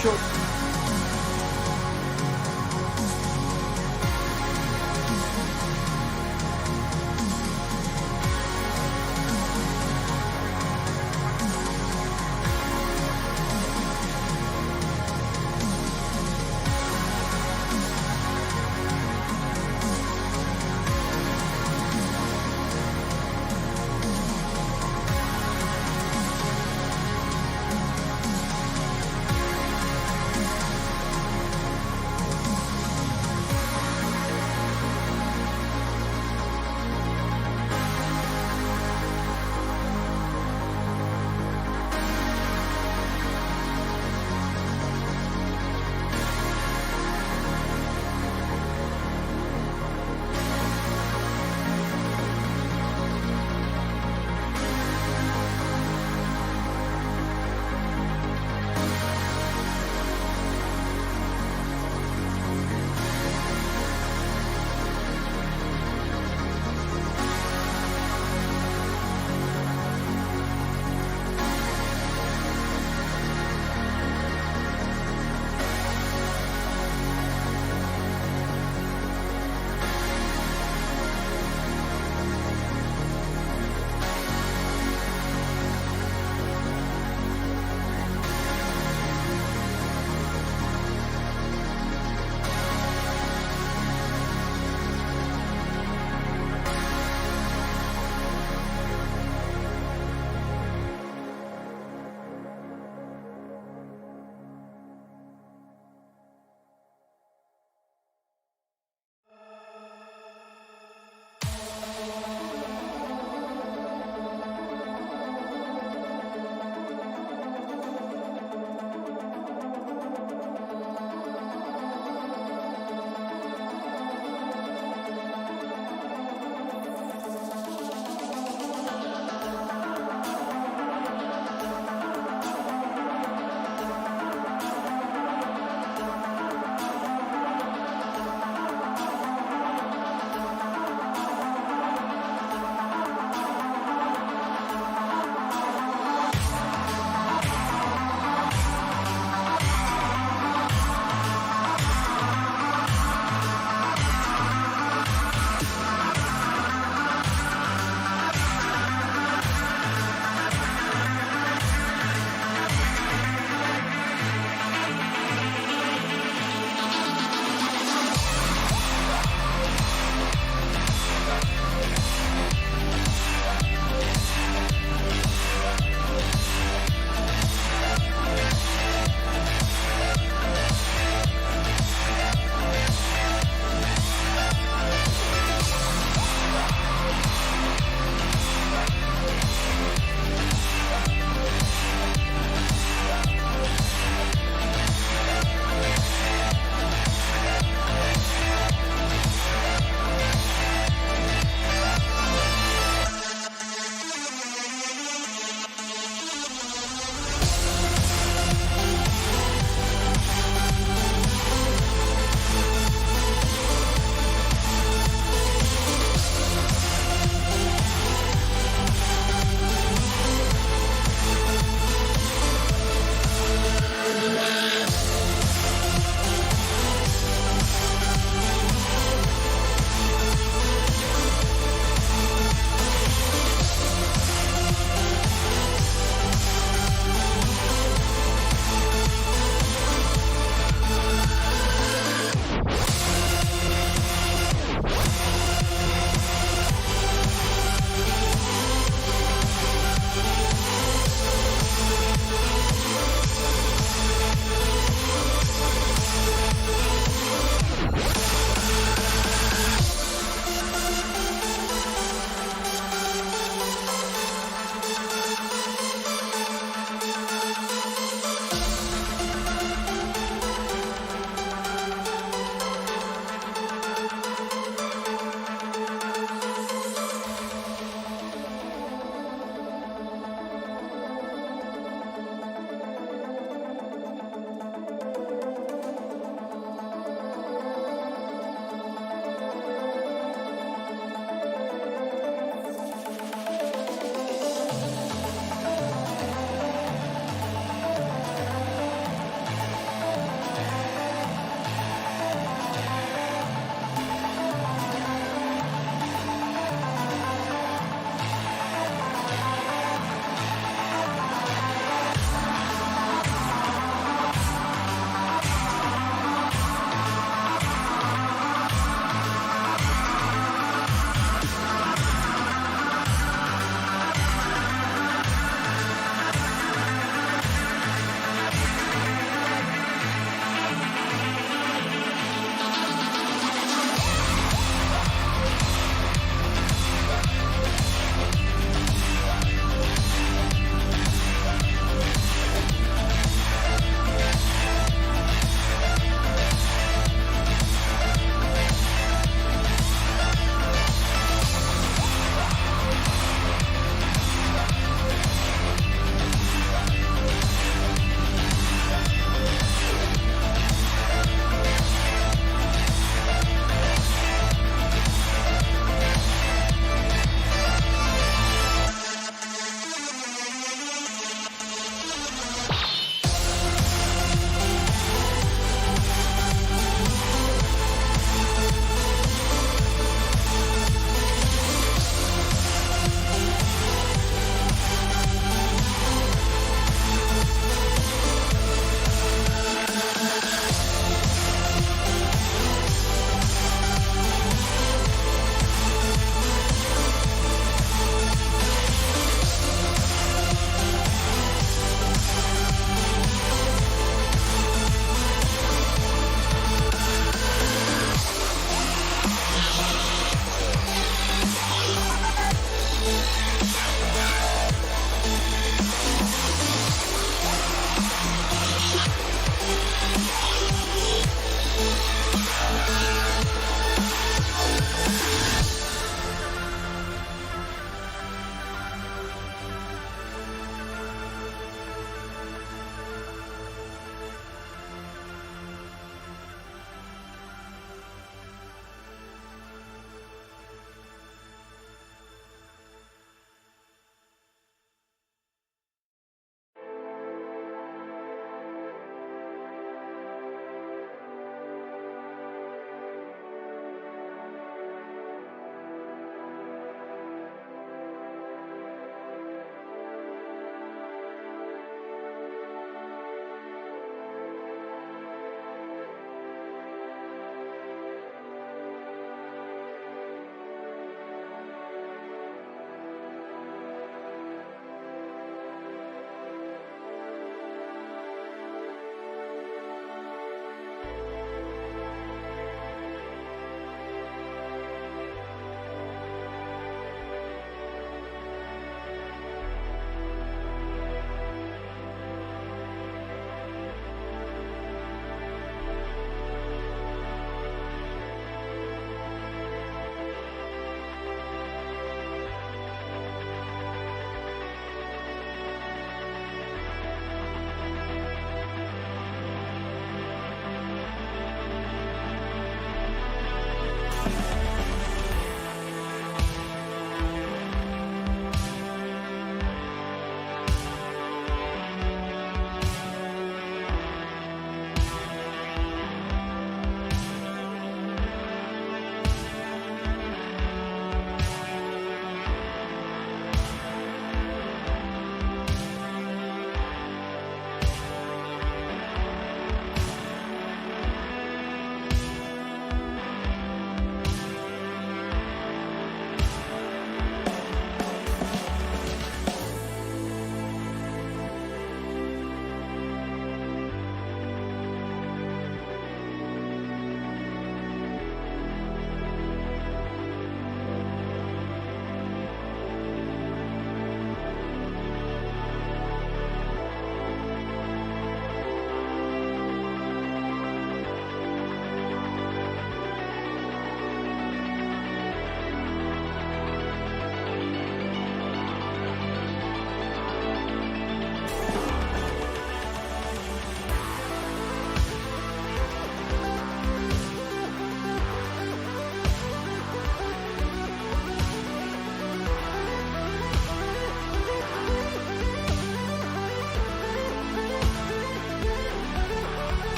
Що?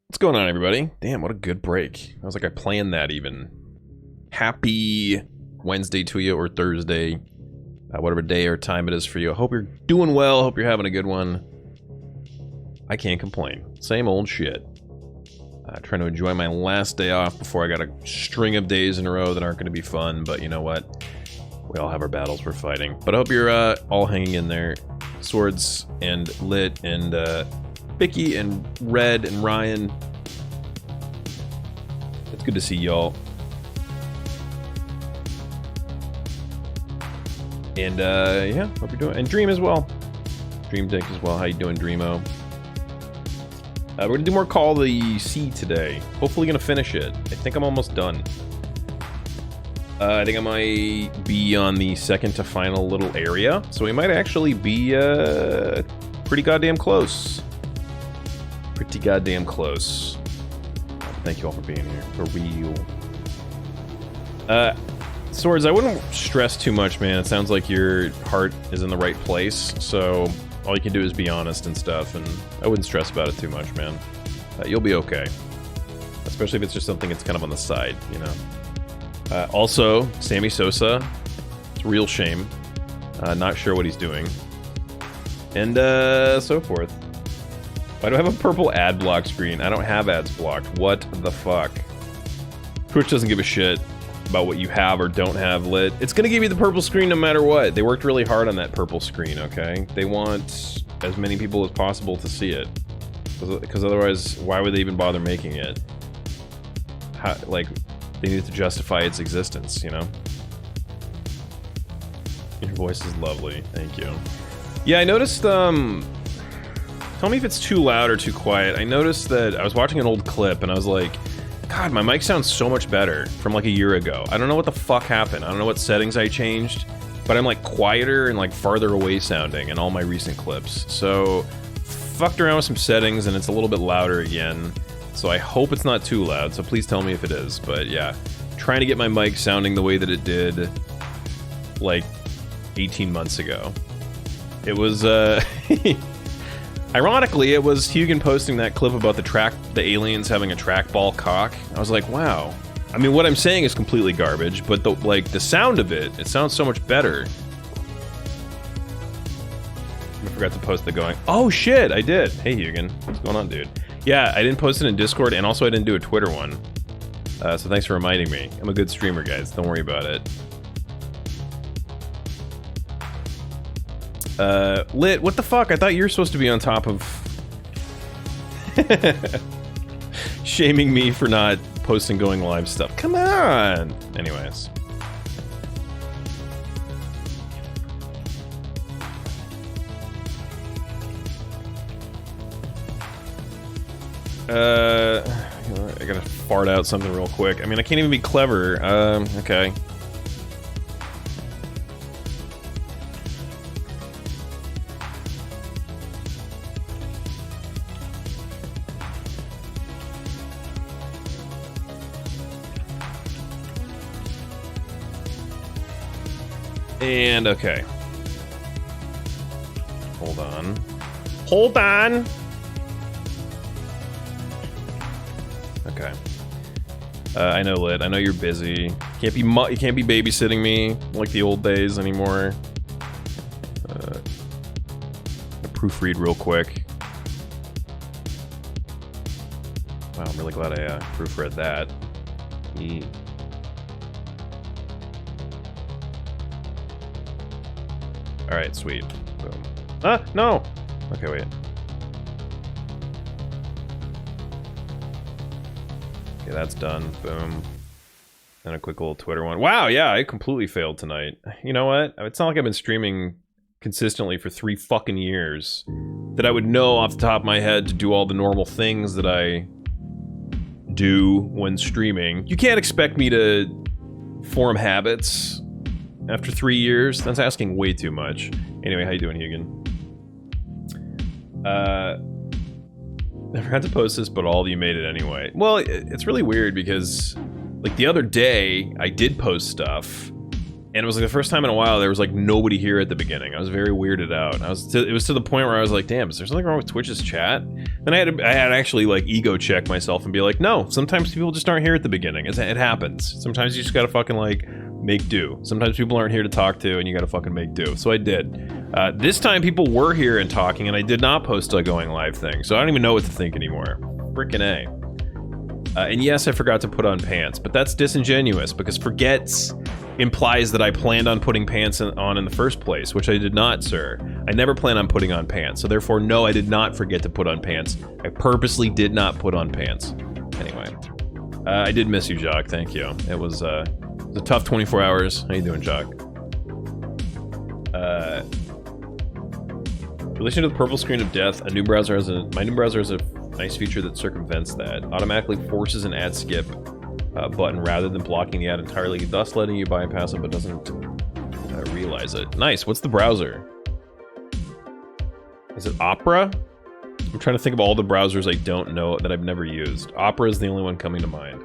What's going on, everybody? Damn, what a good break. I was like, I planned that even. Happy Wednesday to you, or Thursday. Whatever day or time it is for you. I hope you're doing well. Hope you're having a good one. I can't complain. Same old shit. Trying to enjoy my last day off before I got a string of days in a row that aren't going to be fun. But you know what? We all have our battles we're fighting. But I hope you're all hanging in there. Swords and Lit and Vicky and Red and Ryan. It's good to see y'all. And yeah, hope you're doing. And Dream as well. Dream Dick as well. How you doing, Dreamo? We're gonna do more Call of the Sea today. Hopefully gonna finish it. I think I'm almost done. I think I might be on the second to final little area, so we might actually be pretty goddamn close. Pretty goddamn close. Thank you all for being here. For real. Swords, I wouldn't stress too much, man. It sounds like your heart is in the right place, so all you can do is be honest and stuff, and I wouldn't stress about it too much, man. You'll be okay. Especially if it's just something that's kind of on the side, you know. Also, Sammy Sosa. It's a real shame. Not sure what he's doing. And so forth. Why do I have a purple ad block screen? I don't have ads blocked. What the fuck? Twitch doesn't give a shit about what you have or don't have lit. It's gonna give you the purple screen no matter what. They worked really hard on that purple screen, okay? They want as many people as possible to see it. Because otherwise, why would they even bother making it? How, like, they need to justify its existence, you know? Your voice is lovely. Thank you. Yeah, I noticed, tell me if it's too loud or too quiet. I noticed that I was watching an old clip and I was like, God, my mic sounds so much better from like a year ago. I don't know what the fuck happened. I don't know what settings I changed, but I'm like quieter and like farther away sounding in all my recent clips. So, fucked around with some settings and it's a little bit louder again. So I hope it's not too loud, so please tell me if it is. But yeah, trying to get my mic sounding the way that it did like 18 months ago. It was, ironically, it was Hugin posting that clip about the aliens having a trackball cock. I was like, wow. I mean, what I'm saying is completely garbage, but the sound of it sounds so much better. I forgot to post the going, oh shit, I did. Hey Hugin, what's going on, dude? Yeah, I didn't post it in Discord, and also I didn't do a Twitter one. So thanks for reminding me. I'm a good streamer, guys. Don't worry about it. Lit, what the fuck? I thought you were supposed to be on top of... shaming me for not posting going live stuff. Come on! Anyways. I gotta fart out something real quick. I mean, I can't even be clever. Okay. And okay. Hold on. Hold on! Okay. I know, Lit. I know you're busy. You can't be babysitting me like the old days anymore. Proofread real quick. Wow, I'm really glad I proofread that. All right, sweet. Boom. Ah, no. Okay, wait. Okay, that's done. Boom. And a quick little Twitter one. Wow, yeah, I completely failed tonight. You know what? It's not like I've been streaming consistently for 3 fucking years that I would know off the top of my head to do all the normal things that I do when streaming. You can't expect me to form habits after 3 years. That's asking way too much. Anyway, how you doing, Hugan? I forgot to post this, but all of you made it anyway. Well, it's really weird because, like, the other day, I did post stuff, and it was like the first time in a while there was like nobody here at the beginning. I was very weirded out. It was to the point where I was like, damn, is there something wrong with Twitch's chat? And I had to actually like ego check myself and be like, no, sometimes people just aren't here at the beginning. It happens. Sometimes you just gotta fucking like make do. Sometimes people aren't here to talk to and you gotta fucking make do. So I did. This time people were here and talking and I did not post a going live thing. So I don't even know what to think anymore. Frickin' A. And yes, I forgot to put on pants, but that's disingenuous because forgets implies that I planned on putting pants on in the first place, which I did not, sir. I never plan on putting on pants, so therefore, no, I did not forget to put on pants. I purposely did not put on pants. Anyway, I did miss you, Jock. Thank you. It was a tough 24 hours. How you doing, Jock? In relation to the purple screen of death, my new browser has a nice feature that circumvents that. Automatically forces an ad skip button rather than blocking the ad entirely, thus letting you bypass it but doesn't realize it. Nice. What's the browser? Is it Opera? I'm trying to think of all the browsers I don't know that I've never used. Opera is the only one coming to mind.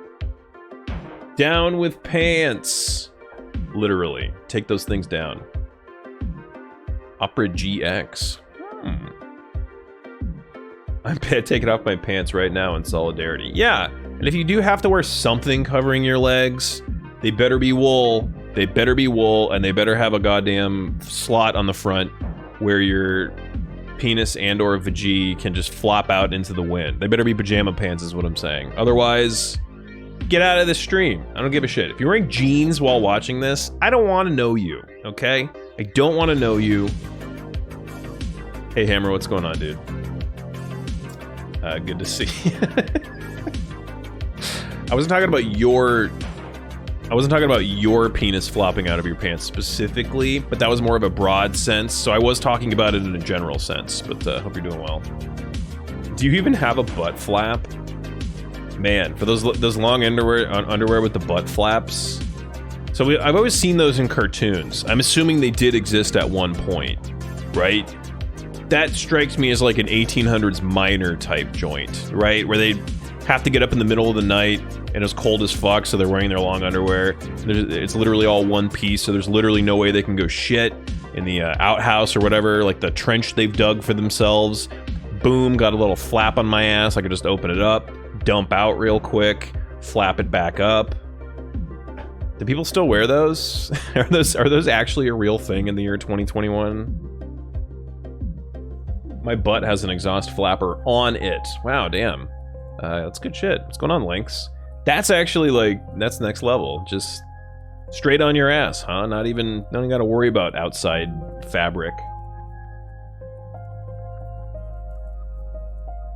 Down with pants. Literally. Take those things down. Opera GX. I'm taking off my pants right now in solidarity. Yeah, and if you do have to wear something covering your legs, they better be wool. They better be wool, and they better have a goddamn slot on the front where your penis and or vajay can just flop out into the wind. They better be pajama pants is what I'm saying. Otherwise, get out of the stream. I don't give a shit. If you're wearing jeans while watching this, I don't want to know you, okay? I don't want to know you. Hey, Hammer, what's going on, dude? Good to see. I wasn't talking about your penis flopping out of your pants specifically, but that was more of a broad sense, so I was talking about it in a general sense, but hope you're doing well. Do you even have a butt flap? Man, for those long underwear with the butt flaps. So I've always seen those in cartoons. I'm assuming they did exist at one point, right? That strikes me as like an 1800s miner type joint, right? Where they have to get up in the middle of the night and it's cold as fuck, so they're wearing their long underwear. It's literally all one piece, so there's literally no way they can go shit in the outhouse or whatever, like the trench they've dug for themselves. Boom, got a little flap on my ass. I could just open it up, dump out real quick, flap it back up. Do people still wear those? Are those actually a real thing in the year 2021? My butt has an exhaust flapper on it. Wow, damn. That's good shit. What's going on, Lynx? That's actually like, that's next level. Just straight on your ass, huh? Not even gotta worry about outside fabric.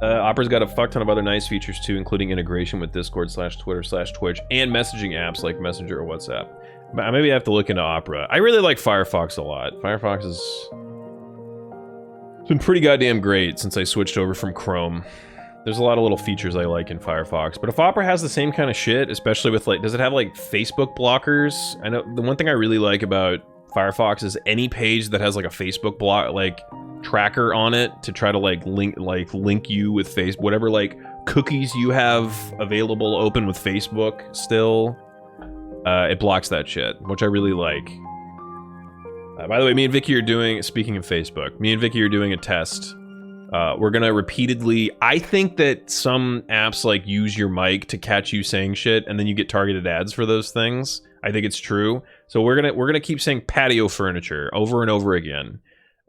Opera's got a fuck ton of other nice features too, including integration with Discord/Twitter/Twitch and messaging apps like Messenger or WhatsApp. Maybe I have to look into Opera. I really like Firefox a lot. Firefox is... It's been pretty goddamn great since I switched over from Chrome. There's a lot of little features I like in Firefox, but if Opera has the same kind of shit, especially with like, does it have like Facebook blockers? I know the one thing I really like about Firefox is any page that has like a Facebook block, like tracker on it to try to like link you with whatever like cookies you have available open with Facebook still, it blocks that shit, which I really like. By the way, me and Vicky are doing, speaking of Facebook, me and Vicky are doing a test. We're gonna repeatedly, I think that some apps like use your mic to catch you saying shit and then you get targeted ads for those things. I think it's true. So we're gonna keep saying patio furniture over and over again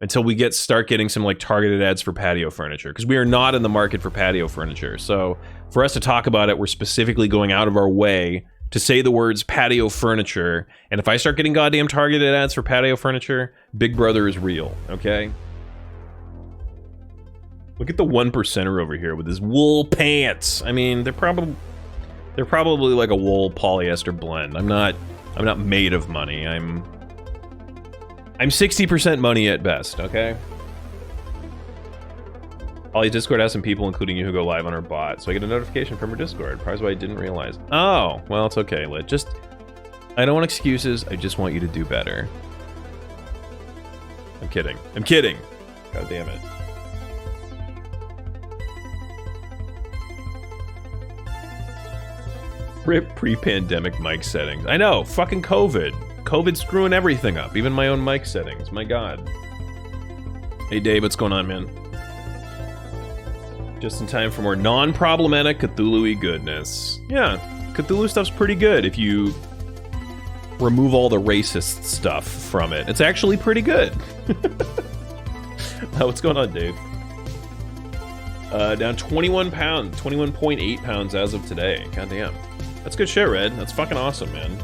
until we start getting some like targeted ads for patio furniture, because we are not in the market for patio furniture. So for us to talk about it, we're specifically going out of our way to say the words patio furniture. And if I start getting goddamn targeted ads for patio furniture, Big Brother is real, okay? Look at the 1%er over here with his wool pants. I mean, they're probably like a wool polyester blend. I'm not made of money. I'm 60% money at best, okay? Ollie Discord has some people, including you, who go live on our bot, so I get a notification from her Discord. Probably why I didn't realize. Oh, well, it's okay, Lit. I don't want excuses. I just want you to do better. I'm kidding. I'm kidding. God damn it. Rip pre-pandemic mic settings. I know, fucking COVID. COVID's screwing everything up, even my own mic settings. My God. Hey Dave, what's going on, man? Just in time for more non-problematic Cthulhu-y goodness. Yeah, Cthulhu stuff's pretty good if you remove all the racist stuff from it. It's actually pretty good. What's going on, Dave? Down 21 pounds, 21.8 pounds as of today. God damn. That's good shit, Red. That's fucking awesome, man.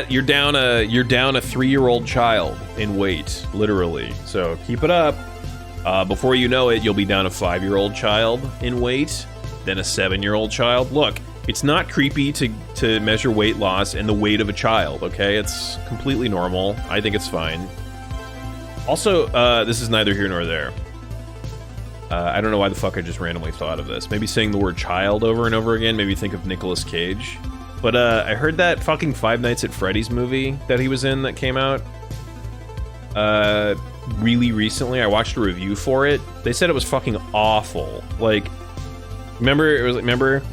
You're down a 3-year-old child in weight, literally. So keep it up. Before you know it, you'll be down a 5-year-old child in weight, then a 7-year-old child. Look, it's not creepy to measure weight loss and the weight of a child, okay? It's completely normal. I think it's fine. Also, this is neither here nor there. I don't know why the fuck I just randomly thought of this. Maybe saying the word child over and over again, maybe think of Nicolas Cage. But I heard that fucking Five Nights at Freddy's movie that he was in that came out really recently. I watched a review for it. They said it was fucking awful. Like, remember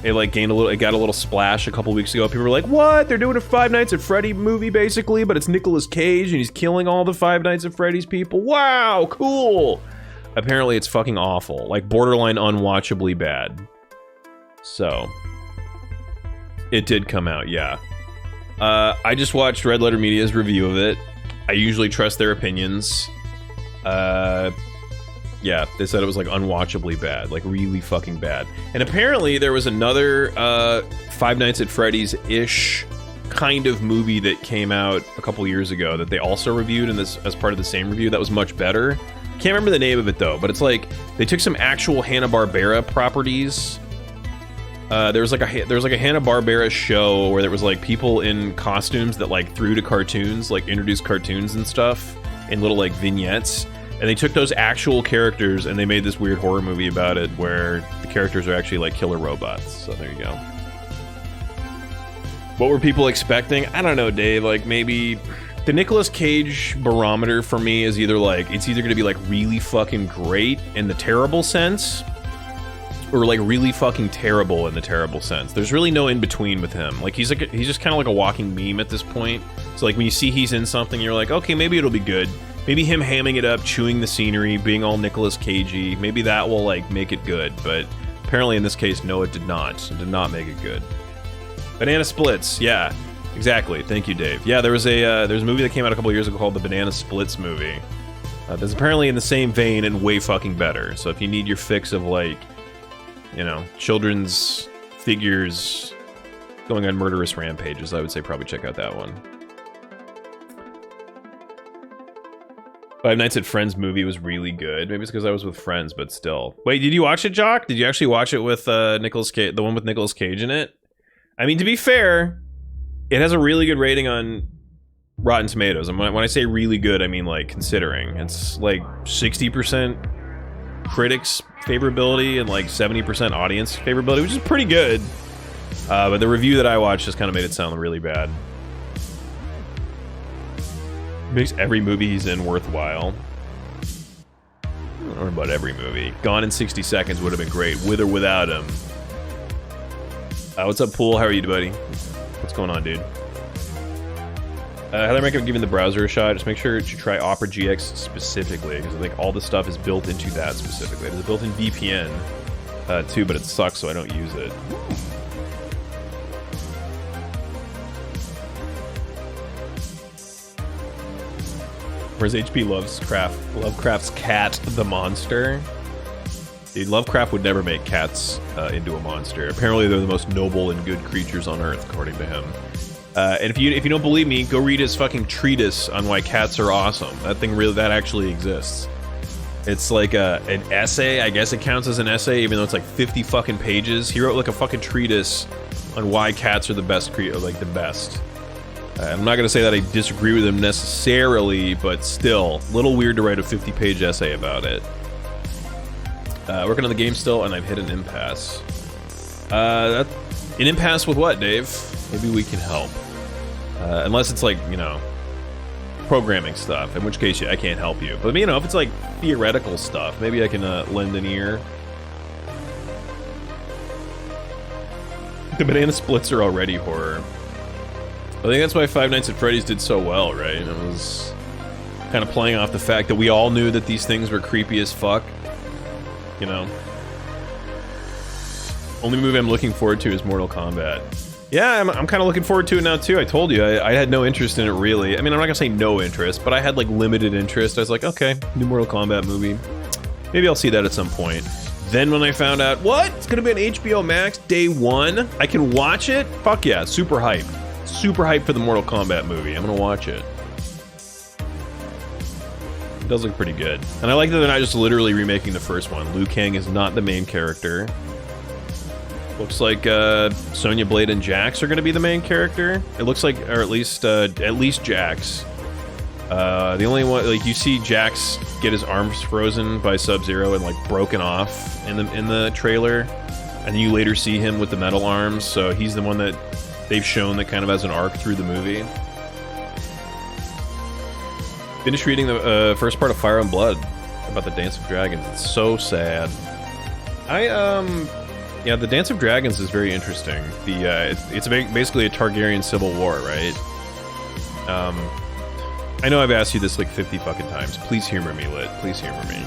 it like gained a little, it got a little splash a couple weeks ago. People were like, what? They're doing a Five Nights at Freddy movie basically, but it's Nicolas Cage and he's killing all the Five Nights at Freddy's people. Wow, cool. Apparently it's fucking awful, like borderline unwatchably bad. So it did come out, yeah. I just watched Red Letter Media's review of it. I usually trust their opinions. Yeah, they said it was like unwatchably bad, like really fucking bad. And apparently there was another Five Nights at Freddy's-ish kind of movie that came out a couple years ago that they also reviewed in this as part of the same review that was much better. Can't remember the name of it though, but it's like they took some actual Hanna-Barbera properties. There was like a Hanna-Barbera show where there was like people in costumes that like threw to cartoons, like introduced cartoons and stuff in little like vignettes. And they took those actual characters and they made this weird horror movie about it where the characters are actually like killer robots. So there you go. What were people expecting? I don't know, Dave. Like maybe the Nicolas Cage barometer for me is either like, it's either going to be like really fucking great in the terrible sense or like really fucking terrible in the terrible sense. There's really no in between with him. Like he's just kind of like a walking meme at this point. So like when you see he's in something, you're like, okay, maybe it'll be good. Maybe him hamming it up, chewing the scenery, being all Nicolas Cagey, maybe that will like make it good. But apparently in this case, no, it did not. It did not make it good. Banana Splits, yeah, exactly. Thank you, Dave. Yeah, there's a movie that came out a couple years ago called the Banana Splits movie. That's apparently in the same vein and way fucking better. So if you need your fix of like, you know, children's figures going on murderous rampages, I would say probably check out that one. Five Nights at Friends movie was really good. Maybe it's because I was with friends, but still. Wait, did you watch it, Jock? Did you actually watch it with Nicolas Cage, the one with Nicolas Cage in it? I mean, to be fair, it has a really good rating on Rotten Tomatoes. And when I say really good, I mean like considering. It's like 60%. critics favorability and like 70% audience favorability, which is pretty good. But the review that I watched just kind of made it sound really bad. Makes every movie he's in worthwhile. I don't know about every movie. Gone in 60 Seconds would have been great, with or without him. What's up, Pool? How are you, buddy? What's going on, dude? Highly recommend giving the browser a shot. Just make sure to try Opera GX specifically, because I think all the stuff is built into that specifically. There's a built-in VPN too, but it sucks, so I don't use it. Whereas HP Lovecraft's cat the monster. Dude, Lovecraft would never make cats into a monster. Apparently, they're the most noble and good creatures on Earth, according to him. And if you don't believe me, go read his fucking treatise on why cats are awesome. That actually exists. It's like an essay. I guess it counts as an essay, even though it's like 50 fucking pages. He wrote like a fucking treatise on why cats are the best the best. I'm not gonna say that I disagree with him necessarily, but still, a little weird to write a 50-page essay about it. Working on the game still, and I've hit an impasse. An impasse with what, Dave? Maybe we can help. Unless it's like, you know, programming stuff, in which case I can't help you. But, you know, if it's like theoretical stuff, maybe I can lend an ear. The banana splits are already horror. I think that's why Five Nights at Freddy's did so well, right? It was kind of playing off the fact that we all knew that these things were creepy as fuck. You know? Only movie I'm looking forward to is Mortal Kombat. Yeah, I'm kind of looking forward to it now too. I told you, I had no interest in it really. I mean, I'm not gonna say no interest, but I had like limited interest. I was like, okay, new Mortal Kombat movie. Maybe I'll see that at some point. Then when I found out, what? It's gonna be on HBO Max day one? I can watch it? Fuck yeah, super hyped. Super hyped for the Mortal Kombat movie. I'm gonna watch it. It does look pretty good. And I like that they're not just literally remaking the first one. Liu Kang is not the main character. Looks like Sonya Blade and Jax are gonna be the main character. It looks like, or at least Jax. The only one, like, you see Jax get his arms frozen by Sub-Zero and like broken off in the trailer, and you later see him with the metal arms. So he's the one that they've shown that kind of has an arc through the movie. Finished reading the first part of Fire and Blood about the Dance of Dragons. It's so sad. Yeah, the Dance of Dragons is very interesting. It's basically a Targaryen civil war, right? I know I've asked you this like 50 fucking times. Please humor me, Lit. Please humor me.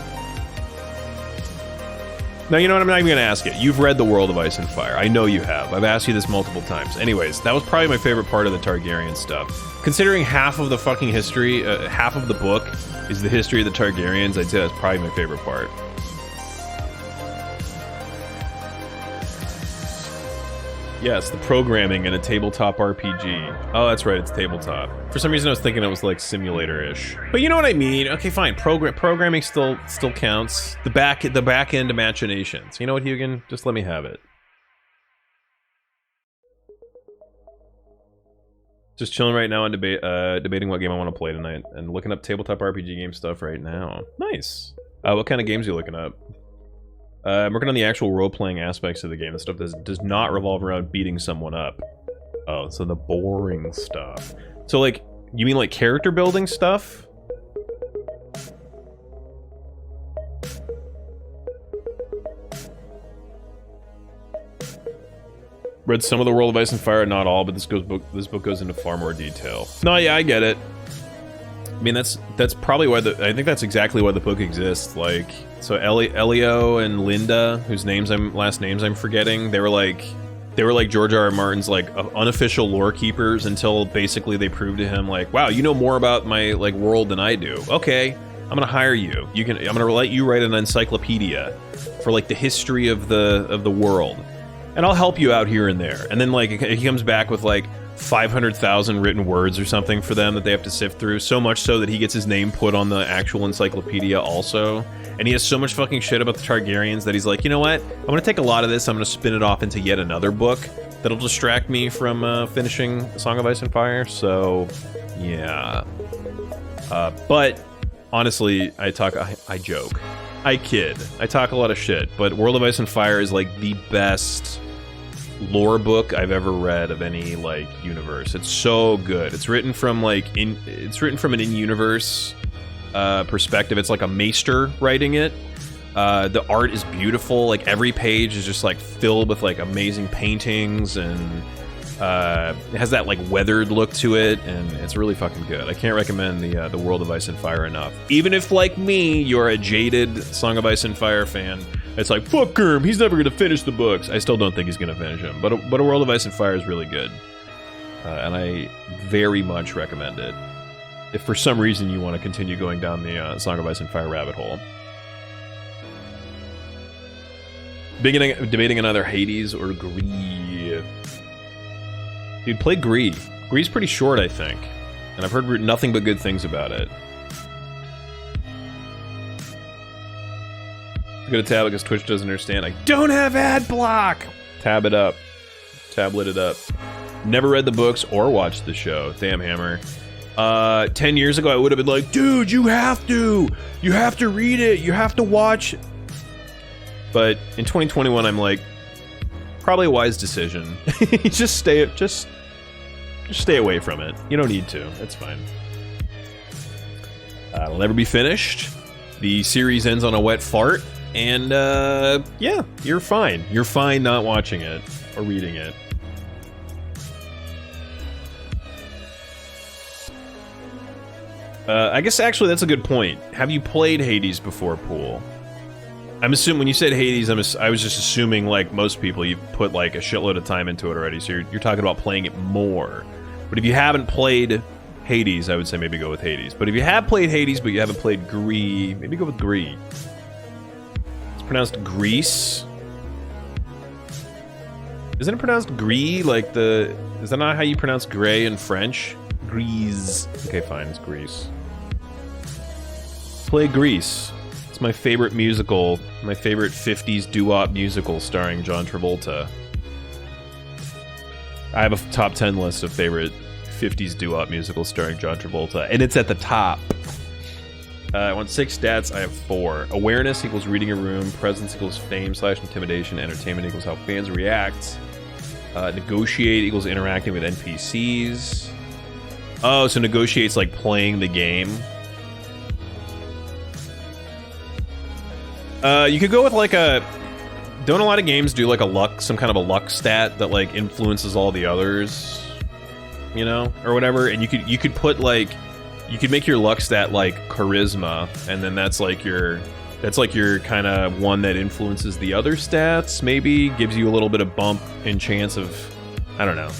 No, you know what? I'm not even gonna ask it. You've read The World of Ice and Fire. I know you have. I've asked you this multiple times. Anyways, that was probably my favorite part of the Targaryen stuff. Considering half of the fucking history, half of the book is the history of the Targaryens, I'd say that's probably my favorite part. Yes, the programming in a tabletop RPG. Oh, that's right, it's tabletop. For some reason I was thinking it was like simulator-ish. But you know what I mean? Okay, fine. Programming still counts. The back end imaginations. You know what, Hugin? Just let me have it. Just chilling right now and debating what game I want to play tonight, and looking up tabletop RPG game stuff right now. Nice. What kind of games are you looking up? I'm working on the actual role-playing aspects of the game. The stuff that does not revolve around beating someone up. Oh, so the boring stuff. So, like, you mean like character building stuff? Read some of The World of Ice and Fire, not all, but this book goes into far more detail. No, yeah, I get it. I mean, that's probably why I think that's exactly why the book exists. Like, so Elio and Linda, whose last names I'm forgetting, they were like George R.R. Martin's like unofficial lore keepers until basically they proved to him like, wow, you know more about my like world than I do. Okay, I'm gonna hire you. I'm gonna let you write an encyclopedia for like the history of the world, and I'll help you out here and there. And then like he comes back with like 500,000 written words or something for them that they have to sift through, so much so that he gets his name put on the actual encyclopedia also. And he has so much fucking shit about the Targaryens that he's like, you know what? I'm gonna take a lot of this, I'm gonna spin it off into yet another book that'll distract me from finishing Song of Ice and Fire. So, yeah. But honestly, I joke. I kid. I talk a lot of shit, but World of Ice and Fire is like the best lore book I've ever read of any like universe. It's so good. It's written from like it's written from an in-universe perspective. It's like a maester writing it. The art is beautiful. Like every page is just like filled with like amazing paintings, and it has that like weathered look to it, and it's really fucking good. I can't recommend the World of Ice and Fire enough. Even if, like me, you're a jaded Song of Ice and Fire fan, it's like, fuck Gurm, he's never gonna finish the books. I still don't think he's gonna finish them, but a World of Ice and Fire is really good, and I very much recommend it. If for some reason you want to continue going down the Song of Ice and Fire rabbit hole. Debating another Hades or Gree. Dude, play Gree. Gree's pretty short, I think. And I've heard nothing but good things about it. Go to tab because Twitch doesn't understand. I don't have ad block! Tab it up. Tablet it up. Never read the books or watched the show. Damn hammer. 10 years ago, I would have been like, dude, you have to! You have to read it! You have to watch... But in 2021, I'm like, probably a wise decision. just stay away from it. You don't need to. It's fine. It'll never be finished. The series ends on a wet fart, and yeah, you're fine. You're fine not watching it or reading it. I guess actually that's a good point. Have you played Hades before, Pool? I'm assuming when you said Hades, I was just assuming, like most people, you've put like a shitload of time into it already, so you're talking about playing it more. But if you haven't played Hades, I would say maybe go with Hades. But if you have played Hades, but you haven't played Gree, maybe go with Gree. It's pronounced Greece. Isn't it pronounced Gree? Like the... Is that not how you pronounce gray in French? Grease. Okay, fine, it's Greece. Play Grease. It's my favorite musical, my favorite 50s doo-wop musical starring John Travolta. I have a top 10 list of favorite 50s doo-wop musicals starring John Travolta, and it's at the top. I want 6 stats, I have 4. Awareness equals reading a room, presence equals fame/intimidation, entertainment equals how fans react, negotiate equals interacting with NPCs. Oh, so negotiate's like playing the game. You could go with like a... Don't a lot of games do like a luck, some kind of a luck stat that like influences all the others, you know, or whatever. And you could put like, you could make your luck stat like charisma, and then that's like your kind of one that influences the other stats. Maybe gives you a little bit of bump in chance of, I don't know.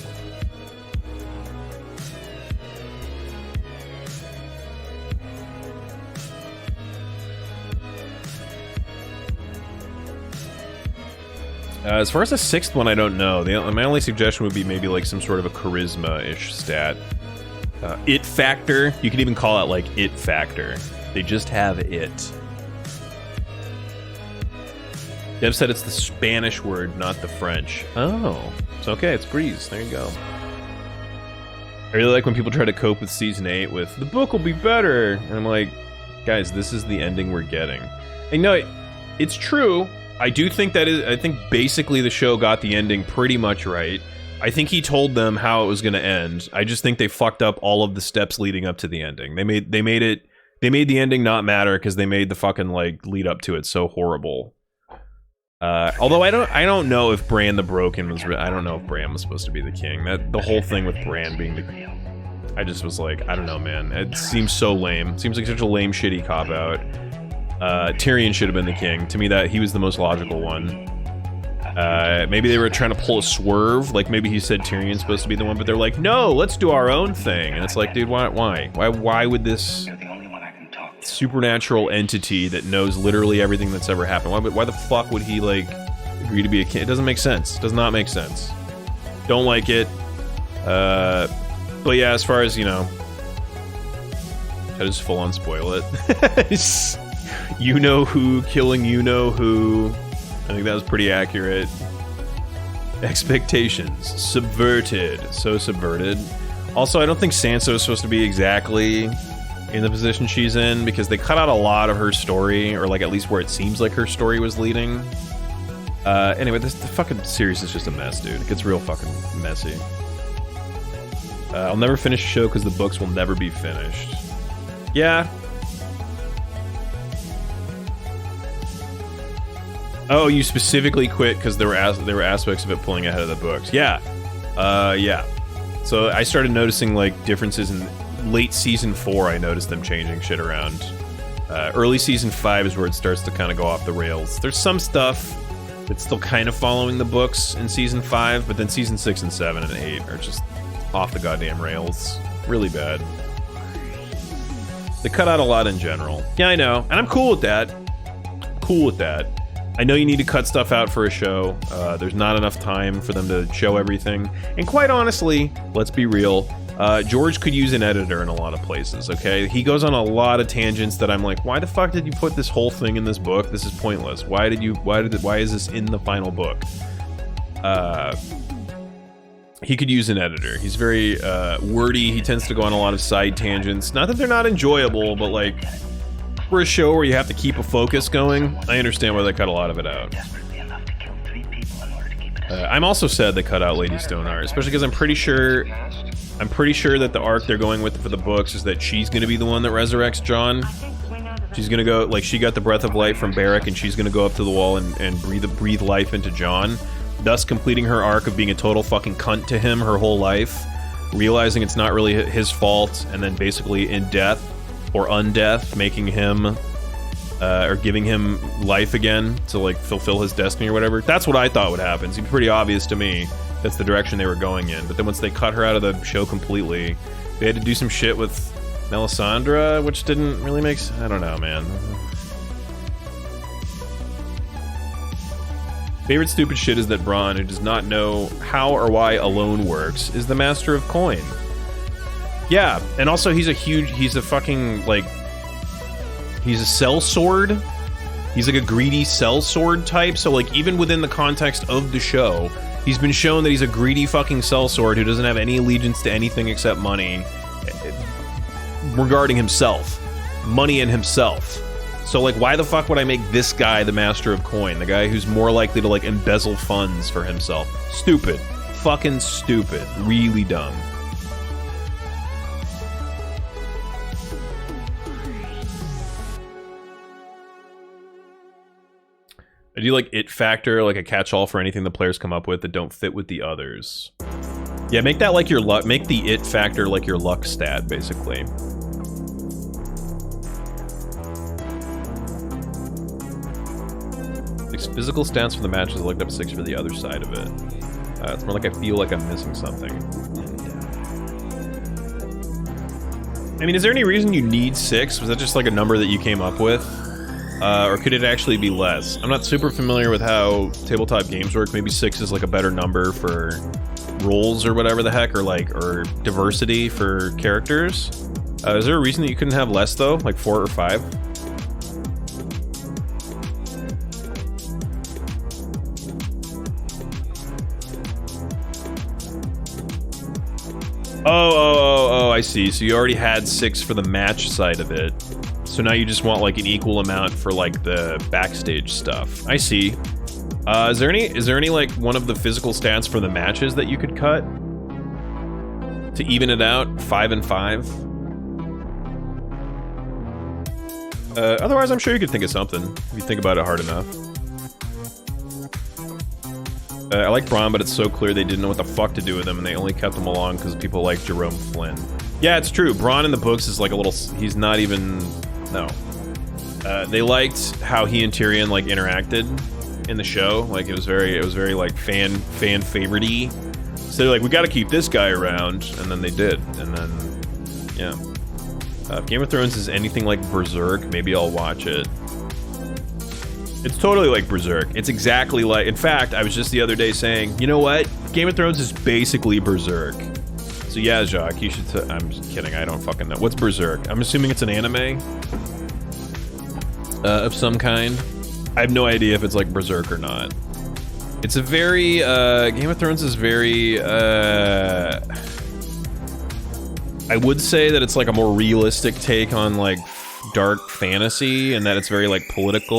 As far as the 6th one, I don't know. My only suggestion would be maybe like some sort of a charisma-ish stat. It factor. You could even call it like it factor. They just have it. Dev said it's the Spanish word, not the French. Oh. It's okay, it's Grease. There you go. I really like when people try to cope with Season 8 with, the book will be better! And I'm like, guys, this is the ending we're getting. And no, it's true. I do think I think basically the show got the ending pretty much right. I think he told them how it was going to end. I just think they fucked up all of the steps leading up to the ending. They made the ending not matter because they made the fucking like lead up to it so horrible. Although I don't know if Bran the Broken was... I don't know if Bran was supposed to be the king. The whole thing with Bran being the... I just was like, I don't know, man. It seems so lame. It seems like such a lame, shitty cop-out. Tyrion should have been the king. To me, that he was the most logical one. Maybe they were trying to pull a swerve. Like, maybe he said Tyrion's supposed to be the one, but they're like, no, let's do our own thing. And it's like, dude, why? Why would this supernatural entity that knows literally everything that's ever happened, why the fuck would he, like, agree to be a king? It doesn't make sense. It does not make sense. Don't like it. But yeah, as far as, you know... I just full-on spoil it. You know who killing you know who. I think that was pretty accurate. Expectations. Subverted. So subverted. Also, I don't think Sansa is supposed to be exactly in the position she's in, because they cut out a lot of her story, or like at least where it seems like her story was leading. Anyway, the fucking series is just a mess, dude. It gets real fucking messy. I'll never finish the show because the books will never be finished. Yeah. Oh, you specifically quit because there were aspects of it pulling ahead of the books. Yeah. Yeah. So I started noticing like differences in late season 4. I noticed them changing shit around. Early season 5 is where it starts to kind of go off the rails. There's some stuff that's still kind of following the books in season 5, but then season 6 and 7 and 8 are just off the goddamn rails. Really bad. They cut out a lot in general. Yeah, I know, and I'm cool with that. Cool with that. I know you need to cut stuff out for a show. There's not enough time for them to show everything. And quite honestly, let's be real, George could use an editor in a lot of places, okay? He goes on a lot of tangents that I'm like, why the fuck did you put this whole thing in this book? This is pointless. Why is this in the final book? He could use an editor. He's very wordy. He tends to go on a lot of side tangents. Not that they're not enjoyable, but like, for a show where you have to keep a focus going, I understand why they cut a lot of it out. I'm also sad they cut out Lady Stoneheart, especially because I'm pretty sure that the arc they're going with for the books is that she's going to be the one that resurrects Jon. She's going to go, like, she got the breath of life from Beric, and she's going to go up to the wall and breathe life into Jon, thus completing her arc of being a total fucking cunt to him her whole life, realizing it's not really his fault, and then basically in death or undeath, making him or giving him life again to like fulfill his destiny or whatever. That's what I thought would happen. It seemed pretty obvious to me that's the direction they were going in. But then once they cut her out of the show completely, they had to do some shit with Melisandre, which didn't really make sense. I don't know, man. Favorite stupid shit is that Bronn, who does not know how or why alone works, is the master of coin. Yeah, and also he's a fucking, like, he's a sellsword. He's like a greedy sellsword type, so like even within the context of the show, he's been shown that he's a greedy fucking sellsword who doesn't have any allegiance to anything except money regarding himself. Money and himself. So like, why the fuck would I make this guy the master of coin? The guy who's more likely to like embezzle funds for himself. Stupid. Fucking stupid. Really dumb. I do like it factor, like a catch-all for anything the players come up with that don't fit with the others. Yeah, make that like your luck. Make the it factor like your luck stat, basically. Physical stats for the matches, I looked up 6 for the other side of it. It's more like I feel like I'm missing something. I mean, is there any reason you need 6? Was that just like a number that you came up with? Or could it actually be less? I'm not super familiar with how tabletop games work. Maybe 6 is like a better number for roles or whatever the heck, or diversity for characters. Is there a reason that you couldn't have less though, like 4 or 5? Oh, I see. So you already had 6 for the match side of it. So now you just want like an equal amount for like the backstage stuff. I see. Is there any like one of the physical stats for the matches that you could cut to even it out? 5 and 5. Otherwise, I'm sure you could think of something if you think about it hard enough. I like Bronn, but it's so clear they didn't know what the fuck to do with him, and they only kept him along because people like Jerome Flynn. Yeah, it's true. Bronn in the books is like a little. He's not even. No. They liked how he and Tyrion like interacted in the show. Like it was very like fan favorite-y. So they're like, we got to keep this guy around, and then they did, and then yeah. If Game of Thrones is anything like Berserk, maybe I'll watch it. It's totally like Berserk. It's exactly like... In fact, I was just the other day saying, you know what? Game of Thrones is basically Berserk. So yeah, Jacques, you should... I'm just kidding. I don't fucking know. What's Berserk? I'm assuming it's an anime of some kind. I have no idea if it's like Berserk or not. It's a very... Game of Thrones is very... I would say that it's like a more realistic take on like dark fantasy, and that it's very like politically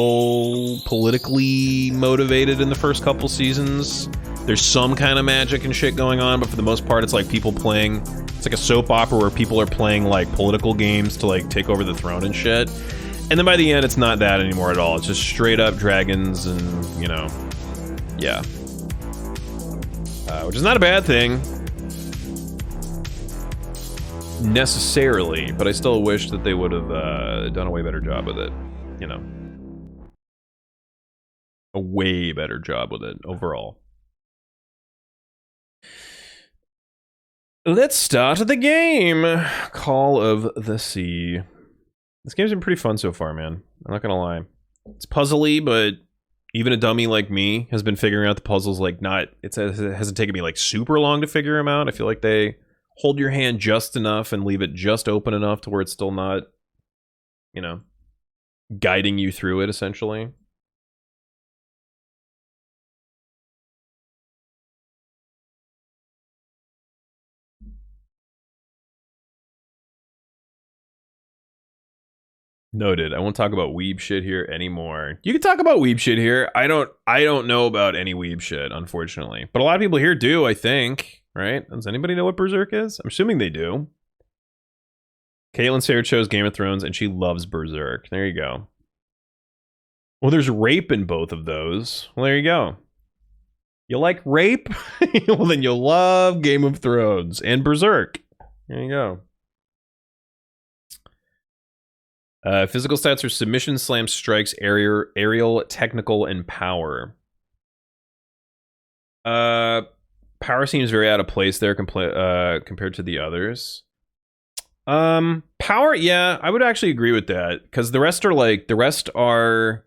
motivated in the first couple seasons. There's some kind of magic and shit going on, but for the most part, it's like people playing. It's like a soap opera where people are playing like political games to like take over the throne and shit. And then by the end, it's not that anymore at all. It's just straight up dragons and, you know, yeah. Which is not a bad thing. Necessarily, but I still wish that they would have done a way better job with it. You know. A way better job with it, overall. Let's start the game! Call of the Sea. This game's been pretty fun so far, man. I'm not gonna lie. It's puzzly, but even a dummy like me has been figuring out the puzzles like not... It hasn't taken me like super long to figure them out. I feel like they hold your hand just enough and leave it just open enough to where it's still not, you know, guiding you through it, essentially. Noted. I won't talk about weeb shit here anymore. You can talk about weeb shit here. I don't know about any weeb shit, unfortunately. But a lot of people here do, I think. Right? Does anybody know what Berserk is? I'm assuming they do. Caitlin Sarah chose Game of Thrones and she loves Berserk. There you go. Well, there's rape in both of those. Well, there you go. You like rape? Well, then you'll love Game of Thrones and Berserk. There you go. Physical stats are submission, slam, strikes, aerial, technical, and power. Power seems very out of place there compared to the others. Power, yeah, I would actually agree with that, because the rest are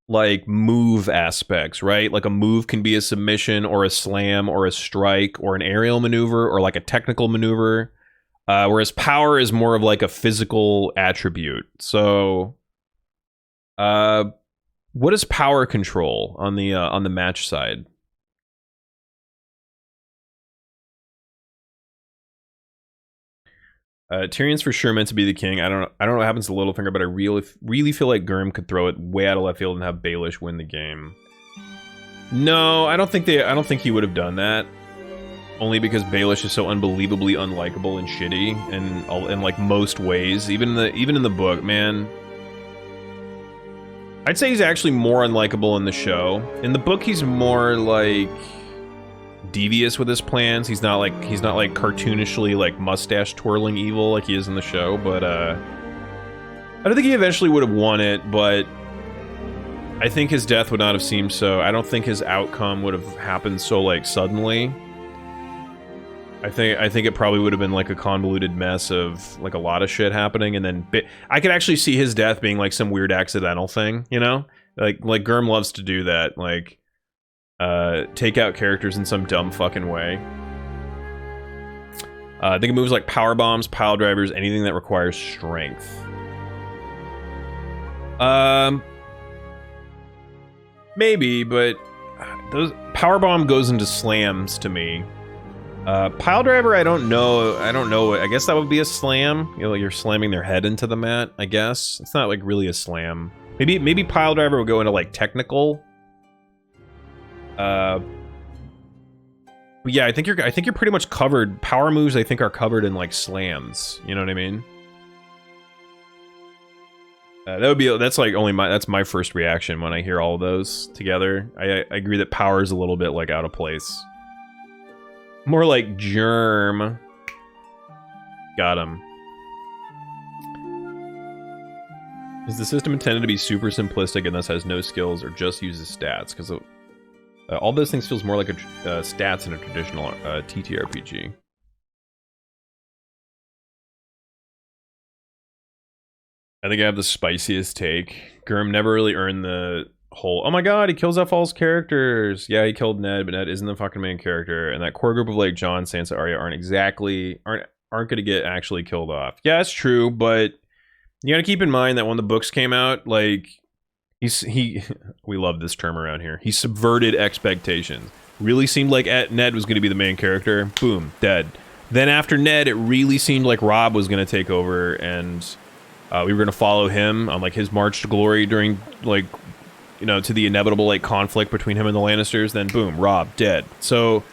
like move aspects, right? Like a move can be a submission or a slam or a strike or an aerial maneuver or like a technical maneuver. Whereas power is more of like a physical attribute. So, what is power control on the match side? Tyrion's for sure meant to be the king. I don't know what happens to Littlefinger, but I really feel like Gurm could throw it way out of left field and have Baelish win the game. No, I don't think he would have done that. Only because Baelish is so unbelievably unlikable and shitty in like most ways. Even in the book, man. I'd say he's actually more unlikable in the show. In the book, he's more like devious with his plans. He's not like cartoonishly like mustache twirling evil like he is in the show. But I don't think he eventually would have won it. But I think his death would not have seemed so. I don't think his outcome would have happened so like suddenly. I think it probably would have been like a convoluted mess of like a lot of shit happening, and then I could actually see his death being like some weird accidental thing, you know? Like Gurm loves to do that, like take out characters in some dumb fucking way. I think it moves like power bombs, pile drivers, anything that requires strength. Maybe, but those power bomb goes into slams to me. Pile driver, I don't know. I guess that would be a slam. You know, you're slamming their head into the mat, I guess. It's not like really a slam. Maybe pile driver would go into like technical. But yeah, I think you're pretty much covered. Power moves, I think, are covered in like slams. You know what I mean? That's my first reaction when I hear all of those together. I agree that power is a little bit like out of place. More like germ. Got him. Is the system intended to be super simplistic and thus has no skills or just uses stats? Because all those things feels more like stats in a traditional TTRPG. I think I have the spiciest take. Gurm never really earned the whole, oh my god, he kills off all his characters. Yeah, he killed Ned, but Ned isn't the fucking main character. And that core group of like Jon, Sansa, Arya aren't gonna get actually killed off. Yeah, it's true, but you gotta keep in mind that when the books came out, like we love this term around here. He subverted expectations. Really seemed like Ned was gonna be the main character. Boom, dead. Then after Ned, it really seemed like Robb was going to take over, and we were going to follow him on like his march to glory during like, you know, to the inevitable like conflict between him and the Lannisters. Then boom, Robb dead. So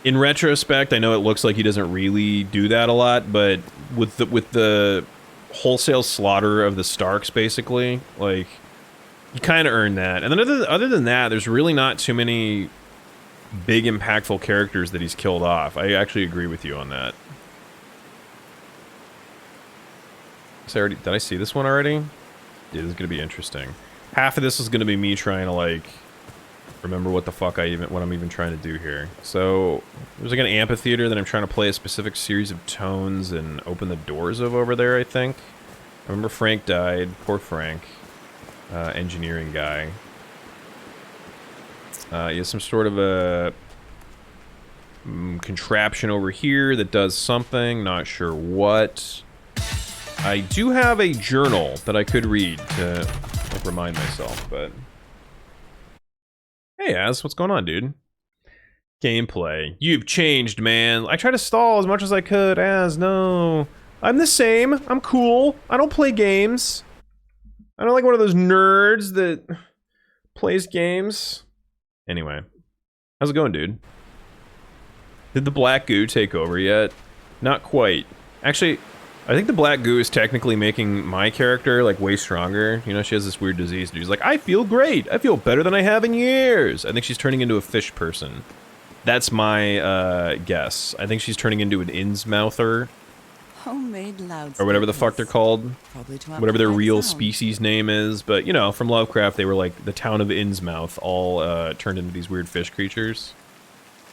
in retrospect, I know it looks like he doesn't really do that a lot, but with the wholesale slaughter of the Starks, basically, like, you kind of earned that. And then other than that, there's really not too many big impactful characters that he's killed off. I actually agree with you on that. So did I see this one already? Dude, this is gonna be interesting. Half of this is gonna be me trying to like remember what the fuck what I'm even trying to do here. So there's like an amphitheater that I'm trying to play a specific series of tones and open the doors of over there, I think. I remember Frank died. Poor Frank. Engineering guy. He has some sort of a contraption over here that does something. Not sure what. I do have a journal that I could read to like, remind myself, but... Hey, Az, what's going on, dude? Gameplay. You've changed, man. I tried to stall as much as I could. Az, no. I'm the same. I'm cool. I don't play games. I don't like one of those nerds that plays games. Anyway. How's it going, dude? Did the black goo take over yet? Not quite. Actually, I think the black goo is technically making my character, like, way stronger. You know, she has this weird disease. She's like, I feel great. I feel better than I have in years. I think she's turning into a fish person. That's my, guess. I think she's turning into an Innsmouther. Homemade loud or whatever the fuck they're called. Whatever their real species name is. But, you know, from Lovecraft, they were like the town of Innsmouth, all turned into these weird fish creatures.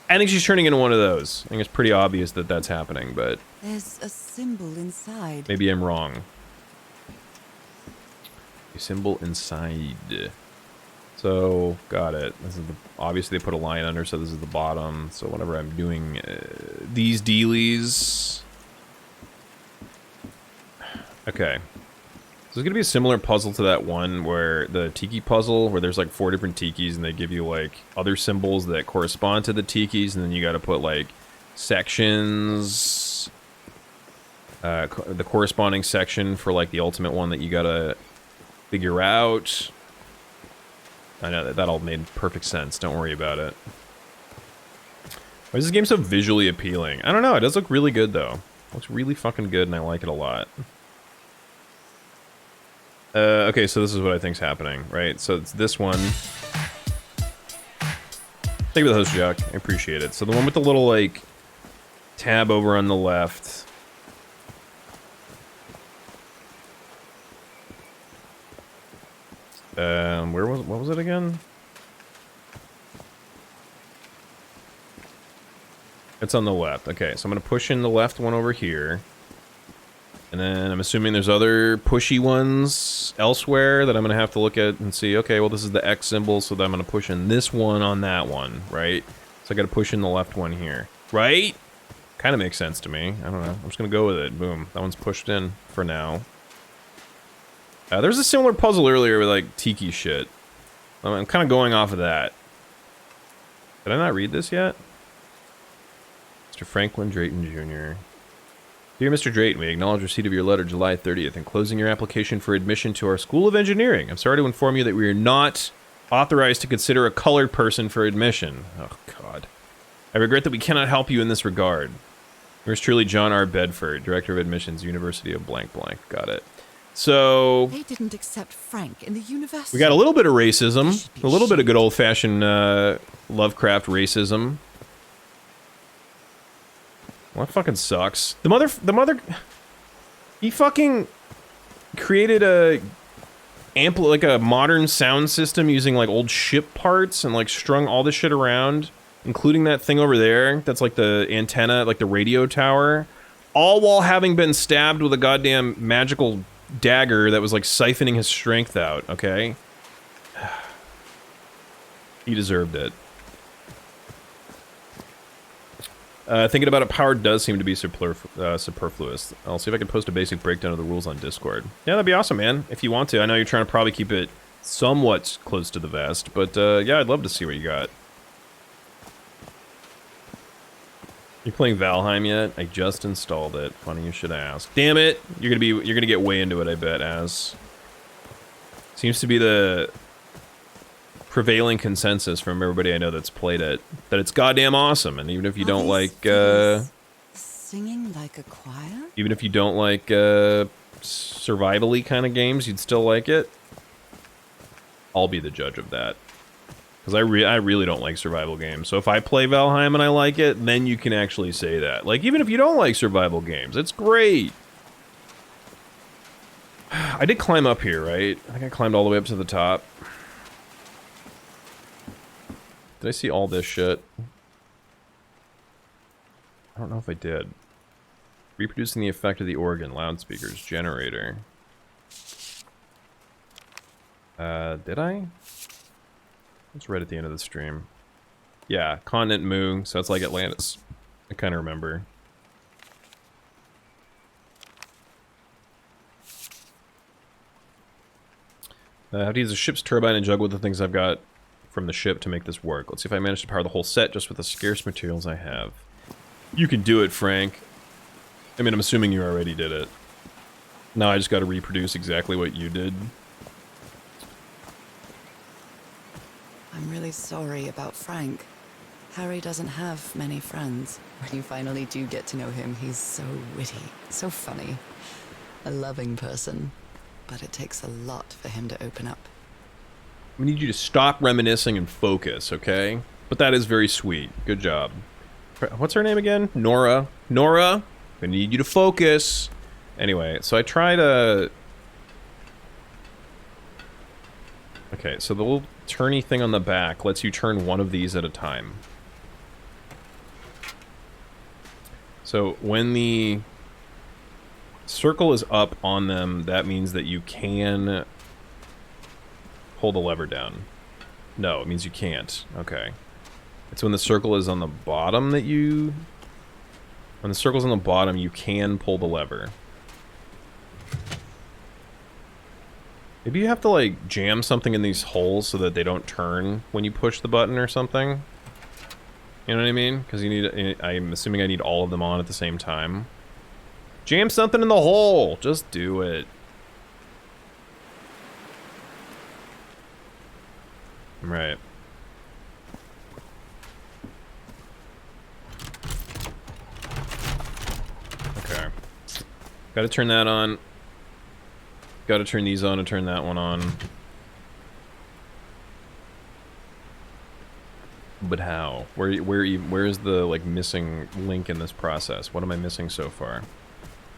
I think she's turning into one of those. I think it's pretty obvious that that's happening, but... There's a symbol inside. Maybe I'm wrong. A symbol inside. So, got it. This is the, obviously they put a line under, so this is the bottom. So whenever I'm doing these dealies... Okay. So there's gonna be a similar puzzle to that one where the tiki puzzle, where there's like 4 different tikis and they give you like other symbols that correspond to the tikis, and then you gotta put like sections, the corresponding section for like the ultimate one that you gotta figure out. I know that all made perfect sense, don't worry about it. Why is this game so visually appealing? I don't know, it does look really good though. It looks really fucking good and I like it a lot. Okay, so this is what I think's happening, right? So it's this one. Thank you for the host, Jack. I appreciate it. So the one with the little, like, tab over on the left. What was it again? It's on the left. Okay, so I'm gonna push in the left one over here. And then I'm assuming there's other pushy ones elsewhere that I'm going to have to look at and see, okay, well, this is the X symbol, so that I'm going to push in this one on that one, right? So I got to push in the left one here, right? Kind of makes sense to me. I don't know. I'm just going to go with it. Boom. That one's pushed in for now. There's a similar puzzle earlier with, like, tiki shit. I'm kind of going off of that. Did I not read this yet? Mr. Franklin Drayton Jr. Dear Mr. Drayton, we acknowledge receipt of your letter July 30th and closing your application for admission to our School of Engineering. I'm sorry to inform you that we are not authorized to consider a colored person for admission. Oh, God. I regret that we cannot help you in this regard. Yours truly, John R. Bedford, Director of Admissions, University of blank blank. Got it. So... They didn't accept Frank in the university. We got a little bit of racism. A little bit of good old-fashioned Lovecraft racism. Well, that fucking sucks. The mother... He fucking created like a modern sound system using like old ship parts and like strung all this shit around, including that thing over there that's like the antenna, like the radio tower, all while having been stabbed with a goddamn magical dagger that was like siphoning his strength out, okay? He deserved it. Thinking about it, power does seem to be superfluous. I'll see if I can post a basic breakdown of the rules on Discord. Yeah, that'd be awesome, man. If you want to. I know you're trying to probably keep it somewhat close to the vest, but yeah, I'd love to see what you got. You playing Valheim yet? I just installed it. Funny you should ask. Damn it! You're gonna get way into it, I bet, as seems to be the prevailing consensus from everybody I know that's played it, that it's goddamn awesome, and even if you don't like singing like a choir? even if you don't like survival-y kind of games, you'd still like it. I'll be the judge of that. Because I really don't like survival games. So if I play Valheim and I like it, then you can actually say that. Like, even if you don't like survival games, it's great. I did climb up here, right? I think I climbed all the way up to the top. Did I see all this shit? I don't know if I did. Reproducing the effect of the organ, loudspeakers, generator. Did I? It's right at the end of the stream. Yeah, continent Mu, so it's like Atlantis. I kind of remember. I have to use a ship's turbine and juggle with the things I've got from the ship to make this work. Let's see if I manage to power the whole set just with the scarce materials I have. You can do it, Frank. I mean, I'm assuming you already did it. Now I just got to reproduce exactly what you did. I'm really sorry about Frank. Harry doesn't have many friends. When you finally do get to know him, he's so witty, so funny. A loving person. But it takes a lot for him to open up. We need you to stop reminiscing and focus, okay? But that is very sweet. Good job. What's her name again? Nora. Nora, I need you to focus. Anyway, so I try to... Okay, so the little turny thing on the back lets you turn one of these at a time. So when the circle is up on them, that means that you can pull the lever down. No, it means you can't. Okay. It's when the circle is on the bottom that you... When the circle's on the bottom, you can pull the lever. Maybe you have to, like, jam something in these holes so that they don't turn when you push the button or something. You know what I mean? Because you need... I'm assuming I need all of them on at the same time. Jam something in the hole! Just do it. Right. Okay. Gotta turn that on. Gotta turn these on and turn that one on. But how? Where is the, like, missing link in this process? What am I missing so far?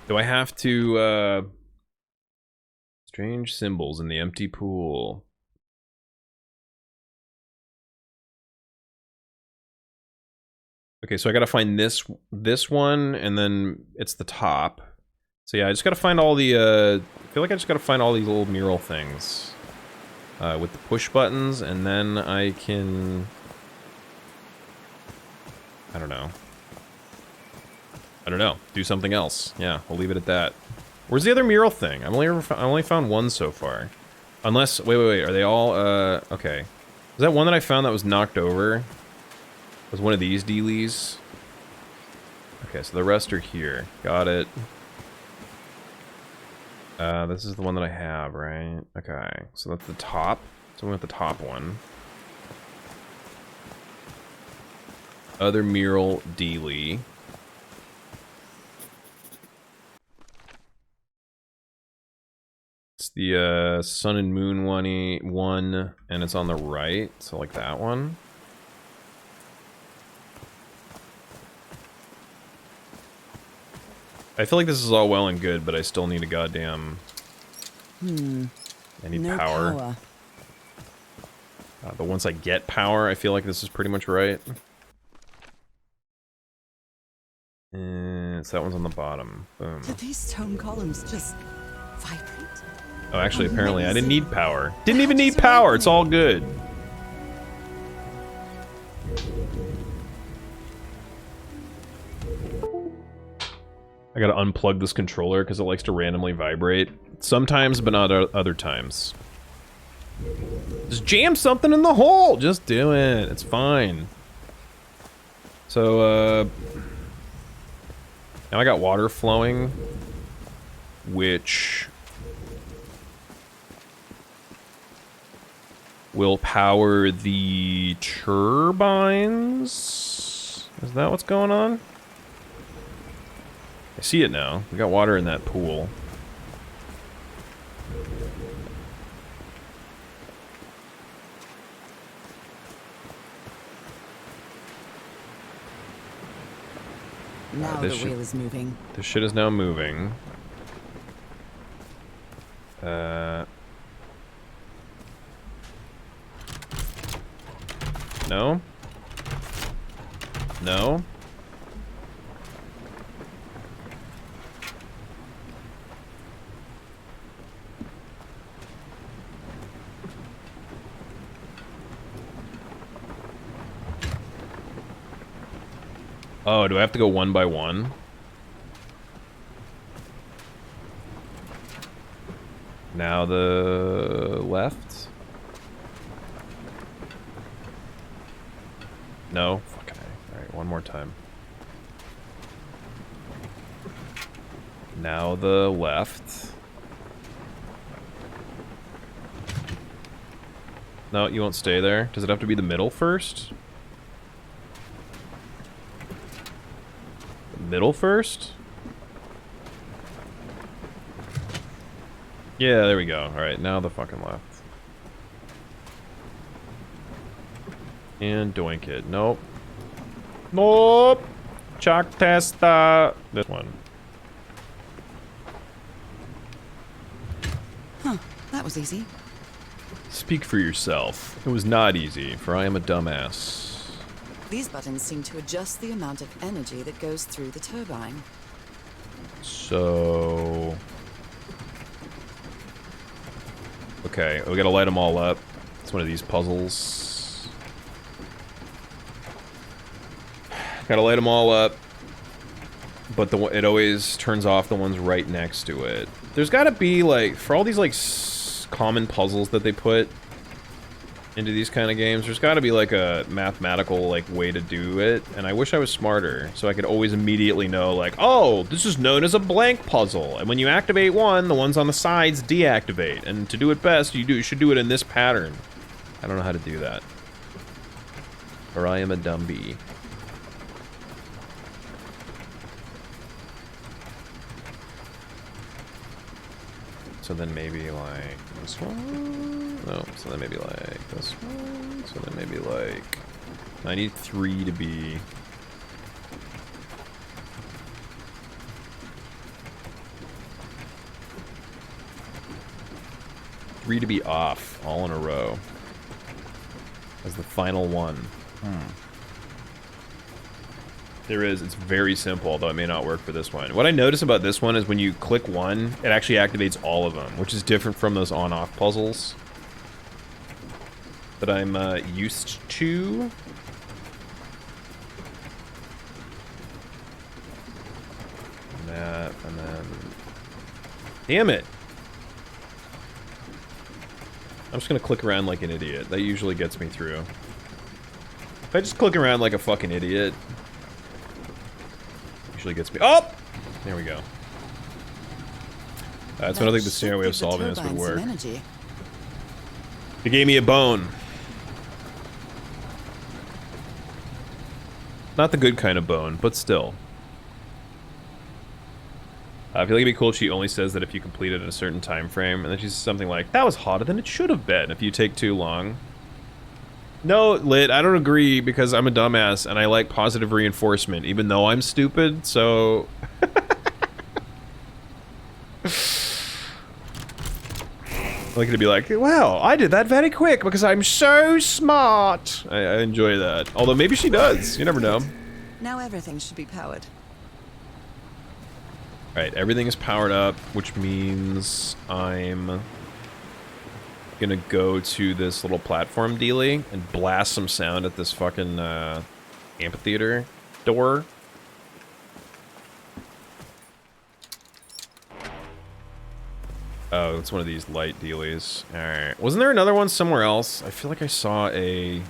Do I have to, strange symbols in the empty pool. Okay, so I gotta find this one, and then it's the top. So yeah, I just gotta find all the, I feel like I just gotta find all these little mural things. With the push buttons, and then I can... I don't know. Do something else. Yeah, we'll leave it at that. Where's the other mural thing? I only found one so far. Unless, wait, are they all, okay. Was that one that I found that was knocked over? Was one of these dealies? Okay, so the rest are here. Got it. This is the one that I have, right? Okay, so that's the top. So we want the top one. Other mural dealie. It's the sun and moon one, and it's on the right, so like that one. I feel like this is all well and good, but I still need a goddamn... I need power. But once I get power, I feel like this is pretty much right. And so that one's on the bottom. Boom. Did these stone columns just vibrate? Oh, actually, apparently I didn't need power. Didn't even need power, it's all good. I gotta unplug this controller because it likes to randomly vibrate. Sometimes, but not other times. Just jam something in the hole! Just do it. It's fine. So, Now I got water flowing, which will power the turbines. Is that what's going on? I see it now. We got water in that pool. Now the wheel is moving. This shit is now moving. No? No? Oh, do I have to go one by one? Now the left? No? Fucking A. Alright, one more time. Now the left. No, you won't stay there. Does it have to be the middle first? Middle first? Yeah, there we go. Alright, now the fucking left. And doink it. Nope. Nope! Chalk testa. This one. Huh, that was easy. Speak for yourself. It was not easy, for I am a dumbass. These buttons seem to adjust the amount of energy that goes through the turbine. So... Okay, we gotta light them all up. It's one of these puzzles. Gotta light them all up. But it always turns off the ones right next to it. There's gotta be, like, for all these, like, common puzzles that they put into these kind of games, there's got to be like a mathematical like way to do it, and I wish I was smarter so I could always immediately know like, oh, this is known as a blank puzzle, and when you activate one, the ones on the sides deactivate, and to do it best, you should do it in this pattern. I don't know how to do that, or I am a dumb bee. So then maybe like this one? No, so then maybe like this one. So then maybe like... I need 3 to be... Three to be off, all in a row. As the final one. There is, it's very simple, although it may not work for this one. What I notice about this one is when you click one, it actually activates all of them, which is different from those on-off puzzles that I'm used to. And that, and then... Damn it! I'm just gonna click around like an idiot. That usually gets me through. If I just click around like a fucking idiot... usually gets me... Oh! There we go. That's what I think the standard way of solving this would work. It gave me a bone. Not the good kind of bone, but still. I feel like it'd be cool if she only says that if you complete it in a certain time frame, and then she says something like, that was hotter than it should have been if you take too long. No, Lit, I don't agree because I'm a dumbass and I like positive reinforcement, even though I'm stupid, so... I like it to be like, wow, I did that very quick because I'm so smart. I enjoy that. Although maybe she does. You never know. Now everything should be powered. Alright, everything is powered up, which means I'm gonna go to this little platform dealie and blast some sound at this fucking amphitheater door. Oh, it's one of these light dealies. Alright. Wasn't there another one somewhere else? I feel like I saw a...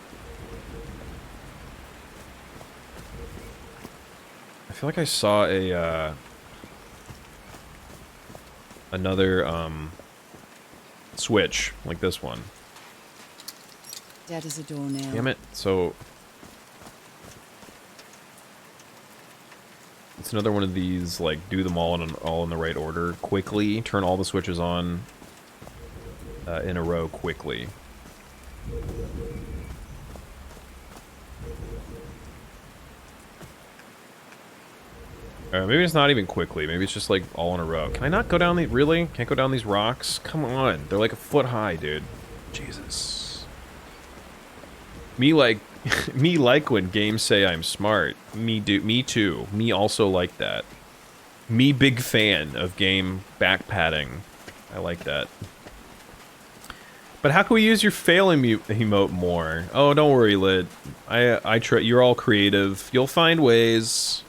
feel like I saw a, another, switch, like this one. Dead as a doornail. Damn it. So... it's another one of these, like, do them all in the right order. Quickly. Turn all the switches on in a row quickly. Maybe it's not even quickly. Maybe it's just, like, all in a row. Can I not go down the... really? Can't go down these rocks? Come on. They're, like, a foot high, dude. Jesus. Me like when games say I'm smart. Me too. Me also like that. Me big fan of game back padding. I like that. But how can we use your fail emote more? Oh, don't worry, Lid. You're all creative. You'll find ways.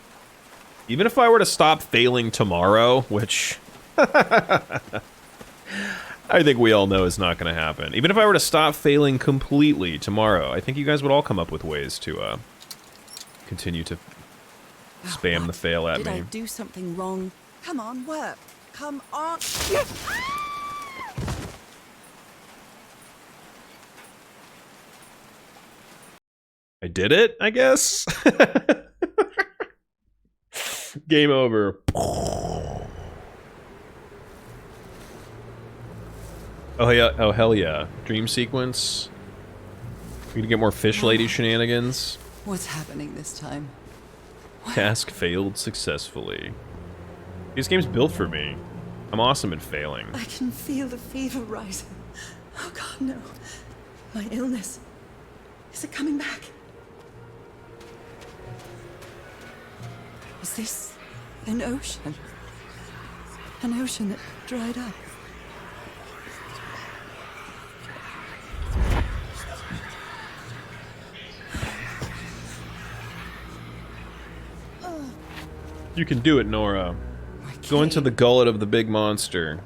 Even if I were to stop failing tomorrow, which I think we all know is not going to happen. Even if I were to stop failing completely tomorrow, I think you guys would all come up with ways to continue to spam the fail at me. Did I do something wrong? Come on, work. Come on. I did it, I guess? Game over. Oh yeah! Oh hell yeah! Dream sequence. We gonna get more fish lady shenanigans. What's happening this time? Task failed successfully. This game's built for me. I'm awesome at failing. I can feel the fever rising. Oh God, no! My illness. Is it coming back? Is this an ocean? An ocean that dried up? You can do it, Nora. Go into the gullet of the big monster.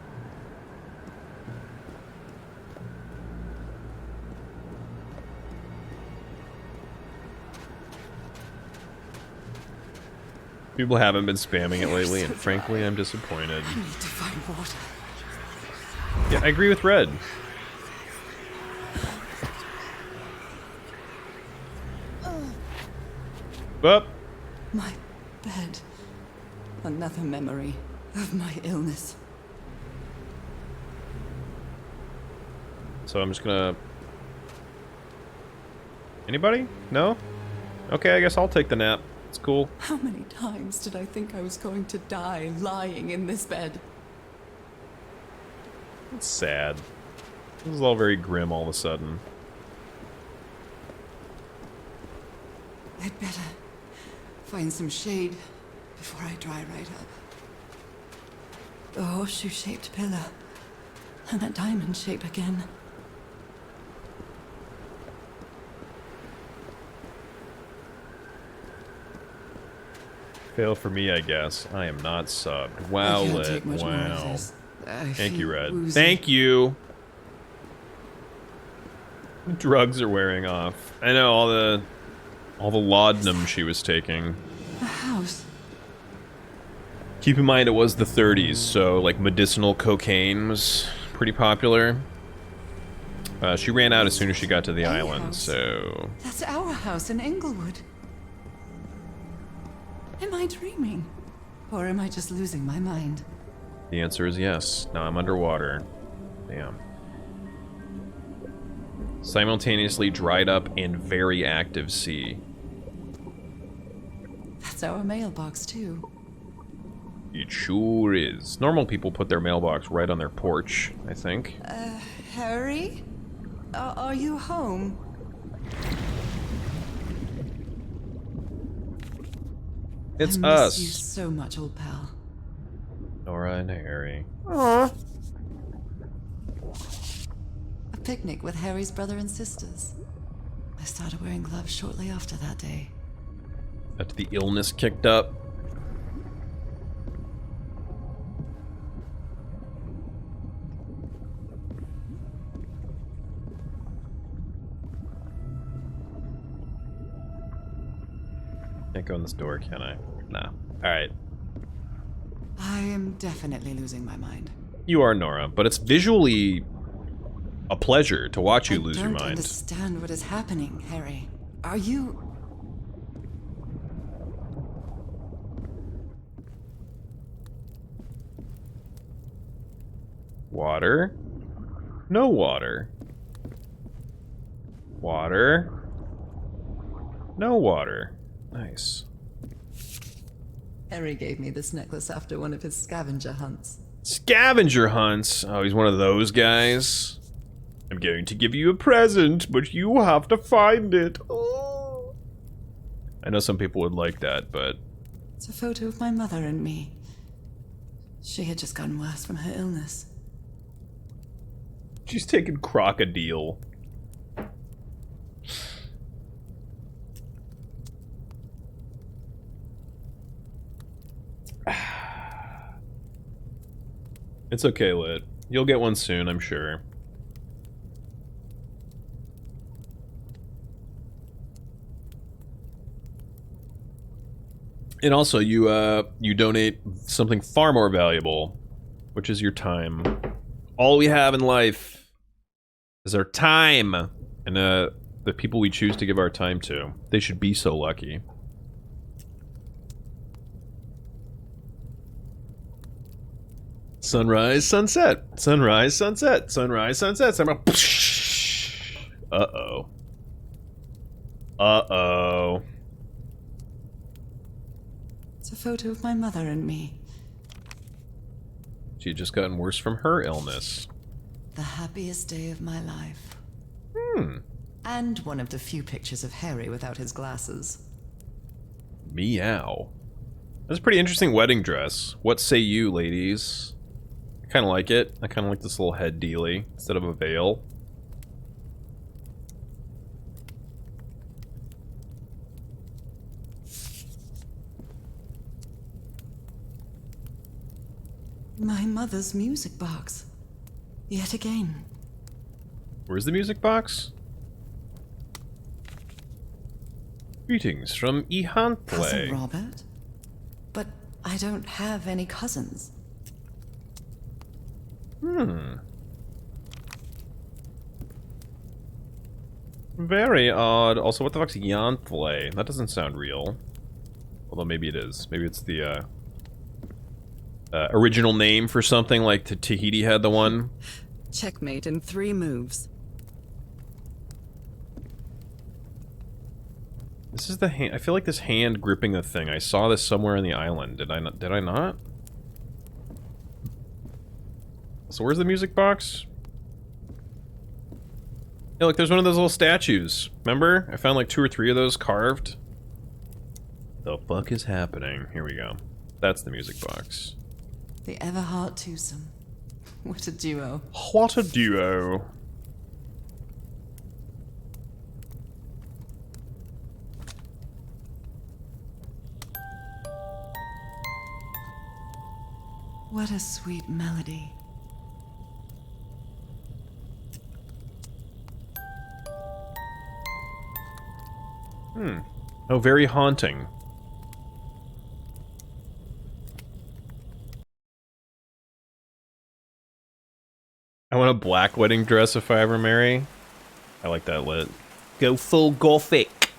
People haven't been spamming it lately, and frankly, I'm disappointed. I need to find water. Yeah, I agree with Red. Up. My bed. Another memory of my illness. So I'm just gonna... Anybody? No? Okay, I guess I'll take the nap. It's cool. How many times did I think I was going to die lying in this bed? It's sad. This is all very grim all of a sudden. I'd better find some shade before I dry right up. The horseshoe-shaped pillar. And that diamond shape again. Fail for me, I guess. I am not subbed. Wow, I can't Lit. take much more of Wow. this. Thank you, Red. Woozy. Thank you! Drugs are wearing off. I know, all the laudanum she was taking. A house. Keep in mind it was the 30s, so like medicinal cocaine was pretty popular. She ran out as soon as she got to the island, house. so... That's our house in Englewood. Am I dreaming? Or am I just losing my mind? The answer is yes. Now I'm underwater. Damn. Simultaneously dried up and very active sea. That's our mailbox, too. It sure is. Normal people put their mailbox right on their porch, I think. Harry? Are you home? It's I miss us. you so much, old pal. Nora and Harry. A picnic with Harry's brother and sisters. I started wearing gloves shortly after that day. After the illness kicked up. Can't go in this door, can I? Nah. All right. I am definitely losing my mind. You are, Nora, but it's visually a pleasure to watch you lose your I don't mind. understand what is happening, Harry. Are you... Water. No water. Water. No water. Nice. Harry gave me this necklace after one of his scavenger hunts. Scavenger hunts. Oh, he's one of those guys. I'm going to give you a present, but you have to find it. Oh. I know some people would like that, but... It's a photo of my mother and me. She had just gotten worse from her illness. She's taking crocodile. It's okay, Lit. You'll get one soon, I'm sure. And also, you donate something far more valuable, which is your time. All we have in life is our time, and the people we choose to give our time to. They should be so lucky. Sunrise, sunset. Sunrise, sunset. Sunrise, sunset. Sunrise. Uh-oh. Uh-oh. It's a photo of my mother and me. She had just gotten worse from her illness. The happiest day of my life. Hmm. And one of the few pictures of Harry without his glasses. Meow. That's a pretty interesting wedding dress. What say you, ladies? I kind of like it. I kind of like this little head dealy instead of a veil. My mother's music box. Yet again. Where's the music box? Greetings from Cousin Ihantle. Robert? But I don't have any cousins. Hmm. Very odd. Also, what the fuck's Yantle? That doesn't sound real. Although maybe it is. Maybe it's the original name for something like Tahiti had the one. Checkmate in 3 moves. This is the hand. I feel like this hand gripping the thing. I saw this somewhere on the island. Did I not? Did I not? So where's the music box? Yeah, look, there's one of those little statues. Remember? I found like 2 or 3 of those carved. The fuck is happening? Here we go. That's the music box. The Everhart twosome. What a duo. What a duo. What a sweet melody. Hmm. Oh, very haunting. I want a black wedding dress if I ever marry. I like that lit. Go full gothic.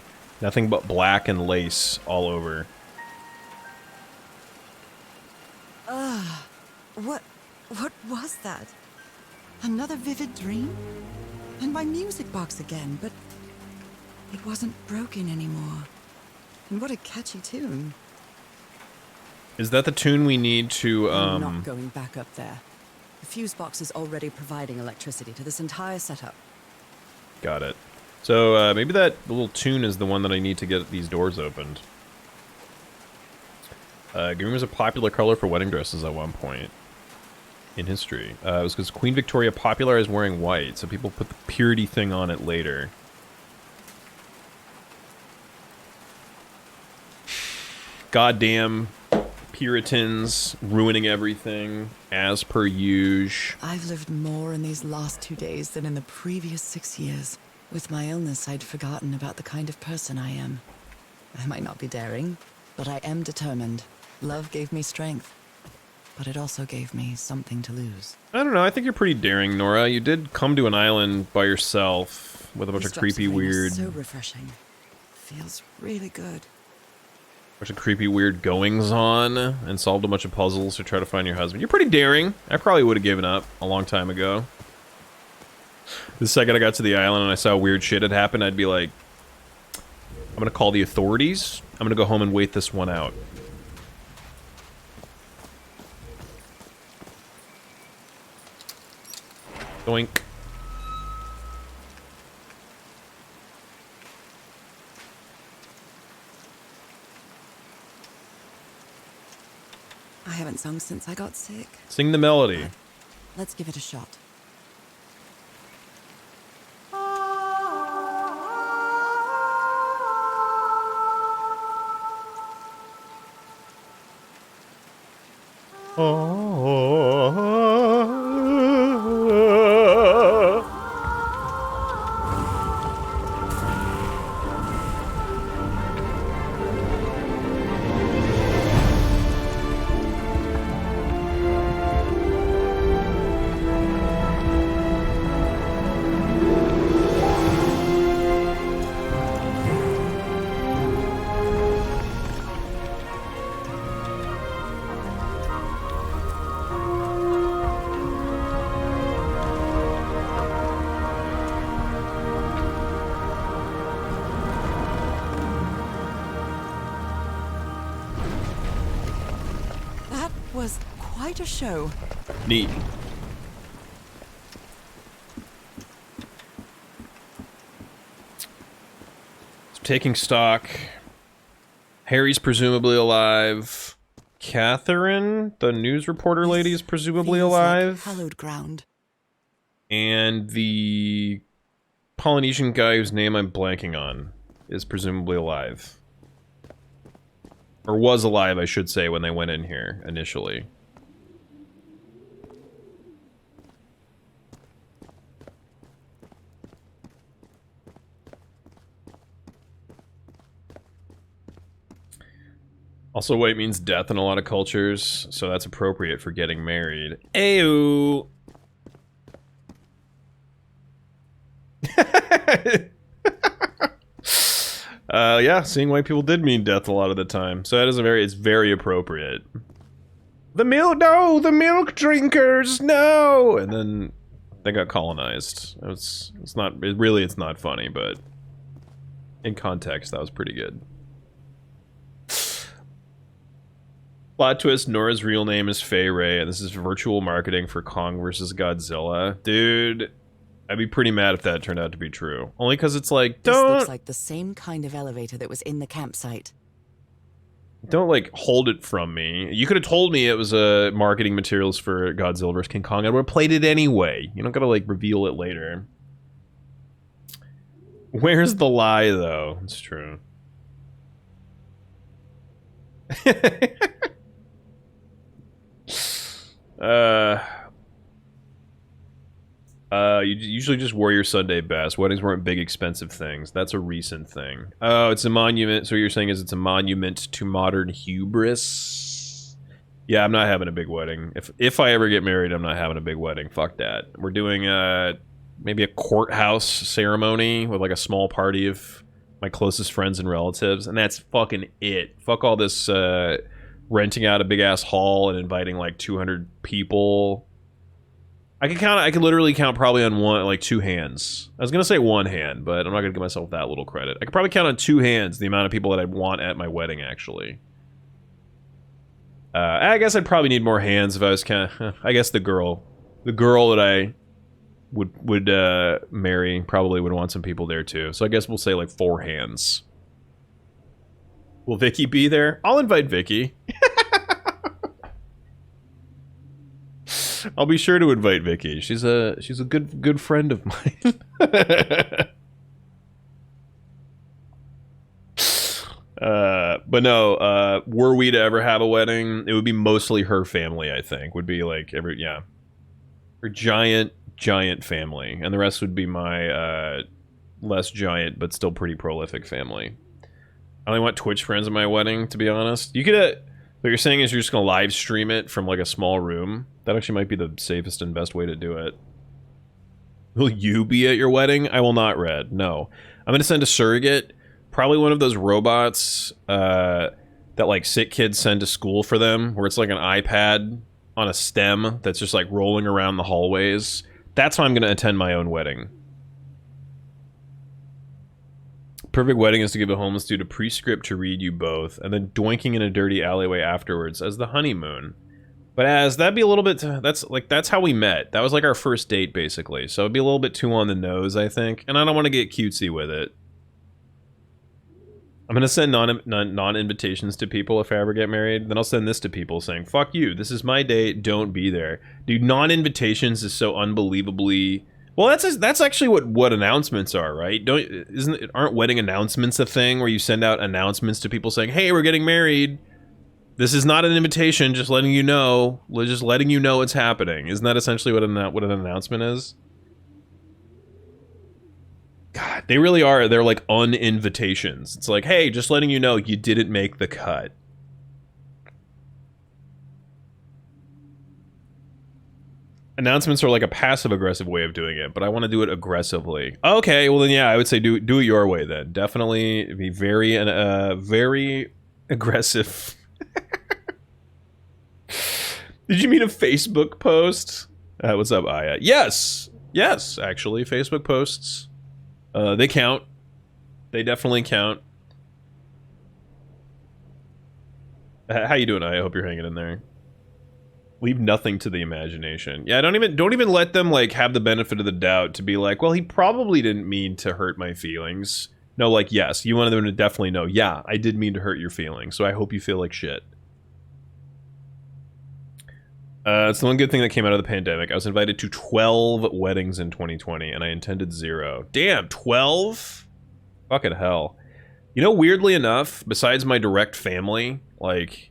Nothing but black and lace all over. What was that? Another vivid dream? And my music box again, but it wasn't broken anymore. And what a catchy tune. Is that the tune we need to, I'm not going back up there. The fuse box is already providing electricity to this entire setup. Got it. So, maybe that little tune is the one that I need to get these doors opened. Green was a popular color for wedding dresses at one point in history. It was because Queen Victoria popularized wearing white, so people put the purity thing on it later. Goddamn Puritans ruining everything, as per usual. I've lived more in these last 2 days than in the previous 6 years. With my illness, I'd forgotten about the kind of person I am. I might not be daring, But I am determined. Love gave me strength, but it also gave me something to lose. I don't know. I think you're pretty daring, Nora. You did come to an island by yourself with a bunch These of drops creepy, rain are weird, so refreshing. Feels really good. weird goings on, and solved a bunch of puzzles to try to find your husband. You're pretty daring. I probably would have given up a long time ago. The second I got to the island and I saw weird shit had happened, I'd be like, I'm gonna call the authorities. I'm gonna go home and wait this one out. Doink. I haven't sung since I got sick. Sing the melody. Let's give it a shot. That was quite a show. Neat. So taking stock. Harry's presumably alive. Catherine, the news reporter lady, is presumably Feels like alive. hallowed ground. And the Polynesian guy whose name I'm blanking on is presumably alive. Or was alive, I should say, when they went in here initially. Also, white means death in a lot of cultures, so that's appropriate for getting married. Ayo! Yeah, seeing white people did mean death a lot of the time, so that is it's very appropriate. The milk drinkers, no! And then they got colonized. It's not funny, but in context, that was pretty good. Plot twist, Nora's real name is Fay Ray, and this is virtual marketing for Kong vs. Godzilla. Dude, I'd be pretty mad if that turned out to be true. Only because it's like, This looks like the same kind of elevator that was in the campsite. don't, like, hold it from me. You could have told me it was marketing materials for Godzilla vs. King Kong. I would have played it anyway. You don't gotta, like, reveal it later. Where's the lie, though? It's true. You usually just wore your Sunday best. Weddings weren't big, expensive things. That's a recent thing. Oh, it's a monument. So what you're saying is it's a monument to modern hubris? Yeah, I'm not having a big wedding. If I ever get married, I'm not having a big wedding. Fuck that. We're doing maybe a courthouse ceremony with like a small party of my closest friends and relatives, and that's fucking it. Fuck all this renting out a big ass hall and inviting like 200 people. I could literally count probably on two hands. I was gonna say one hand, but I'm not gonna give myself that little credit. I could probably count on two hands the amount of people that I'd want at my wedding, actually. I guess I'd probably need more hands if I was I guess the girl that I would marry probably would want some people there too. So I guess we'll say like 4 hands. Will Vicky be there? I'll invite Vicky. I'll be sure to invite Vicky. She's a good friend of mine. But no, were we to ever have a wedding, it would be mostly her family, I think. Would be like her giant family, and the rest would be my less giant but still pretty prolific family. I only want Twitch friends at my wedding, to be honest. You could, what you're saying is you're just gonna live stream it from like a small room. That actually might be the safest and best way to do it. Will you be at your wedding? I will not, Red. No. I'm gonna send a surrogate, probably one of those robots that like sick kids send to school for them, where it's like an iPad on a stem that's just like rolling around the hallways. That's how I'm gonna attend my own wedding. Perfect wedding is to give a homeless dude a prescript to read you both, and then doinking in a dirty alleyway afterwards as the honeymoon. But as that'd be a little bit, that's how we met. That was like our first date, basically. So it'd be a little bit too on the nose, I think. And I don't want to get cutesy with it. I'm gonna send non-invitations to people if I ever get married. Then I'll send this to people saying, "Fuck you. This is my date. Don't be there." Dude, non-invitations is so unbelievably. Well, that's actually what announcements are, right? Aren't wedding announcements a thing where you send out announcements to people saying, "Hey, we're getting married. This is not an invitation, just letting you know. Just letting you know it's happening." Isn't that essentially what an announcement is? God, they really are. They're like uninvitations. It's like, hey, just letting you know you didn't make the cut. Announcements are like a passive-aggressive way of doing it, but I want to do it aggressively. Okay, well then, yeah, I would say do it your way then. Definitely be very aggressive. Did you mean a Facebook post? What's up, Aya? Yes, actually, Facebook posts. They count. They definitely count. How you doing, Aya? I hope you're hanging in there. Leave nothing to the imagination. Yeah, don't even let them like have the benefit of the doubt to be like, well, he probably didn't mean to hurt my feelings. No, like, yes, you wanted them to definitely know, yeah, I did mean to hurt your feelings, so I hope you feel like shit. It's the one good thing that came out of the pandemic. I was invited to 12 weddings in 2020, and I intended 0. Damn, 12? Fucking hell. You know, weirdly enough, besides my direct family, like,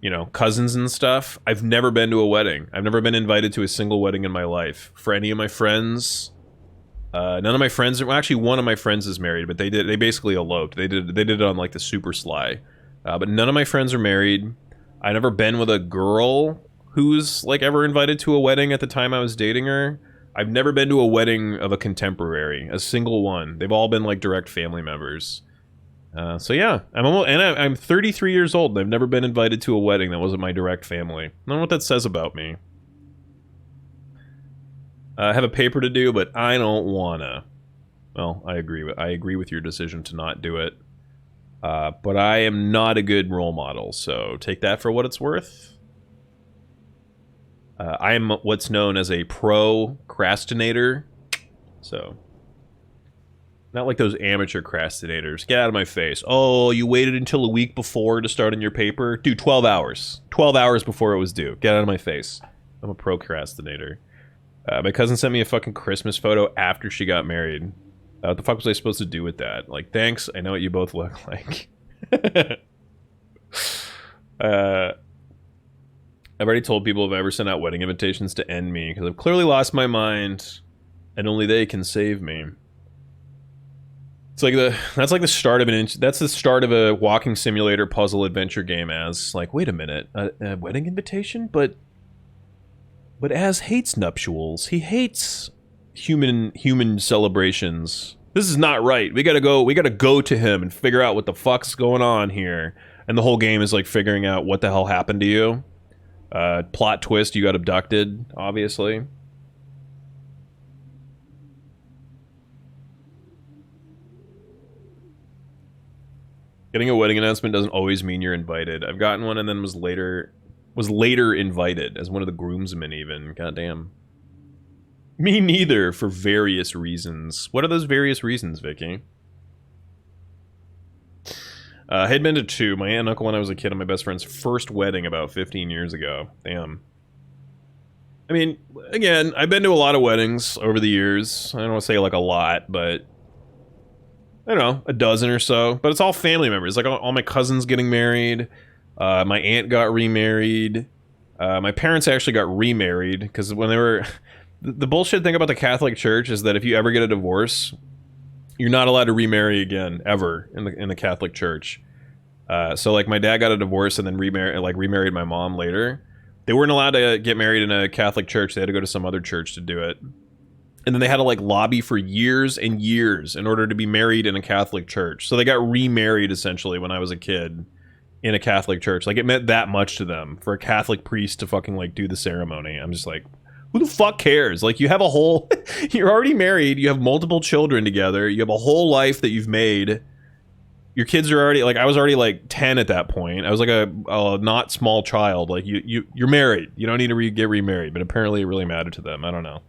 you know, cousins and stuff, I've never been to a wedding. I've never been invited to a single wedding in my life. For any of my friends, none of my friends, well, actually one of my friends is married, but they basically eloped. They did it on like the super sly. But none of my friends are married. I've never been with a girl who's like ever invited to a wedding at the time I was dating her. I've never been to a wedding of a contemporary, a single one. They've all been like direct family members. So yeah, I'm 33 years old and I've never been invited to a wedding that wasn't my direct family. I don't know what that says about me. I have a paper to do, but I don't wanna. Well, I agree with your decision to not do it. But I am not a good role model, so take that for what it's worth. I am what's known as a procrastinator, so not like those amateur crastinators. Get out of my face. Oh, you waited until a week before to start on your paper? Dude, 12 hours. 12 hours before it was due. Get out of my face. I'm a procrastinator. My cousin sent me a fucking Christmas photo after she got married. What the fuck was I supposed to do with that? Like, thanks, I know what you both look like. I've already told people if I ever send out wedding invitations to end me, because I've clearly lost my mind, and only they can save me. It's like that's like the start of that's the start of a walking simulator puzzle adventure game. As like, wait a minute, a wedding invitation, but Az hates nuptials. He hates human celebrations. This is not right. We gotta go to him and figure out what the fuck's going on here. And the whole game is like figuring out what the hell happened to you. Plot twist, you got abducted, obviously. Getting a wedding announcement doesn't always mean you're invited. I've gotten one and then was later invited as one of the groomsmen even. Goddamn. Me neither, for various reasons. What are those various reasons, Vicky? I had been to 2. My aunt and uncle when I was a kid, and my best friend's first wedding about 15 years ago. Damn. I mean, again, I've been to a lot of weddings over the years. I don't want to say like a lot, but I don't know, a dozen or so. But it's all family members. Like all my cousins getting married. My aunt got remarried. My parents actually got remarried because when they were... The bullshit thing about the Catholic Church is that if you ever get a divorce, you're not allowed to remarry again ever in the Catholic Church. So like my dad got a divorce and then remarried my mom later. They weren't allowed to get married in a Catholic church. They had to go to some other church to do it. And then they had to like lobby for years and years in order to be married in a Catholic church. So they got remarried essentially when I was a kid in a Catholic church. Like it meant that much to them for a Catholic priest to fucking like do the ceremony. I'm just like, who the fuck cares? Like you have a whole, you're already married. You have multiple children together. You have a whole life that you've made. Your kids are already like, I was already like 10 at that point. I was like a not small child. Like you're married. You don't need to get remarried, but apparently it really mattered to them. I don't know.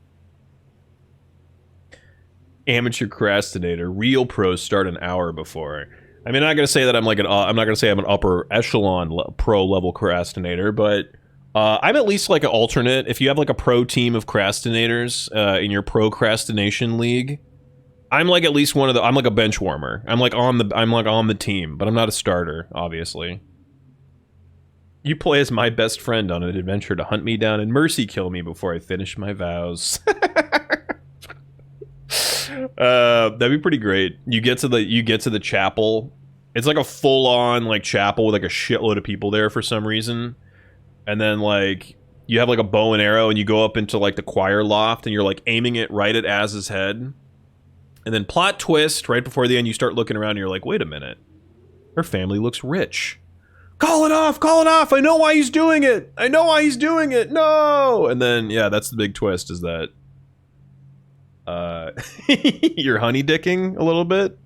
Amateur procrastinator. Real pros start an hour before. I mean, I'm not gonna say that I'm like I'm not gonna say I'm an upper echelon pro level procrastinator, but I'm at least like an alternate. If you have like a pro team of procrastinators in your procrastination league, I'm like at least one of the. I'm like a bench warmer. I'm like on the team, but I'm not a starter, obviously. You play as my best friend on an adventure to hunt me down and mercy kill me before I finish my vows. That'd be pretty great. You get to the chapel. It's like a full on like chapel with like a shitload of people there for some reason, and then like you have like a bow and arrow and you go up into like the choir loft and you're like aiming it right at Az's head. And then plot twist, right before the end, you start looking around and you're like, wait a minute. Her family looks rich. Call it off, call it off. I know why he's doing it. I know why he's doing it. No. And then, yeah, that's the big twist is that you're honey dicking a little bit.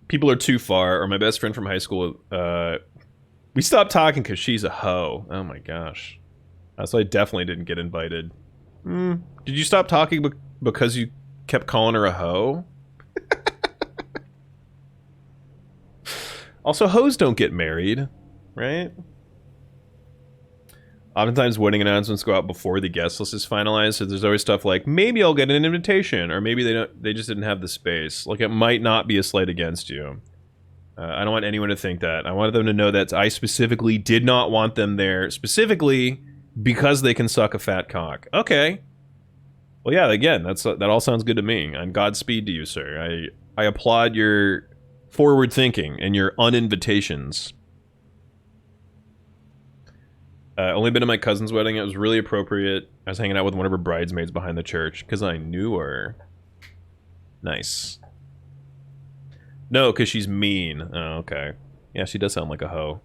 People are too far. Or my best friend from high school, we stopped talking because she's a hoe. Oh my gosh. So I definitely didn't get invited. Did you stop talking because you kept calling her a hoe? Also, hoes don't get married, right? Oftentimes, wedding announcements go out before the guest list is finalized, so there's always stuff like, maybe I'll get an invitation, or maybe they just didn't have the space. Like, it might not be a slight against you. I don't want anyone to think that. I wanted them to know that I specifically did not want them there, specifically because they can suck a fat cock. Okay. Well, yeah, again, that all sounds good to me. And Godspeed to you, sir. I applaud your forward thinking and your uninvitations. Only been to my cousin's wedding. It was really appropriate. I was hanging out with one of her bridesmaids behind the church because I knew her. Nice. No, because she's mean. Oh, okay. Yeah, she does sound like a hoe.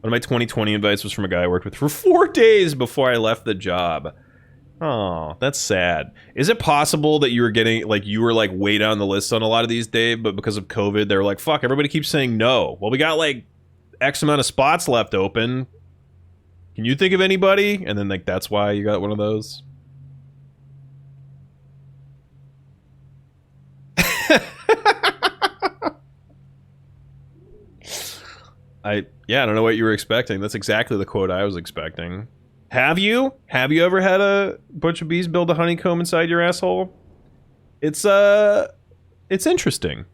One of my 2020 invites was from a guy I worked with for 4 days before I left the job. Oh, that's sad. Is it possible that you were like way down the list on a lot of these, Dave, but because of COVID, they're like, fuck, everybody keeps saying no. Well, we got like X amount of spots left open. Can you think of anybody? And then like that's why you got one of those? I don't know what you were expecting. That's exactly the quote I was expecting. Have you? Have you ever had a bunch of bees build a honeycomb inside your asshole? It's interesting.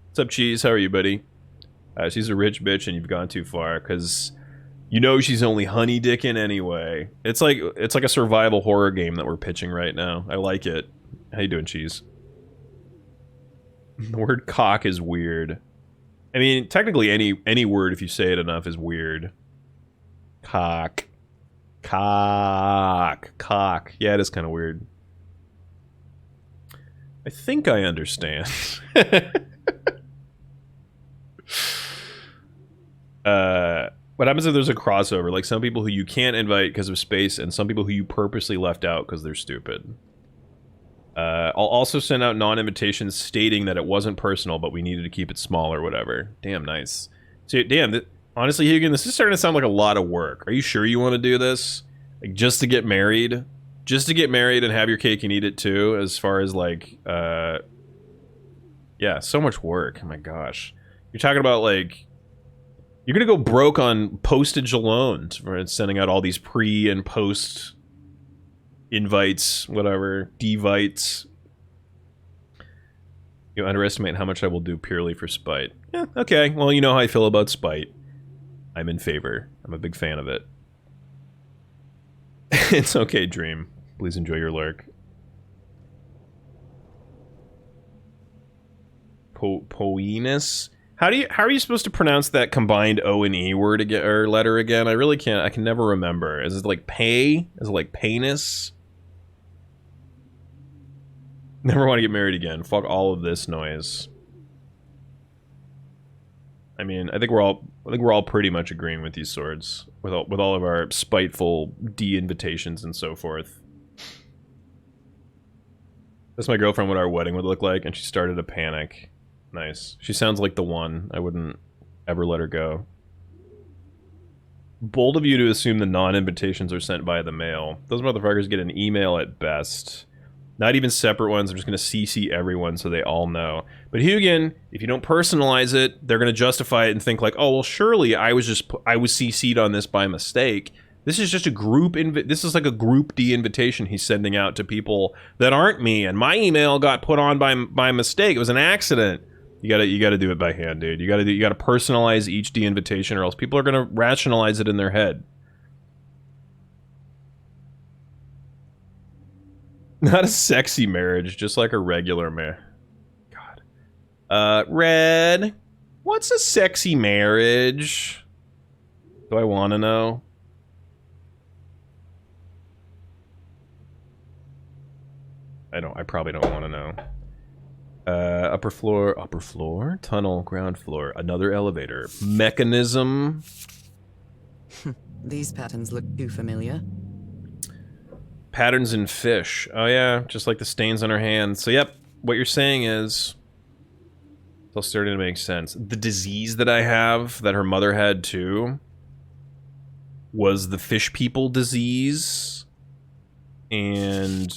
What's up, Cheese? How are you, buddy? She's a rich bitch and you've gone too far because you know she's only honey dicking anyway. It's like a survival horror game that we're pitching right now. I like it. How you doing, Cheese? The word cock is weird. I mean, technically any word, if you say it enough, is weird. Cock. Cock. Cock. Yeah, it is kind of weird. I think I understand. What happens if there's a crossover? Like some people who you can't invite because of space and some people who you purposely left out because they're stupid. I'll also send out non-invitations stating that it wasn't personal, but we needed to keep it small or whatever. Damn, nice. So, damn, honestly, Hugo, this is starting to sound like a lot of work. Are you sure you want to do this? Like, just to get married? Just to get married and have your cake and eat it too, as far as, like, yeah, so much work. Oh my gosh. You're talking about, like, you're gonna go broke on postage alone for sending out all these pre- and post- invites, whatever, devites. You underestimate how much I will do purely for spite. Yeah, okay. Well, you know how I feel about spite. I'm in favor. I'm a big fan of it. It's okay, Dream. Please enjoy your lurk. Poenus? How are you supposed to pronounce that combined O and E word again, or letter again? I really can't. I can never remember. Is it like pay? Is it like penis? Never want to get married again. Fuck all of this noise. I mean, I think we're all pretty much agreeing with these swords, with all of our spiteful de-invitations and so forth. That's my girlfriend what our wedding would look like, and she started to panic. Nice. She sounds like the one. I wouldn't ever let her go. Bold of you to assume the non-invitations are sent via the mail. Those motherfuckers get an email at best. Not even separate ones. I'm just going to CC everyone so they all know. But Hugin, if you don't personalize it, they're going to justify it and think like, oh, well, surely I was CC'd on this by mistake. This is just a group this is like a group D invitation he's sending out to people that aren't me, and my email got put on by mistake. It was an accident. You gotta do it by hand, dude. You gotta personalize each D invitation, or else people are gonna rationalize it in their head. Not a sexy marriage, just like a regular marriage. God. Red, what's a sexy marriage? Do I want to know? I probably don't want to know. Upper floor, tunnel, ground floor, another elevator, mechanism. These patterns look too familiar. Patterns in fish. Oh yeah, just like the stains on her hands. So yep, what you're saying is, it's all starting to make sense. The disease that I have, that her mother had too, was the fish people disease. And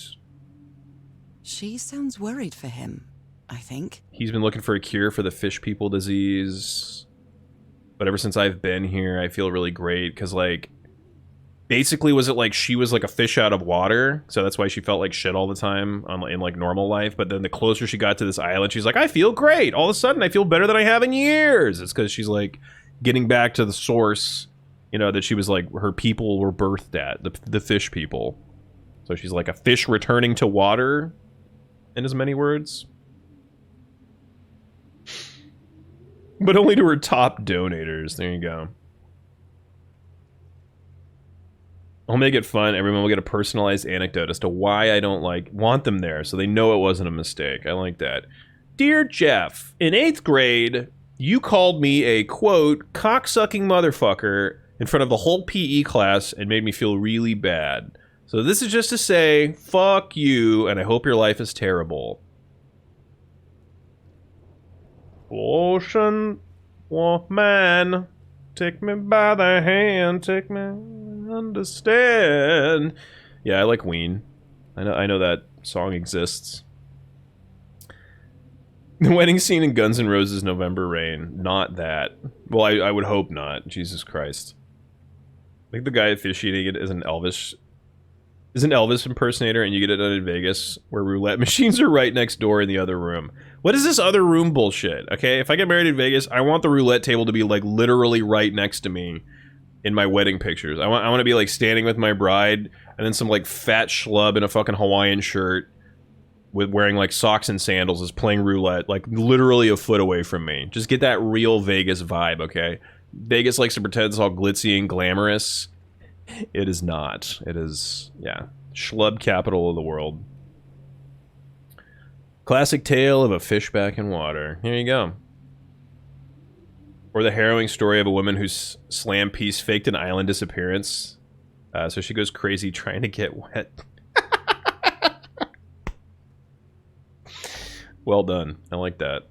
She sounds worried for him, I think. He's been looking for a cure for the fish people disease. But ever since I've been here, I feel really great, because, like, basically, was it like she was like a fish out of water? So that's why she felt like shit all the time in, like, normal life. But then the closer she got to this island, she's like, I feel great. All of a sudden, I feel better than I have in years. It's because she's, like, getting back to the source, you know, that she was, like, her people were birthed at, the fish people. So she's like a fish returning to water, in as many words. But only to her top donators. There you go. I'll make it fun. Everyone will get a personalized anecdote as to why I don't want them there, so they know it wasn't a mistake. I like that. Dear Jeff, in 8th grade, you called me a, quote, cocksucking motherfucker in front of the whole PE class and made me feel really bad. So this is just to say, fuck you, and I hope your life is terrible. Ocean, oh man, take me by the hand, take me, understand. Yeah, I like Ween. I know that song exists. The wedding scene in Guns N' Roses' November Rain. Not that. Well, I would hope not. Jesus Christ. I think the guy officiating it is an Elvis impersonator, and you get it done in Vegas, where roulette machines are right next door in the other room. What is this other room bullshit? Okay, if I get married in Vegas, I want the roulette table to be, like, literally right next to me in my wedding pictures. I want to be, like, standing with my bride, and then some, like, fat schlub in a fucking Hawaiian shirt with wearing, like, socks and sandals is playing roulette, like, literally a foot away from me. Just get that real Vegas vibe, okay? Vegas likes to pretend it's all glitzy and glamorous. It is not. It is, yeah, schlub capital of the world. Classic tale of a fish back in water. Here you go. Or the harrowing story of a woman whose slam piece faked an island disappearance. So she goes crazy trying to get wet. Well done. I like that.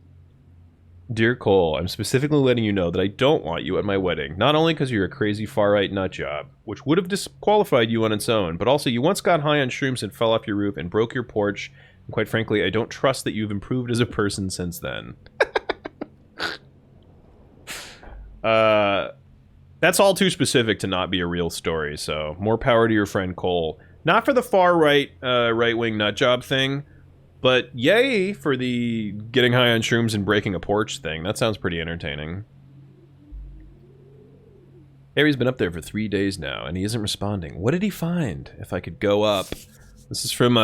Dear Cole, I'm specifically letting you know that I don't want you at my wedding. Not only because you're a crazy far-right nutjob, which would have disqualified you on its own, but also you once got high on shrooms and fell off your roof and broke your porch. And quite frankly, I don't trust that you've improved as a person since then. That's all too specific to not be a real story, so more power to your friend Cole. Not for the far-right, right-wing nutjob thing, but yay for the getting high on shrooms and breaking a porch thing. That sounds pretty entertaining. Harry's been up there for 3 days now, and he isn't responding. What did he find? If I could go up. This is from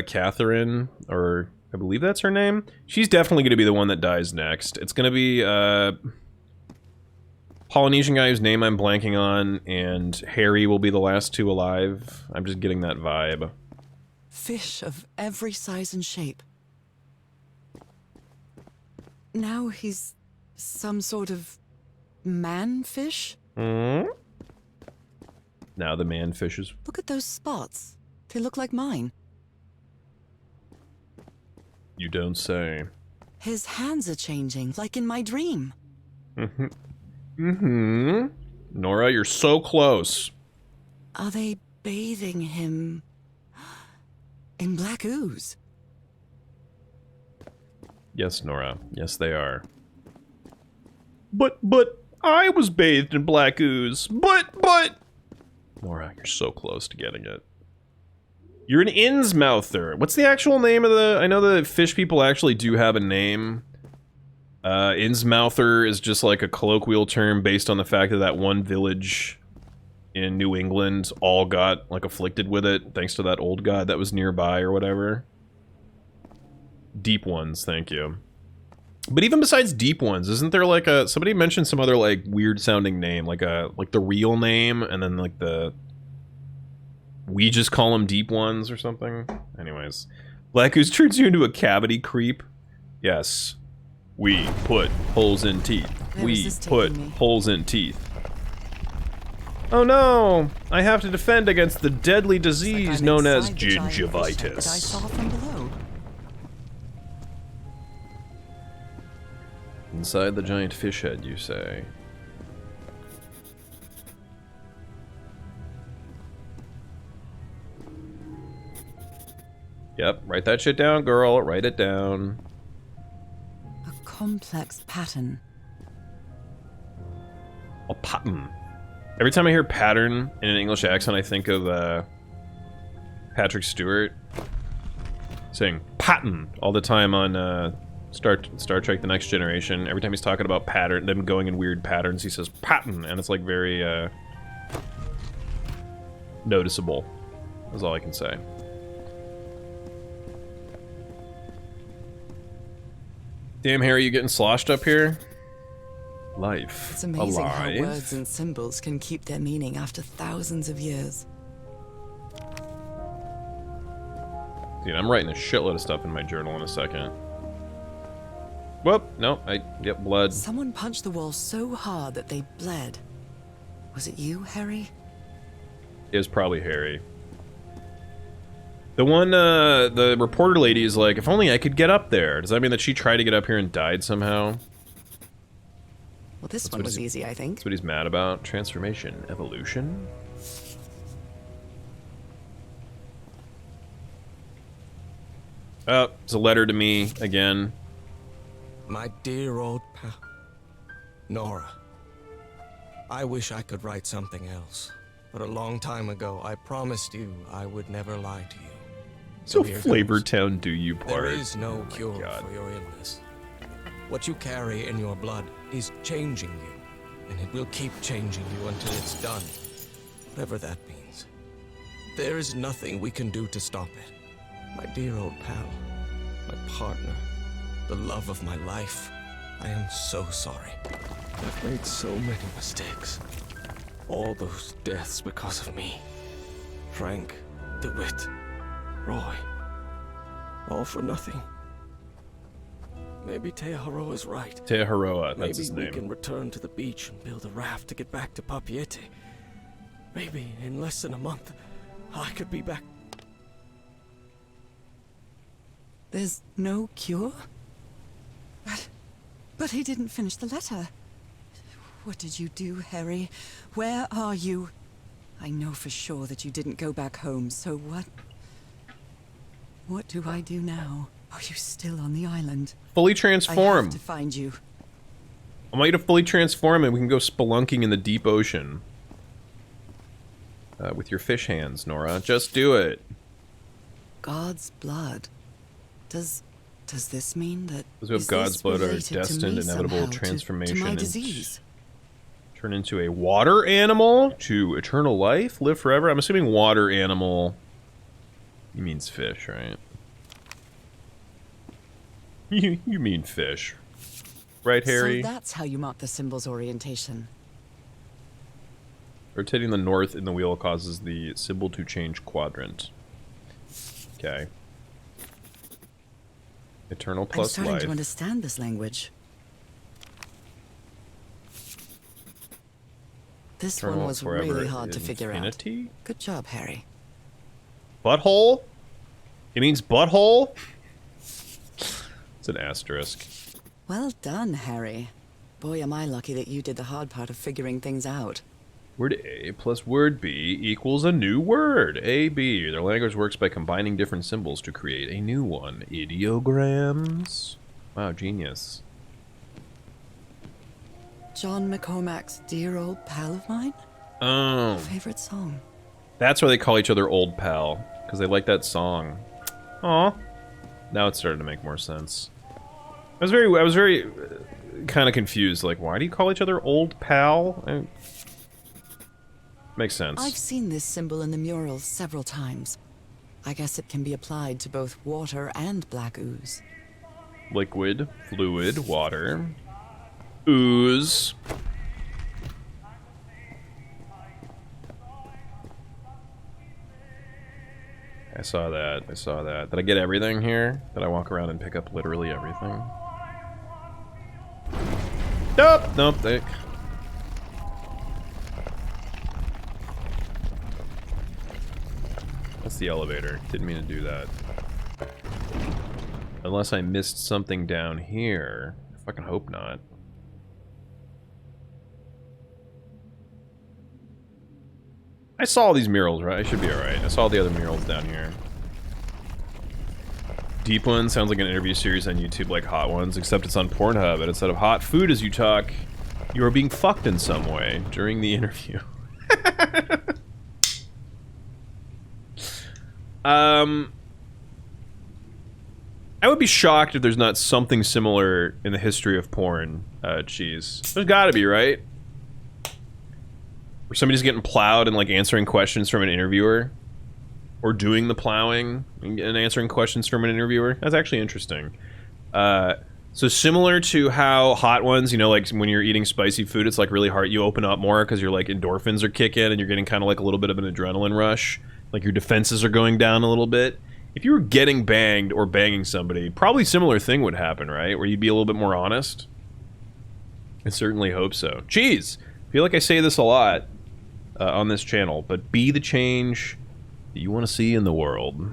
Catherine, or I believe that's her name. She's definitely going to be the one that dies next. It's going to be Polynesian guy whose name I'm blanking on, and Harry will be the last two alive. I'm just getting that vibe. Fish of every size and shape. Now he's some sort of man-fish? Hmm? Now the man fishes. Look at those spots. They look like mine. You don't say. His hands are changing, like in my dream. Nora, you're so close. Are they bathing him in black ooze? Yes, Nora. Yes, they are. But I was bathed in black ooze. But Nora, you're so close to getting it. You're an Innsmouther. What's the actual name of the... I know the fish people actually do have a name. Innsmouther is just like a colloquial term based on the fact that one village in New England all got, like, afflicted with it thanks to that old god that was nearby or whatever. Deep ones, thank you. But even besides deep ones, isn't there like a... Somebody mentioned some other, like, weird-sounding name, like the real name, and then, like, the... We just call them deep ones or something? Anyways. Black Ooze turns you into a cavity creep? Yes. We put holes in teeth. We put holes in teeth. Oh no! I have to defend against the deadly disease known as gingivitis. I saw from below. Inside the giant fish head, you say? Yep, write that shit down, girl. Write it down. A complex pattern. A pattern. Every time I hear pattern in an English accent, I think of Patrick Stewart saying pattern all the time on Star Trek: The Next Generation. Every time he's talking about pattern, them going in weird patterns, he says pattern, and it's like very noticeable. That's all I can say. Damn, Harry, you getting sloshed up here? Life. It's amazing alive. how words and symbols can keep their meaning after thousands of years. Dude, I'm writing a shitload of stuff in my journal in a second. Whoop, no, I get blood. Someone punched the wall so hard that they bled. Was it you, Harry? It was probably Harry. The one, the reporter lady is like, if only I could get up there. Does that mean that she tried to get up here and died somehow? Well, this one was easy, I think. That's what he's mad about. Transformation. Evolution? Oh, it's a letter to me, again. My dear old pal, Nora. I wish I could write something else, but a long time ago I promised you I would never lie to you. So here Flavor goes. Town do you part. There is no Oh cure God. for your illness. What you carry in your blood is changing you, and it will keep changing you until it's done. Whatever that means. There is nothing we can do to stop it. My dear old pal, my partner, the love of my life, I am so sorry. I've made so many mistakes. All those deaths because of me. Frank, DeWitt, Roy. All for nothing. Maybe Teaharo is right. Teharoa, that's Maybe his we name. can return to the beach and build a raft to get back to Papiete. Maybe in less than a month, I could be back. There's no cure? But he didn't finish the letter. What did you do, Harry? Where are you? I know for sure that you didn't go back home, so what? What do I do now? Are you still on the island? Fully I transform. have to find you. I want you to fully transform and we can go spelunking in the deep ocean. With your fish hands, Nora. Just do it. God's blood. Does this mean that... Those who have is God's this blood are related to destined me inevitable somehow, transformation to my into disease? Turn into a water animal to eternal life. Live forever. I'm assuming water animal. He means fish, right? You mean fish. Right, Harry? So that's how you mark the symbol's orientation. Rotating the north in the wheel causes the symbol to change quadrant. Okay. Eternal I'm plus starting life. to understand this language. This Eternal one was forever really hard to figure out. infinity? Good job, Harry. Butthole? It means butthole? It's an asterisk. Well done, Harry. Boy, am I lucky that you did the hard part of figuring things out. Word A plus word B equals a new word. A, B. Their language works by combining different symbols to create a new one. Ideograms. Wow, genius. John McCormack's dear old pal of mine? Oh. Favorite song? That's why they call each other old pal. Because they like that song. Aw. Now it's starting to make more sense. I was very kind of confused. Like, why do you call each other old pal? Makes sense. I've seen this symbol in the murals several times. I guess it can be applied to both water and black ooze. Liquid, fluid, water, ooze. I saw that. I saw that. Did I get everything here? Did I walk around and pick up literally everything? Nope. Nope. That's the elevator. Didn't mean to do that. Unless I missed something down here. I fucking hope not. I saw all these murals, right? I should be alright. I saw all the other murals down here. Deep One sounds like an interview series on YouTube like Hot Ones, except it's on Pornhub, and instead of hot food as you talk, you are being fucked in some way during the interview. I would be shocked if there's not something similar in the history of porn, Cheese. There's gotta be, right? Where somebody's getting plowed and like answering questions from an interviewer. Or doing the plowing and answering questions from an interviewer. That's actually interesting. So similar to how Hot Ones, you know, like when you're eating spicy food, it's like really hard. You open up more because your like endorphins are kicking and you're getting kind of like a little bit of an adrenaline rush. Like your defenses are going down a little bit. If you were getting banged or banging somebody, probably similar thing would happen, right? Where you'd be a little bit more honest. I certainly hope so. Cheese! I feel like I say this a lot on this channel, but be the change that you want to see in the world.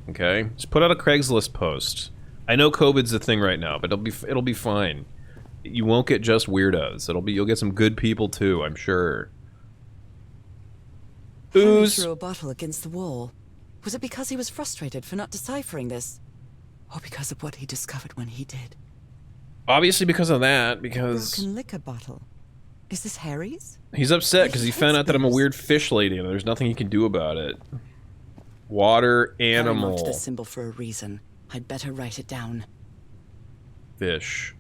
Okay? Just put out a Craigslist post. I know COVID's a thing right now, but it'll be fine. You won't get just weirdos. You'll get some good people too, I'm sure. Harry Ooze. threw a bottle against the wall. Was it because he was frustrated for not deciphering this? Or because of what he discovered when he did? Obviously because of that, because Broken liquor bottle. Is this Harry's? he's upset because he found out that I'm a weird fish lady and there's nothing he can do about it. Water Harry animal. marked this symbol for a reason. I'd better write it down. Fish.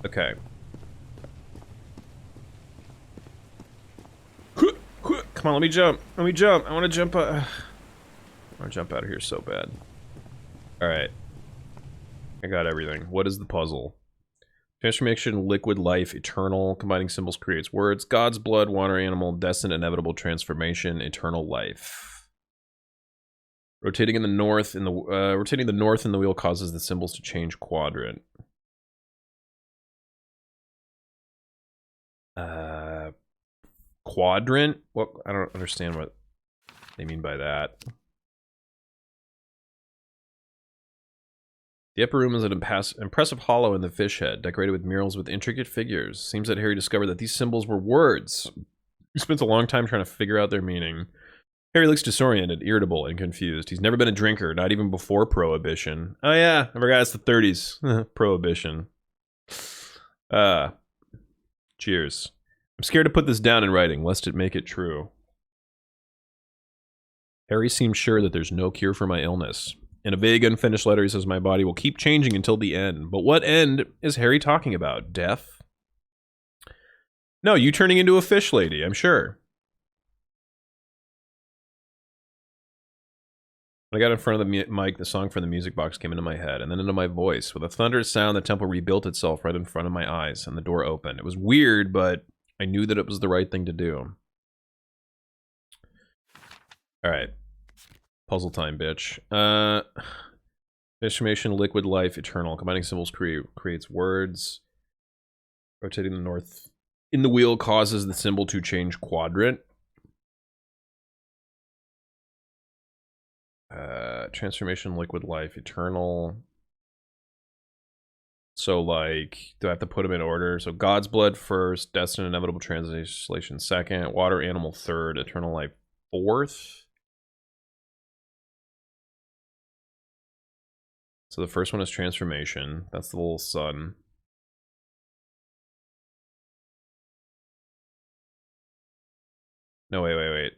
Okay. Come on, let me jump. Let me jump. I want to jump. I want to jump out of here so bad. All right. I got everything. What is the puzzle? Transformation, liquid, life, eternal. Combining symbols creates words. God's blood, water, animal, destined, inevitable transformation, eternal life. Rotating in the north in the rotating the north in the wheel causes the symbols to change quadrant. Quadrant? What? I don't understand what they mean by that. The upper room is an impressive hollow in the fish head, decorated with murals with intricate figures. Seems that Harry discovered that these symbols were words. He spent a long time trying to figure out their meaning. Harry looks disoriented, irritable, and confused. He's never been a drinker, not even before Prohibition. Oh yeah, I forgot it's the 30s. Prohibition. Cheers. I'm scared to put this down in writing, lest it make it true. Harry seems sure that there's no cure for my illness. In a vague, unfinished letter, he says my body will keep changing until the end. But what end is Harry talking about? Death? No, you turning into a fish lady, I'm sure. When I got in front of the mic, the song from the music box came into my head, and then into my voice. With a thunderous sound, the temple rebuilt itself right in front of my eyes, and the door opened. It was weird, but I knew that it was the right thing to do. Alright. Puzzle time, bitch. Transformation, liquid, life, eternal. Combining symbols creates words. Rotating the north in the wheel causes the symbol to change quadrant. Transformation, liquid, life, eternal. So, like, do I have to put them in order? So, God's blood first, destined, inevitable translation second, water, animal third, eternal life fourth. So the first one is transformation. That's the little sun. No, wait.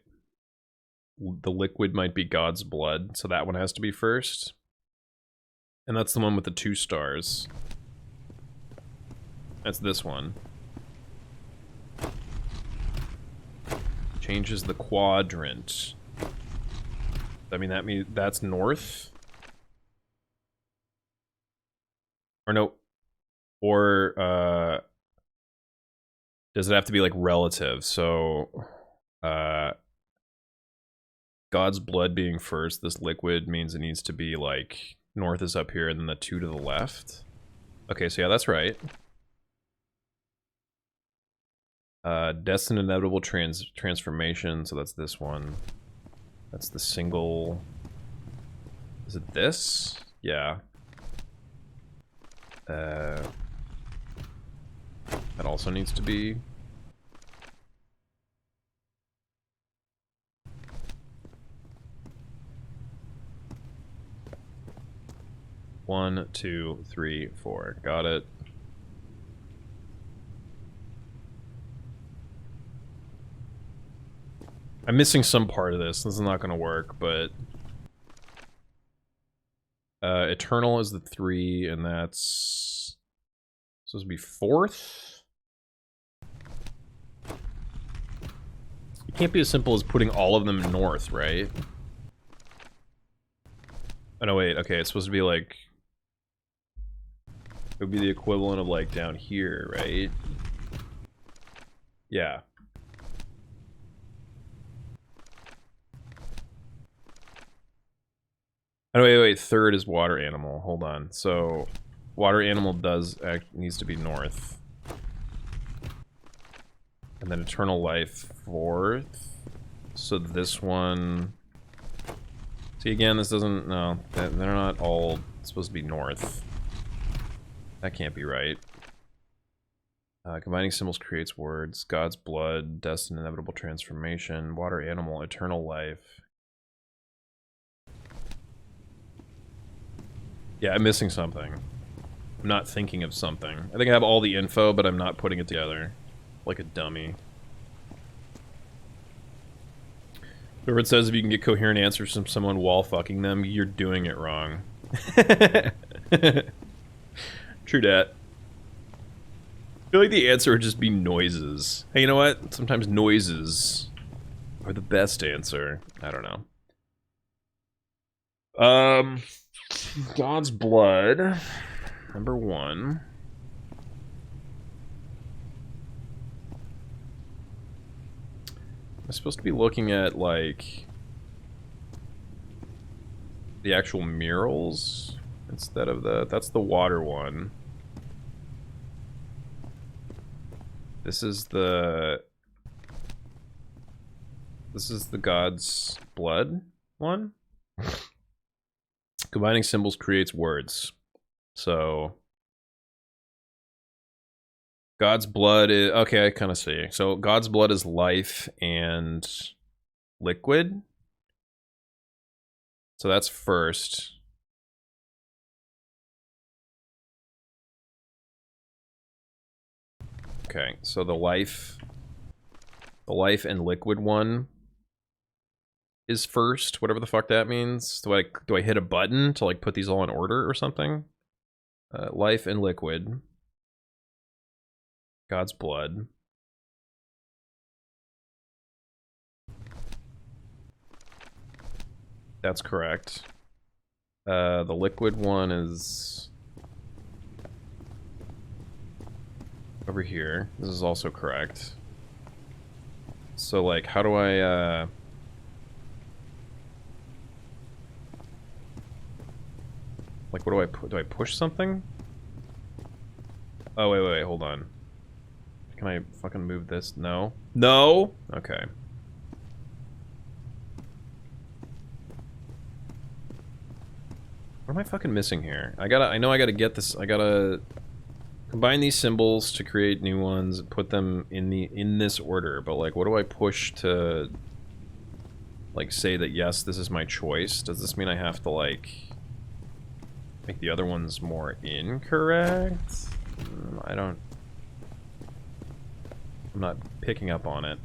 The liquid might be God's blood, so that one has to be first. And that's the one with the 2 stars. That's this one. Changes the quadrant. I mean, that's north? Or no. Or, does it have to be, like, relative? So, God's blood being first, this liquid means it needs to be, like, north is up here, and then the 2 to the left. Okay, so yeah, that's right. Destined inevitable transformation, so that's this one. That's the single... Is it this? Yeah. That also needs to be... One, 2, 3, 4. Got it. I'm missing some part of this. This is not going to work, but... Eternal is the 3, and that's... supposed to be 4th? It can't be as simple as putting all of them north, right? Oh, no, wait. Okay, it's supposed to be, like... It would be the equivalent of, like, down here, right? Yeah. Oh, wait. Third is water animal. Hold on. So, water animal needs to be north. And then eternal life, 4th. So this one... See, again, this doesn't... No, they're not all supposed to be north. That can't be right. Combining symbols creates words. God's blood, destined inevitable transformation, water animal, eternal life. Yeah, I'm missing something. I'm not thinking of something. I think I have all the info, but I'm not putting it together. Like a dummy. Whoever says if you can get coherent answers from someone while fucking them, you're doing it wrong. True dat. I feel like the answer would just be noises. Hey, you know what? Sometimes noises are the best answer. I don't know. God's blood. Number 1. I'm supposed to be looking at, like, the actual murals instead of that's the water one. This is the God's blood one. Combining symbols creates words. So God's blood is... Okay, I kind of see. So God's blood is life and liquid. So that's first. Okay, so the life and liquid one is first, whatever the fuck that means. Do I hit a button to like put these all in order or something? Life and liquid. God's blood. That's correct. The liquid one is over here. This is also correct. So like, how do I like, what do I do I push something? Oh, wait, hold on. Can I fucking move this? No. No? Okay. What am I fucking missing here? I know I gotta get this, I gotta combine these symbols to create new ones, put them in this order, but like, what do I push to, like, say that yes, this is my choice? Does this mean I have to, like, make the other ones more incorrect? I'm not picking up on it.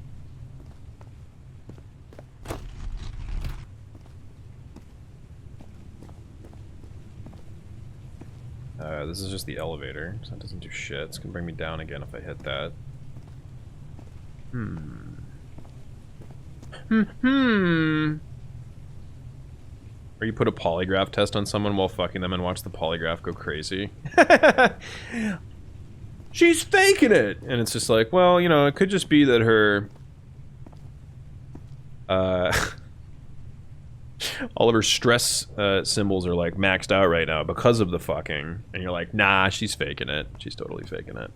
This is just the elevator, so that doesn't do shit. It's gonna bring me down again if I hit that. Or you put a polygraph test on someone while fucking them and watch the polygraph go crazy. She's faking it! And it's just like, well, you know, it could just be that her... all of her stress symbols are like maxed out right now because of the fucking, and you're like, nah, she's faking it. She's totally faking it.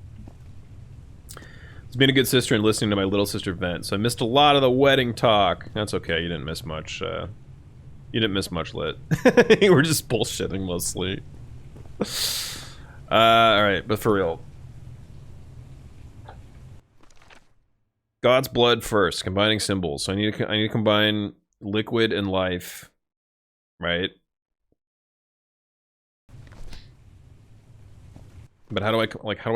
It's being a good sister and listening to my little sister vent, so I missed a lot of the wedding talk. That's okay, you didn't miss much. You didn't miss much, Lit. You were just bullshitting mostly. Alright, but for real. God's blood first, combining symbols. So I need to combine liquid and life, right? But how do I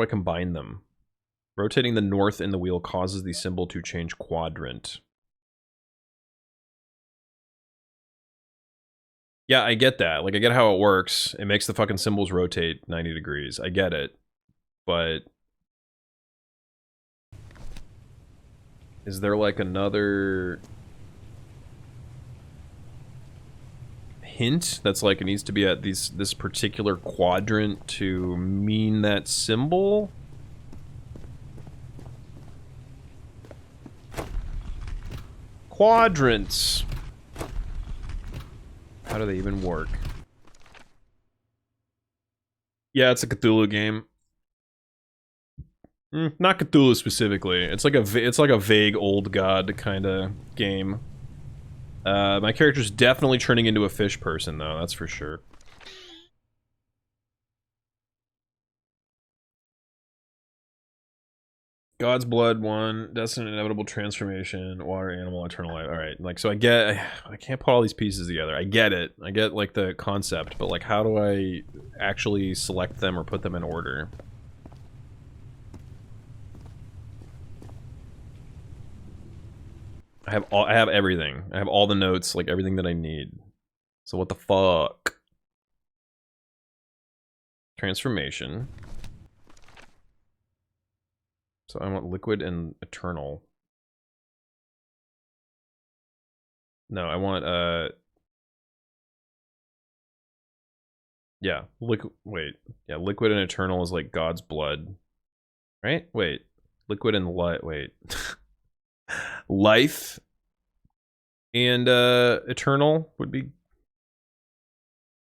combine them? Rotating the north in the wheel causes the symbol to change quadrant. Yeah, I get that. Like, I get how it works. It makes the fucking symbols rotate 90 degrees. I get it. But is there like another hint that's like it needs to be at this particular quadrant to mean that symbol? Quadrants. How do they even work? Yeah, it's a Cthulhu game. Not Cthulhu specifically. It's like a vague old god kind of game. My character's definitely turning into a fish person, though, that's for sure. God's blood, 1. Destined inevitable transformation. Water, animal, eternal life. Alright, like, so I can't put all these pieces together. I get it. I get, like, the concept, but, like, how do I actually select them or put them in order? I have everything. I have all the notes, like everything that I need. So what the fuck? Transformation. So I want liquid and eternal. No, I want yeah, wait. Yeah, liquid and eternal is like God's blood. Right? Wait. Liquid and wait. Life and eternal would be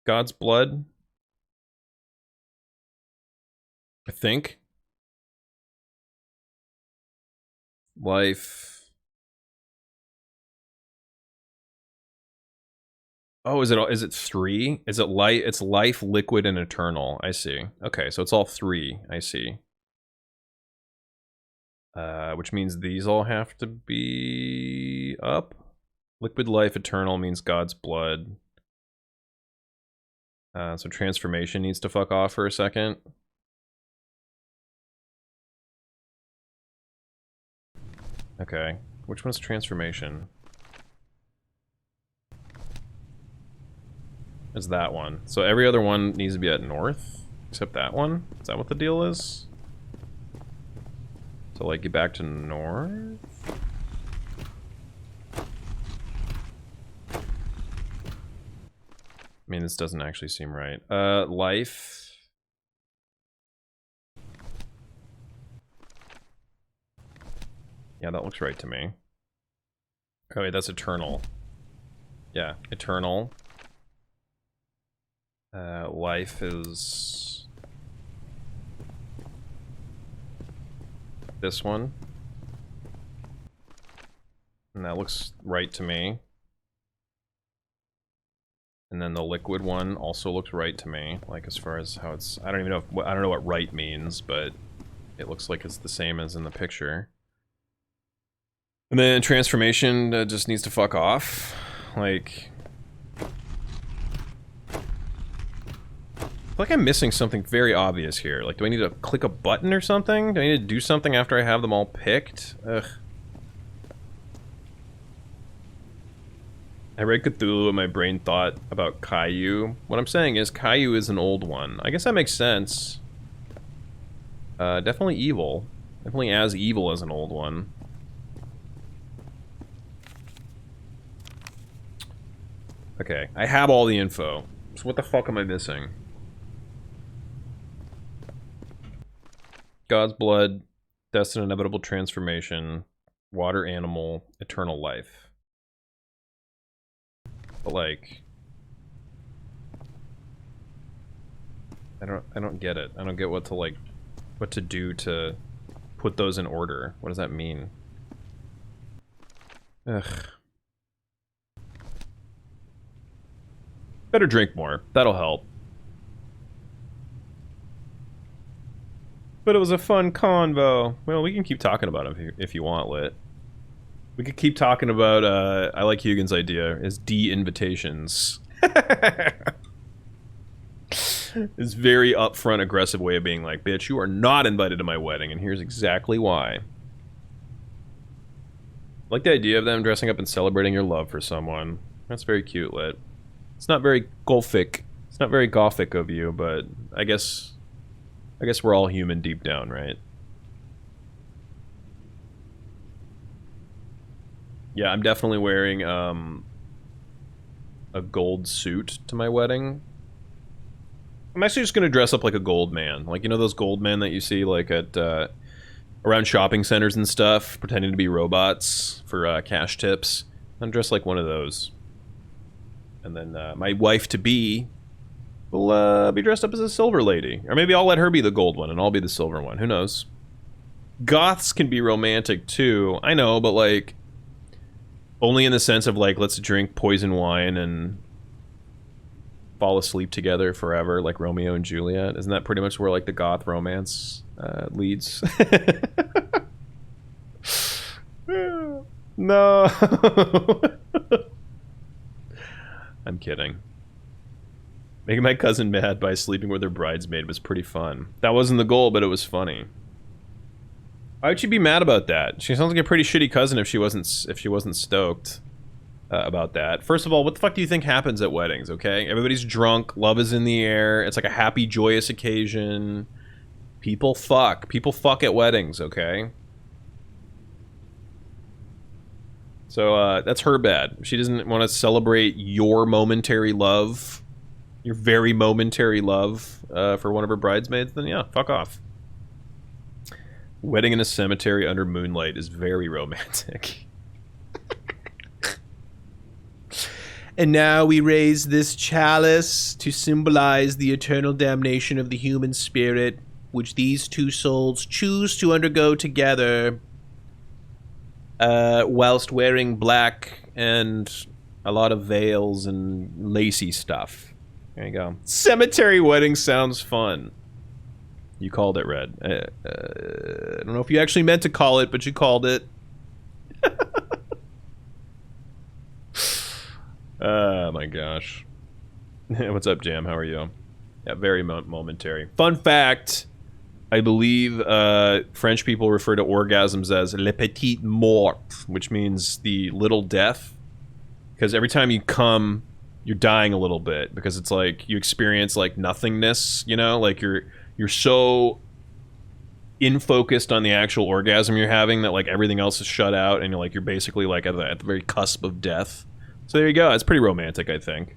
God's blood, I think. Life. Oh, is it 3? Is it light? It's life, liquid, and eternal. I see. Okay, so it's all 3. I see. Which means these all have to be up. Liquid, life, eternal means God's blood. So transformation needs to fuck off for a second. Okay. Which one's transformation? is that one. So every other one needs to be at north, except that one. Is that what the deal is? So like get back to north? I mean, this doesn't actually seem right. Life. Yeah, that looks right to me. Oh wait, that's eternal. Yeah, eternal. Life is this one. And that looks right to me. And then the liquid one also looks right to me, like as far as how it's, I don't even know if, I don't know what right means, but it looks like it's the same as in the picture. And then transformation just needs to fuck off. Like, I feel like I'm missing something very obvious here. Like, do I need to click a button or something? Do I need to do something after I have them all picked? Ugh. I read Cthulhu and my brain thought about Caillou. What I'm saying is Caillou is an old one. I guess that makes sense. Definitely evil. Definitely as evil as an old one. Okay, I have all the info. So what the fuck am I missing? God's blood, destined inevitable transformation, water animal, eternal life. But like, I don't get it. I don't get what to do to put those in order. What does that mean? Ugh. Better drink more. That'll help. But it was a fun convo. Well, we can keep talking about it if you want, Lit. We could keep talking about, I like Hugin's idea, is de-invitations. This very upfront, aggressive way of being like, bitch, you are not invited to my wedding, and here's exactly why. I like the idea of them dressing up and celebrating your love for someone. That's very cute, Lit. It's not very gothic. It's not very gothic of you, but I guess we're all human deep down, right? Yeah, I'm definitely wearing a gold suit to my wedding. I'm actually just gonna dress up like a gold man. Like, you know those gold men that you see like at around shopping centers and stuff, pretending to be robots for cash tips? I'm dressed like one of those. And then my wife-to-be will be dressed up as a silver lady. Or maybe I'll let her be the gold one and I'll be the silver one. Who knows? Goths can be romantic too. I know, but like, only in the sense of like, let's drink poison wine and fall asleep together forever, like Romeo and Juliet. Isn't that pretty much where like the goth romance leads? No. I'm kidding. Making my cousin mad by sleeping with her bridesmaid was pretty fun. That wasn't the goal, but it was funny. Why would she be mad about that? She sounds like a pretty shitty cousin if she wasn't stoked about that. First of all, what the fuck do you think happens at weddings, okay? Everybody's drunk, love is in the air, it's like a happy, joyous occasion. People fuck. People fuck at weddings, okay? So, that's her bad. If she doesn't want to celebrate your momentary love, your very momentary love for one of her bridesmaids, then yeah, fuck off. Wedding in a cemetery under moonlight is very romantic. And now we raise this chalice to symbolize the eternal damnation of the human spirit, which these two souls choose to undergo together, whilst wearing black and a lot of veils and lacy stuff. There you go. Cemetery wedding sounds fun. You called it, Red. I don't know if you actually meant to call it, but you called it. Oh my gosh. What's up, Jam? How are you? Yeah, very momentary. Fun fact, I believe French people refer to orgasms as le petit mort, which means the little death. Because every time you come, you're dying a little bit because it's like you experience like nothingness, you know, like you're so in focused on the actual orgasm you're having that like everything else is shut out, and you're basically like at the very cusp of death. So there you go. It's pretty romantic, I think.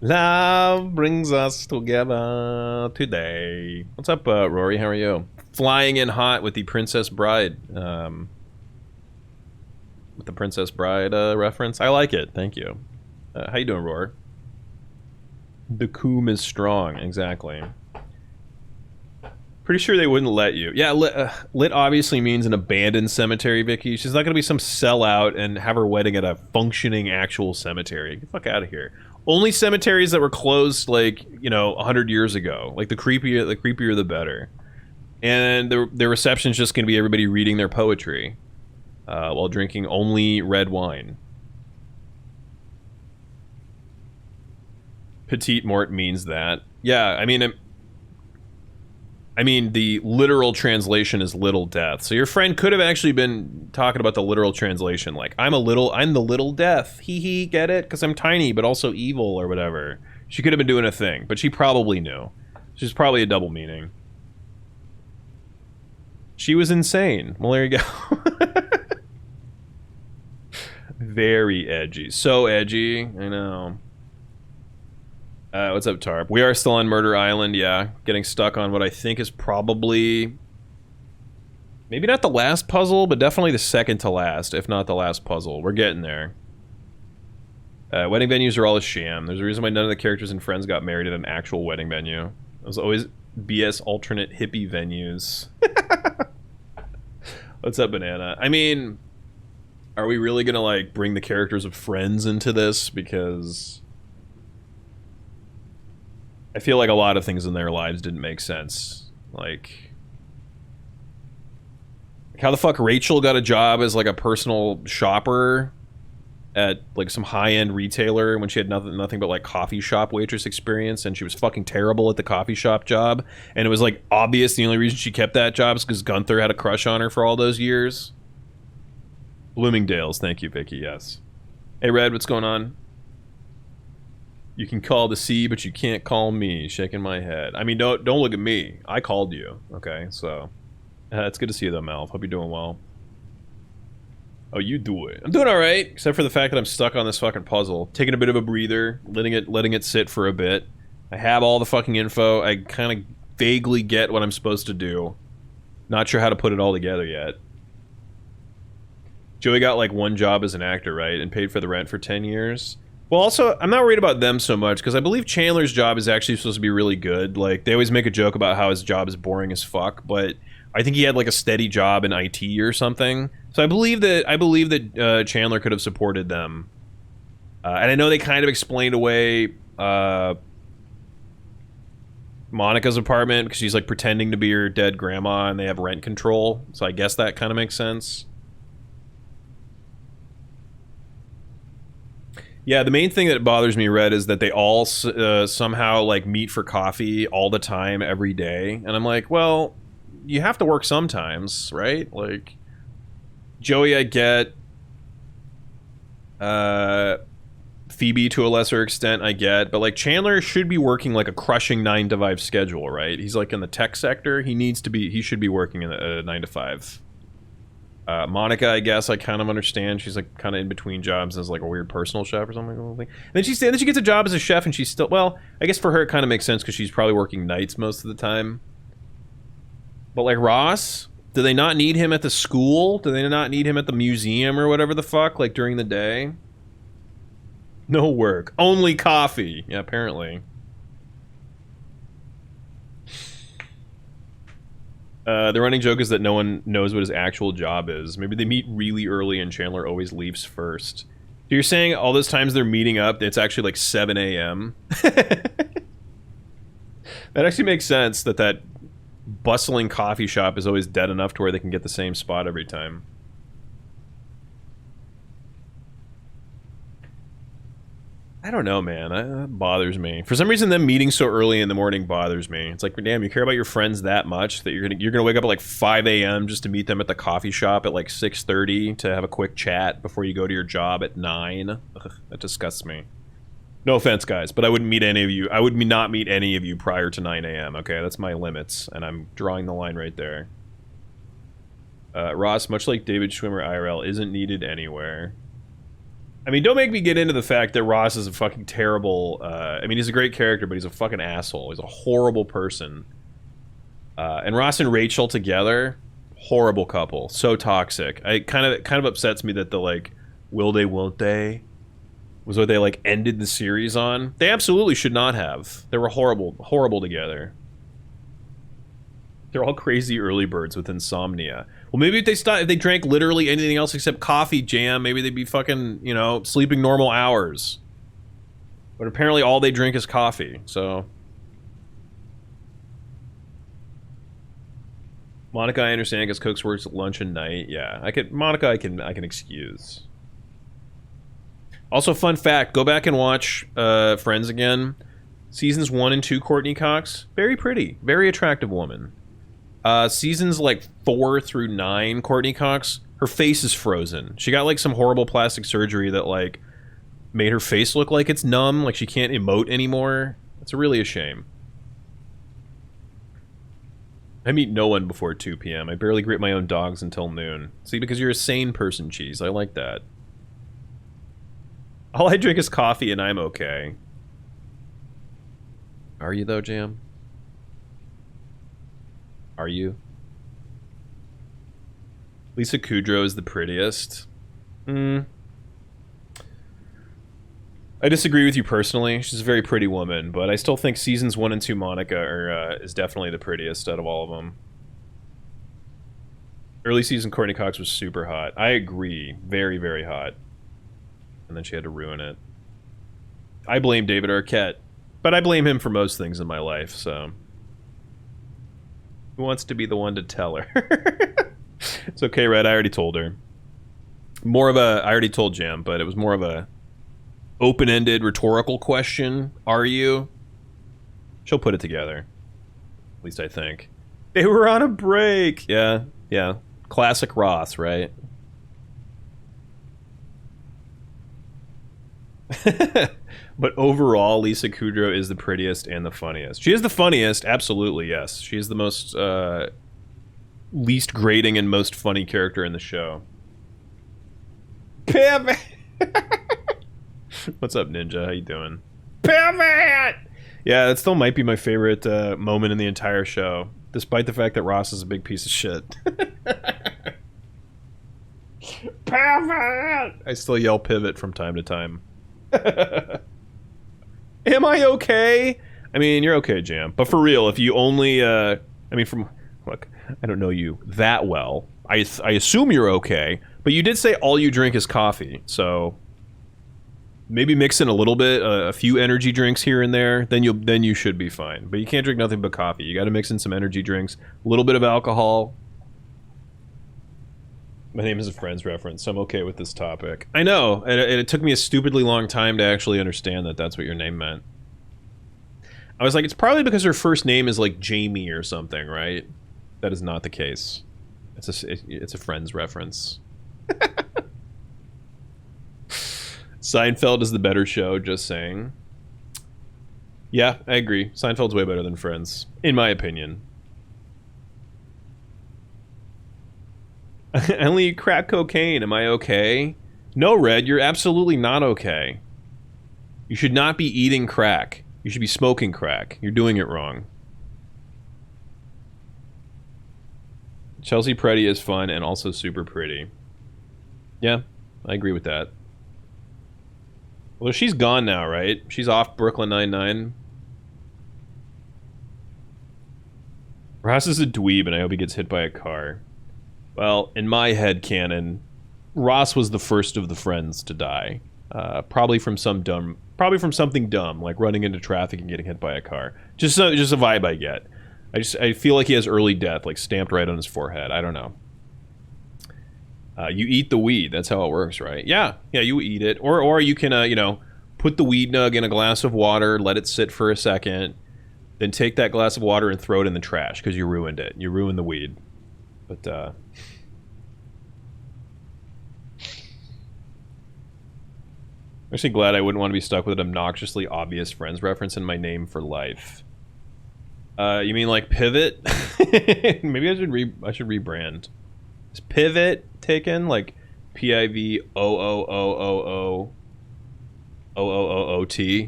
Love brings us together today. What's up, Rory? How are you? Flying in hot with the Princess Bride. With the Princess Bride reference. I like it. Thank you. How you doing, Roar? The coom is strong. Exactly. Pretty sure they wouldn't let you. Yeah, lit obviously means an abandoned cemetery, Vicky. She's not going to be some sellout and have her wedding at a functioning actual cemetery. Get the fuck out of here. Only cemeteries that were closed, like, you know, 100 years ago. Like, the creepier the better. And the reception's just going to be everybody reading their poetry while drinking only red wine. Petite mort means that. Yeah, I mean, the literal translation is little death. So your friend could have actually been talking about the literal translation. Like, I'm the little death. Hee hee, get it? Because I'm tiny, but also evil or whatever. She could have been doing a thing, but she probably knew. She's probably a double meaning. She was insane. Well, there you go. Very edgy. So edgy. I know. What's up, Tarp? We are still on Murder Island, yeah. Getting stuck on what I think is probably... maybe not the last puzzle, but definitely the second to last, if not the last puzzle. We're getting there. Wedding venues are all a sham. There's a reason why none of the characters and friends got married at an actual wedding venue. It was always BS alternate hippie venues. What's up, Banana? I mean, are we really gonna, like, bring the characters of Friends into this? Because... I feel like a lot of things in their lives didn't make sense. Like how the fuck Rachel got a job as like a personal shopper at like some high-end retailer when she had nothing but like coffee shop waitress experience, and she was fucking terrible at the coffee shop job, and it was like obvious the only reason she kept that job is because Gunther had a crush on her for all those years. Bloomingdale's, thank you, Vicky. Yes. Hey, Red, what's going on? You can call the sea, but you can't call me. Shaking my head. I mean, don't look at me. I called you. Okay, so it's good to see you though, Malv. Hope you're doing well. Oh, you do it. I'm doing all right, except for the fact that I'm stuck on this fucking puzzle. Taking a bit of a breather, letting it sit for a bit. I have all the fucking info. I kind of vaguely get what I'm supposed to do. Not sure how to put it all together yet. Joey got like one job as an actor, right, and paid for the rent for 10 years. Well, also, I'm not worried about them so much, because I believe Chandler's job is actually supposed to be really good. Like, they always make a joke about how his job is boring as fuck, but I think he had, like, a steady job in IT or something. So I believe that Chandler could have supported them. And I know they kind of explained away Monica's apartment, because she's, like, pretending to be her dead grandma, and they have rent control. So I guess that kind of makes sense. Yeah, the main thing that bothers me, Red, is that they all somehow, like, meet for coffee all the time, every day. And I'm like, well, you have to work sometimes, right? Like, Joey, I get. Phoebe, to a lesser extent, I get. But, like, Chandler should be working, like, a crushing 9-to-5 schedule, right? He's, like, in the tech sector. He should be working in a 9-to-5. Monica, I guess I kind of understand. She's like kind of in between jobs as like a weird personal chef or something. And then she gets a job as a chef, and she's still, well, I guess for her it kind of makes sense because she's probably working nights most of the time. But like Ross, do they not need him at the school? Do they not need him at the museum or whatever the fuck, like during the day? No work, only coffee. Yeah, apparently. The running joke is that no one knows what his actual job is. Maybe they meet really early and Chandler always leaves first. So you're saying all those times they're meeting up, it's actually like 7 a.m.? That actually makes sense, that bustling coffee shop is always dead enough to where they can get the same spot every time. I don't know, man. That bothers me. For some reason, them meeting so early in the morning bothers me. It's like, damn, you care about your friends that much that you're gonna wake up at like 5 a.m. just to meet them at the coffee shop at like 6:30 to have a quick chat before you go to your job at 9. Ugh, that disgusts me. No offense, guys, but I wouldn't meet any of you. I would not meet any of you prior to 9 a.m. Okay, that's my limits, and I'm drawing the line right there. Ross, much like David Schwimmer IRL, isn't needed anywhere. I mean, don't make me get into the fact that Ross is a fucking terrible... I mean, he's a great character, but he's a fucking asshole. He's a horrible person. And Ross and Rachel together, horrible couple. So toxic. It kind of upsets me that the, like, will they, won't they, was what they, like, ended the series on. They absolutely should not have. They were horrible, horrible together. They're all crazy early birds with insomnia. Well, maybe if they drank literally anything else except coffee, Jam, maybe they'd be fucking, you know, sleeping normal hours. But apparently all they drink is coffee, so... Monica, I understand, because Cooks works at lunch and night. Yeah, Monica, I can excuse. Also, fun fact, go back and watch Friends again. Seasons 1 and 2, Courtney Cox, very pretty, very attractive woman. Seasons like 4 through 9, Courtney Cox, her face is frozen. She got like some horrible plastic surgery that like made her face look like it's numb, like she can't emote anymore. It's really a shame. I meet no one before 2 p.m. I barely greet my own dogs until noon. See, because you're a sane person, Cheese. I like that. All I drink is coffee and I'm okay. Are you though, Jam? Are you? Lisa Kudrow is the prettiest. I disagree with you personally. She's a very pretty woman, but I still think seasons 1 and 2 Monica is definitely the prettiest out of all of them. Early season Courtney Cox was super hot. I agree. Very, very hot. And then she had to ruin it. I blame David Arquette, but I blame him for most things in my life, so... Who wants to be the one to tell her? It's okay, Red. I already told her. I already told Jam, but it was more of a open-ended rhetorical question. Are you? She'll put it together. At least I think. They were on a break. Yeah. Classic Ross, right? But overall, Lisa Kudrow is the prettiest and the funniest. She is the funniest, absolutely, yes. She is the most, least grating and most funny character in the show. Pivot! What's up, Ninja? How you doing? Pivot! Yeah, that still might be my favorite moment in the entire show, despite the fact that Ross is a big piece of shit. Pivot! I still yell pivot from time to time. Am I okay? I mean, you're okay, Jam. But for real, if you only, I mean, look, I don't know you that well. I assume you're okay, but you did say all you drink is coffee, so maybe mix in a little bit, a few energy drinks here and there, then you should be fine. But you can't drink nothing but coffee. You got to mix in some energy drinks, a little bit of alcohol. My name is a Friends reference, so I'm okay with this topic. I know, and it took me a stupidly long time to actually understand that that's what your name meant. I was like, it's probably because her first name is like Jamie or something, right? That is not the case. It's a Friends reference. Seinfeld is the better show, just saying. Yeah, I agree. Seinfeld's way better than Friends, in my opinion. I only crack cocaine. Am I okay? No, Red, you're absolutely not okay. You should not be eating crack. You should be smoking crack. You're doing it wrong. Chelsea Peretti is fun and also super pretty. Yeah, I agree with that. Although she's gone now, right? She's off Brooklyn Nine-Nine. Ross is a dweeb and I hope he gets hit by a car. Well, in my head canon, Ross was the first of the Friends to die. Probably from something dumb, like running into traffic and getting hit by a car. Just a vibe I get. I feel like he has early death, like stamped right on his forehead. I don't know. You eat the weed. That's how it works, right? Yeah, you eat it, or you can put the weed nug in a glass of water, let it sit for a second, then take that glass of water and throw it in the trash because you ruined it. You ruined the weed. But, I'm actually glad I wouldn't want to be stuck with an obnoxiously obvious Friends reference in my name for life. You mean like Pivot? Maybe I should rebrand. Is Pivot taken? Like P-I-V-O-O-O-O-O-O-O-O-T?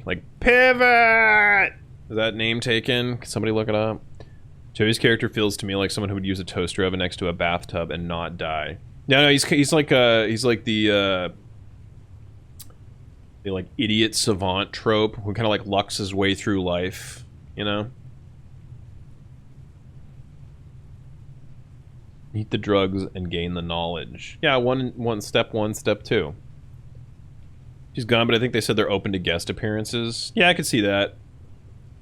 Like Pivot! Is that name taken? Can somebody look it up? Joey's character feels to me like someone who would use a toaster oven next to a bathtub and not die. No, he's like the like idiot savant trope who kind of like lucks his way through life, you know? Eat the drugs and gain the knowledge. Yeah, one step one, step two. She's gone, but I think they said they're open to guest appearances. Yeah, I could see that.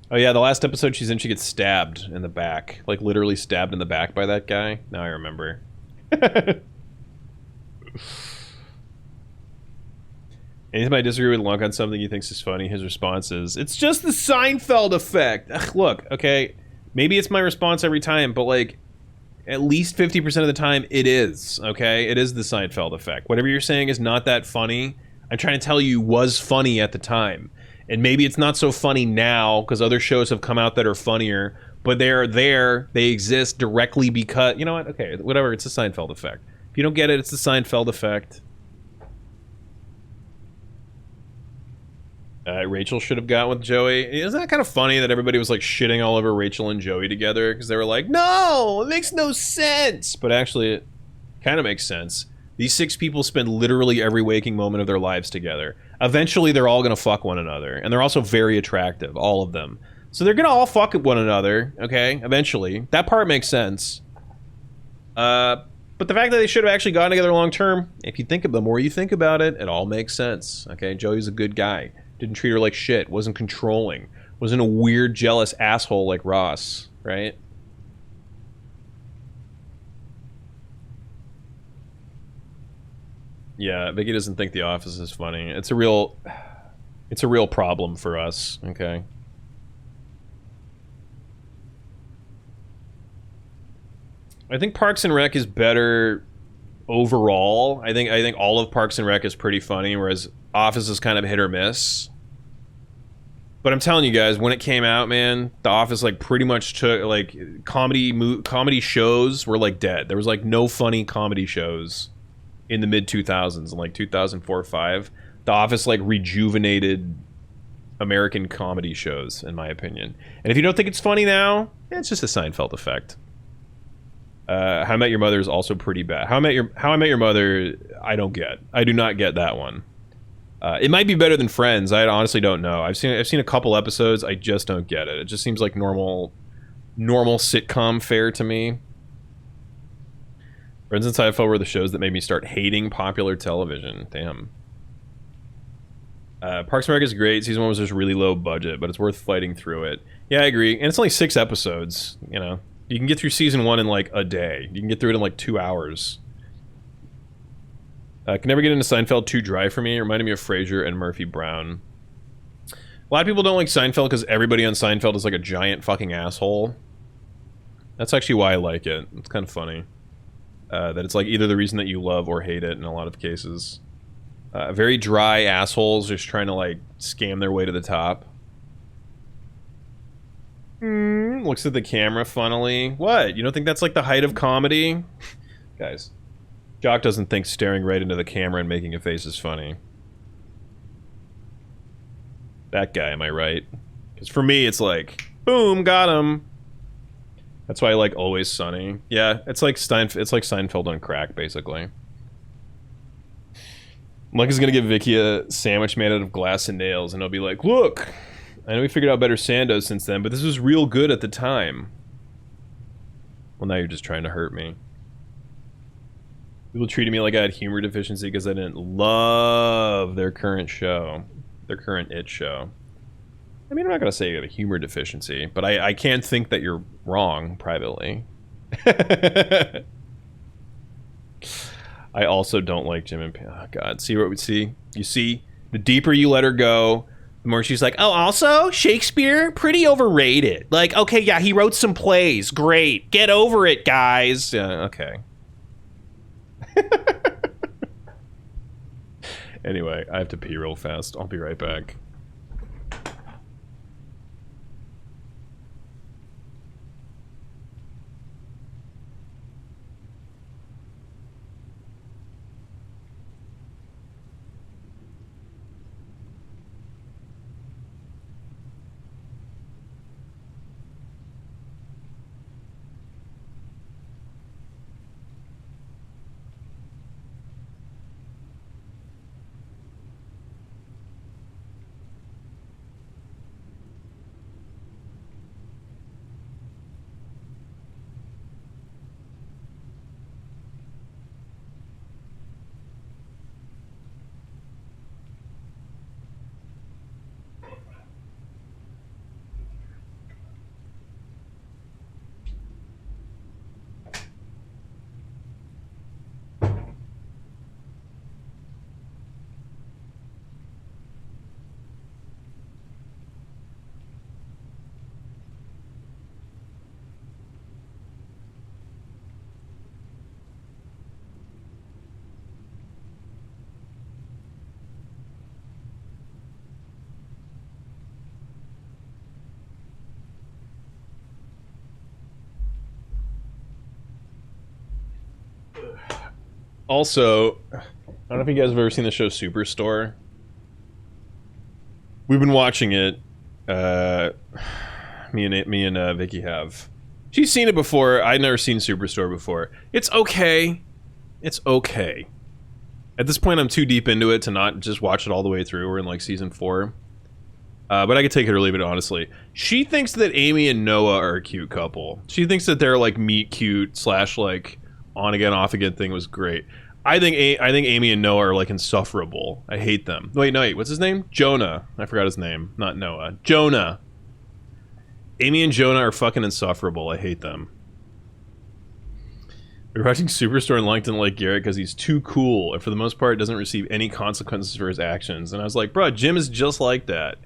Oh yeah, the last episode she's in, she gets stabbed in the back. Like, literally stabbed in the back by that guy. Now I remember. Anytime I disagree with Lunk on something he thinks is funny, his response is, it's just the Seinfeld effect. Ugh, look, okay, maybe it's my response every time, but like, at least 50% of the time, it is, okay? It is the Seinfeld effect. Whatever you're saying is not that funny. I'm trying to tell you was funny at the time. And maybe it's not so funny now, because other shows have come out that are funnier, but they're there, they exist directly because... You know what? Okay, whatever, it's the Seinfeld effect. If you don't get it, it's the Seinfeld effect. Rachel should have got with Joey. Isn't that kind of funny that everybody was like shitting all over Rachel and Joey together because they were like, no, it makes no sense. But actually, it kind of makes sense. These 6 people spend literally every waking moment of their lives together. Eventually, they're all going to fuck one another. And they're also very attractive, all of them. So they're going to all fuck one another, okay? Eventually. That part makes sense. But the fact that they should have actually gotten together long term, if you think of the more you think about it, it all makes sense, okay? Joey's a good guy. Didn't treat her like shit, wasn't controlling, wasn't a weird, jealous asshole like Ross, right? Yeah, Vicky doesn't think The Office is funny. It's a real problem for us, okay? I think Parks and Rec is better overall. I think all of Parks and Rec is pretty funny, whereas Office is kind of hit or miss. But I'm telling you guys, when it came out, man, The Office like pretty much took like comedy shows were like dead. There was like no funny comedy shows in the mid 2000s, in like 2004 or 5. The Office like rejuvenated American comedy shows, in my opinion. And if you don't think it's funny now, it's just a Seinfeld effect. How I Met Your Mother is also pretty bad. How I Met Your Mother, I don't get. I do not get that one. It might be better than Friends. I honestly don't know. I've seen a couple episodes. I just don't get it. It just seems like normal sitcom fare to me. Friends and Seinfeld were the shows that made me start hating popular television. Damn. Parks and Rec is great. Season 1 was just really low budget, but it's worth fighting through it. Yeah, I agree. And it's only 6 episodes. You know, you can get through season 1 in like a day. You can get through it in like 2 hours. Can never get into Seinfeld, too dry for me. It reminded me of Frasier and Murphy Brown. A lot of people don't like Seinfeld because everybody on Seinfeld is like a giant fucking asshole. That's actually why I like it. It's kind of funny. That it's like either the reason that you love or hate it in a lot of cases. Very dry assholes just trying to like scam their way to the top. Looks at the camera funnily. What? You don't think that's like the height of comedy? Guys. Jock doesn't think staring right into the camera and making a face is funny. That guy, am I right? Because for me, it's like, boom, got him. That's why I like Always Sunny. Yeah, it's like Seinfeld on crack, basically. Mike is gonna give Vicky a sandwich made out of glass and nails, and he'll be like, look, I know we figured out better sandos since then, but this was real good at the time. Well, now you're just trying to hurt me. People treated me like I had humor deficiency because I didn't love their current show. Their current It show. I mean, I'm not going to say you have a humor deficiency, but I can think that you're wrong privately. I also don't like Jim and Pam. Oh, God. See what we see? You see? The deeper you let her go, the more she's like, oh, also, Shakespeare, pretty overrated. Like, okay, yeah, he wrote some plays. Great. Get over it, guys. Yeah, okay. Anyway, I have to pee real fast. I'll be right back. Also, I don't know if you guys have ever seen the show Superstore. We've been watching it. Me and Vicky have. She's seen it before. I'd never seen Superstore before. It's okay. It's okay. At this point, I'm too deep into it to not just watch it all the way through. We're in like season 4. But I could take it or leave it, honestly. She thinks that Amy and Noah are a cute couple. She thinks that their like meet cute / like on again off again thing was great. I think Amy and Noah are like insufferable. I hate them. Wait, what's his name? Jonah. I forgot his name. Not Noah. Jonah. Amy and Jonah are fucking insufferable. I hate them. We're watching Superstore and Langton like Garrett because he's too cool and for the most part doesn't receive any consequences for his actions. And I was like, bro, Jim is just like that.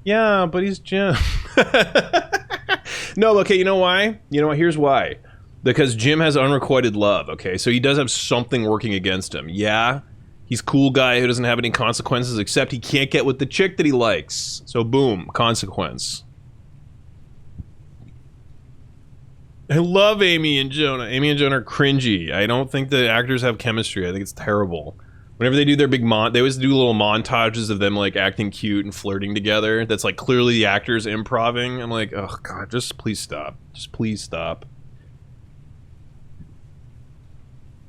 Yeah, but he's Jim. No, okay, you know why? You know what? Here's why. Because Jim has unrequited love, okay? So he does have something working against him. Yeah, he's a cool guy who doesn't have any consequences except he can't get with the chick that he likes. So boom, consequence. I love Amy and Jonah. Amy and Jonah are cringy. I don't think the actors have chemistry. I think it's terrible. Whenever they do their big they always do little montages of them like acting cute and flirting together. That's like clearly the actors improving. I'm like, oh god, just please stop. Just please stop.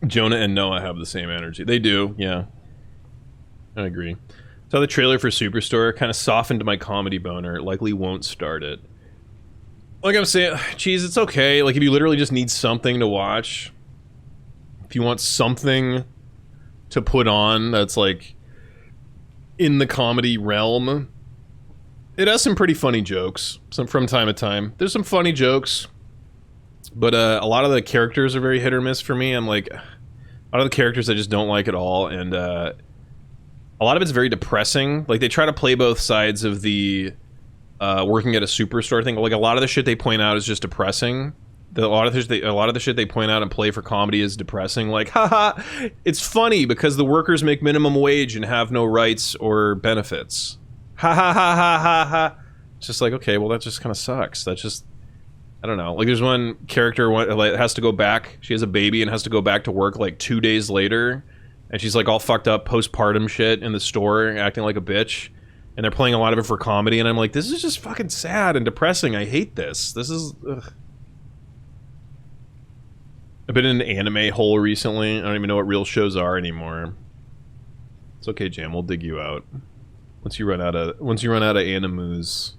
Jonah and Noah have the same energy. They do, yeah. I agree. Saw the trailer for Superstore, kind of softened my comedy boner. Likely won't start it. Like I'm saying, geez, it's okay. Like if you literally just need something to watch, if you want something to put on that's like in the comedy realm, it has some pretty funny jokes. Some from time to time. There's some funny jokes, but a lot of the characters are very hit or miss for me. I'm like, a lot of the characters I just don't like at all, and a lot of it's very depressing. Like they try to play both sides of the working at a superstore thing. Like a lot of the shit they point out is just depressing. A lot of the shit they point out and play for comedy is depressing. Like, haha, it's funny because the workers make minimum wage and have no rights or benefits. Ha ha ha ha ha ha. It's just like, okay, well that just kind of sucks. That's just, I don't know. Like there's one character like has to go back. She has a baby and has to go back to work like 2 days later, and she's like all fucked up postpartum shit in the store, acting like a bitch. And they're playing a lot of it for comedy, and I'm like, this is just fucking sad and depressing. I hate this. This is. Ugh. I've been in an anime hole recently. I don't even know what real shows are anymore. It's okay, Jam. We'll dig you out once you run out of animus.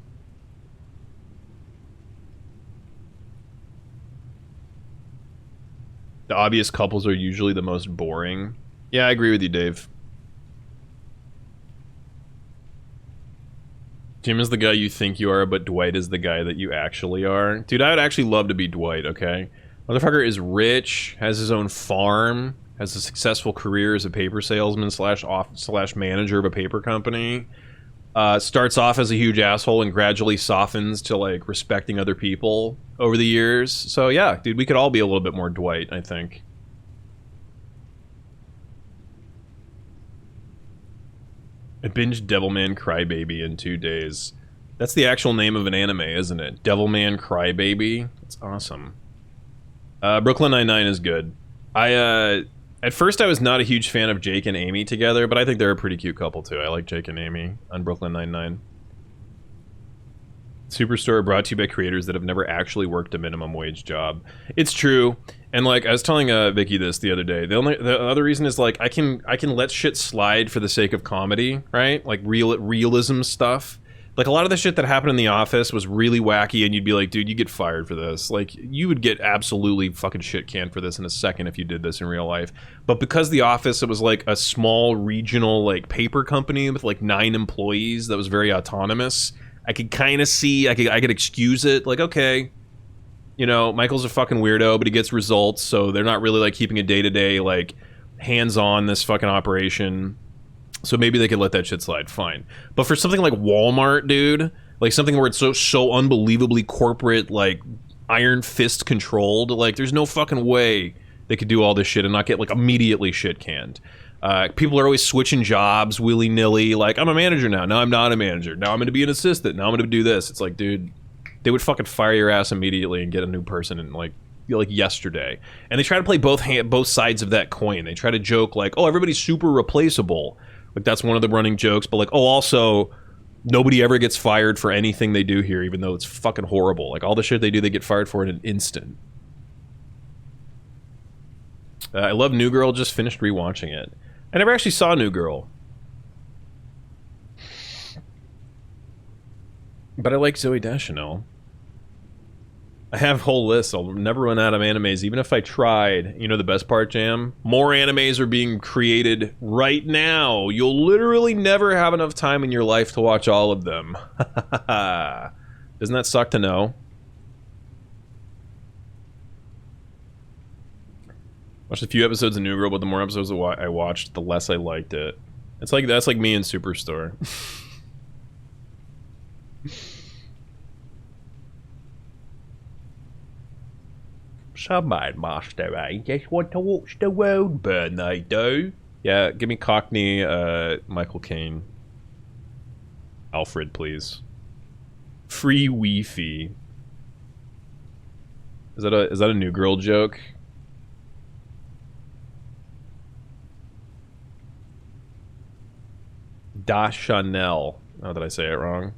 The obvious couples are usually the most boring. Yeah, I agree with you, Dave. Jim is the guy you think you are, but Dwight is the guy that you actually are. Dude, I would actually love to be Dwight, okay? Motherfucker is rich, has his own farm, has a successful career as a paper salesman slash manager of a paper company. Starts off as a huge asshole and gradually softens to like respecting other people over the years. So yeah, dude, we could all be a little bit more Dwight, I think. I binged Devilman Crybaby in 2 days. That's the actual name of an anime, isn't it? Devilman Crybaby. That's awesome. Brooklyn Nine-Nine is good. At first I was not a huge fan of Jake and Amy together, but I think they're a pretty cute couple too. I like Jake and Amy on Brooklyn Nine-Nine. Superstore brought to you by creators that have never actually worked a minimum wage job. It's true. And like I was telling Vicky this the other day. The other reason is like I can let shit slide for the sake of comedy, right? Like realism stuff. Like a lot of the shit that happened in The Office was really wacky, and you'd be like, dude, you get fired for this. Like you would get absolutely fucking shit canned for this in a second if you did this in real life. But because The Office, it was like a small regional like paper company with like 9 employees that was very autonomous. I could kind of see, I could excuse it. Like, okay, you know, Michael's a fucking weirdo, but he gets results, so they're not really like keeping a day-to-day like hands-on this fucking operation. So maybe they could let that shit slide, fine. But for something like Walmart, dude, like something where it's so unbelievably corporate, like iron fist controlled, like there's no fucking way they could do all this shit and not get like immediately shit canned. People are always switching jobs willy-nilly, like I'm a manager now, I'm not a manager, now I'm gonna be an assistant, now I'm gonna do this. It's like, dude, they would fucking fire your ass immediately and get a new person in like yesterday. And they try to play both sides of that coin. They try to joke like, oh, everybody's super replaceable. Like that's one of the running jokes, but like, oh, also nobody ever gets fired for anything they do here, even though it's fucking horrible. Like all the shit they do, they get fired for in an instant. I love New Girl, just finished rewatching it. I never actually saw New Girl. But I like Zooey Deschanel. I have a whole list. I'll never run out of animes, even if I tried. You know the best part, Jam? More animes are being created right now. You'll literally never have enough time in your life to watch all of them. Doesn't that suck to know? Watched a few episodes of New Girl, but the more episodes I watched, the less I liked it. It's like that's like me in Superstore. Somebody master, I just want to watch the world burn, they do. Yeah, give me Cockney, Michael Caine. Alfred, please. Free Wi-Fi. Is that a New Girl joke? Da Chanel. Oh, did I say it wrong?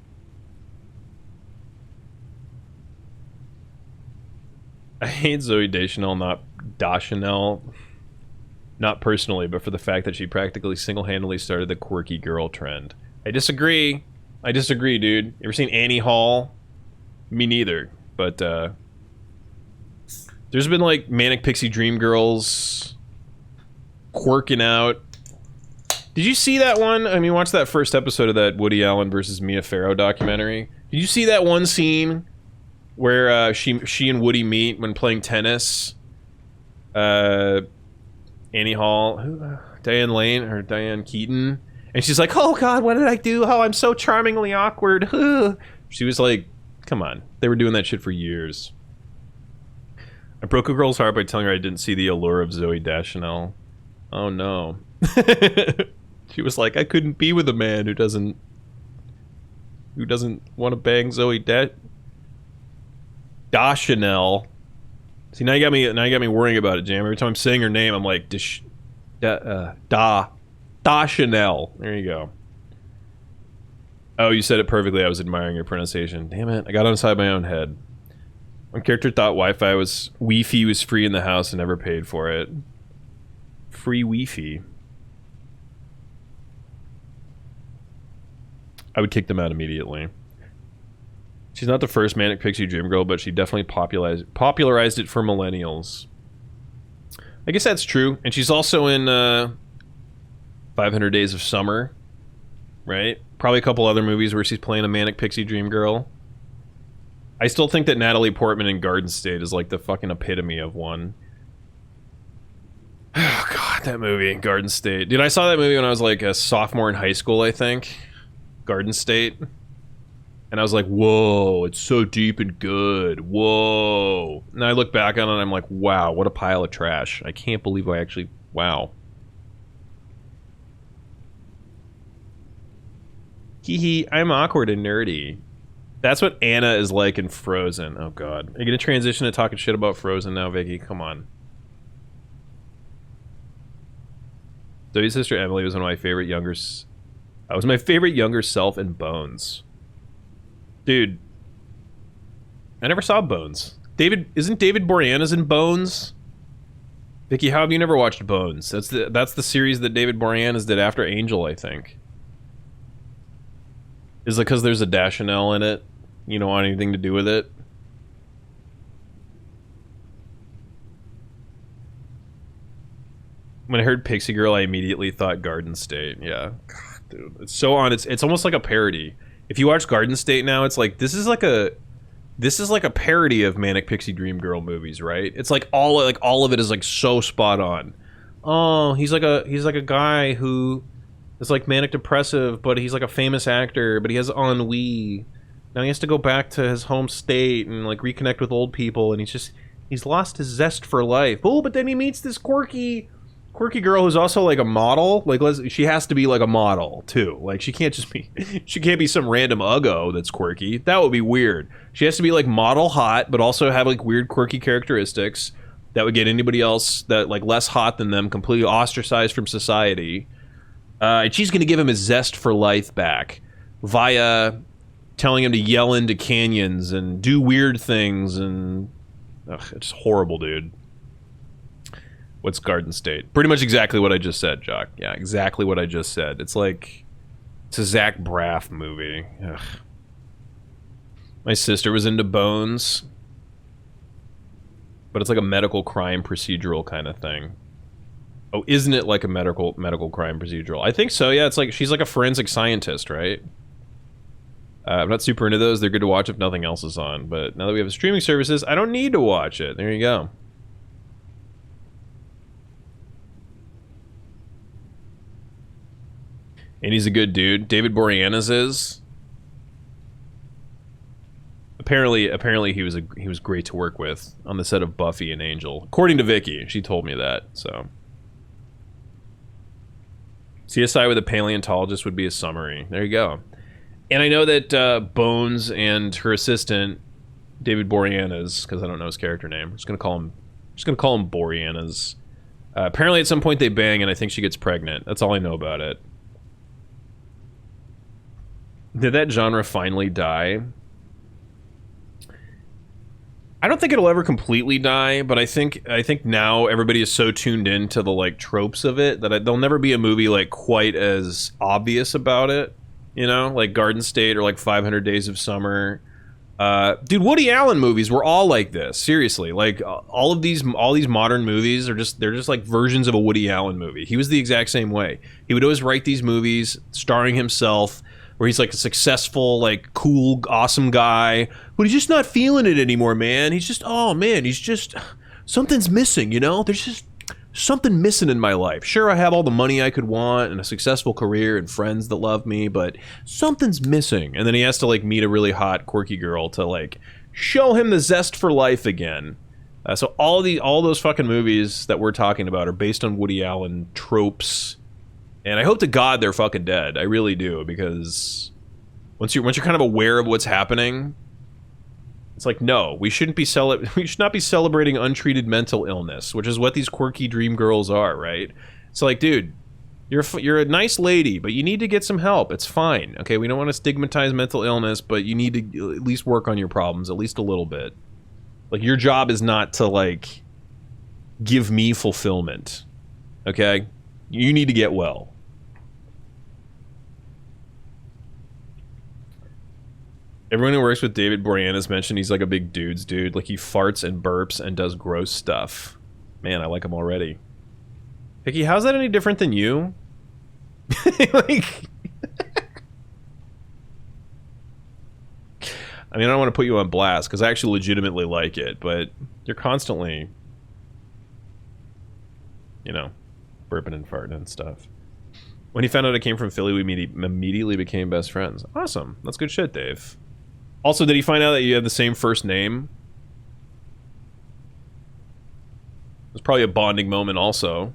I hate Zooey Deschanel, not Deschanel. Not personally, but for the fact that she practically single-handedly started the quirky girl trend. I disagree. I disagree, dude. You ever seen Annie Hall? Me neither. But, there's been, like, Manic Pixie Dream Girls quirking out. Did you see that one? I mean, watch that first episode of that Woody Allen versus Mia Farrow documentary. Did you see that one scene where she and Woody meet when playing tennis? Annie Hall, Diane Lane or Diane Keaton, and she's like, "Oh God, what did I do? Oh, I'm so charmingly awkward." She was like, "Come on." They were doing that shit for years. I broke a girl's heart by telling her I didn't see the allure of Zooey Deschanel. Oh no. She was like, "I couldn't be with a man who doesn't want to bang Zooey Deschanel." See, now you got me worrying about it, Jam. Every time I'm saying her name, I'm like, Deschanel. There you go. Oh, you said it perfectly. I was admiring your pronunciation. Damn it, I got inside my own head. One character thought Wi-Fi was free in the house and never paid for it. Free Wi-Fi. I would kick them out immediately. She's not the first Manic Pixie Dream Girl, but she definitely popularized it for millennials. I guess that's true. And she's also in 500 Days of Summer, right? Probably a couple other movies where she's playing a Manic Pixie Dream Girl. I still think that Natalie Portman in Garden State is like the fucking epitome of one. Oh, God. that movie, Garden State. Dude, I saw that movie when I was like a sophomore in high school, I think. Garden State. And I was like, whoa, it's so deep and good. Whoa. And I look back on it and I'm like, wow, what a pile of trash. I can't believe I actually... Wow. Hee hee, I'm awkward and nerdy. That's what Anna is like in Frozen. Oh god. Are you gonna transition to talking shit about Frozen now, Vicky? Come on. Zoe's sister Emily was one of my favorite younger... was my favorite younger self in Bones. Dude. I never saw Bones. Isn't David Boreanaz in Bones? Vicky, how have you never watched Bones? That's the series that David Boreanaz did after Angel, I think. Is it because there's a Deschanel in it? You don't want anything to do with it? When I heard Pixie Girl, I immediately thought Garden State. Yeah. God, dude. It's so on. It's almost like a parody. If you watch Garden State now, it's like this is like a parody of Manic Pixie Dream Girl movies, right? It's like all of it is like so spot on. Oh, he's like a guy who is like manic depressive, but he's like a famous actor, but he has ennui. Now he has to go back to his home state and like reconnect with old people, and he's lost his zest for life. Oh, but then he meets this quirky girl who's also like a model. Like she has to be like a model too. Like she can't be some random uggo that's quirky. That would be weird. She has to be like model hot, but also have like weird quirky characteristics that would get anybody else that like less hot than them completely ostracized from society. And she's gonna give him his zest for life back via telling him to yell into canyons and do weird things, and it's horrible, dude. What's Garden State? Pretty much exactly what I just said, Jock. Yeah, exactly what I just said. It's like... It's a Zach Braff movie. Ugh. My sister was into Bones. But it's like a medical crime procedural kind of thing. Oh, isn't it like a medical crime procedural? I think so, yeah. It's like... She's like a forensic scientist, right? I'm not super into those. They're good to watch if nothing else is on. But now that we have streaming services, I don't need to watch it. There you go. And he's a good dude. David Boreanaz is. Apparently he was great to work with on the set of Buffy and Angel. According to Vicky, she told me that. So CSI with a paleontologist would be a summary. There you go. And I know that Bones and her assistant David Boreanaz, because I don't know his character name, I'm just gonna call him Boreanaz. Apparently at some point they bang and I think she gets pregnant. That's all I know about it. Did that genre finally die? I don't think it'll ever completely die, but I think now everybody is so tuned in to the like tropes of it that there'll never be a movie like quite as obvious about it, you know, like Garden State or like 500 Days of Summer. Dude, Woody Allen movies were all like this. Seriously, like all these modern movies are they're just like versions of a Woody Allen movie. He was the exact same way. He would always write these movies starring himself, where he's like a successful, like cool, awesome guy, but he's just not feeling it anymore, man. He's just, oh man, he's just, something's missing, you know? There's just something missing in my life. Sure, I have all the money I could want and a successful career and friends that love me, but something's missing. And then he has to like meet a really hot, quirky girl to like show him the zest for life again. So all those fucking movies that we're talking about are based on Woody Allen tropes. And I hope to God they're fucking dead. I really do, because once you're kind of aware of what's happening, it's like, no, we should not be celebrating untreated mental illness, which is what these quirky dream girls are, right? It's like, dude, you're a nice lady, but you need to get some help. It's fine, okay? We don't want to stigmatize mental illness, but you need to at least work on your problems, at least a little bit. Like, your job is not to like give me fulfillment, okay? You need to get well. Everyone who works with David Boreanaz mentioned he's like a big dude. Like he farts and burps and does gross stuff. Man, I like him already. Vicky, how's that any different than you? Like, I mean, I don't want to put you on blast because I actually legitimately like it, but you're constantly, you know, burping and farting and stuff. When he found out I came from Philly, we immediately became best friends. Awesome. That's good shit, Dave. Also, did he find out that you had the same first name? It was probably a bonding moment also.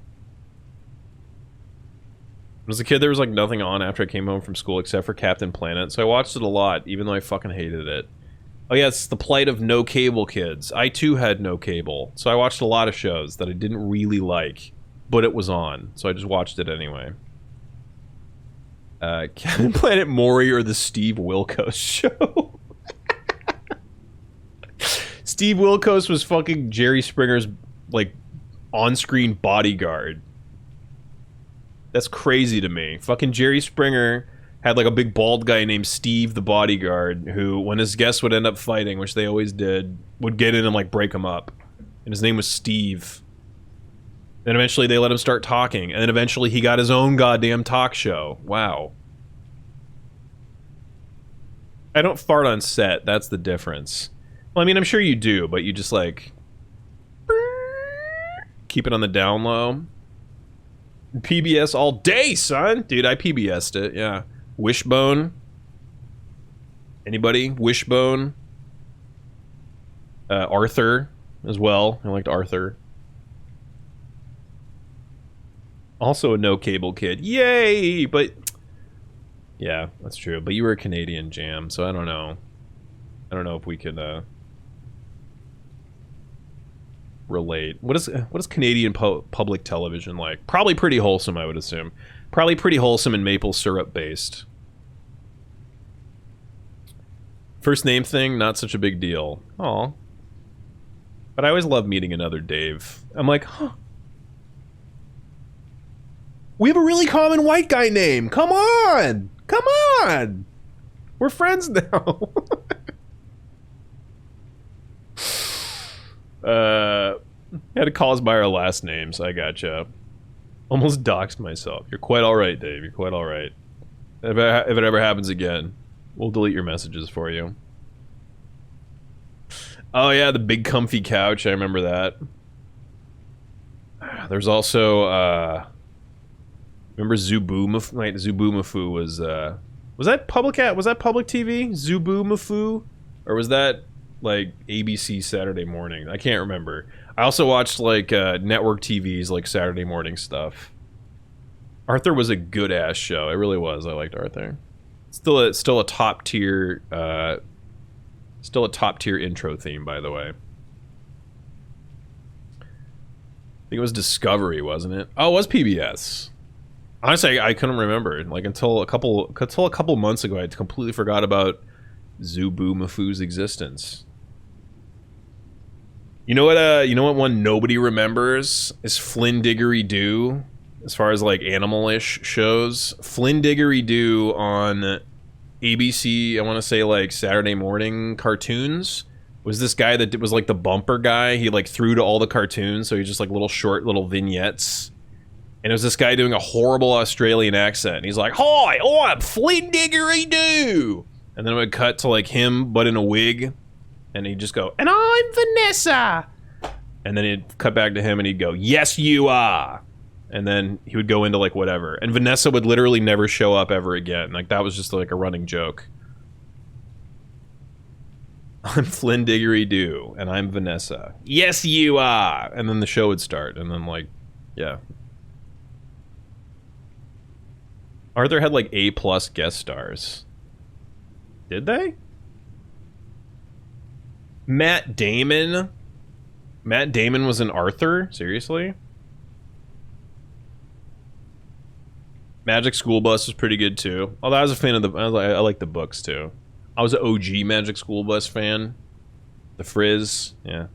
As a kid, there was like nothing on after I came home from school except for Captain Planet, so I watched it a lot, even though I fucking hated it. Oh yeah, it's the plight of no cable kids. I too had no cable, so I watched a lot of shows that I didn't really like, but it was on, so I just watched it anyway. Captain Planet Maury or the Steve Wilkos Show? Steve Wilkos was fucking Jerry Springer's, like, on-screen bodyguard. That's crazy to me. Fucking Jerry Springer had like a big bald guy named Steve the bodyguard who, when his guests would end up fighting, which they always did, would get in and like break him up. And his name was Steve. Then eventually they let him start talking. And then eventually he got his own goddamn talk show. Wow. I don't fart on set. That's the difference. Well, I mean, I'm sure you do, but you just like keep it on the down low. PBS all day, son. Dude, I PBS'd it, yeah. Wishbone. Anybody? Wishbone. Arthur as well. I liked Arthur. Also a no cable kid. Yay! But yeah, that's true. But you were a Canadian, Jam, so I don't know. I don't know if we could relate. What is Canadian public television like? Probably pretty wholesome, I would assume. Probably pretty wholesome and maple syrup based. First name thing, not such a big deal. Aw. But I always love meeting another Dave. I'm like, huh. We have a really common white guy name. Come on! Come on! We're friends now. Had to call us by our last names. I gotcha. Almost doxed myself. You're quite alright, Dave. You're quite alright. If it ever happens again, we'll delete your messages for you. Oh yeah, the big comfy couch. I remember that. There's also, remember Zubumafu? Wait, Zubumafu was that public TV? Zubumafu? Or was that like ABC Saturday morning? I can't remember. I also watched like network TV's like Saturday morning stuff. Arthur was a good ass show. It really was. I liked Arthur. Still a top tier intro theme, by the way. I think it was Discovery, wasn't it? Oh, it was PBS. Honestly, I couldn't remember. Like until a couple months ago, I completely forgot about Zubumafu's existence. You know what one nobody remembers is Flynn Diggory Doo, as far as like animal-ish shows. Flynn Diggory Doo on ABC, I want to say like Saturday morning cartoons, was this guy that was like the bumper guy. He like threw to all the cartoons, so he just like short little vignettes. And it was this guy doing a horrible Australian accent. And he's like, "Hi, I'm Flynn Diggory Doo." And then it would cut to like him, but in a wig. And he'd just go, "And I'm Vanessa." And then he'd cut back to him and he'd go, "Yes, you are." And then he would go into like whatever. And Vanessa would literally never show up ever again. Like that was just like a running joke. "I'm Flynn Diggory Doo, and I'm Vanessa. Yes, you are." And then the show would start. And then like, yeah. Arthur had like A+ guest stars. Did they? Matt Damon? Matt Damon was in Arthur? Seriously? Magic School Bus was pretty good too. Although I was a fan of I like the books too. I was an OG Magic School Bus fan. The Frizz, yeah.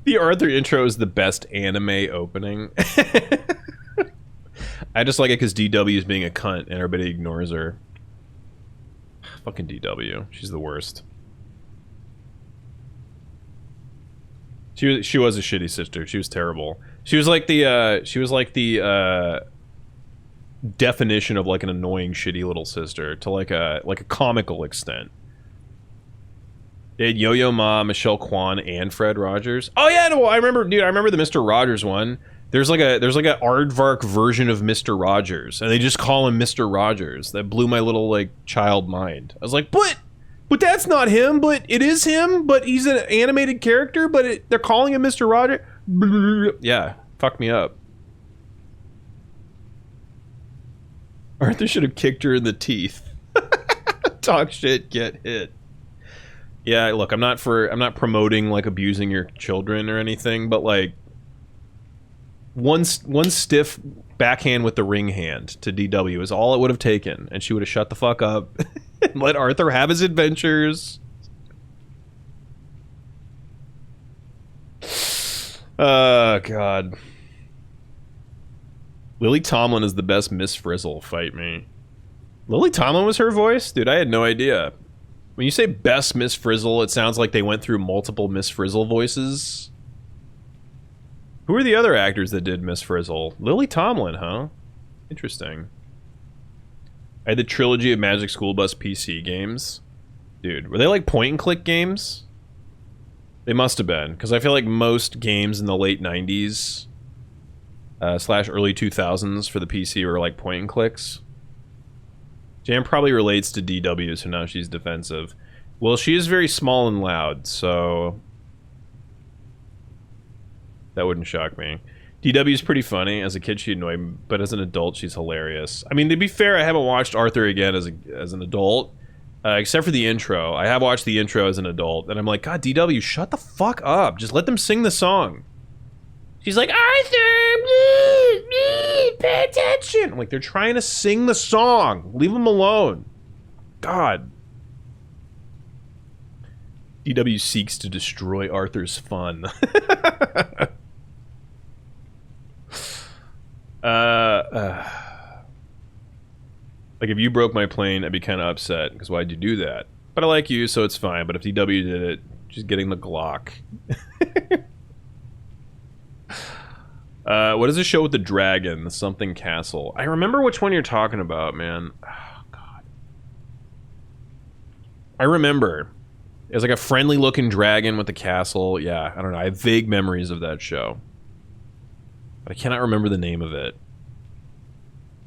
The Arthur intro is the best anime opening. I just like it because DW is being a cunt and everybody ignores her. Fucking DW. She's the worst. She was a shitty sister. She was terrible. She was like the definition of like an annoying shitty little sister to like a comical extent. They had Yo-Yo Ma, Michelle Kwan, and Fred Rogers. Oh yeah, no, I remember, dude. I remember the Mr. Rogers one. There's like a aardvark version of Mr. Rogers, and they just call him Mr. Rogers. That blew my little like child mind. I was like, but that's not him. But it is him. But he's an animated character. But they're calling him Mr. Rogers. Yeah, fuck me up. Arthur should have kicked her in the teeth. Talk shit, get hit. Yeah, look, I'm not promoting like abusing your children or anything, but like one stiff backhand with the ring hand to DW is all it would have taken, and she would have shut the fuck up and let Arthur have his adventures. Oh God. Lily Tomlin is the best Miss Frizzle, fight me. Lily Tomlin was her voice? Dude, I had no idea. When you say best Miss Frizzle, it sounds like they went through multiple Miss Frizzle voices. Who are the other actors that did Miss Frizzle? Lily Tomlin, huh? Interesting. I had the trilogy of Magic School Bus PC games. Dude, were they like point-and-click games? They must have been, because I feel like most games in the late 90s / early 2000s for the PC were like point-and-clicks. Jam probably relates to DW, so now she's defensive. Well, she is very small and loud, so that wouldn't shock me. DW is pretty funny. As a kid, she annoyed me, but as an adult, she's hilarious. I mean, to be fair, I haven't watched Arthur again as an adult, except for the intro. I have watched the intro as an adult, and I'm like, God, DW, shut the fuck up. Just let them sing the song. She's like, Arthur, pay attention. I'm like, they're trying to sing the song. Leave them alone. God. DW seeks to destroy Arthur's fun. Like, if you broke my plane, I'd be kind of upset, because why'd you do that? But I like you, so it's fine. But if DW did it, she's getting the Glock. What is the show with the dragon? The something castle. I remember which one you're talking about, man. Oh, God. I remember. It was like a friendly-looking dragon with a castle. Yeah, I don't know. I have vague memories of that show. But I cannot remember the name of it.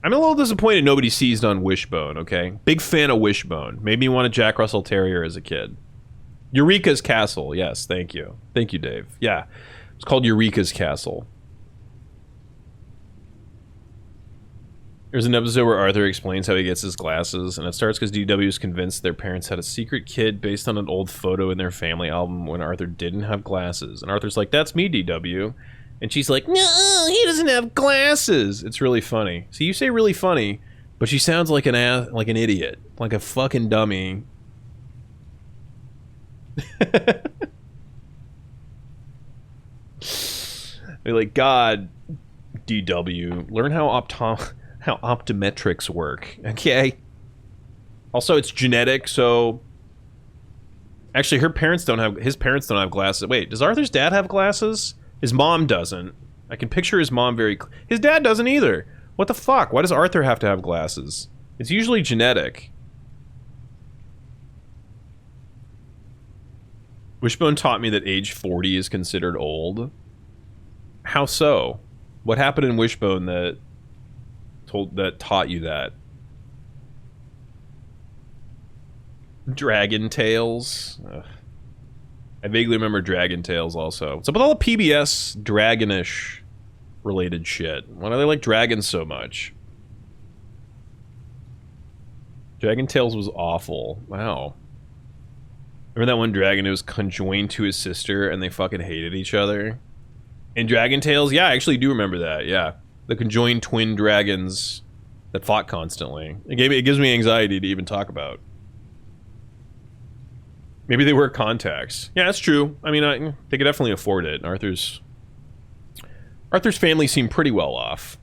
I'm a little disappointed nobody seized on Wishbone, okay? Big fan of Wishbone. Made me want a Jack Russell Terrier as a kid. Eureka's Castle. Yes, thank you. Thank you, Dave. Yeah, it's called Eureka's Castle. There's an episode where Arthur explains how he gets his glasses, and it starts because DW is convinced their parents had a secret kid based on an old photo in their family album when Arthur didn't have glasses. And Arthur's like, that's me, DW. And she's like, no, he doesn't have glasses. It's really funny. See, you say really funny, but she sounds like an idiot. Like a fucking dummy. They're like, God, DW, learn how optometrics work, okay? Also, it's genetic, so actually his parents don't have glasses. Wait, does Arthur's dad have glasses? His mom doesn't. I can picture his mom his dad doesn't either. What the fuck? Why does Arthur have to have glasses? It's usually genetic. Wishbone taught me that age 40 is considered old. How so? What happened in Wishbone that taught you that? Dragon Tales. Ugh. I vaguely remember Dragon Tales also. What's up with all the PBS dragonish related shit? Why do they like dragons so much? Dragon Tales was awful. Wow. Remember that one dragon who was conjoined to his sister and they fucking hated each other? In Dragon Tales? Yeah, I actually do remember that, yeah. The conjoined twin dragons that fought constantly. It gives me anxiety to even talk about. Maybe they wear contacts. Yeah, that's true. I mean, they could definitely afford it. Arthur's family seemed pretty well off.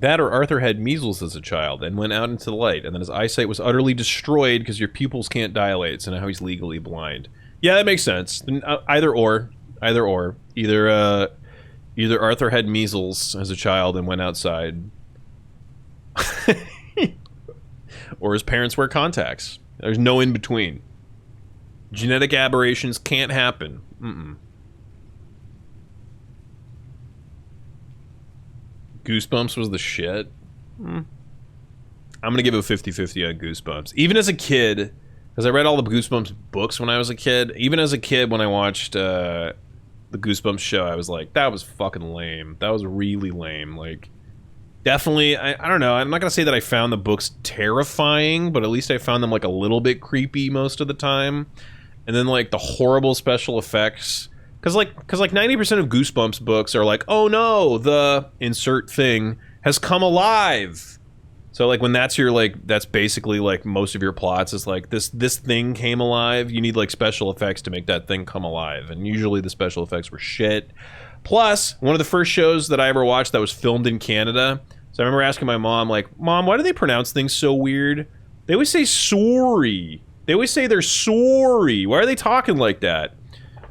That or Arthur had measles as a child and went out into the light, and then his eyesight was utterly destroyed because your pupils can't dilate, so now he's legally blind. Yeah, that makes sense. Either or. Either Arthur had measles as a child and went outside, or his parents wear contacts. There's no in between. Genetic aberrations can't happen. Goosebumps was the shit. I'm gonna give it a 50-50 on Goosebumps. Even as a kid, because I read all the Goosebumps books when I was a kid. Even as a kid, when I watched the Goosebumps show, I was like, that was fucking lame. That was really lame. Like, definitely, I don't know. I'm not gonna say that I found the books terrifying, but at least I found them like a little bit creepy most of the time. And then like the horrible special effects, because like 90% of Goosebumps books are like, oh no, the insert thing has come alive. So like when that's your like, that's basically like most of your plots is like this thing came alive. You need like special effects to make that thing come alive, and usually the special effects were shit. Plus, one of the first shows that I ever watched that was filmed in Canada. So I remember asking my mom, like, Mom, why do they pronounce things so weird? They always say sorry. They always say they're sorry. Why are they talking like that?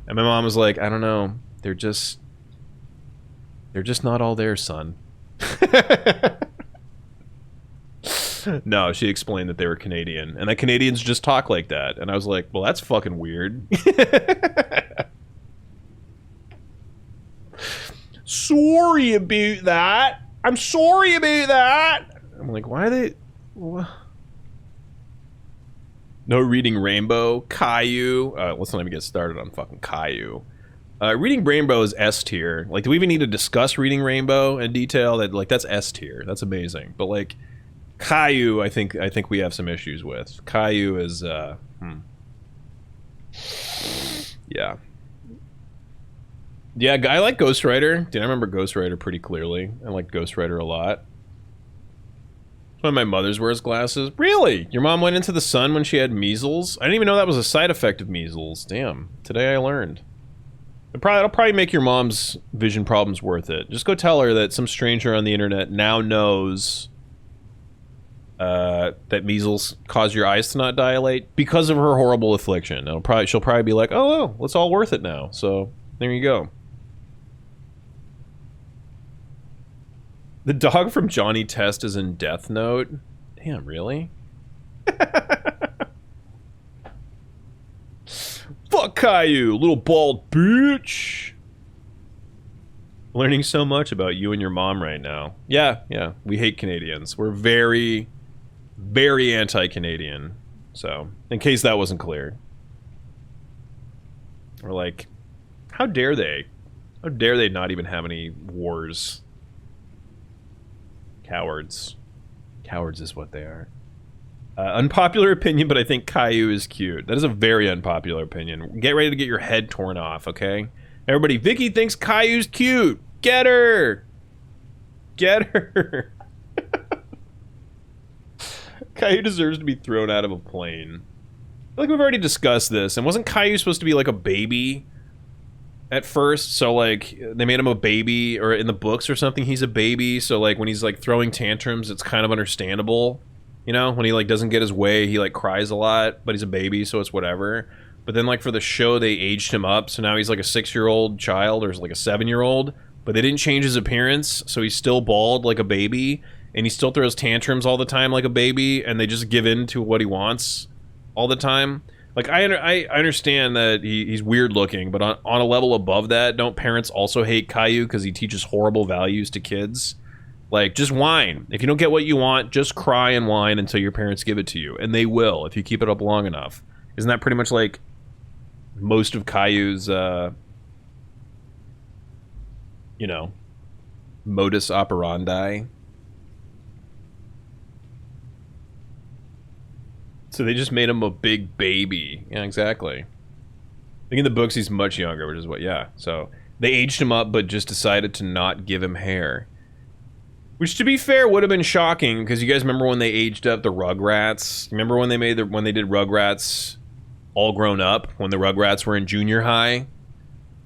And my mom was like, I don't know. They're just not all there, son. No, she explained that they were Canadian, and that Canadians just talk like that. And I was like, well, that's fucking weird. Sorry about that. I'm sorry about that. I'm like, why are they... What? No reading Rainbow. Caillou. Let's not even get started on fucking Caillou. Reading Rainbow is S tier. Like, do we even need to discuss Reading Rainbow in detail? That like that's S tier. That's amazing. But like Caillou, I think we have some issues with. Caillou is yeah. Yeah, I like Ghost Rider. Dude, I remember Ghost Rider pretty clearly. I like Ghost Rider a lot. One of my mother's wears glasses. Really? Your mom went into the sun when she had measles? I didn't even know that was a side effect of measles. Damn. Today I learned. It'll probably make your mom's vision problems worth it. Just go tell her that some stranger on the internet now knows that measles cause your eyes to not dilate because of her horrible affliction. She'll probably be like, oh, it's all worth it now. So there you go. The dog from Johnny Test is in Death Note. Damn, really? Fuck Caillou, little bald bitch. Learning so much about you and your mom right now. Yeah, we hate Canadians. We're very, very anti-Canadian. So, in case that wasn't clear. We're like, how dare they? How dare they not even have any wars? Cowards. Cowards is what they are. Unpopular opinion, but I think Caillou is cute. That is a very unpopular opinion. Get ready to get your head torn off, okay? Everybody, Vicky thinks Caillou's cute. Get her! Get her! Caillou deserves to be thrown out of a plane. I feel like we've already discussed this, and wasn't Caillou supposed to be like a baby at first? So like they made him a baby, or in the books or something he's a baby, so like when he's like throwing tantrums it's kind of understandable, you know, when he like doesn't get his way he like cries a lot, but he's a baby so it's whatever. But then like for the show they aged him up, so now he's like a 6-year-old child or like a 7-year-old, but they didn't change his appearance, so he's still bald like a baby and he still throws tantrums all the time like a baby, and they just give in to what he wants all the time. Like, I understand that he's weird looking, but on a level above that, don't parents also hate Caillou because he teaches horrible values to kids? Like, just whine. If you don't get what you want, just cry and whine until your parents give it to you. And they will, if you keep it up long enough. Isn't that pretty much like most of Caillou's, you know, modus operandi? So they just made him a big baby. Yeah, exactly. I think in the books he's much younger, which is what, yeah. So they aged him up, but just decided to not give him hair. Which, to be fair, would have been shocking, because you guys remember when they aged up the Rugrats? Remember when they made when they did Rugrats all grown up, when the Rugrats were in junior high?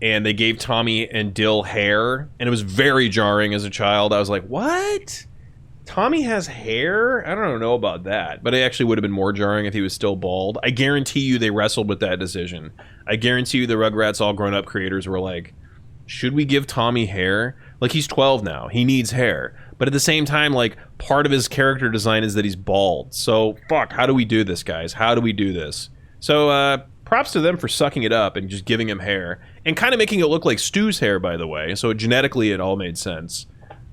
And they gave Tommy and Dill hair, and it was very jarring as a child. I was like, what? Tommy has hair? I don't know about that. But it actually would have been more jarring if he was still bald. I guarantee you they wrestled with that decision. I guarantee you the Rugrats all grown up creators were like, should we give Tommy hair? Like, he's 12 now. He needs hair. But at the same time, like, part of his character design is that he's bald. So, fuck, how do we do this, guys? How do we do this? So, props to them for sucking it up and just giving him hair. And kind of making it look like Stu's hair, by the way. So, genetically, it all made sense.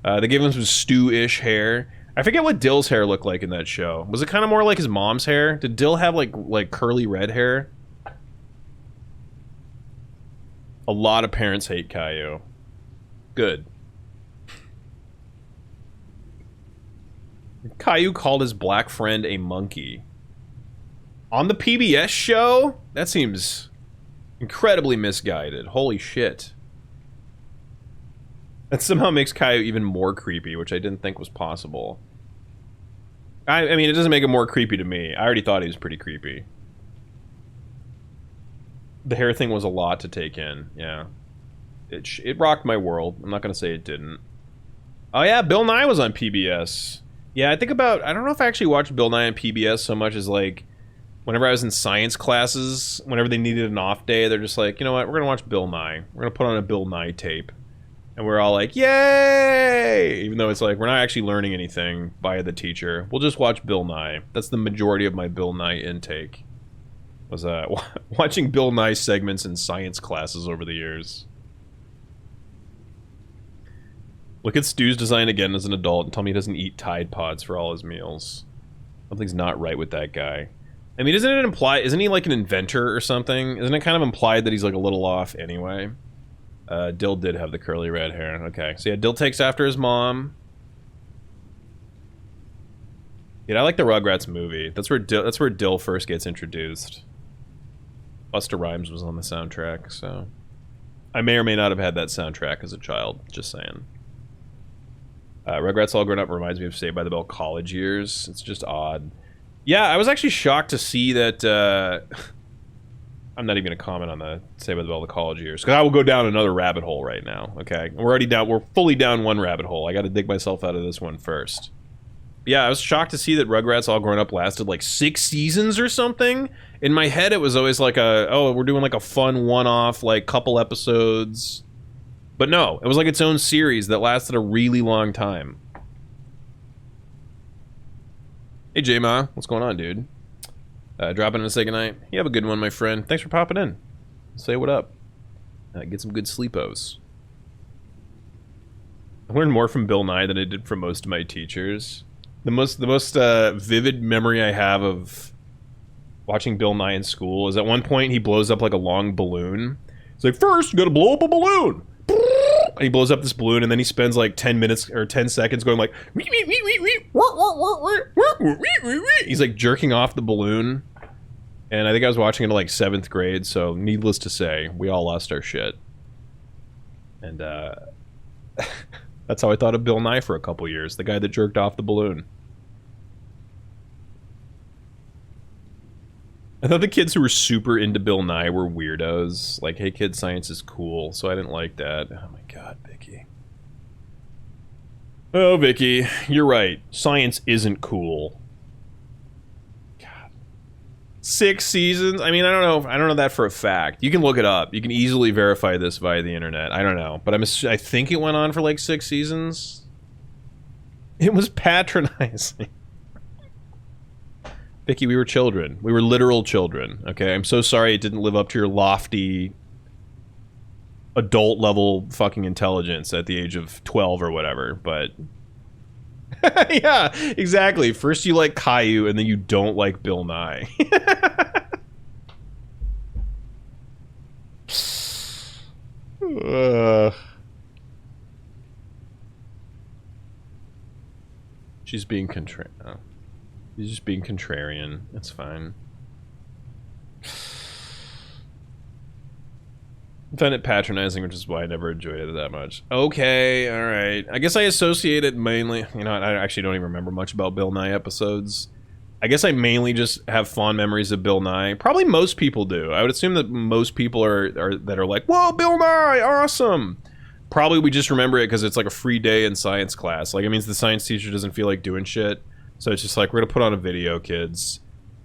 They gave him some Stu-ish hair. I forget what Dill's hair looked like in that show. Was it kind of more like his mom's hair? Did Dill have, like curly red hair? A lot of parents hate Caillou. Good. Caillou called his black friend a monkey. On the PBS show? That seems incredibly misguided. Holy shit. That somehow makes Caillou even more creepy, which I didn't think was possible. I mean, it doesn't make him more creepy to me. I already thought he was pretty creepy. The hair thing was a lot to take in, yeah. It rocked my world. I'm not going to say it didn't. Oh yeah, Bill Nye was on PBS. Yeah, I don't know if I actually watched Bill Nye on PBS so much as, like, whenever I was in science classes, whenever they needed an off day, they're just like, you know what, we're going to watch Bill Nye. We're going to put on a Bill Nye tape. And we're all like, yay! Even though it's like, we're not actually learning anything by the teacher. We'll just watch Bill Nye. That's the majority of my Bill Nye intake. Was watching Bill Nye segments in science classes over the years. Look at Stu's design again as an adult and tell me he doesn't eat Tide Pods for all his meals. Something's not right with that guy. I mean, isn't he like an inventor or something? Isn't it kind of implied that he's like a little off anyway? Dill did have the curly red hair. Okay, so yeah, Dill takes after his mom. Yeah, I like the Rugrats movie. That's where Dill first gets introduced. Busta Rhymes was on the soundtrack, so I may or may not have had that soundtrack as a child. Just saying. Rugrats All Grown Up reminds me of Saved by the Bell college years. It's just odd. Yeah, I was actually shocked to see that. I'm not even going to comment on the Saved by the Bell the college years because I will go down another rabbit hole right now. Okay, we're already down. We're fully down one rabbit hole. I got to dig myself out of this one first. Yeah, I was shocked to see that Rugrats All Grown Up lasted like 6 seasons or something. In my head, it was always like we're doing like a fun one-off, like couple episodes. But no, it was like its own series that lasted a really long time. Hey, J-Ma, what's going on, dude? Dropping in to say goodnight. You have a good one, my friend. Thanks for popping in. Say what up. Get some good sleepos. I learned more from Bill Nye than I did from most of my teachers. The most vivid memory I have of watching Bill Nye in school is at one point he blows up like a long balloon. It's like, first, you gotta blow up a balloon. And he blows up this balloon, and then he spends like 10 minutes or 10 seconds going like, he's like jerking off the balloon. And I think I was watching it in like 7th grade, so needless to say, we all lost our shit. And that's how I thought of Bill Nye for a couple years, the guy that jerked off the balloon. I thought the kids who were super into Bill Nye were weirdos. Like, hey kids, science is cool, so I didn't like that. Oh my god, Vicky. Oh, Vicky, you're right. Science isn't cool. God. 6 seasons? I mean, I don't know that for a fact. You can look it up. You can easily verify this via the internet. I don't know. But I think it went on for like 6 seasons. It was patronizing. Vicky, we were children. We were literal children, okay? I'm so sorry it didn't live up to your lofty adult-level fucking intelligence at the age of 12 or whatever, but... yeah, exactly. First you like Caillou, and then you don't like Bill Nye. She's being He's just being contrarian. It's fine. I find it patronizing, which is why I never enjoyed it that much. Okay, alright. I guess I associate it mainly... You know, I actually don't even remember much about Bill Nye episodes. I guess I mainly just have fond memories of Bill Nye. Probably most people do. I would assume that most people are like, whoa, Bill Nye, awesome! Probably we just remember it because it's like a free day in science class. Like, it means the science teacher doesn't feel like doing shit. So it's just like, we're gonna put on a video, kids.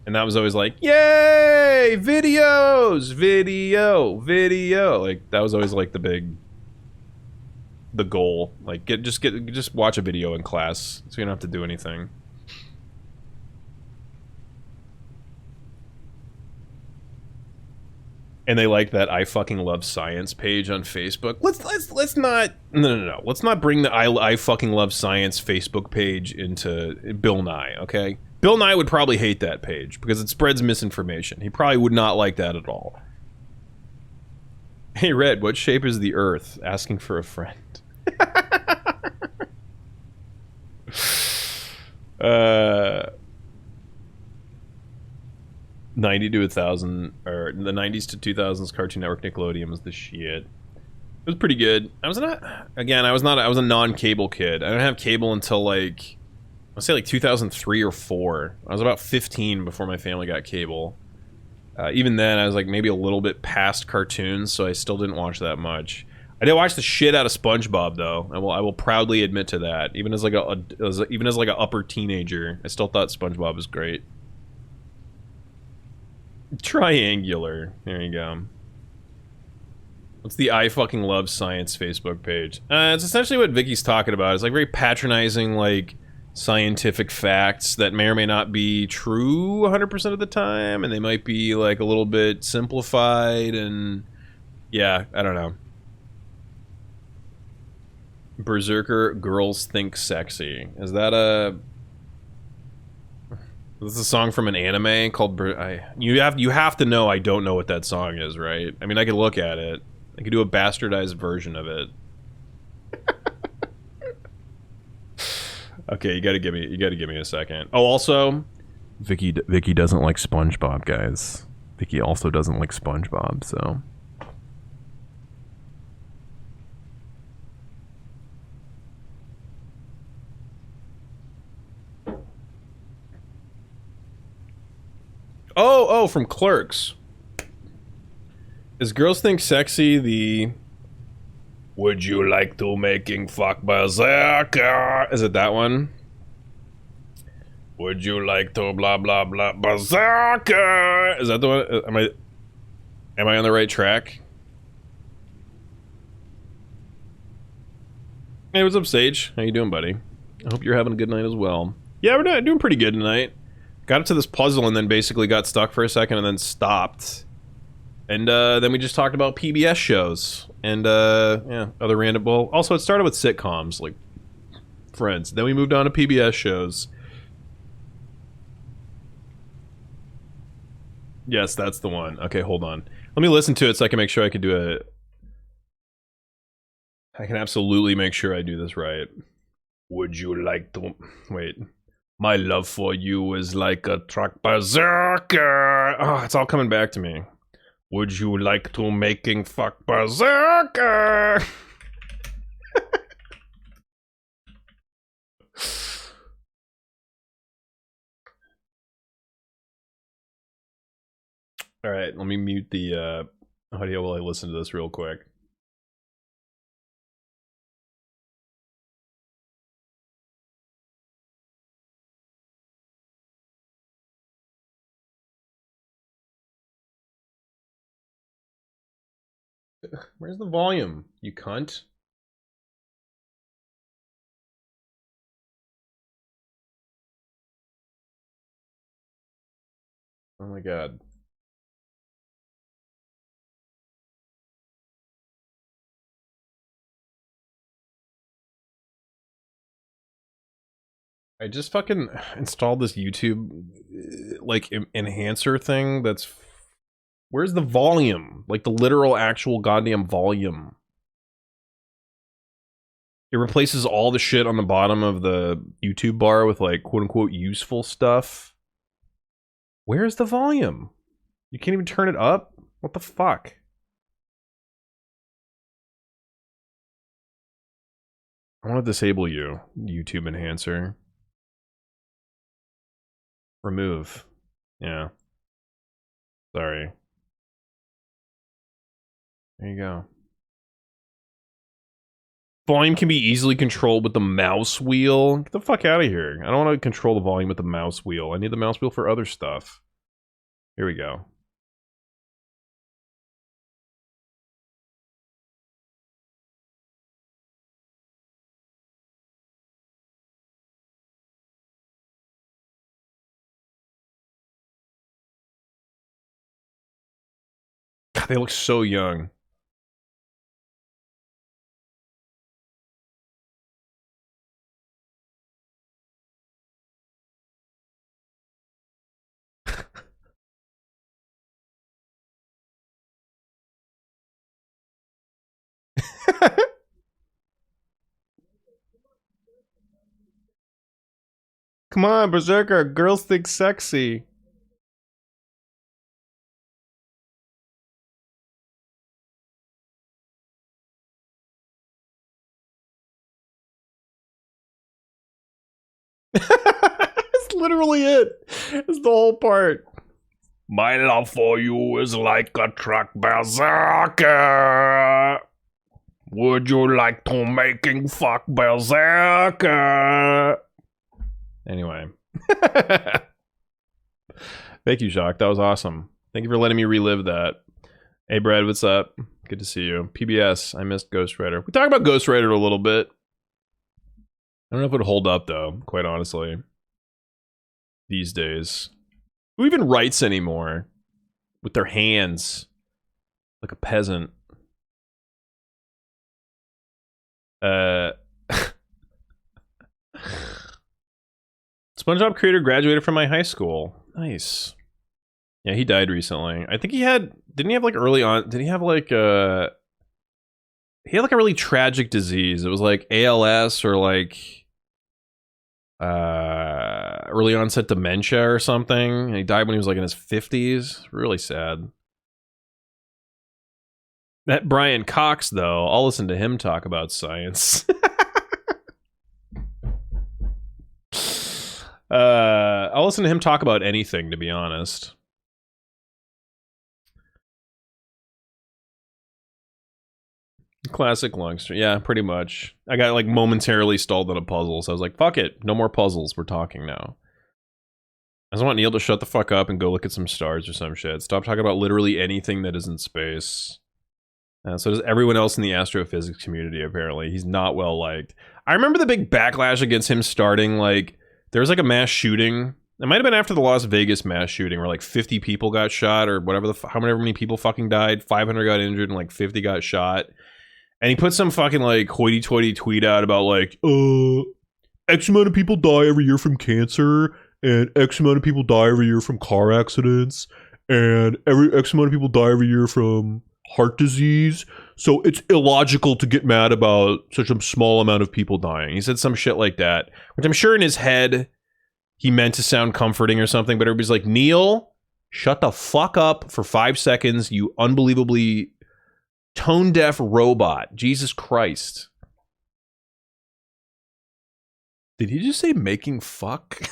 And that was always like, yay! Videos! Video! Like, that was always like the big the goal. Like, just watch a video in class, so you don't have to do anything. And they like that I fucking love science page on Facebook. Let's not no. Let's not bring the I fucking love science Facebook page into Bill Nye, okay? Bill Nye would probably hate that page because it spreads misinformation. He probably would not like that at all. Hey Red, what shape is the Earth? Asking for a friend. 90 to 1,000, or the 90s to 2000s Cartoon Network Nickelodeon was the shit. It was pretty good. I was a non-cable kid. I didn't have cable until like, I'd say like 2003 or 4. I was about 15 before my family got cable. Even then, I was like maybe a little bit past cartoons, so I still didn't watch that much. I did watch the shit out of SpongeBob, though. I will proudly admit to that. Even as like a upper teenager, I still thought SpongeBob was great. Triangular. There you go. What's the I fucking love science Facebook page? It's essentially what Vicky's talking about. It's like very patronizing, like scientific facts that may or may not be true 100% of the time, and they might be like a little bit simplified, and yeah, I don't know. Berserker Girls Think Sexy. Is that a... This is a song from an anime called... You have to know I don't know what that song is, right? I mean, I could look at it. I could do a bastardized version of it. Okay, you gotta give me a second. Oh, also, Vicky doesn't like SpongeBob, guys. Vicky also doesn't like SpongeBob, so... Oh, from Clerks. Is Girls Think Sexy the... Would you like to making fuck berserker? Is it that one? Would you like to blah blah blah berserker? Is that the one? Am I on the right track? Hey, what's up, Sage? How you doing, buddy? I hope you're having a good night as well. Yeah, we're doing pretty good tonight. Got up to this puzzle and then basically got stuck for a second and then stopped. And then we just talked about PBS shows and yeah, other random. Well, also it started with sitcoms like Friends. Then we moved on to PBS shows. Yes, that's the one. Okay, hold on. Let me listen to it so I can make sure I can do it. I can absolutely make sure I do this right. Would you like to... Wait. My love for you is like a truck berserker. Oh, it's all coming back to me. Would you like to making fuck berserker? All right, let me mute the audio while I listen to this real quick. Where's the volume, you cunt? Oh my god. I just fucking installed this YouTube, like, enhancer thing that's... Where's the volume? Like, the literal, actual goddamn volume. It replaces all the shit on the bottom of the YouTube bar with, like, quote-unquote useful stuff. Where's the volume? You can't even turn it up? What the fuck? I want to disable you, YouTube enhancer. Remove. Yeah. Sorry. There you go. Volume can be easily controlled with the mouse wheel. Get the fuck out of here. I don't want to control the volume with the mouse wheel. I need the mouse wheel for other stuff. Here we go. God, they look so young. Come on, Berserker. Girls think sexy. That's literally it. It's the whole part. My love for you is like a truck berserker. Would you like to making fuck berserker? Anyway. Thank you, Jacques. That was awesome. Thank you for letting me relive that. Hey, Brad, what's up? Good to see you. PBS, I missed Ghost Rider. We talked about Ghost Rider a little bit. I don't know if it would hold up, though, quite honestly. These days. Who even writes anymore? With their hands. Like a peasant. SpongeBob creator graduated from my high school. Nice. Yeah, he died recently. I think he had... Didn't he have, like, early on... Did he have, like, a... He had, like, a really tragic disease. It was, like, ALS or, like... early onset dementia or something. And he died when he was, like, in his 50s. Really sad. That Brian Cox, though, I'll listen to him talk about science. I'll listen to him talk about anything, to be honest. Classic Longstreet. Yeah, pretty much. I got, like, momentarily stalled on a puzzle, so I was like, fuck it. No more puzzles. We're talking now. I just want Neil to shut the fuck up and go look at some stars or some shit. Stop talking about literally anything that isn't space. So does everyone else in the astrophysics community, apparently. He's not well liked. I remember the big backlash against him starting, like... There was, like, a mass shooting. It might have been after the Las Vegas mass shooting where, like, 50 people got shot or whatever however many people fucking died. 500 got injured and, like, 50 got shot. And he put some fucking, like, hoity-toity tweet out about, like, X amount of people die every year from cancer, and X amount of people die every year from car accidents, and X amount of people die every year from heart disease, so it's illogical to get mad about such a small amount of people dying. He said some shit like that, which I'm sure in his head he meant to sound comforting or something, but everybody's like, Neil, shut the fuck up for 5 seconds, you unbelievably tone-deaf robot. Jesus Christ. Did he just say making fuck?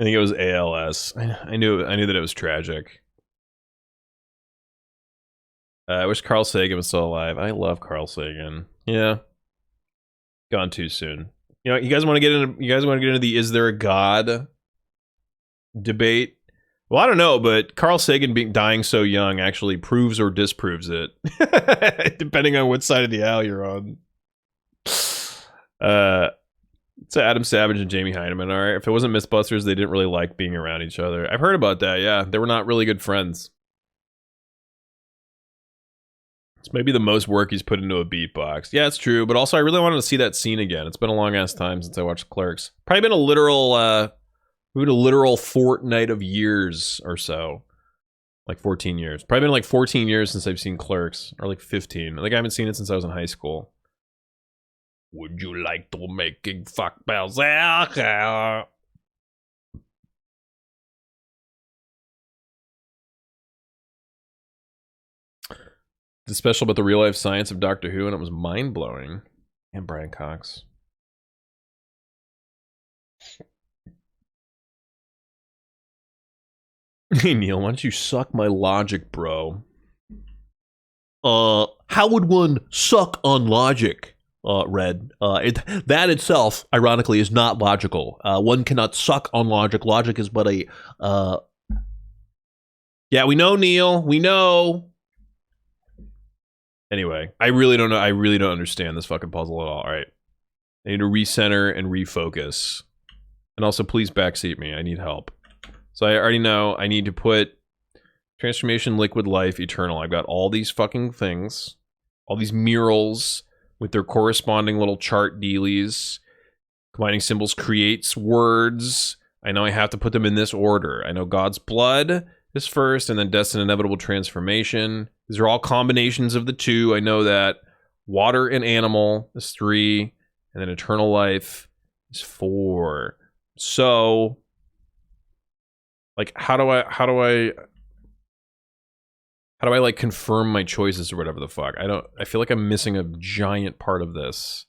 I think it was ALS. I knew that it was tragic. I wish Carl Sagan was still alive. I love Carl Sagan. Yeah. Gone too soon. You know, you guys want to get into the is there a god debate? Well, I don't know, but Carl Sagan dying so young actually proves or disproves it. Depending on what side of the aisle you're on. It's Adam Savage and Jamie Hyneman, alright? If it wasn't Mythbusters, they didn't really like being around each other. I've heard about that, yeah. They were not really good friends. It's maybe the most work he's put into a beatbox. Yeah, it's true, but also I really wanted to see that scene again. It's been a long-ass time since I watched Clerks. Probably been a literal fortnight of years or so. Like 14 years. Probably been like 14 years since I've seen Clerks. Or like 15. I think I haven't seen it since I was in high school. Would you like to making fuck berserker? The special about the real life science of Doctor Who, and it was mind blowing. And Brian Cox. Hey Neil, why don't you suck my logic, bro? How would one suck on logic? Red. That itself, ironically, is not logical. One cannot suck on logic. Logic is but a, Yeah, we know, Neil. We know. Anyway, I really don't know. I really don't understand this fucking puzzle at all. All right. I need to recenter and refocus. And also, please backseat me. I need help. So I already know I need to put transformation, liquid, life, eternal. I've got all these fucking things, all these murals with their corresponding little chart dealies. Combining symbols creates words. I know I have to put them in this order. I know God's blood is first, and then death and inevitable transformation. These are all combinations of the two. I know that. Water and animal is 3, and then eternal life is 4. So, like, how do I like confirm my choices or whatever the fuck? I feel like I'm missing a giant part of this.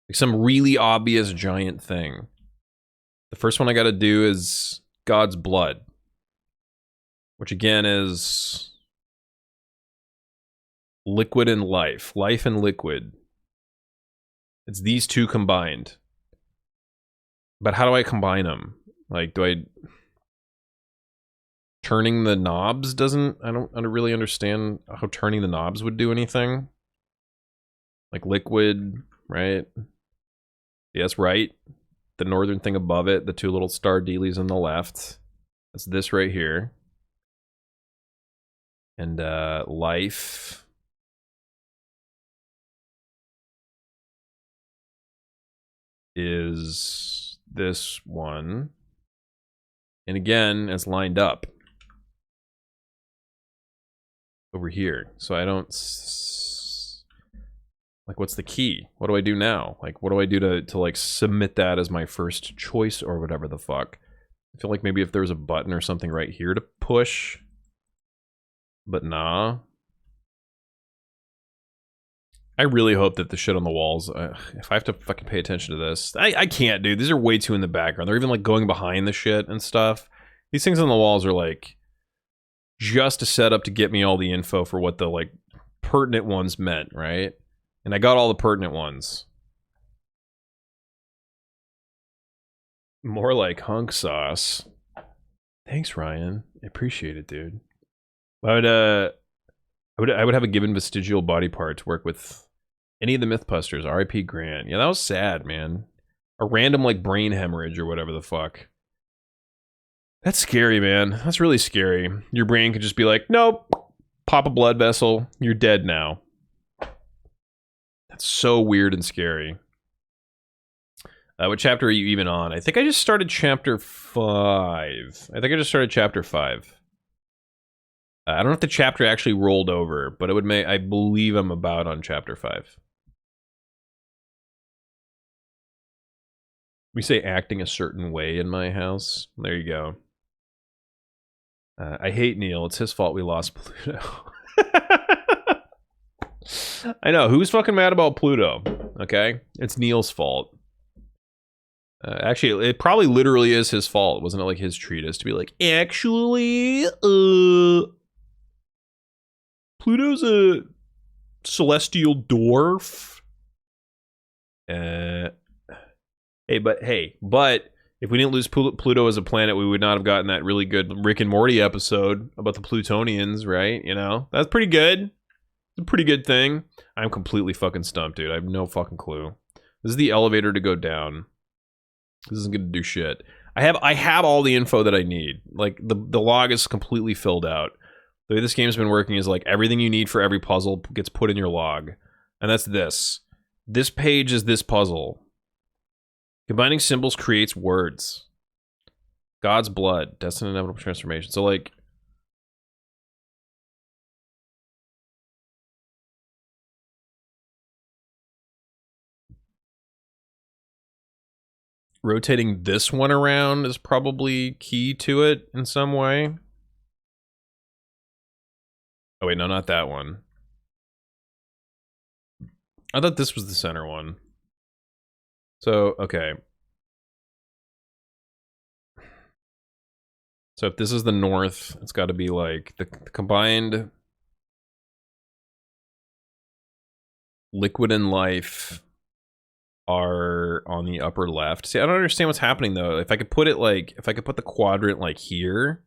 Like some really obvious giant thing. The first one I gotta do is God's blood. Which again is liquid and life. Life and liquid. It's these two combined. But how do I combine them? Like, turning the knobs doesn't... I don't really understand how turning the knobs would do anything. Like liquid, right? Yes, right. The northern thing above it, the 2 little star dealies on the left. That's this right here. And life is this one. And again, it's lined up over here. So I don't... Like, what's the key? What do I do now? Like, what do I do to like, submit that as my first choice or whatever the fuck? I feel like maybe if there was a button or something right here to push. But nah. I really hope that the shit on the walls... if I have to fucking pay attention to this... I can't, dude. These are way too in the background. They're even, like, going behind the shit and stuff. These things on the walls are, like... just a setup to get me all the info for what the, like, pertinent ones meant, right? And I got all the pertinent ones. More like hunk sauce. Thanks, Ryan. I appreciate it, dude. I would have a given vestigial body part to work with any of the Mythbusters. R.I.P. Grant. Yeah, that was sad, man. A random, like, brain hemorrhage or whatever the fuck. That's scary, man. That's really scary. Your brain could just be like, nope. Pop a blood vessel. You're dead now. That's so weird and scary. What chapter are you even on? I think I just started chapter 5. I don't know if the chapter actually rolled over, but it would make... I believe I'm about on chapter 5. We say acting a certain way in my house. There you go. I hate Neil. It's his fault we lost Pluto. I know. Who's fucking mad about Pluto? Okay? It's Neil's fault. Actually, it probably literally is his fault. Wasn't it like his treatise to be like, actually, Pluto's a celestial dwarf. Hey, but if we didn't lose Pluto as a planet, we would not have gotten that really good Rick and Morty episode about the Plutonians, right? You know, that's pretty good. It's a pretty good thing. I'm completely fucking stumped, dude. I have no fucking clue. This is the elevator to go down. This isn't gonna do shit. I have all the info that I need. Like, the log is completely filled out. The way this game's been working is like everything you need for every puzzle gets put in your log. And that's this. This page is this puzzle. Combining symbols creates words. God's blood. Destined inevitable transformation. So, like... rotating this one around is probably key to it in some way. Oh, wait, no, not that one. I thought this was the center one. So, okay. So if this is the north, it's got to be like the combined liquid and life are on the upper left. See, I don't understand what's happening though. If I could put it like, if I could put the quadrant like here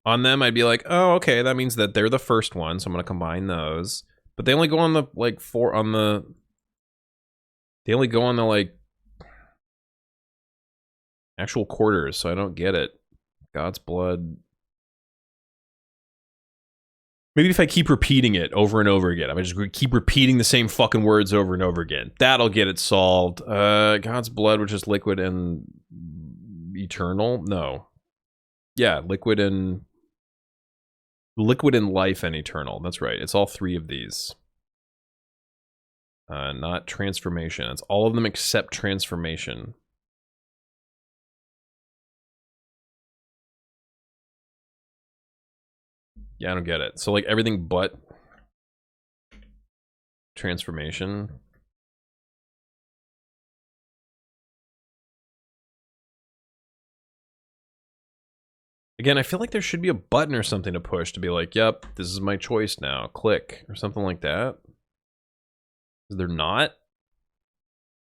on them, I'd be like, oh, okay, that means that they're the first one, so I'm gonna combine those. But they only go on the like they only go on the like actual quarters, so I don't get it. God's blood, Maybe if I keep repeating it over and over again. I'm just gonna keep repeating the same fucking words over and over again. That'll get it solved. God's blood, which is liquid and eternal? No. Yeah, liquid and life and eternal. That's right. It's all three of these. Not transformation. It's all of them except transformation. Yeah, I don't get it. So like everything but transformation. Again, I feel like there should be a button or something to push to be like, yep, this is my choice now. Click or something like that. Is there not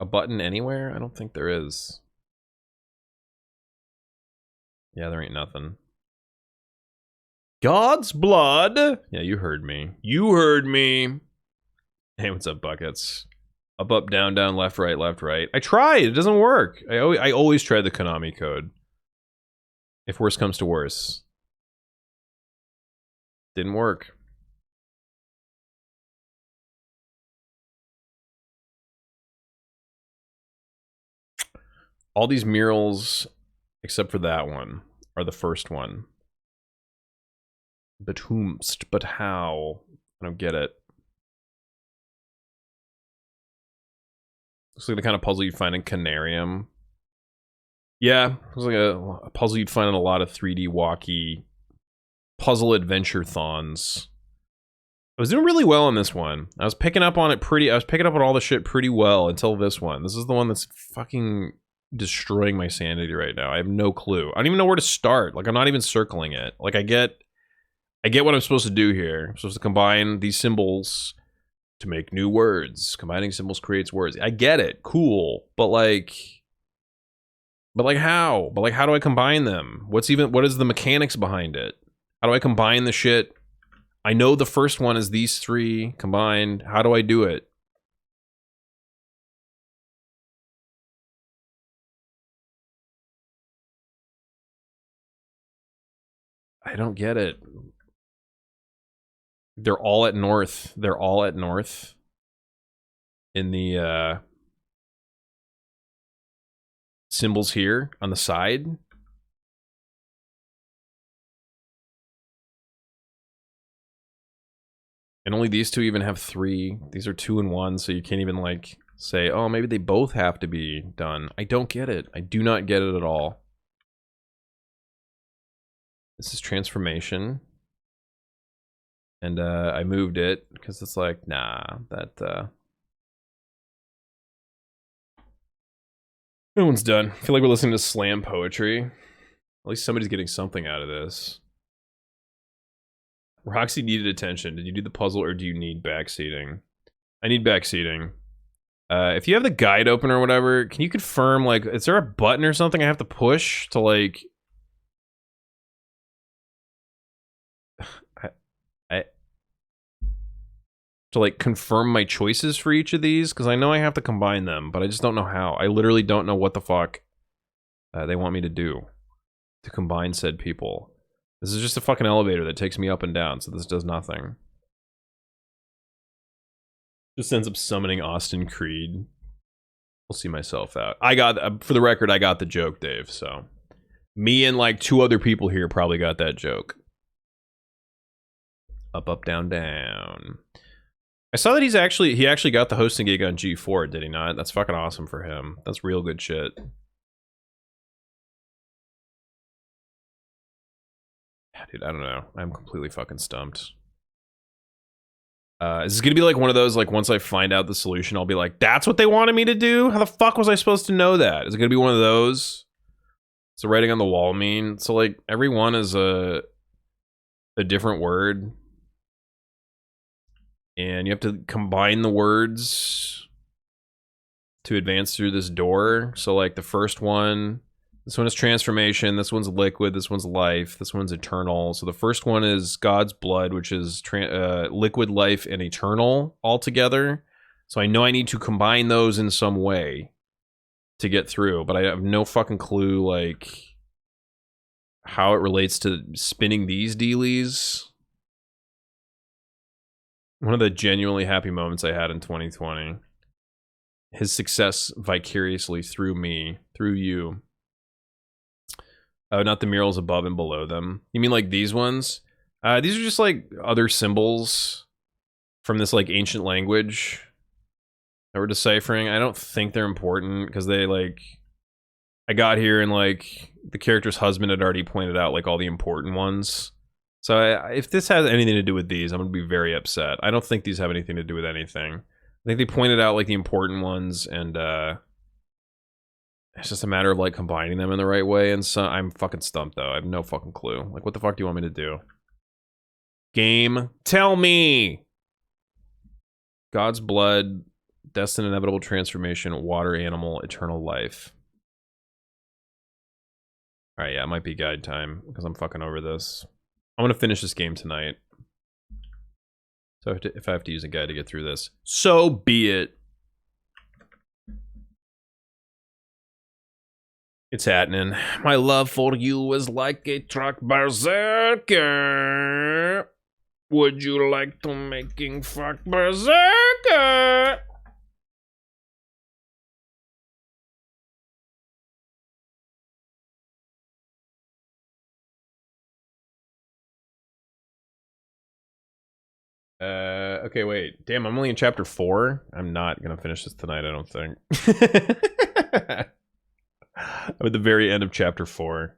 a button anywhere? I don't think there is. Yeah, there ain't nothing. God's blood. Yeah, you heard me. You heard me. Hey, what's up, Buckets? Up, up, down, down, left, right, left, right. I tried. It doesn't work. I always try the Konami code. If worse comes to worse. Didn't work. All these murals, except for that one, are the first one. But whomst, but how? I don't get it. Looks like the kind of puzzle you'd find in Canarium. Yeah, it was like a puzzle you'd find in a lot of 3D walkie puzzle adventure thons. I was doing really well on this one. I was picking up on all the shit pretty well until this one. This is the one that's fucking destroying my sanity right now. I have no clue. I don't even know where to start. Like, I'm not even circling it. Like, I get what I'm supposed to do here. I'm supposed to combine these symbols to make new words. Combining symbols creates words. I get it. Cool. But like how? But like, how do I combine them? What is the mechanics behind it? How do I combine the shit? I know the first one is these three combined. How do I do it? I don't get it. They're all at north. They're all at north. In the symbols here on the side. And only these two even have 3. These are 2 and 1, so you can't even like say, oh, maybe they both have to be done. I don't get it. I do not get it at all. This is transformation. And I moved it because it's like, nah, that no one's done. I feel like we're listening to slam poetry. At least somebody's getting something out of this. Roxy needed attention. Did you do the puzzle or do you need backseating? I need backseating. If you have the guide open or whatever, can you confirm, like, is there a button or something I have to push to, like... to, like, confirm my choices for each of these? Because I know I have to combine them, but I just don't know how. I literally don't know what the fuck they want me to do to combine said people. This is just a fucking elevator that takes me up and down, so this does nothing. Just ends up summoning Austin Creed. I'll see myself out. I got, for the record, I got the joke, Dave, so. Me and like 2 other people here probably got that joke. Up, up, down, down. I saw that he actually got the hosting gig on G4, did he not? That's fucking awesome for him. That's real good shit. Dude, I don't know. I'm completely fucking stumped. Is this gonna be like one of those, like, once I find out the solution, I'll be like, that's what they wanted me to do? How the fuck was I supposed to know that? Is it gonna be one of those? What's the writing on the wall mean? So, like, every one is a different word. And you have to combine the words to advance through this door. So, like, the first one... This one is transformation, this one's liquid, this one's life, this one's eternal. So the first one is God's blood, which is liquid, life, and eternal all together. So I know I need to combine those in some way to get through, but I have no fucking clue, like, how it relates to spinning these dealies. One of the genuinely happy moments I had in 2020. His success vicariously through me, through you. Oh, not the murals above and below them. You mean like these ones? These are just like other symbols from this like ancient language that we're deciphering. I don't think they're important because they like... I got here and like the character's husband had already pointed out like all the important ones. So if this has anything to do with these, I'm going to be very upset. I don't think these have anything to do with anything. I think they pointed out like the important ones, and it's just a matter of like combining them in the right way. And so I'm fucking stumped though. I have no fucking clue. Like, what the fuck do you want me to do? Game, tell me! God's blood, destined inevitable transformation, water animal, eternal life. Alright, yeah, it might be guide time, because I'm fucking over this. I'm gonna finish this game tonight. So if I have to use a guide to get through this, so be it. It's happening. My love for you is like a truck berserker. Would you like to making fuck berserker? Okay, wait. Damn, I'm only in chapter 4. I'm not gonna finish this tonight, I don't think. I'm at the very end of chapter 4.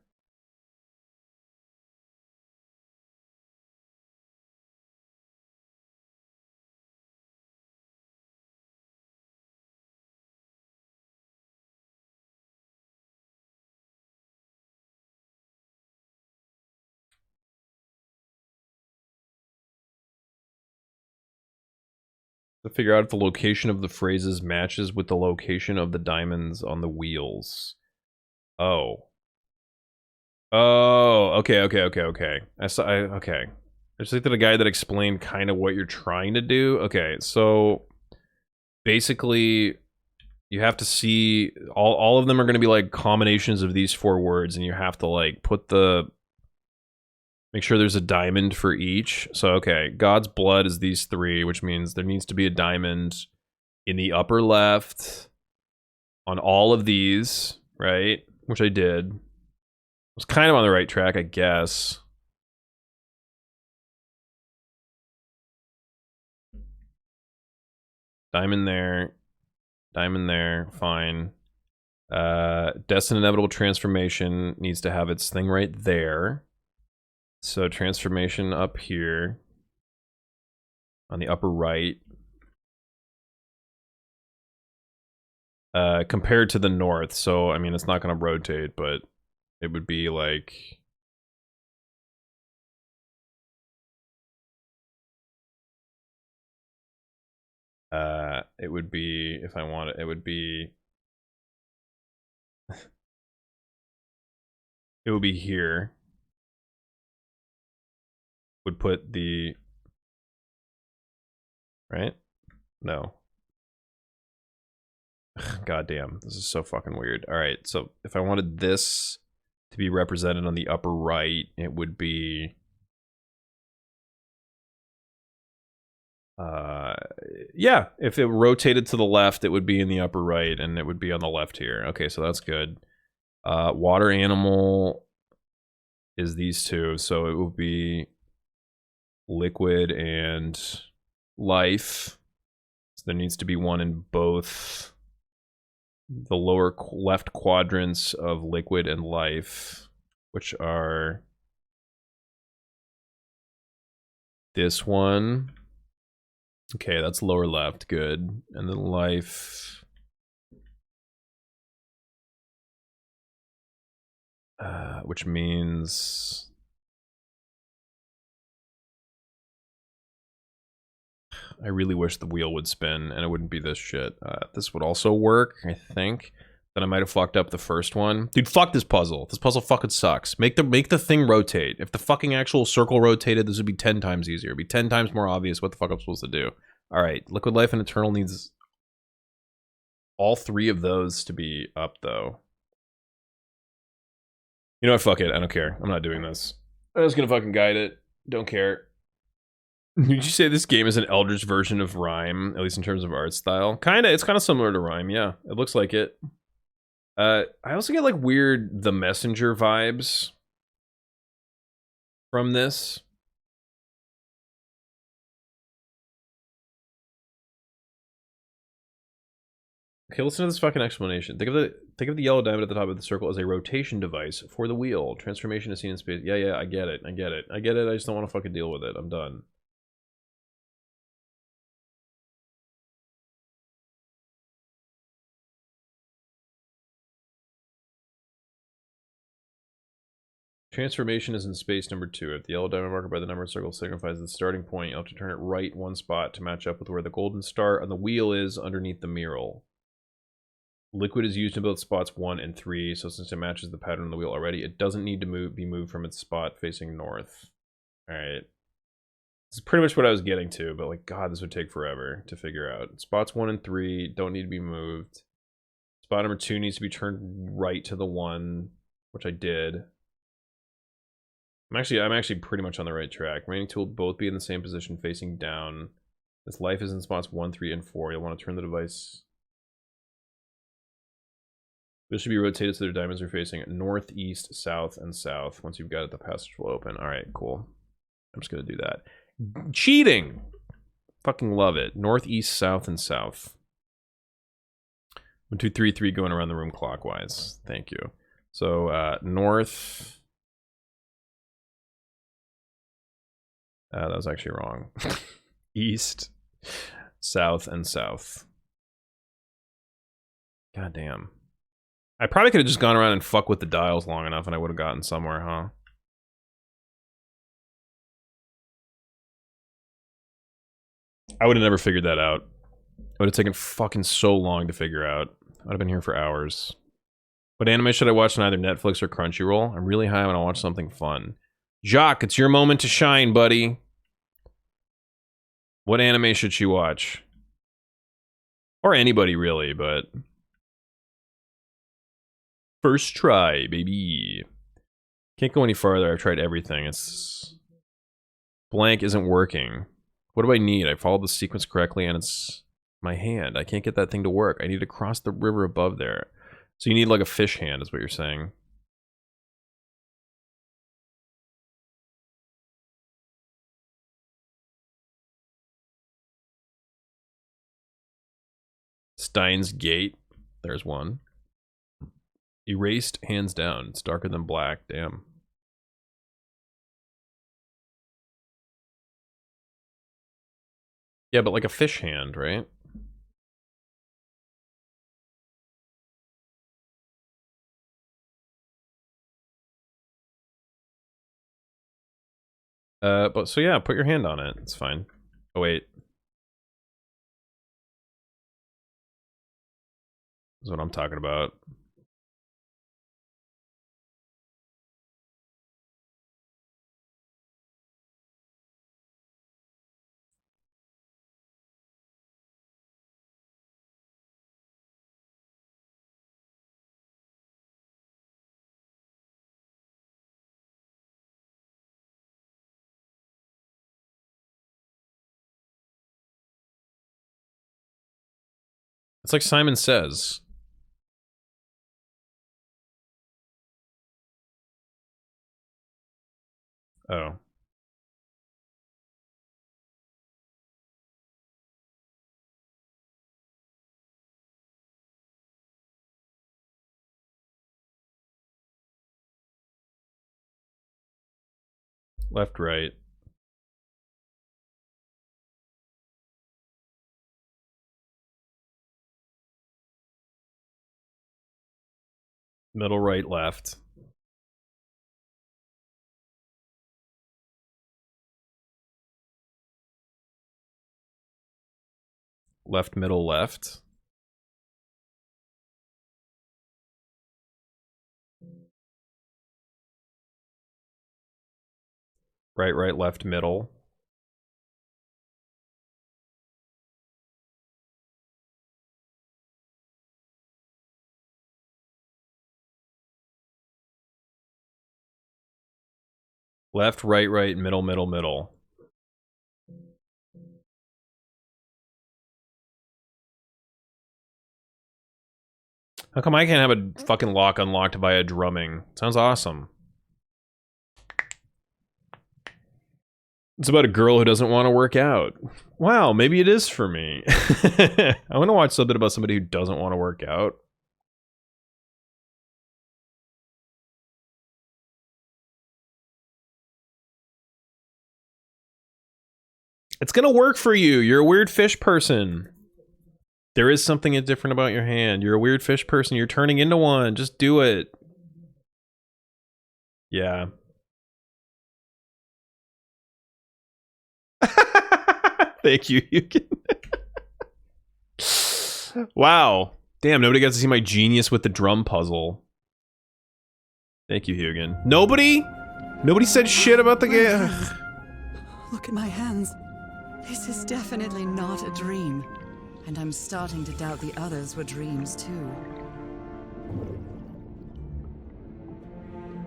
To figure out if the location of the phrases matches with the location of the diamonds on the wheels. Oh. Oh, okay. Okay. I just looked at a guy that explained kind of what you're trying to do. Okay, so basically you have to see all of them are going to be like combinations of these 4 words, and you have to like put the... Make sure there's a diamond for each. So, okay, God's blood is these 3, which means there needs to be a diamond in the upper left on all of these, right? Which I did. I was kind of on the right track, I guess. Diamond there, fine. Destined inevitable transformation needs to have its thing right there. So transformation up here on the upper right. Compared to the north, so I mean it's not going to rotate, but it would be like... it would be, if I want it, it would be... it would be here. Would put the... Right? No. God damn, this is so fucking weird. Alright, so if I wanted this to be represented on the upper right, it would be... yeah, if it rotated to the left, it would be in the upper right, and it would be on the left here. Okay, so that's good. Water animal is these 2, so it will be liquid and life. So there needs to be one in both the lower left quadrants of liquid and life, which are this one. Okay, that's lower left, good. And then life. Which means... I really wish the wheel would spin and it wouldn't be this shit. This would also work, I think. Then I might have fucked up the first one. Dude, fuck this puzzle. This puzzle fucking sucks. Make the thing rotate. If the fucking actual circle rotated, this would be 10 times easier. It'd be 10 times more obvious what the fuck I'm supposed to do. Alright, Liquid Life and Eternal needs all 3 of those to be up, though. You know what, fuck it. I don't care. I'm not doing this. I'm just gonna fucking guide it. Don't care. Did you say this game is an Eldritch version of Rime, at least in terms of art style? Kinda, it's kind of similar to Rime, yeah. It looks like it. I also get like weird The Messenger vibes from this. Okay, listen to this fucking explanation. Think of the yellow diamond at the top of the circle as a rotation device for the wheel. Transformation is seen in space. Yeah, I get it. I get it. I just don't want to fucking deal with it. I'm done. Transformation is in space number 2. If the yellow diamond marked by the numbered circle signifies the starting point, you'll have to turn it right one spot to match up with where the golden star on the wheel is underneath the mural. Liquid is used in both spots 1 and 3, so since it matches the pattern on the wheel already, it doesn't need to be moved from its spot facing north. Alright. This is pretty much what I was getting to, but like, God, this would take forever to figure out. Spots 1 and 3 don't need to be moved. Spot number 2 needs to be turned right to the 1, which I did. I'm actually pretty much on the right track. Remaining two will both be in the same position facing down. This life is in spots 1, 3, and 4. You'll want to turn the device. This should be rotated so their diamonds are facing north, east, south, and south. Once you've got it, the passage will open. Alright, cool. I'm just gonna do that. Cheating! Fucking love it. North, east, south, and south. 1, 2, 3, 3 going around the room clockwise. Thank you. So, north... that was actually wrong. East, south, and south. God damn. I probably could have just gone around and fuck with the dials long enough and I would have gotten somewhere, huh? I would have never figured that out. It would have taken fucking so long to figure out. I'd have been here for hours. What anime should I watch on either Netflix or Crunchyroll? I'm really high when I watch something fun. Jacques, it's your moment to shine, buddy. What anime should she watch? Or anybody, really, but... First try, baby. Can't go any farther. I've tried everything. It's... Blank isn't working. What do I need? I followed the sequence correctly and it's... my hand. I can't get that thing to work. I need to cross the river above there. So you need like a fish hand, is what you're saying. Steins Gate. There's one. Erased, hands down. It's darker than black. Damn. Yeah, but like a fish hand, right? But so yeah, put your hand on it. It's fine. Oh wait. That's what I'm talking about. It's like Simon Says. Oh. Left, right. Middle, right, left. Left, middle, left. Right, right, left, middle. Left, right, right, middle, middle, middle. How come I can't have a fucking lock unlocked via drumming? Sounds awesome. It's about a girl who doesn't want to work out. Wow, maybe it is for me. I want to watch something about somebody who doesn't want to work out. It's gonna work for you. You're a weird fish person. There is something different about your hand. You're a weird fish person. You're turning into one. Just do it. Yeah. Thank you. Wow. Damn, nobody got to see my genius with the drum puzzle. Thank you, Hugin. Nobody? Nobody said shit about the game. Look at my hands. This is definitely not a dream. And I'm starting to doubt the others were dreams, too.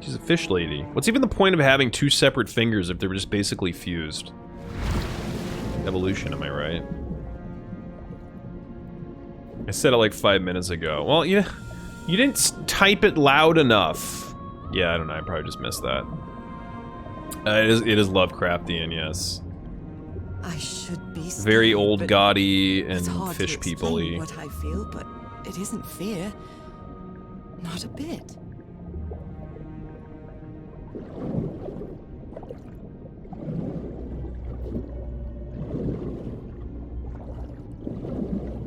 She's a fish lady. What's even the point of having two separate fingers if they're just basically fused? Evolution, am I right? I said it like 5 minutes ago. Well, you didn't type it loud enough. Yeah, I don't know. I probably just missed that. It is Lovecraftian, yes. I should be scared, Very old, but gaudy, it's and hard fish to explain people-y. what I feel, but it isn't fear. Not a bit.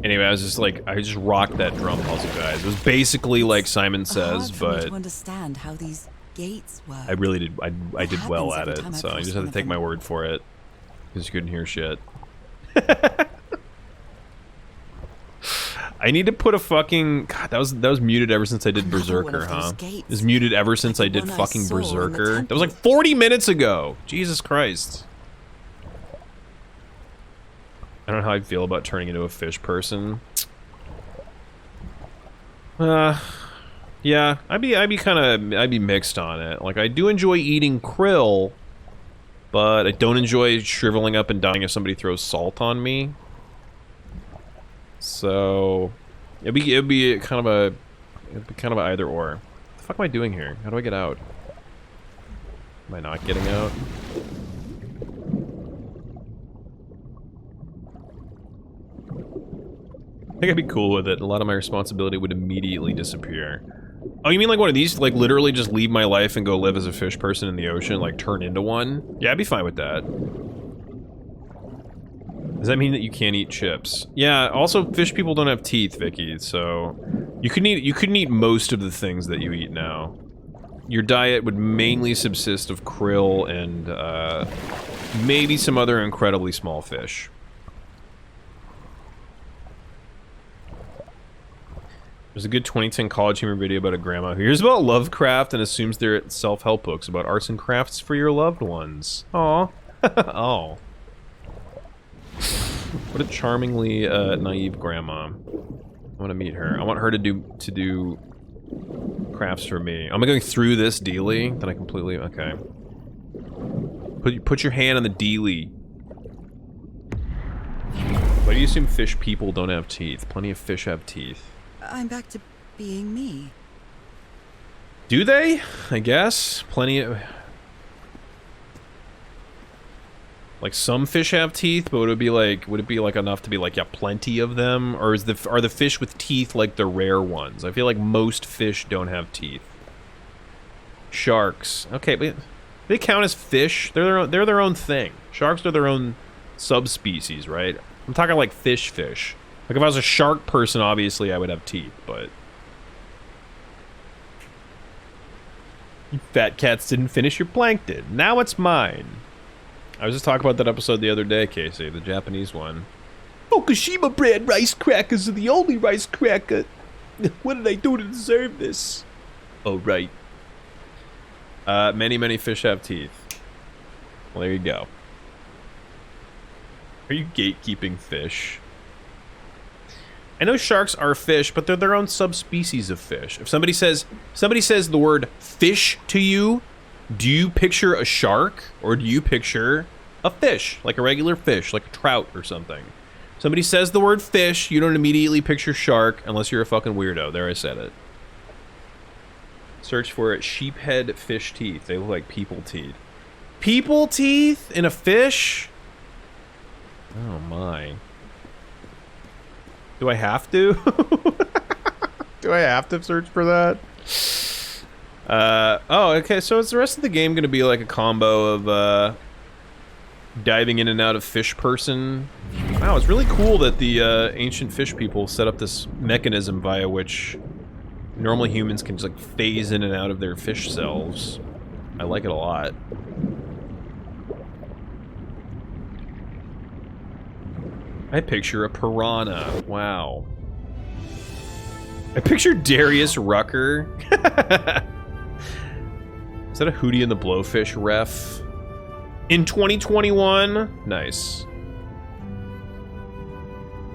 Anyway, I just rocked that drum puzzle, guys. It was basically like Simon Says, hard for me but to understand how these gates work. I really did. I did well happens at every it, time I so you press just have one to of take them? my word for it, because you couldn't hear shit. I need to put a fucking... God, that was muted ever since I did Another one Berserker, of those huh? gates. It was muted ever since I Like the did one I fucking saw in the Berserker. That was like temple. 40 minutes ago! Jesus Christ. I don't know how I feel about turning into a fish person. Yeah, I'd be mixed on it. Like, I do enjoy eating krill, but I don't enjoy shriveling up and dying if somebody throws salt on me. So, it'd be kind of a either or. What the fuck am I doing here? How do I get out? Am I not getting out? I think I'd be cool with it. A lot of my responsibility would immediately disappear. Oh, you mean like one of these? Like literally just leave my life and go live as a fish person in the ocean? Like turn into one? Yeah, I'd be fine with that. Does that mean that you can't eat chips? Yeah, also fish people don't have teeth, Vicky, so... You couldn't eat most of the things that you eat now. Your diet would mainly subsist of krill and, maybe some other incredibly small fish. There's a good 2010 College Humor video about a grandma who hears about Lovecraft and assumes they're self-help books about arts and crafts for your loved ones. Aw. Oh. What a charmingly naive grandma. I want to meet her. I want her to do crafts for me. Am I going through this dealie? Then I completely... Okay. Put your hand on the dealie. Why do you assume fish people don't have teeth? Plenty of fish have teeth. I'm back to being me. Do they? I guess. Plenty of... Like, some fish have teeth, but would it be like enough to be like, yeah, plenty of them? Or are the fish with teeth like the rare ones? I feel like most fish don't have teeth. Sharks. Okay, but they count as fish. They're their own thing. Sharks are their own subspecies, right? I'm talking like fish. Like, if I was a shark person, obviously I would have teeth, but... You fat cats didn't finish your plankton. Now it's mine. I was just talking about that episode the other day, Casey, the Japanese one. Fukushima brand rice crackers are the only rice cracker. What did I do to deserve this? Oh, right. Many fish have teeth. Well, there you go. Are you gatekeeping fish? I know sharks are fish, but they're their own subspecies of fish. If somebody says the word fish to you, do you picture a shark or do you picture a fish, like a regular fish, like a trout or something? Somebody says the word fish, you don't immediately picture shark unless you're a fucking weirdo. There, I said it. Search for it. Sheephead fish teeth. They look like people teeth. People teeth in a fish? Oh my. Do I have to? Do I have to search for that? Oh, okay, so is the rest of the game gonna be like a combo of diving in and out of fish person? Wow, it's really cool that the ancient fish people set up this mechanism via which normally humans can just like phase in and out of their fish selves. I like it a lot. I picture a piranha. Wow. I picture Darius Rucker. Is that a Hootie and the Blowfish ref? In 2021? Nice.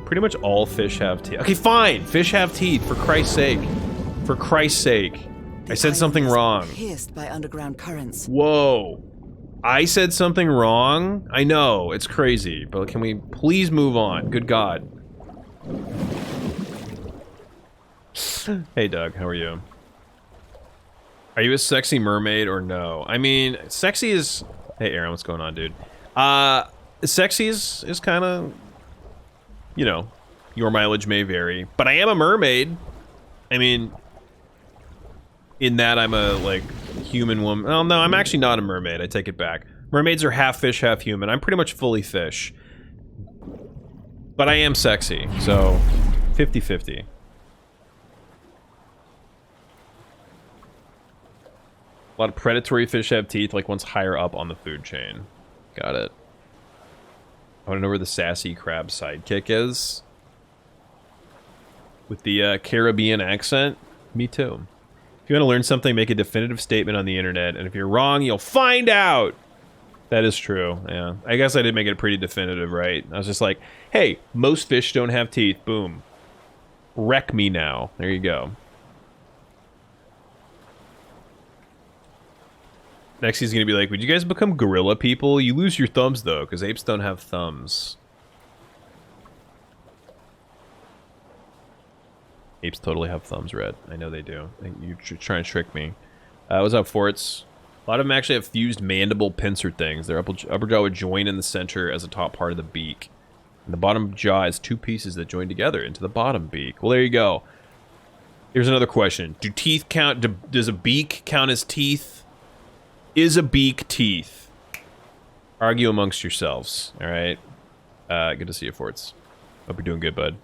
Pretty much all fish have teeth. Okay, fine. Fish have teeth, for Christ's sake. For Christ's sake. I said something wrong. Pierced by underground currents. Whoa. I said something wrong? I know, it's crazy, but can we please move on? Good God. Hey Doug, how are you? Are you a sexy mermaid or no? I mean, sexy is... Hey Aaron, what's going on, dude? Sexy is kind of... You know, your mileage may vary. But I am a mermaid. I mean... In that I'm a, like, human woman. Oh, no, I'm actually not a mermaid. I take it back. Mermaids are half fish, half human. I'm pretty much fully fish. But I am sexy, so 50-50. A lot of predatory fish have teeth, like ones higher up on the food chain. Got it. I want to know where the sassy crab sidekick is. With the Caribbean accent. Me too. If you want to learn something, make a definitive statement on the internet, and if you're wrong, you'll find out! That is true, yeah. I guess I did make it pretty definitive, right? I was just like, hey, most fish don't have teeth, boom. Wreck me now. There you go. Next he's gonna be like, would you guys become gorilla people? You lose your thumbs, though, because apes don't have thumbs. Apes totally have thumbs, Red. I know they do. You're trying to trick me. What's up, Forts? A lot of them actually have fused mandible pincer things. Their upper jaw would join in the center as a top part of the beak. And the bottom jaw has two pieces that join together into the bottom beak. Well, there you go. Here's another question. Do teeth count? Does a beak count as teeth? Is a beak teeth? Argue amongst yourselves, alright? Good to see you, Forts. Hope you're doing good, bud.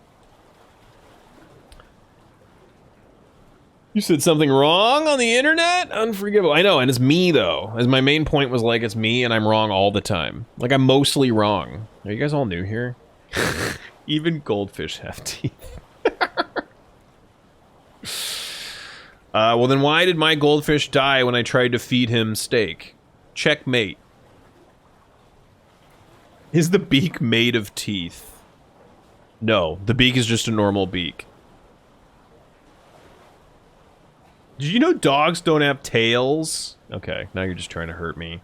You said something wrong on the internet? Unforgivable. I know, and it's me, though. As my main point was, like, it's me, and I'm wrong all the time. Like, I'm mostly wrong. Are you guys all new here? Even goldfish have teeth. Well, then why did my goldfish die when I tried to feed him steak? Checkmate. Is the beak made of teeth? No, the beak is just a normal beak. Did you know dogs don't have tails? Okay, now you're just trying to hurt me.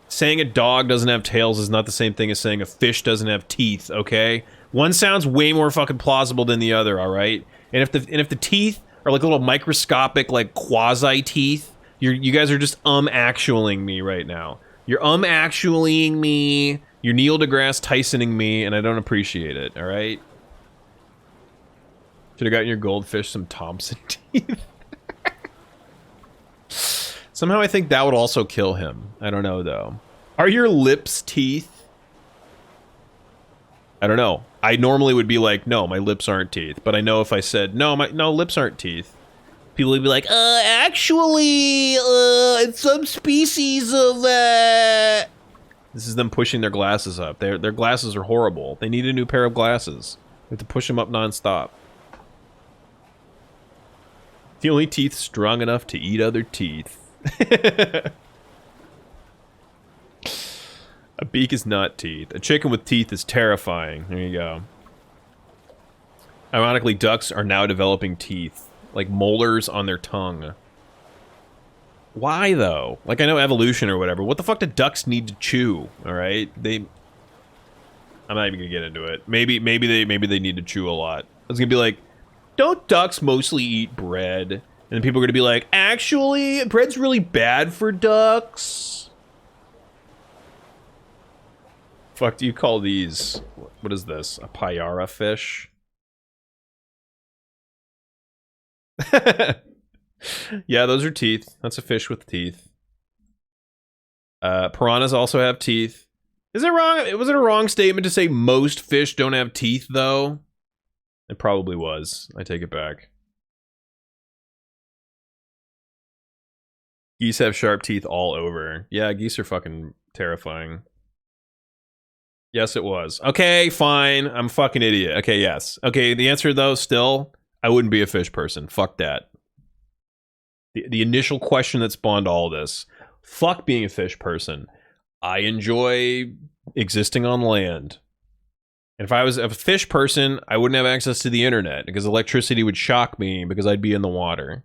Saying a dog doesn't have tails is not the same thing as saying a fish doesn't have teeth, okay? One sounds way more fucking plausible than the other, alright? And if the teeth are like little microscopic, like, quasi-teeth, you guys are just actualing me right now. You're actualing me, you're Neil deGrasse Tysoning me, and I don't appreciate it, alright? Should've gotten your goldfish some Thompson teeth. Somehow I think that would also kill him. I don't know, though. Are your lips teeth? I don't know. I normally would be like, no, my lips aren't teeth. But I know if I said, no, lips aren't teeth, people would be like, actually, it's some species of, This is them pushing their glasses up. Their glasses are horrible. They need a new pair of glasses. We have to push them up nonstop. The only teeth strong enough to eat other teeth. A beak is not teeth. A chicken with teeth is terrifying. There you go. Ironically, ducks are now developing teeth. Like molars on their tongue. Why, though? Like, I know evolution or whatever. What the fuck do ducks need to chew? Alright? I I'm not even gonna get into it. Maybe they need to chew a lot. I was gonna be like, don't ducks mostly eat bread? And then people are gonna be like, actually, bread's really bad for ducks. Fuck do you call these? What is this? A payara fish? Yeah, those are teeth. That's a fish with teeth. Piranhas also have teeth. Is it wrong? Was it a wrong statement to say most fish don't have teeth, though? It probably was. I take it back. Geese have sharp teeth all over. Yeah, geese are fucking terrifying. Yes, it was. Okay, fine. I'm a fucking idiot. Okay, yes. Okay, the answer, though, still, I wouldn't be a fish person. Fuck that. The initial question that spawned all this. Fuck being a fish person. I enjoy existing on land. And if I was a fish person, I wouldn't have access to the internet because electricity would shock me because I'd be in the water.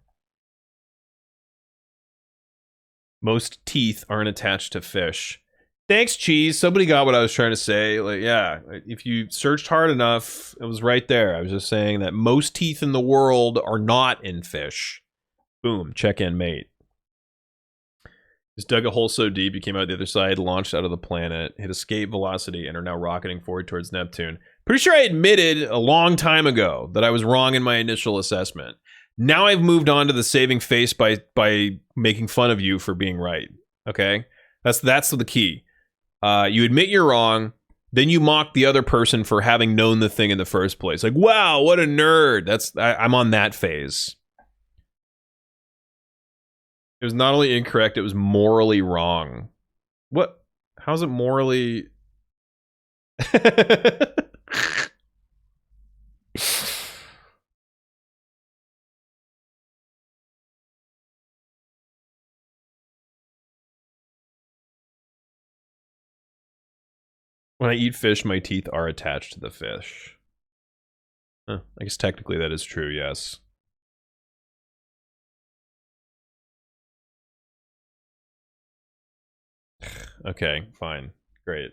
Most teeth aren't attached to fish. Thanks, Cheese. Somebody got what I was trying to say. Like, yeah, if you searched hard enough, it was right there. I was just saying that most teeth in the world are not in fish. Boom, check in, mate. Just dug a hole so deep, you came out the other side, launched out of the planet, hit escape velocity, and are now rocketing forward towards Neptune. Pretty sure I admitted a long time ago that I was wrong in my initial assessment. Now I've moved on to the saving face by making fun of you for being right. Okay? That's the key. You admit you're wrong, then you mock the other person for having known the thing in the first place. Like, wow, what a nerd. I'm on that phase. It was not only incorrect, it was morally wrong. What? How's it morally... When I eat fish, my teeth are attached to the fish. Huh, I guess technically that is true, yes. Okay, fine. Great.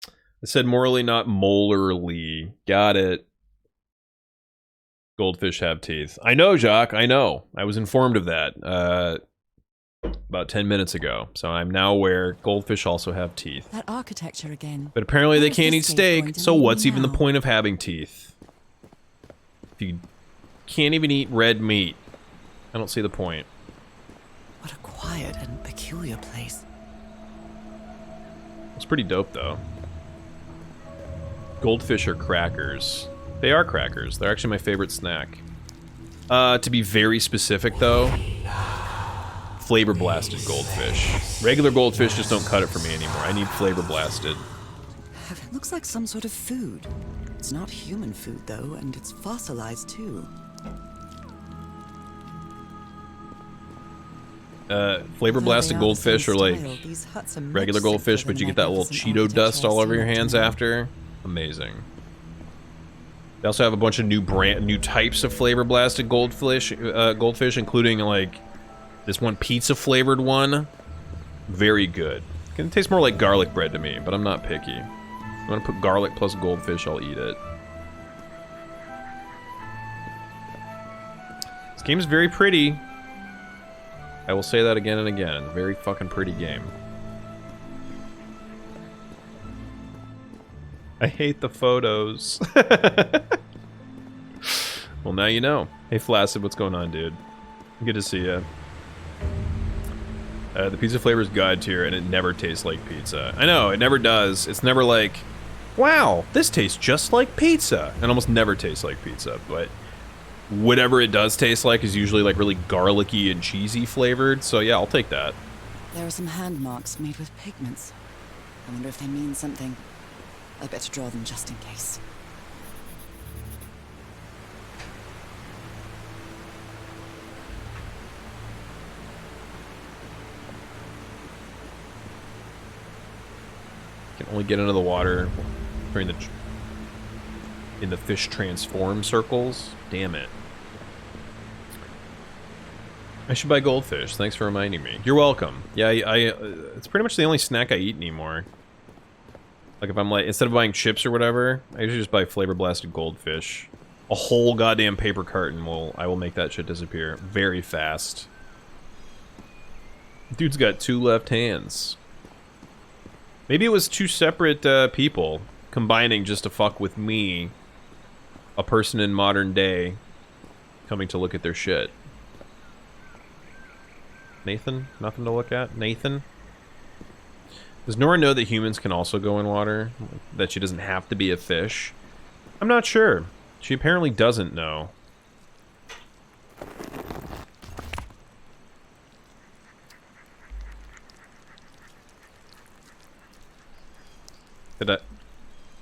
I said morally, not molarly. Got it. Goldfish have teeth. I know, Jacques. I know. I was informed of that about 10 minutes ago. So I'm now aware goldfish also have teeth. That architecture again. But apparently they Where's can't eat this thing steak, going to so lead me what's even the now? point of having teeth? If you can't even eat red meat, I don't see the point. What a quiet and peculiar place. It's pretty dope, though. Goldfish are crackers. They are crackers. They're actually my favorite snack. To be very specific, though, flavor blasted goldfish. Regular goldfish just don't cut it for me anymore. I need flavor blasted. It looks like some sort of food. It's not human food, though, and it's fossilized, too. Flavor Although blasted they are the goldfish same are like style, these huts are much regular simpler goldfish, than but the you get that little magnificent Cheeto dust architecture all I over see your on hands TV. after. Amazing. They also have a bunch of new types of flavor blasted goldfish, including like this one pizza flavored one. Very good. It tastes more like garlic bread to me, but I'm not picky. If you want to put garlic plus goldfish, I'll eat it. This game is very pretty. I will say that again and again. Very fucking pretty game. I hate the photos. Well, now you know. Hey, Flaccid, what's going on, dude? Good to see you. The pizza flavor is god tier, and it never tastes like pizza. I know, it never does. It's never like, wow, this tastes just like pizza. It almost never tastes like pizza, but whatever it does taste like is usually like really garlicky and cheesy flavored. So yeah, I'll take that. There are some hand marks made with pigments. I wonder if they mean something. I better draw them just in case. Can only get into the water during in the fish transform circles. Damn it. I should buy goldfish. Thanks for reminding me. You're welcome. Yeah, it's pretty much the only snack I eat anymore. Like if I'm like, instead of buying chips or whatever, I usually just buy flavor blasted goldfish. A whole goddamn paper carton I will make that shit disappear very fast. Dude's got 2 left hands. Maybe it was 2 separate people combining just to fuck with me, a person in modern day, coming to look at their shit. Nathan? Nothing to look at? Nathan? Does Nora know that humans can also go in water? That she doesn't have to be a fish? I'm not sure. She apparently doesn't know.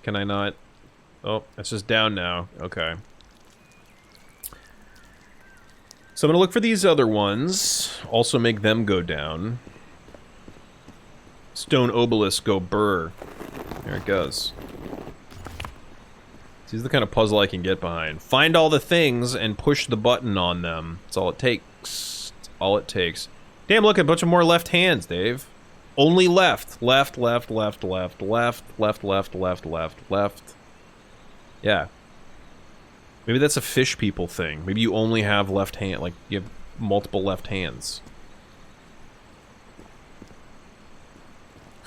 Can I not? Oh, it's just down now. Okay. So I'm gonna look for these other ones. Also make them go down. Stone obelisk go burr. There it goes. This is the kind of puzzle I can get behind. Find all the things and push the button on them. That's all it takes. That's all it takes. Damn, look, a bunch of more left hands, Dave. Only left. Left, left, left, left, left, left, left, left, left, left. Yeah. Maybe that's a fish people thing. Maybe you only have left hand, like, you have multiple left hands.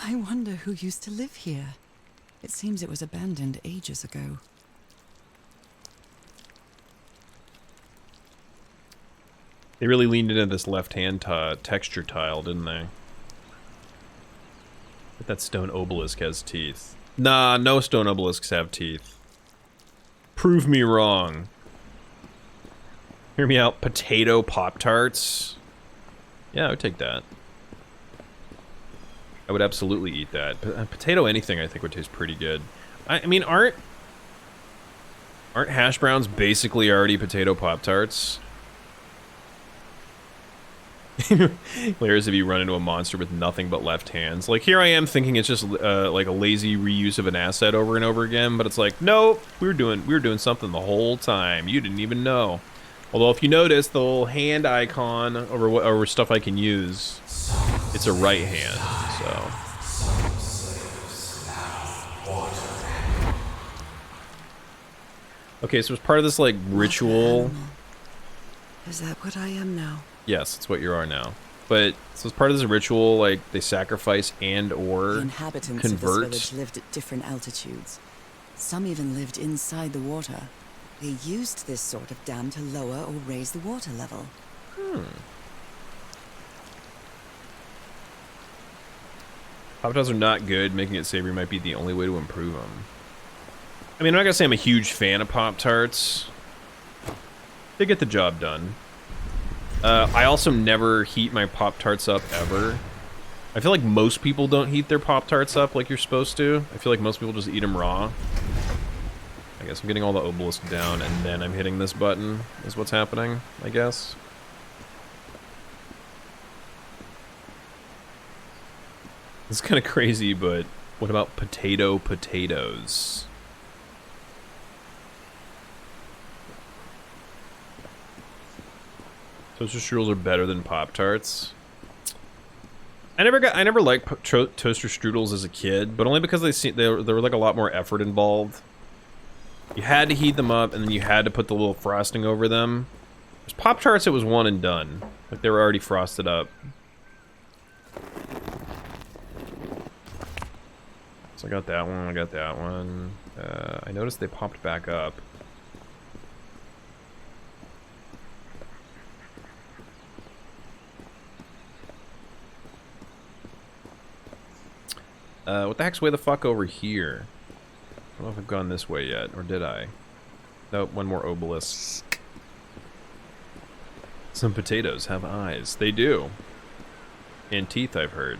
I wonder who used to live here. It seems it was abandoned ages ago. They really leaned into this left-hand texture tile, didn't they? But that stone obelisk has teeth. Nah, no stone obelisks have teeth. Prove me wrong. Hear me out, potato Pop-Tarts? Yeah, I would take that. I would absolutely eat that. Potato anything I think would taste pretty good. I mean, aren't hash browns basically already potato Pop-Tarts? Hilarious if you run into a monster with nothing but left hands. Like, here I am thinking it's just like a lazy reuse of an asset over and over again, but it's like, nope, we were doing something the whole time. You didn't even know. Although if you notice the little hand icon over stuff I can use, it's a right hand, so. Okay, so it's part of this like ritual. Is that what I am now? Yes, it's what you are now. But so as part of this ritual, like they sacrifice and or The inhabitants convert. of this village lived at different altitudes. Some even lived inside the water. They used this sort of dam to lower or raise the water level. Pop-Tarts are not good. Making it savory might be the only way to improve them. I mean, I'm not gonna say I'm a huge fan of Pop-Tarts. They get the job done. I also never heat my Pop-Tarts up, ever. I feel like most people don't heat their Pop-Tarts up like you're supposed to. I feel like most people just eat them raw. I guess I'm getting all the obelisk down, and then I'm hitting this button, is what's happening, I guess. It's kind of crazy, but what about potatoes? Toaster strudels are better than Pop-Tarts. I never liked toaster strudels as a kid, but only because there were like a lot more effort involved. You had to heat them up, and then you had to put the little frosting over them. There's Pop-Tarts, it was one and done. Like they were already frosted up. So I got that one, I noticed they popped back up. What the heck's way the fuck over here? I don't know if I've gone this way yet, or did I? Nope, one more obelisk. Some potatoes have eyes. They do. And teeth, I've heard.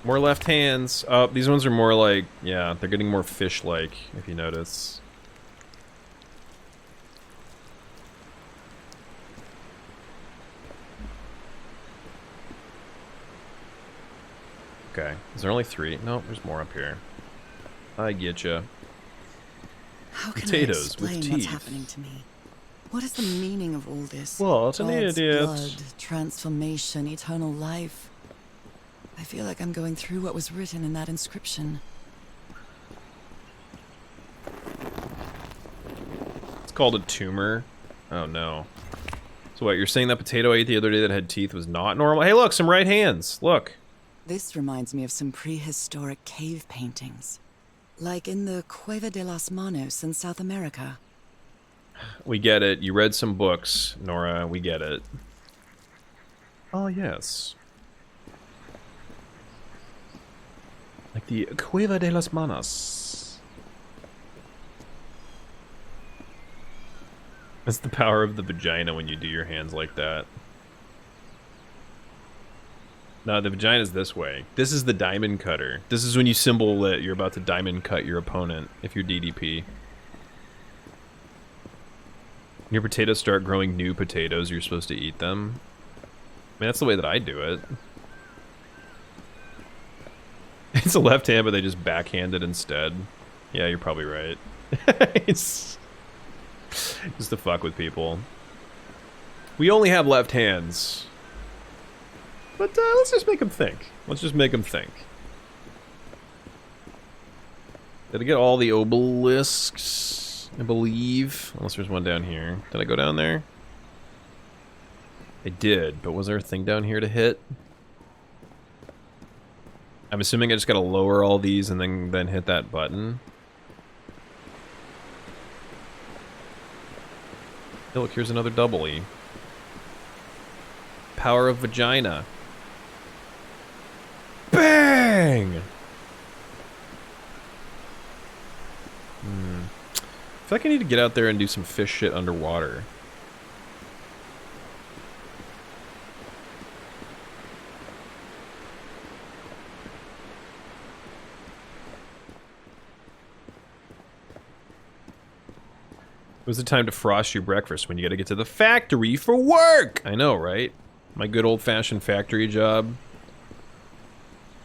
More left hands. Oh, these ones are more like, yeah, they're getting more fish-like, if you notice. Okay. Is there only 3? No, there's more up here. I getcha. How can Potatoes I explain with what's teeth. happening to me? What is the meaning of all this? What an God's idiot. blood, transformation, eternal life. I feel like I'm going through what was written in that inscription. It's called a tumor. Oh no. So what, you're saying that potato I ate the other day that had teeth was not normal? Hey look, some right hands. Look. This reminds me of some prehistoric cave paintings. Like in the Cueva de las Manos in South America. We get it. You read some books, Nora. We get it. Oh, yes. Like the Cueva de las Manos. That's the power of the vagina when you do your hands like that. No, the vagina is this way. This is the diamond cutter. This is when you symbol that you're about to diamond cut your opponent if you're DDP. When your potatoes start growing new potatoes, you're supposed to eat them. I mean, that's the way that I do it. It's a left hand, but they just backhand it instead. Yeah, you're probably right. It's just to fuck with people. We only have left hands. But let's just make them think. Let's just make them think. Did I get all the obelisks? I believe. Unless there's one down here. Did I go down there? I did, but was there a thing down here to hit? I'm assuming I just gotta lower all these and then hit that button. Hey, look, here's another double E. Power of vagina. Bang! I feel like I need to get out there and do some fish shit underwater. It was the time to frost your breakfast when you gotta get to the factory for work! I know, right? My good old-fashioned factory job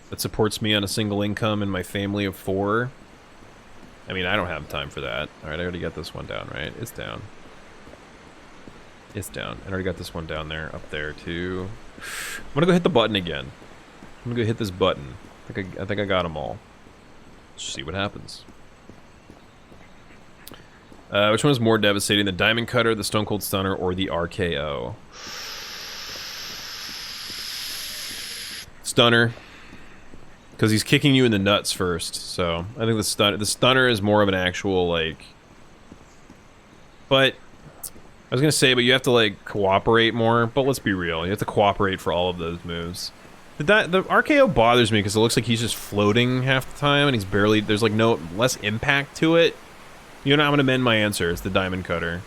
that supports me on a single income and my family of 4. I mean, I don't have time for that. Alright, I already got this one down, right? It's down. It's down. I already got this one down there, up there, too. I'm gonna go hit the button again. I'm gonna go hit this button. I think I got them all. Let's see what happens. Which one is more devastating? The Diamond Cutter, the Stone Cold Stunner, or the RKO? Stunner. Because he's kicking you in the nuts first, so I think the stunner is more of an actual, like... But, I was gonna say, but you have to, like, cooperate more, but let's be real, you have to cooperate for all of those moves. The RKO bothers me because it looks like he's just floating half the time, and he's barely, there's like no, less impact to it. You know, I'm gonna amend my answer, it's the Diamond Cutter.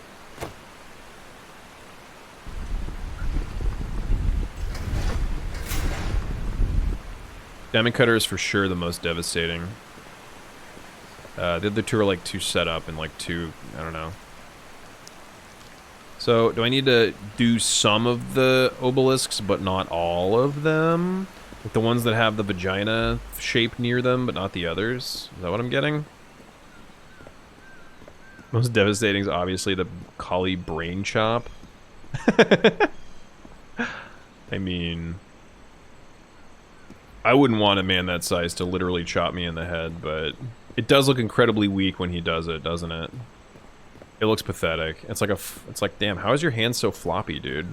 Diamond Cutter is for sure the most devastating. The other two are like too set up and like too, I don't know. So, do I need to do some of the obelisks, but not all of them? Like the ones that have the vagina shape near them, but not the others? Is that what I'm getting? Most devastating is obviously the Kali Brain Chop. I mean... I wouldn't want a man that size to literally chop me in the head, but it does look incredibly weak when he does it, doesn't it? It looks pathetic. It's like, damn, how is your hand so floppy, dude?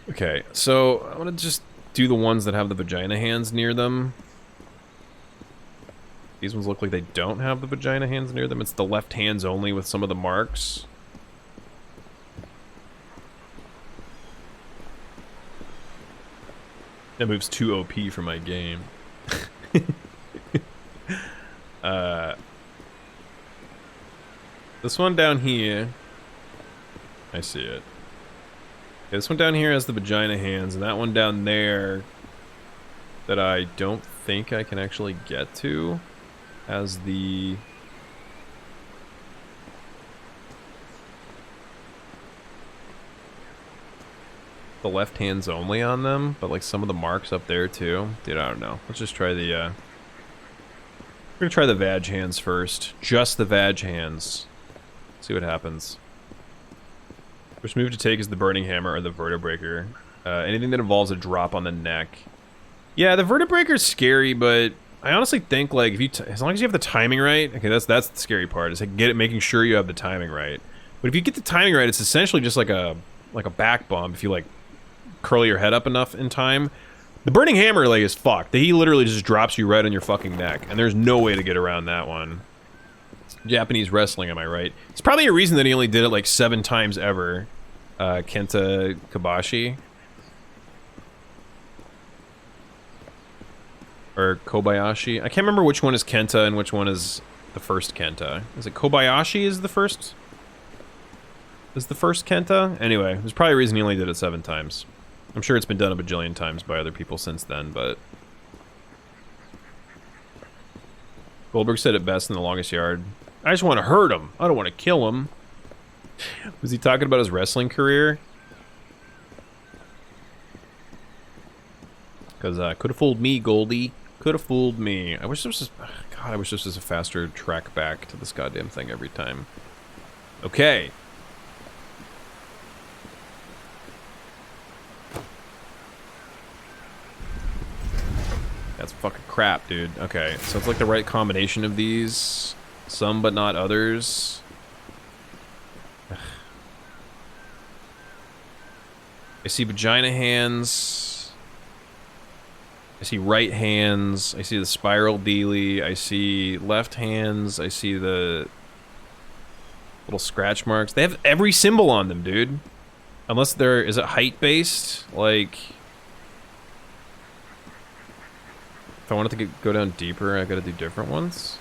Okay, so I'm gonna just do the ones that have the vagina hands near them. These ones look like they don't have the vagina hands near them. It's the left hands only with some of the marks. That move's too OP for my game. This one down here... I see it. Okay, this one down here has the vagina hands, and that one down there that I don't think I can actually get to has the... the left hands only on them, but like some of the marks up there too. Dude, I don't know. Let's just try the we're gonna try the vag hands first. Just the vag hands. See what happens. First move to take is the Burning Hammer or the Vertebreaker. Anything that involves a drop on the neck. Yeah, the Vertebreaker's scary, but I honestly think like if you as long as you have the timing right, okay, that's the scary part. Is like making sure you have the timing right. But if you get the timing right, it's essentially just like a back bump if you like curl your head up enough in time. The Burning Hammer like is fucked. He literally just drops you right on your fucking neck, and there's no way to get around that one. Japanese wrestling, am I right? It's probably a reason that he only did it like 7 times ever. Kenta Kobashi. Or Kobayashi. I can't remember which one is Kenta and which one is the first Kenta. Is it Kobayashi is the first? Is the first Kenta? Anyway, there's probably a reason he only did it 7 times. I'm sure it's been done a bajillion times by other people since then, but... Goldberg said it best in The Longest Yard. I just want to hurt him. I don't want to kill him. Was he talking about his wrestling career? Because could have fooled me, Goldie. Could have fooled me. I wish this was... God, I wish this was a faster track back to this goddamn thing every time. Okay. That's fucking crap, dude. Okay, so it's like the right combination of these. Some, but not others. Ugh. I see vagina hands. I see right hands. I see the spiral dealy. I see left hands. I see the little scratch marks. They have every symbol on them, dude. Unless they're... Is it height-based? Like... If I wanted to go down deeper, I gotta do different ones.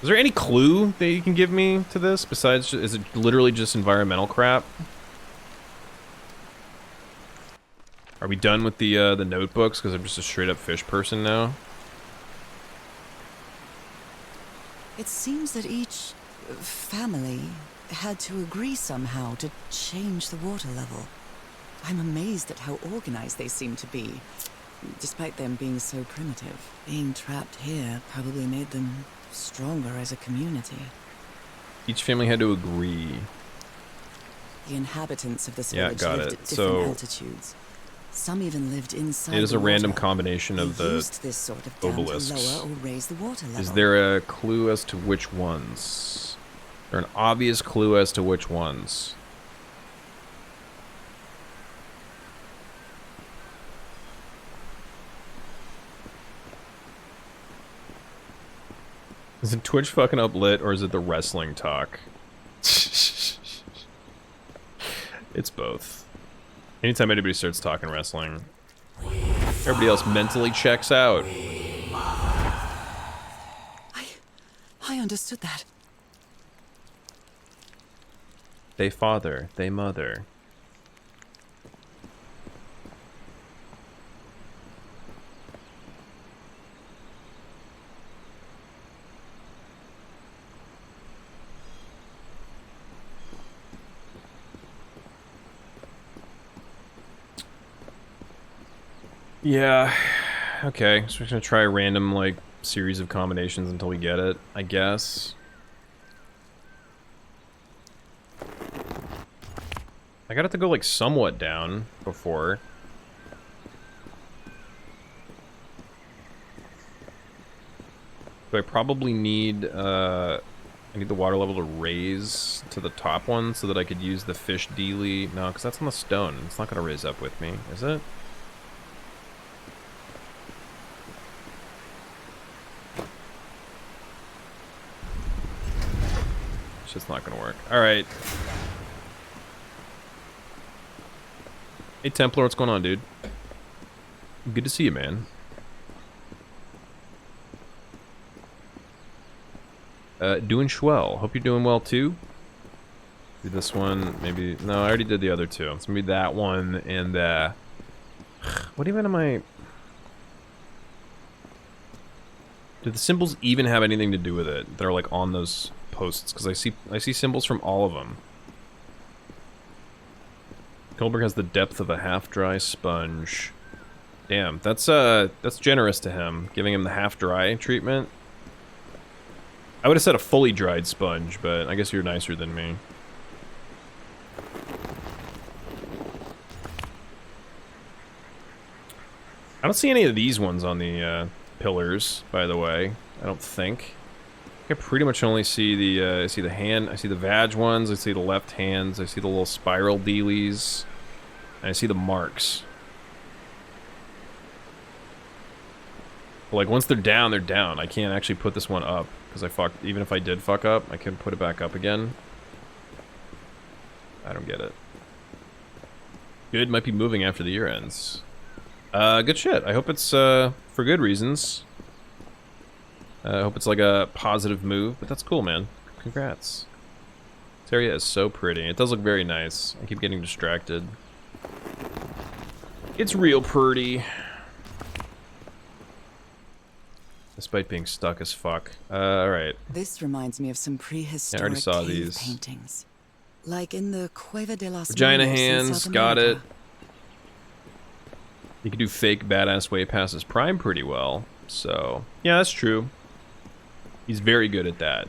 Is there any clue that you can give me to this besides, is it literally just environmental crap? Are we done with the notebooks because I'm just a straight up fish person now? It seems that each family had to agree somehow to change the water level. I'm amazed at how organized they seem to be, despite them being so primitive. Being trapped here probably made them stronger as a community. Each family had to agree. The inhabitants of this Yeah, village got lived it. at So different altitudes. Some even lived inside. it is the a random water. combination of They the used this sort of dam to obelisks. lower or raise the water level. Is there a clue as to which ones? Is there an obvious clue as to which ones? Is it Twitch fucking up lit, or is it the wrestling talk? It's both. Anytime anybody starts talking wrestling, everybody else mentally checks out. I understood that. They father, they mother. Yeah, okay, so we're gonna try a random, like, series of combinations until we get it, I guess. I got it to go, like, somewhat down before. So I probably need, I need the water level to raise to the top one so that I could use the fish dealy. No, because that's on the stone. It's not gonna raise up with me, is it? It's just not gonna work. Alright. Hey Templar, what's going on, dude? Good to see you, man. Doing swell. Hope you're doing well too. Do this one, maybe. No, I already did the other two. It's gonna be that one and what even am I? Do the symbols even have anything to do with it? They're like on those posts because I see symbols from all of them. Goldberg has the depth of a half-dry sponge. Damn, that's generous to him, giving him the half-dry treatment. I would have said a fully dried sponge, but I guess you're nicer than me. I don't see any of these ones on the pillars, by the way. I don't think. I pretty much only see the I see the hand, I see the vag ones, I see the left hands, I see the little spiral dealies, and I see the marks. But like once they're down, they're down. I can't actually put this one up because I fucked. Even if I did fuck up, I couldn't put it back up again. I don't get it. Good, might be moving after the year ends. Good shit. I hope it's for good reasons. I hope it's like a positive move, but that's cool, man. Congrats. This area is so pretty. It does look very nice. I keep getting distracted. It's real pretty. Despite being stuck as fuck. Alright. This reminds me of some prehistoric already saw cave these. paintings. Like in the Cueva de las Vagina Momias in hands, South got it. America. You can do fake badass way passes Prime pretty well. So, yeah, that's true. He's very good at that.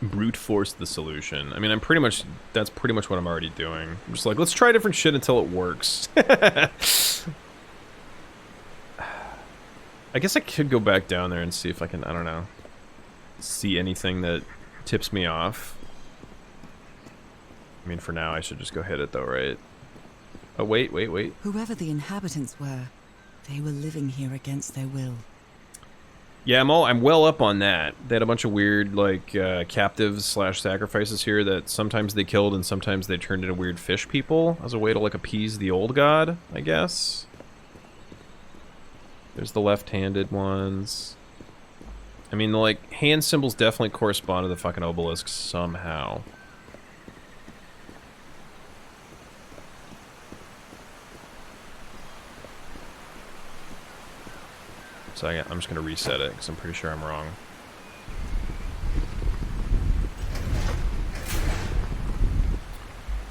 Brute force the solution. I mean, that's pretty much what I'm already doing. I'm just like, let's try different shit until it works. I guess I could go back down there and see if I can, I don't know, see anything that tips me off. I mean, for now, I should just go hit it though, right? Oh, wait. Whoever the inhabitants were, they were living here against their will. Yeah, I'm well up on that. They had a bunch of weird, like, captives / sacrifices here that sometimes they killed and sometimes they turned into weird fish people as a way to, like, appease the old god, I guess. There's the left-handed ones. I mean, the, like, hand symbols definitely correspond to the fucking obelisks somehow. So I'm just going to reset it, because I'm pretty sure I'm wrong.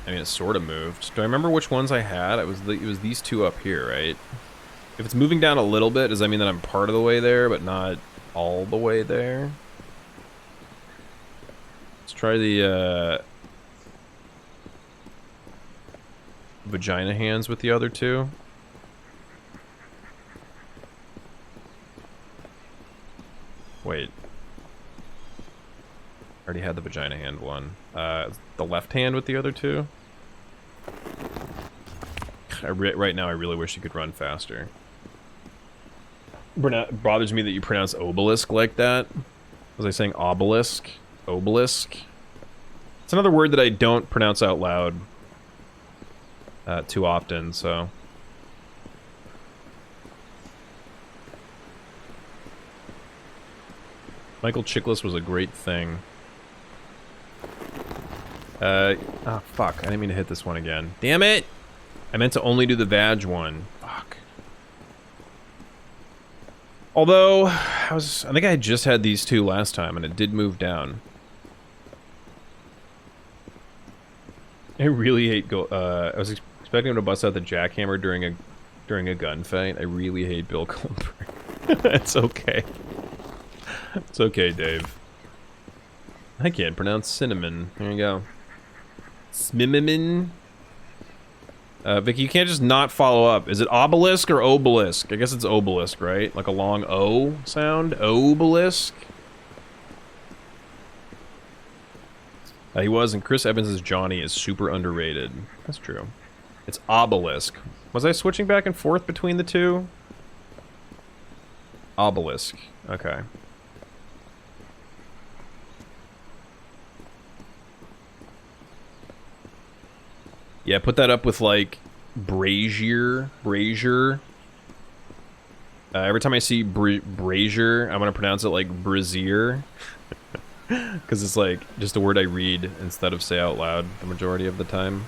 I mean, it sort of moved. Do I remember which ones I had? It was these two up here, right? If it's moving down a little bit, does that mean that I'm part of the way there, but not all the way there? Let's try the vagina hands with the other two. Wait. Already had the vagina hand one. The left hand with the other two? Right now, I really wish you could run faster. It bothers me that you pronounce obelisk like that. Was I saying obelisk? Obelisk? It's another word that I don't pronounce out loud too often, so... Michael Chiklis was a great thing. Oh, fuck. I didn't mean to hit this one again. Damn it! I meant to only do the vag one. Fuck. Although, I think I had just had these two last time, and it did move down. I really hate I was expecting him to bust out the jackhammer during a gunfight. I really hate Bill Goldberg. It's okay. It's okay, Dave. I can't pronounce cinnamon. There you go. Smimimin. Vicky, you can't just not follow up. Is it obelisk or obelisk? I guess it's obelisk, right? Like a long O sound? Obelisk? He was, and Chris Evans' Johnny is super underrated. That's true. It's obelisk. Was I switching back and forth between the two? Obelisk. Okay. Yeah, put that up with, like, brazier. Every time I see brazier, I'm gonna pronounce it like brazier. Because it's, like, just a word I read instead of say out loud the majority of the time.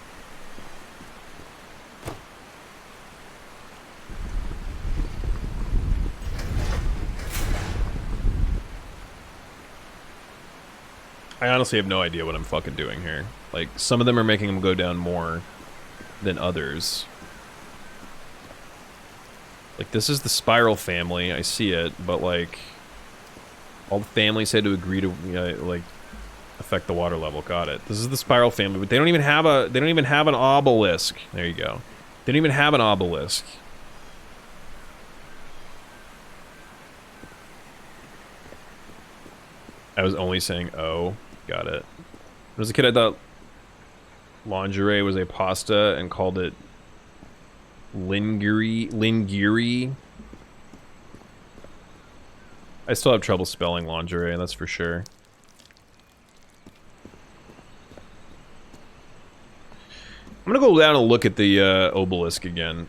I honestly have no idea what I'm fucking doing here. Like, some of them are making them go down more than others. Like, this is the spiral family, I see it, but like... All the families had to agree to, like, affect the water level. Got it. This is the Spiral family, but they don't even have an obelisk. There you go. They don't even have an obelisk. I was only saying, oh, got it. When I was a kid, I thought lingerie was a pasta and called it lingiri. I still have trouble spelling lingerie, that's for sure. I'm gonna go down and look at the obelisk again.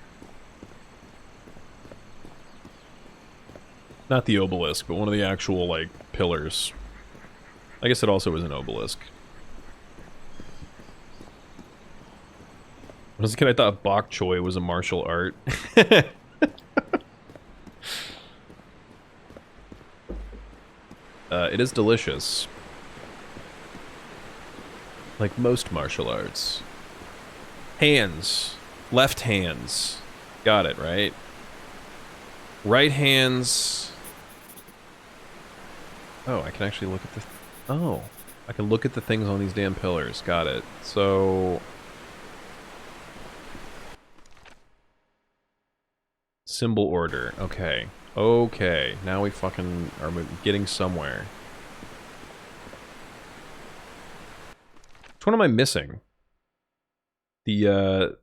Not the obelisk, but one of the actual, like, pillars. I guess it also was an obelisk. When I was a kid, I thought bok choy was a martial art. It is delicious. Like most martial arts. Hands. Left hands. Got it, right? Right hands. Oh, I can actually look at the... Oh. I can look at the things on these damn pillars. Got it. So... Symbol order. Okay. Okay. Now we fucking are getting somewhere. Which one am I missing? The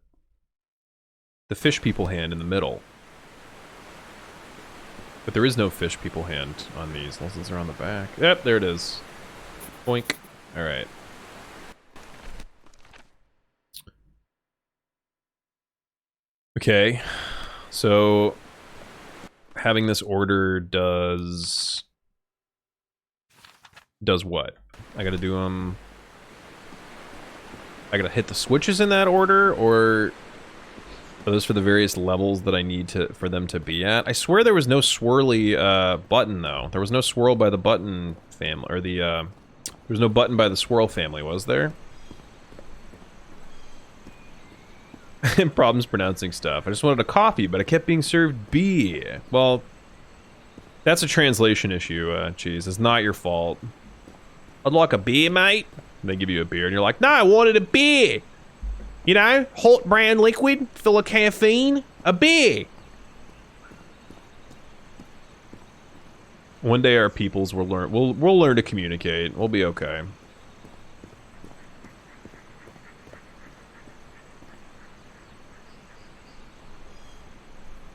fish people hand in the middle. But there is no fish people hand on these, unless they're on the back. Yep, there it is. Boink. Alright. Okay. So, having this order does what? I gotta do them... I gotta hit the switches in that order, or are those for the various levels that I need for them to be at? I swear there was no swirly button, though. There was no swirl by the button family, or the, there was no button by the swirl family, was there? Problems pronouncing stuff. I just wanted a coffee, but I kept being served beer. Well, that's a translation issue, Cheese. It's not your fault. I'd like a beer, mate. And they give you a beer, and you're like, no, I wanted a beer. You know, hot brown liquid, full of caffeine, a beer. One day our peoples will learn. We'll learn to communicate. We'll be okay.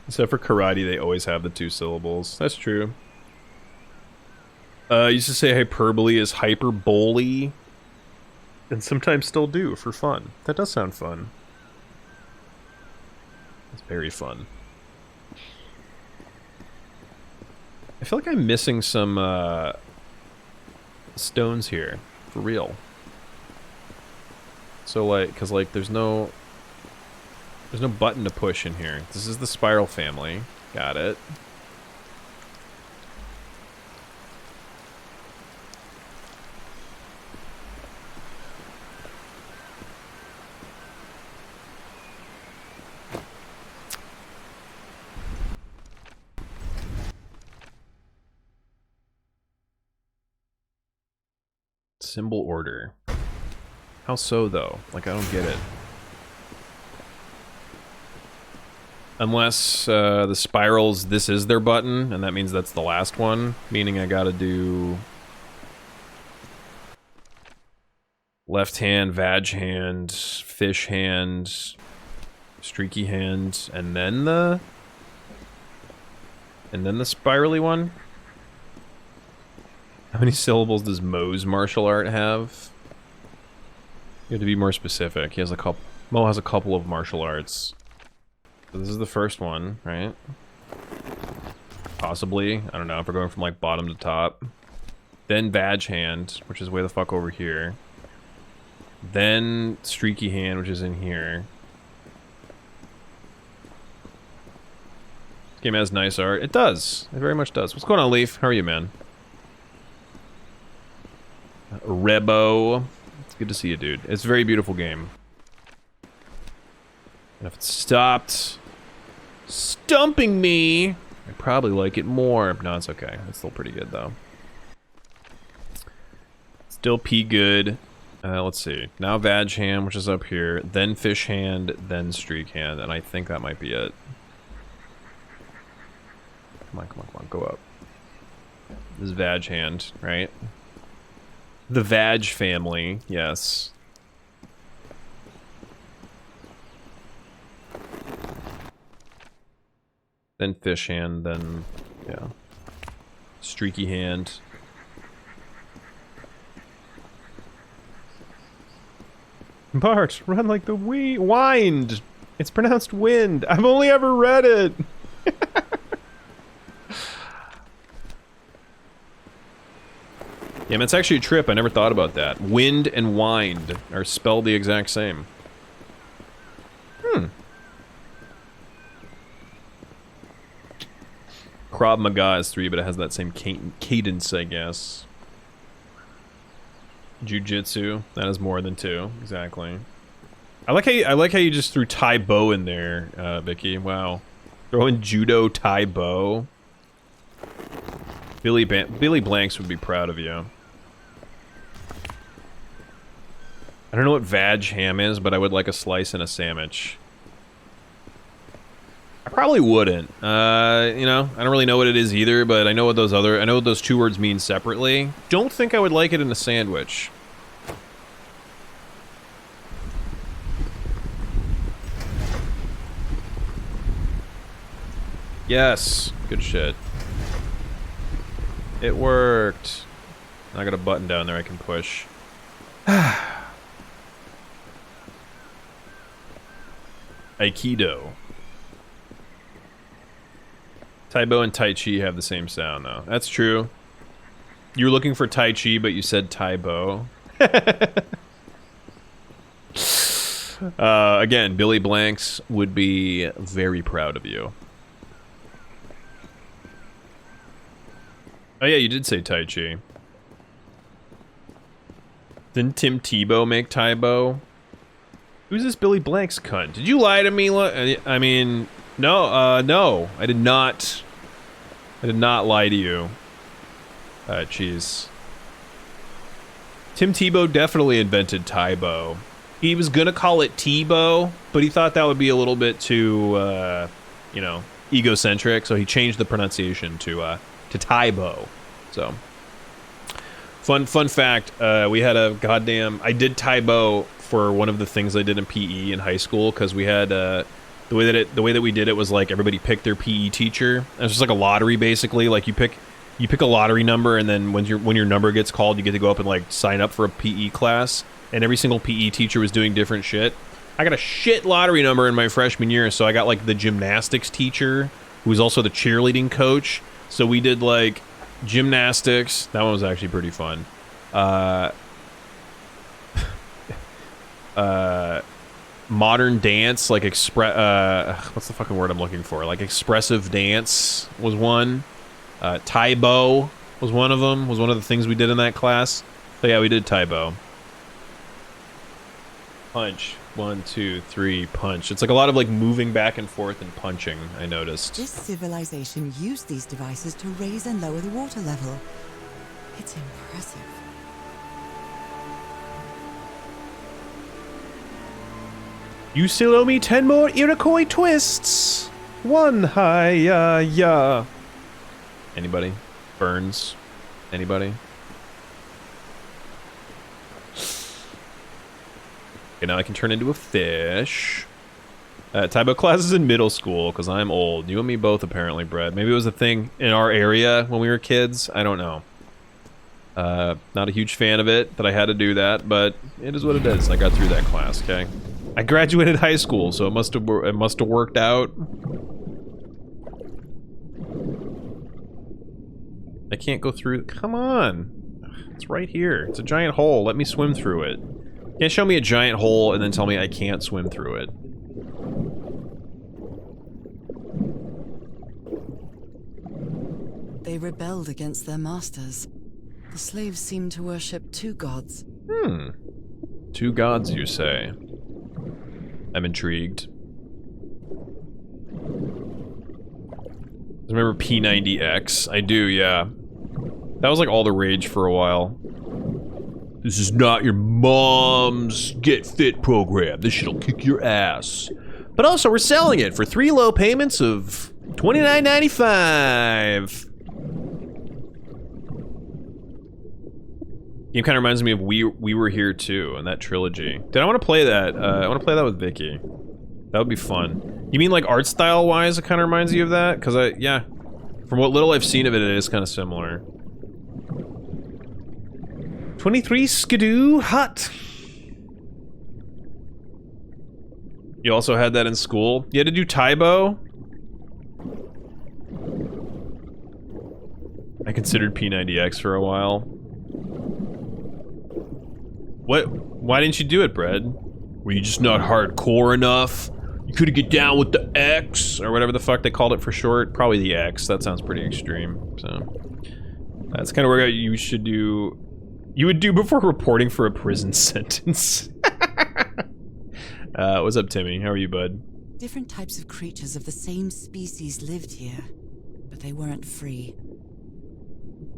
Except for karate, they always have the 2 syllables. That's true. I used to say hyperbole is hyperbole. And sometimes still do, for fun. That does sound fun. It's very fun. I feel like I'm missing some, stones here. For real. So, like, because, like, there's no button to push in here. This is the Spiral family. Got it. Symbol order. How so, though? Like, I don't get it. Unless the spirals, this is their button, and that means that's the last one, meaning I gotta do left hand, vag hand, fish hand, streaky hand, and then the spirally one? How many syllables does Mo's martial art have? You have to be more specific. He has a couple. Mo has a couple of martial arts. So this is the first one, right? Possibly. I don't know if we're going from like bottom to top. Then vag hand, which is way the fuck over here. Then streaky hand, which is in here. This game has nice art. It does. It very much does. What's going on, Leaf? How are you, man? Rebo. It's good to see you, dude. It's a very beautiful game. And if it stopped stumping me, I'd probably like it more. No, it's okay. It's still pretty good, though. Still P good. Let's see. Now Vag Hand, which is up here. Then Fish Hand, then Streak Hand. And I think that might be it. Come on, come on, come on. Go up. This is Vag Hand, right? The Vag family, yes. Then Fish Hand, then, yeah. Streaky Hand. Bart, run like the wind. It's pronounced wind. I've only ever read it. Yeah, man, it's actually a trip. I never thought about that. Wind and wind are spelled the exact same. Krav Maga is 3, but it has that same cadence, I guess. Jiu-Jitsu, that is more than 2, exactly. I like how you just threw Tai Bo in there, Vicky. Wow, throwing Judo Tai Bo. Billy Blanks would be proud of you. I don't know what Vag Ham is, but I would like a slice and a sandwich. I probably wouldn't. You know, I don't really know what it is either, but I know what those 2 words mean separately. Don't think I would like it in a sandwich. Yes, good shit. It worked. I got a button down there I can push. Aikido. Tai Bo and Tai Chi have the same sound, though. That's true. You were looking for Tai Chi, but you said Tai Bo. Again, Billy Blanks would be very proud of you. Oh yeah, you did say Tai Chi. Didn't Tim Tebow make Tai Bo? Who's this Billy Blanks cunt? Did you lie to me? I mean, no, no, I did not. I did not lie to you. Jeez. Tim Tebow definitely invented Tai Bo. He was gonna call it Tebow, but he thought that would be a little bit too, you know, egocentric, so he changed the pronunciation to Tai Bo. So, fun fact, we had a goddamn... I did Tai Bo for one of the things I did in PE in high school, because we had, the way that we did it was like everybody picked their PE teacher. It was just like a lottery, basically. Like you pick a lottery number, and then when your number gets called, you get to go up and like sign up for a PE class. And every single PE teacher was doing different shit. I got a shit lottery number in my freshman year, so I got like the gymnastics teacher, who was also the cheerleading coach. So we did like gymnastics. That one was actually pretty fun. Modern dance, like what's the fucking word I'm looking for? Like expressive dance was one. Tai Bo was one of them. Was one of the things we did in that class. So yeah, we did Tai Bo. Punch. 1, 2, 3, punch. It's like a lot of like moving back and forth and punching, I noticed. This civilization used these devices to raise and lower the water level. It's impressive. You still owe me 10 more Iroquois twists. 1 hi-ya. Anybody? Burns? Anybody? Okay, now I can turn into a fish. Tai Bo classes in middle school, because I'm old. You and me both, apparently, Brett. Maybe it was a thing in our area when we were kids. I don't know. Not a huge fan of it, that I had to do that, but it is what it is. I got through that class, okay? I graduated high school, so it must have worked out. I can't go through... Come on! It's right here. It's a giant hole. Let me swim through it. You can't show me a giant hole and then tell me I can't swim through it. They rebelled against their masters. The slaves seem to worship 2 gods. 2 gods, you say? I'm intrigued. Remember P90X? I do, yeah. That was like all the rage for a while. This is not your mom's Get Fit program. This shit'll kick your ass. But also, we're selling it for 3 low payments of $29.95. Game kind of reminds me of We Were Here Too, and that trilogy. Dude, I want to play that. I want to play that with Vicky. That would be fun. You mean like art style wise, it kind of reminds you of that? Because yeah, from what little I've seen of it, it is kind of similar. 23 Skidoo Hut. You also had that in school? You had to do Taibo? I considered P90X for a while. What? Why didn't you do it, Brad? Were you just not hardcore enough? You couldn't get down with the X, or whatever the fuck they called it for short. Probably the X. That sounds pretty extreme. So that's kind of where you should do. You would do before reporting for a prison sentence. What's up, Timmy? How are you, bud? Different types of creatures of the same species lived here, but they weren't free.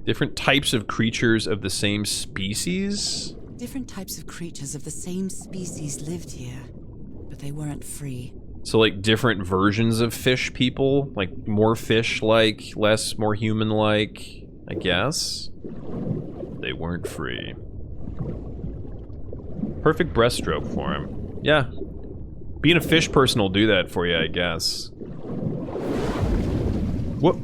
Different types of creatures of the same species? Different types of creatures of the same species lived here, but they weren't free. So like different versions of fish people? Like more fish-like, less, more human-like, I guess? They weren't free. Perfect breaststroke for him. Yeah. Being a fish person will do that for you, I guess. Whoop.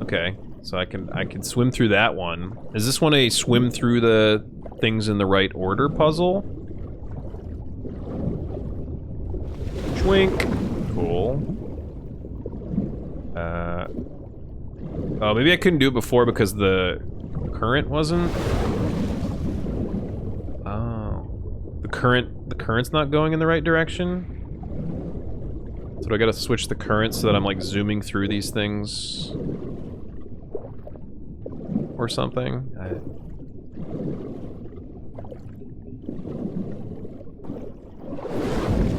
Okay, so I can swim through that one. Is this one a swim through the things in the right order puzzle? Schwink. Cool. Oh, maybe I couldn't do it before because the current wasn't. Oh, the current's not going in the right direction. So I gotta switch the current so that I'm like zooming through these things or something.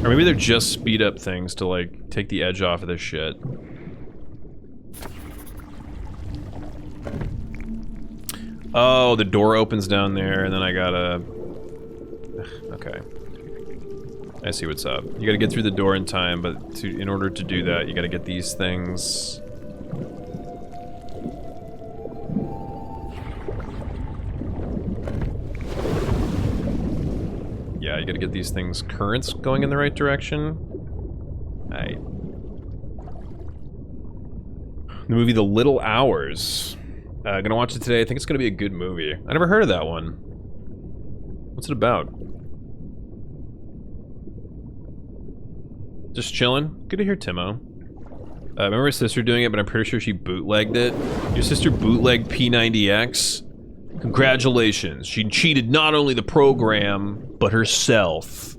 Or maybe they're just speed up things to like take the edge off of this shit. Oh, the door opens down there, and then I gotta... Okay. I see what's up. You gotta get through the door in time, but in order to do that, you gotta get these things... Yeah, you gotta get these things currents going in the right direction. Alright. The movie The Little Hours. Gonna watch it today. I think it's gonna be a good movie. I never heard of that one. What's it about? Just chilling? Good to hear, Timo. I remember his sister doing it, but I'm pretty sure she bootlegged it. Your sister bootlegged P90X? Congratulations. She cheated not only the program, but herself.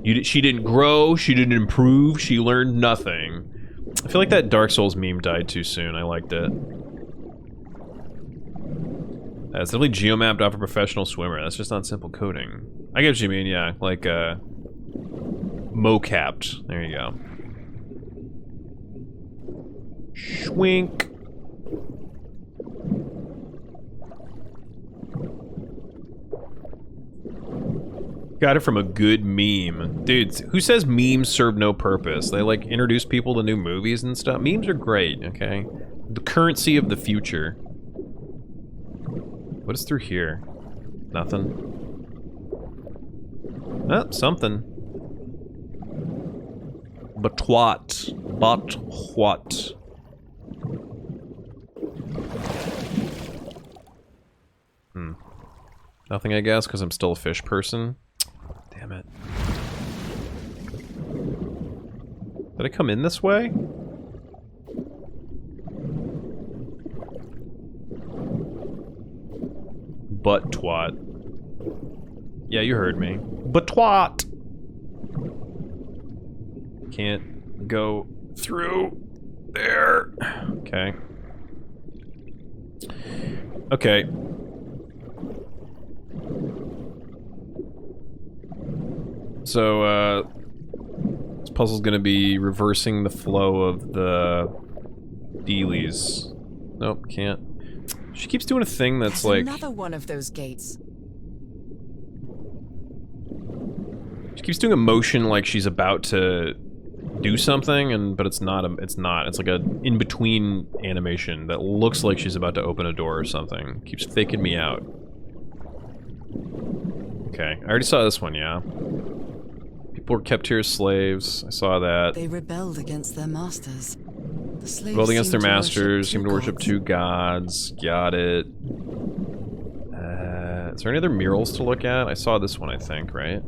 She didn't grow, she didn't improve, she learned nothing. I feel like that Dark Souls meme died too soon. I liked it. It's definitely geomapped off a professional swimmer. That's just not simple coding. I get what you mean, yeah. Like, mocapped. There you go. Schwink. Got it from a good meme. Dude, who says memes serve no purpose? They, like, introduce people to new movies and stuff. Memes are great, okay? The currency of the future. What is through here? Nothing. Oh, something. But what? But what? Nothing, I guess, because I'm still a fish person. Damn it. Did I come in this way? But twat. Yeah, you heard me. But twat! Can't go through there. Okay. Okay. So, this puzzle's gonna be reversing the flow of the dealies. Nope, can't. She keeps doing a thing that's There's like... another one of those gates. She keeps doing a motion like she's about to do something, but it's not. It's not. It's like a in-between animation that looks like she's about to open a door or something. Keeps faking me out. Okay, I already saw this one, yeah. People were kept here as slaves. I saw that. They rebelled against their masters. The slaves Rebelled against their seemed to masters, seemed to worship gods. two gods. Got it. Is there any other murals to look at? I saw this one, I think, right?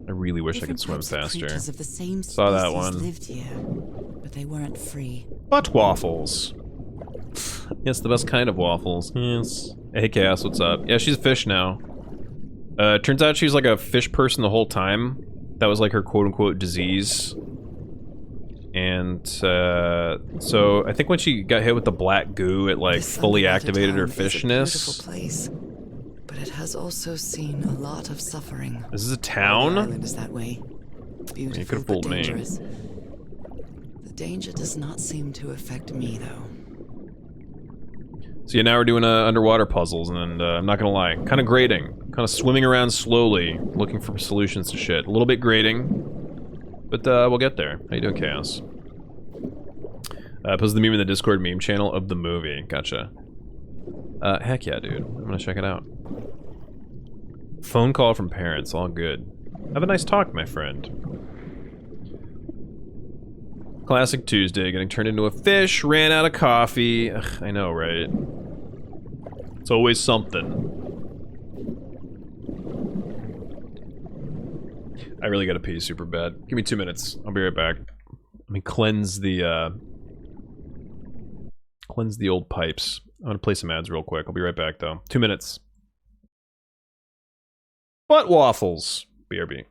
I really wish I could swim Different types of faster. creatures of the same Saw that species one. lived here, but they weren't free. Butt waffles. Yes, the best kind of waffles. Yes. Hey, Chaos, what's up? Yeah, she's a fish now. Turns out she's like a fish person the whole time. That was like her quote-unquote disease. And, so I think when she got hit with the black goo, it like This fully underwater activated her town is a beautiful fishness. place, but it has also seen a lot of suffering. This is a The town? island is that way. Beautiful, could've but fooled me. dangerous. The danger does not seem to affect me, though. So yeah, now we're doing underwater puzzles, and I'm not gonna lie, kind of grating. Kind of swimming around slowly, looking for solutions to shit. A little bit grating, but we'll get there. How you doing, Chaos? Post the meme in the Discord meme channel of the movie. Gotcha. Heck yeah, dude. I'm gonna check it out. Phone call from parents, all good. Have a nice talk, my friend. Classic Tuesday, getting turned into a fish, ran out of coffee. Ugh, I know, right? It's always something. I really gotta pee super bad. Give me 2 minutes. I'll be right back. Let me cleanse the old pipes. I'm gonna play some ads real quick. I'll be right back though. 2 minutes. Butt waffles. BRB.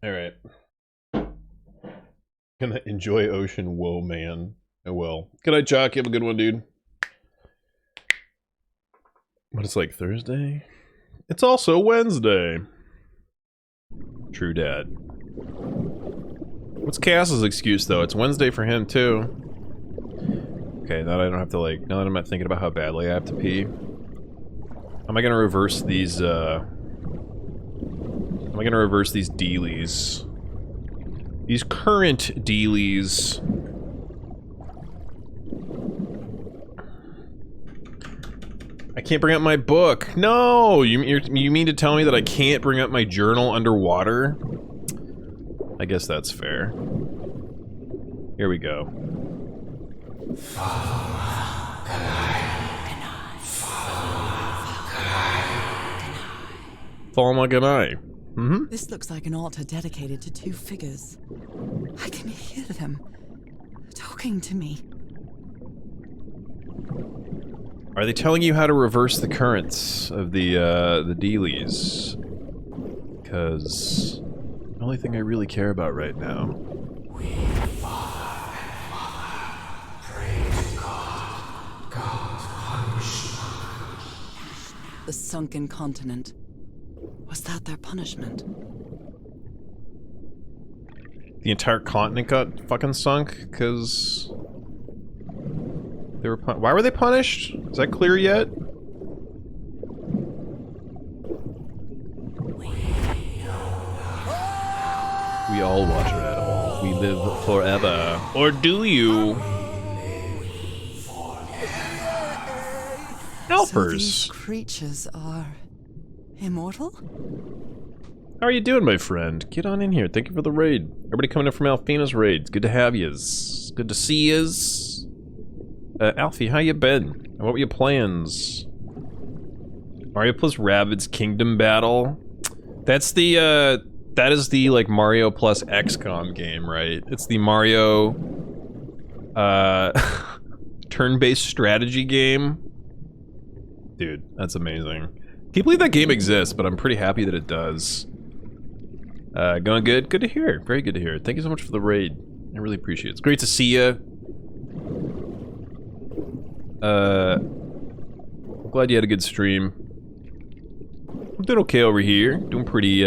Alright. Gonna enjoy Ocean. Whoa, man. Oh well. Good night, Jock. You have a good one, dude. But it's like Thursday? It's also Wednesday. True dad. What's Cass's excuse, though? It's Wednesday for him, too. Okay, now that I don't have to, like... Now that I'm not thinking about how badly I have to pee. Am I gonna reverse these, Am I gonna reverse these dealies? These current dealies. I can't bring up my book. No! You mean to tell me that I can't bring up my journal underwater? I guess that's fair. Here we go. Thalma Ganai. Mm-hmm. This looks like an altar dedicated to two figures. I can hear them talking to me. Are they telling you how to reverse the currents of the dealies? Because the only thing I really care about right now. The sunken continent. Was that their punishment? The entire continent got fucking sunk because they were why were they punished? Is that clear yet? We all watch Red Hall. We live forever. Or do you? So these Alpers. creatures are immortal? How are you doing, my friend? Get on in here. Thank you for the raid. Everybody coming in from Alfina's raid. It's good to have yous. Good to see yous. Alfie, how you been? And what were your plans? Mario plus Rabbids Kingdom Battle? That's the, that is the, like, Mario plus XCOM game, right? It's the Mario, turn-based strategy game. Dude, that's amazing. Can't believe that game exists, but I'm pretty happy that it does. Going good? Good to hear. Very good to hear. Thank you so much for the raid. I really appreciate it. It's great to see you. I'm glad you had a good stream. I'm doing okay over here. Doing pretty,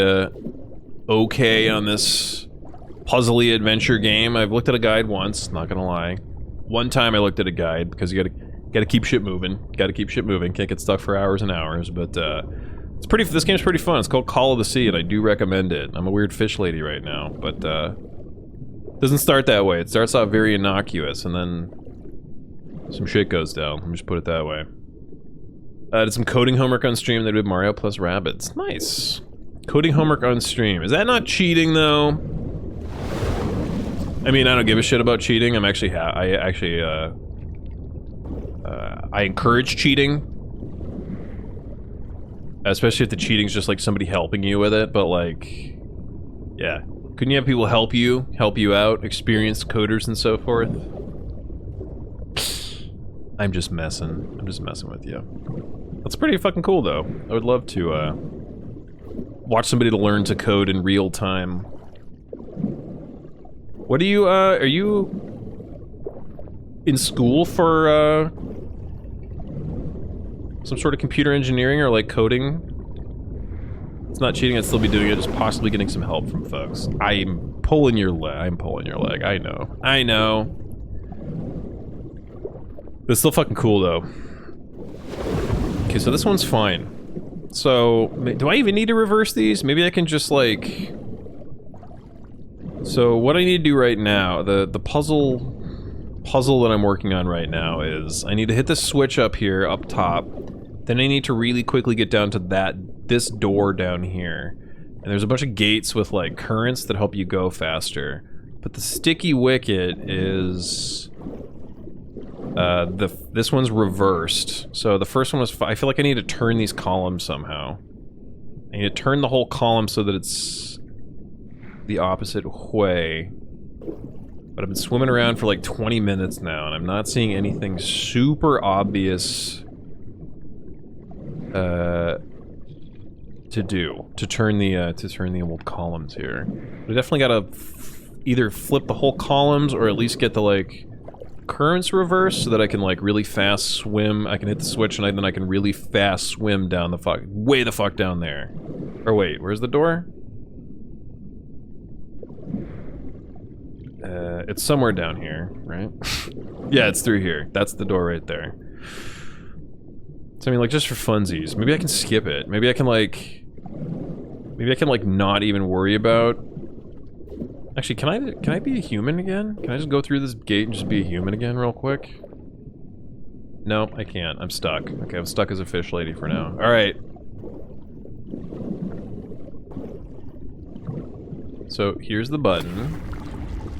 okay on this puzzly adventure game. I've looked at a guide once, not gonna lie. One time I looked at a guide, because you gotta keep shit moving. Gotta keep shit moving. Can't get stuck for hours and hours, but, it's pretty, this game's pretty fun. It's called Call of the Sea, and I do recommend it. I'm a weird fish lady right now, but, doesn't start that way. It starts out very innocuous, and then some shit goes down. Let me just put it that way. Did some coding homework on stream. They did Mario plus Rabbids. Nice. Coding homework on stream. Is that not cheating, though? I mean, I don't give a shit about cheating. I'm actually, I encourage cheating. Especially if the cheating's just like somebody helping you with it, but like, yeah. Couldn't you have people help you out, experienced coders and so forth? I'm just messing with you. That's pretty fucking cool, though. I would love to, watch somebody to learn to code in real time. What are you in school for, some sort of computer engineering or, like, coding? It's not cheating, I'd still be doing it, just possibly getting some help from folks. I'm pulling your leg, I know. But it's still fucking cool, though. Okay, so this one's fine. So, do I even need to reverse these? Maybe I can just, like... So, what I need to do right now, the puzzle that I'm working on right now is, I need to hit this switch up here, up top. Then I need to really quickly get down to this door down here. And there's a bunch of gates with, like, currents that help you go faster. But the sticky wicket is... this one's reversed. So the first one was I feel like I need to turn these columns somehow. I need to turn the whole column so that it's the opposite way. But I've been swimming around for like 20 minutes now, and I'm not seeing anything super obvious to do to turn the old columns here. We definitely gotta either flip the whole columns or at least get the like currents reversed so that I can like really fast swim. I can hit the switch and then I can really fast swim down the way the fuck down there. Or wait, where's the door? It's somewhere down here, right? Yeah, it's through here. That's the door right there. So I mean, like, just for funsies, maybe I can skip it. Maybe I can like not even worry about. Actually, can I be a human again? Can I just go through this gate and just be a human again real quick? No, I can't. I'm stuck. Okay, I'm stuck as a fish lady for now. All right. So here's the button.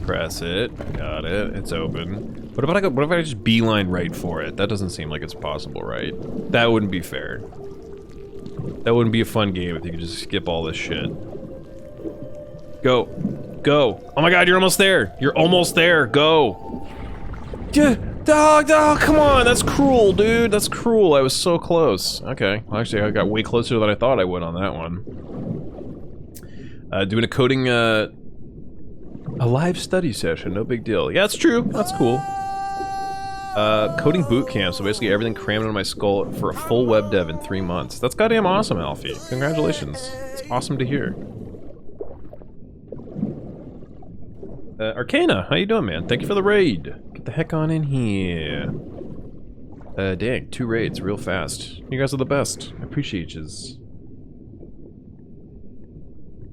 Press it. Got it. It's open. What if I just beeline right for it? That doesn't seem like it's possible, right? That wouldn't be fair. That wouldn't be a fun game if you could just skip all this shit. Go. Go. Oh my god, you're almost there. You're almost there. Go. Dog, come on. That's cruel, dude. That's cruel. I was so close. Okay. Well, actually, I got way closer than I thought I would on that one. Doing a coding, a live study session. No big deal. Yeah, that's true. That's cool. Coding boot camp. So basically everything crammed into my skull for a full web dev in 3 months. That's goddamn awesome, Alfie. Congratulations. It's awesome to hear. Arcana, how you doing, man? Thank you for the raid. Get the heck on in here. Dang, 2 raids real fast. You guys are the best. I appreciate yous.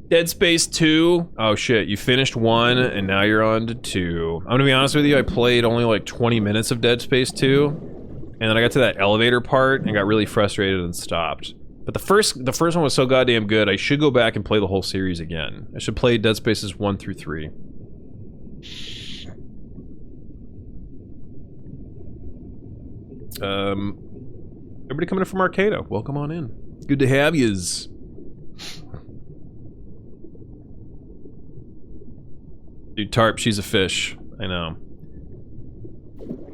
Dead Space 2? Oh shit, you finished 1 and now you're on to 2. I'm gonna be honest with you, I played only like 20 minutes of Dead Space 2. And then I got to that elevator part and got really frustrated and stopped. But the first one was so goddamn good, I should go back and play the whole series again. I should play Dead Spaces 1 through 3. Everybody coming in from Arcada, welcome on in. Good to have yous. Dude, Tarp, she's a fish. I know.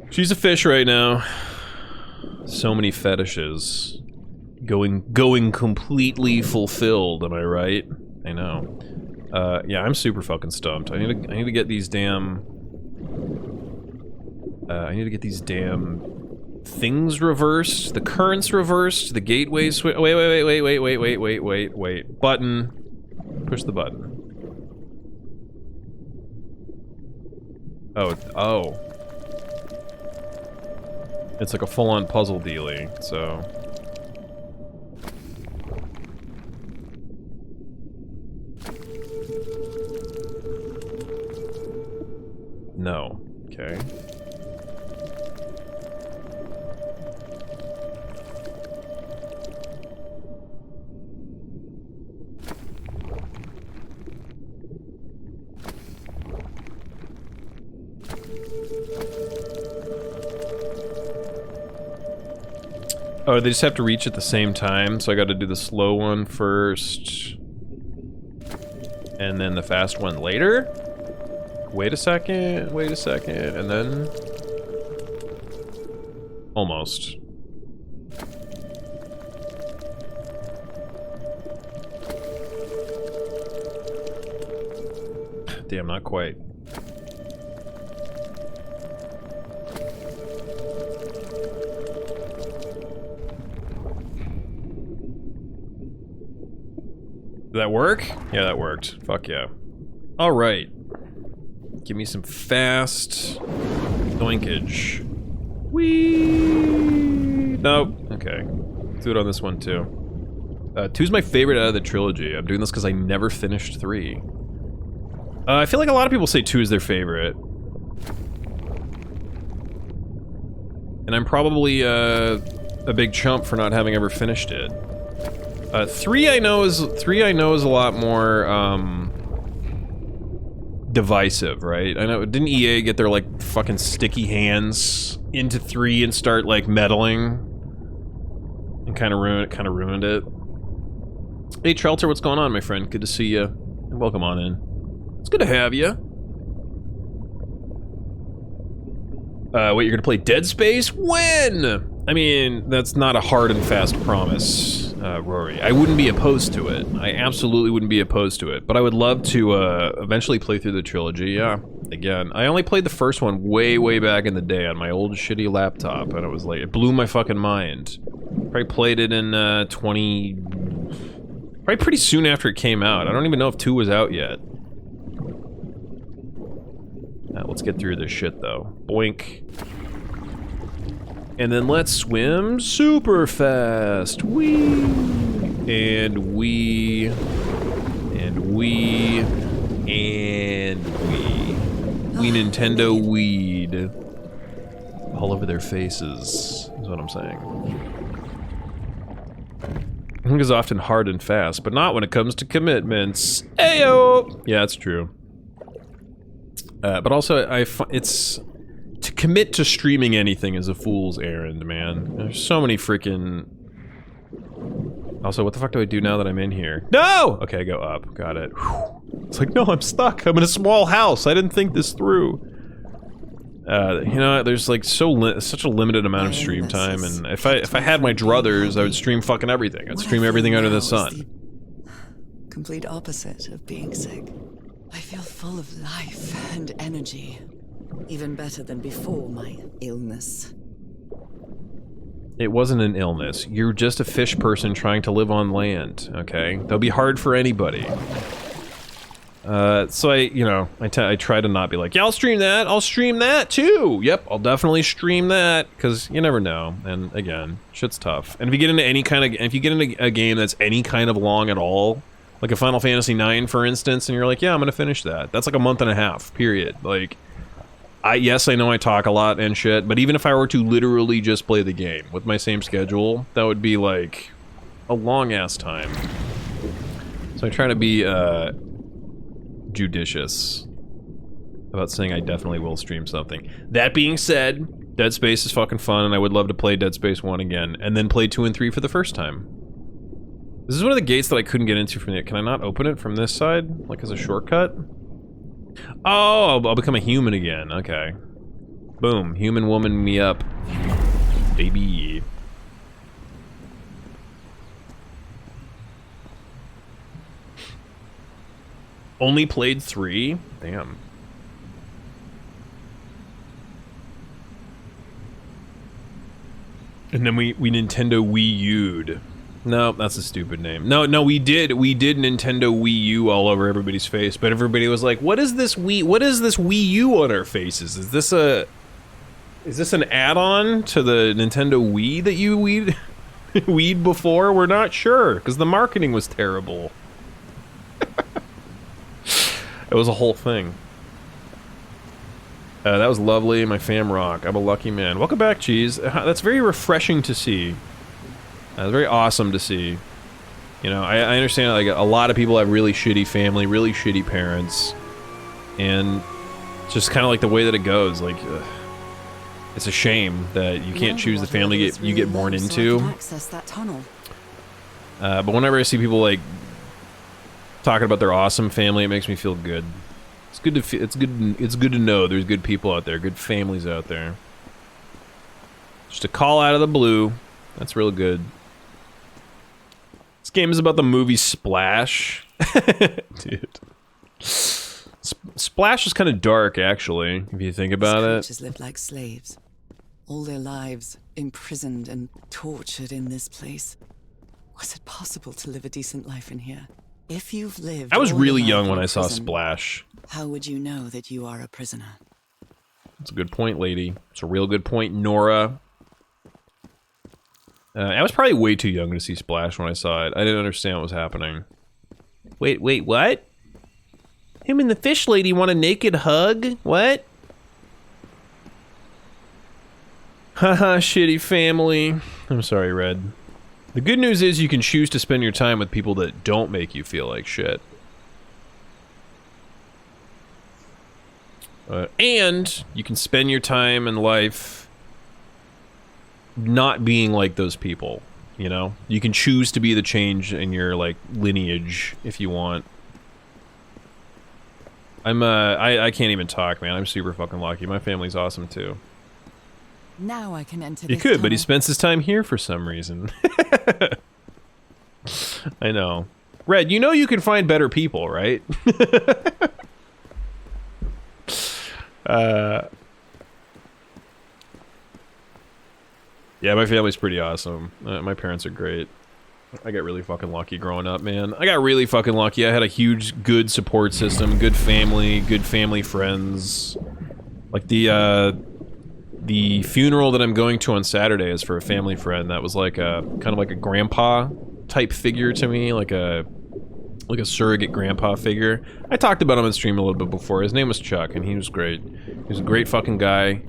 She's a fish right now. So many fetishes. Going completely fulfilled, am I right? I know. Yeah, I'm super fucking stumped. I need to get these damn... I need to get these damn things reversed, the currents reversed, the gateway switch. Wait. Button. Push the button. Oh. It's like a full-on puzzle dealy, so... No. Okay. Oh, they just have to reach at the same time, so I gotta do the slow one first. And then the fast one later? Wait a second, and then... Almost. Damn, not quite. Did that work? Yeah, that worked. Fuck yeah. Alright. Give me some fast doinkage. Whee! Nope. Okay. Let's do it on this one too. 2's my favorite out of the trilogy. I'm doing this because I never finished 3. I feel like a lot of people say 2 is their favorite. And I'm probably a big chump for not having ever finished it. 3 I know is a lot more divisive, right? I know, didn't EA get their like fucking sticky hands into 3 and start like meddling and kind of ruined it. Hey Trelter, what's going on, my friend? Good to see you. And welcome on in. It's good to have you. Wait, you're gonna play Dead Space? When? I mean, that's not a hard and fast promise. Rory. I wouldn't be opposed to it. I absolutely wouldn't be opposed to it. But I would love to eventually play through the trilogy, yeah. Again, I only played the first one way, way back in the day on my old shitty laptop, and it was like, it blew my fucking mind. Probably played it in probably pretty soon after it came out. I don't even know if 2 was out yet. Let's get through this shit, though. Boink. And then let's swim super fast. Whee! And we... And we... And we... We Nintendo weed. All over their faces, is what I'm saying. It is often hard and fast, but not when it comes to commitments. Ayo! Yeah, that's true. But also, it's... To commit to streaming anything is a fool's errand, man. There's so many freaking... Also, what the fuck do I do now that I'm in here? No! Okay, go up. Got it. Whew. It's like, no, I'm stuck. I'm in a small house. I didn't think this through. You know, there's like such a limited amount of stream time, and if I had my druthers, I would stream fucking everything. I'd stream everything under the sun. Complete opposite of being sick. I feel full of life and energy. Even better than before my illness. It wasn't an illness. You're just a fish person trying to live on land, okay? That'll be hard for anybody. So I try to not be like, yeah, I'll stream that too! Yep, I'll definitely stream that, because you never know, and again, shit's tough. And if you get into a game that's any kind of long at all, like a Final Fantasy IX, for instance, and you're like, yeah, I'm gonna finish that. That's like a month and a half, period. Like, yes, I know I talk a lot and shit, but even if I were to literally just play the game with my same schedule, that would be like a long-ass time. So I try to be, judicious about saying I definitely will stream something. That being said, Dead Space is fucking fun, and I would love to play Dead Space 1 again, and then play 2 and 3 for the first time. This is one of the gates that I couldn't get into from the... Can I not open it from this side? Like as a shortcut? Oh, I'll become a human again. Okay. Boom. Human woman me up. Baby. Only played 3? Damn. And then we Nintendo Wii U'd. No, that's a stupid name. No, we did Nintendo Wii U all over everybody's face, but everybody was like, what is this Wii U on our faces? Is this an add-on to the Nintendo Wii that you weed before? We're not sure, because the marketing was terrible. It was a whole thing. That was lovely, my fam rock. I'm a lucky man. Welcome back, Cheese. That's very refreshing to see. Very awesome to see. You know, I understand, like, a lot of people have really shitty family, really shitty parents. And it's just kind of like the way that it goes. Like, it's a shame that you can't choose the family you get born into. Access that tunnel. But whenever I see people, like, talking about their awesome family, it makes me feel good. It's good to feel, it's good to know there's good people out there, good families out there. Just a call out of the blue. That's real good. This game is about the movie Splash. Dude. Splash is kind of dark, actually, if you think about it. Creatures lived like slaves. All their lives imprisoned and tortured in this place. Was it possible to live a decent life in here? If you've lived... I was all your really life young in when a I saw prison, Splash. how would you know that you are a prisoner? That's a good point, lady. It's a real good point, Nora. I was probably way too young to see Splash when I saw it. I didn't understand what was happening. Wait, what? Him and the fish lady want a naked hug? What? Haha, shitty family. I'm sorry, Red. The good news is you can choose to spend your time with people that don't make you feel like shit. And you can spend your time in life not being like those people, you know? You can choose to be the change in your, like, lineage if you want. I can't even talk, man. I'm super fucking lucky. My family's awesome, too. Now I can enter He this could, but he tunnel. spends his time here for some reason. I know. Red, you know you can find better people, right? Yeah, my family's pretty awesome. My parents are great. I got really fucking lucky growing up, man. I got really fucking lucky. I had a huge, good support system, good family friends. Like the funeral that I'm going to on Saturday is for a family friend that was like a kind of like a grandpa type figure to me, like a surrogate grandpa figure. I talked about him on stream a little bit before. His name was Chuck, and he was great. He was a great fucking guy,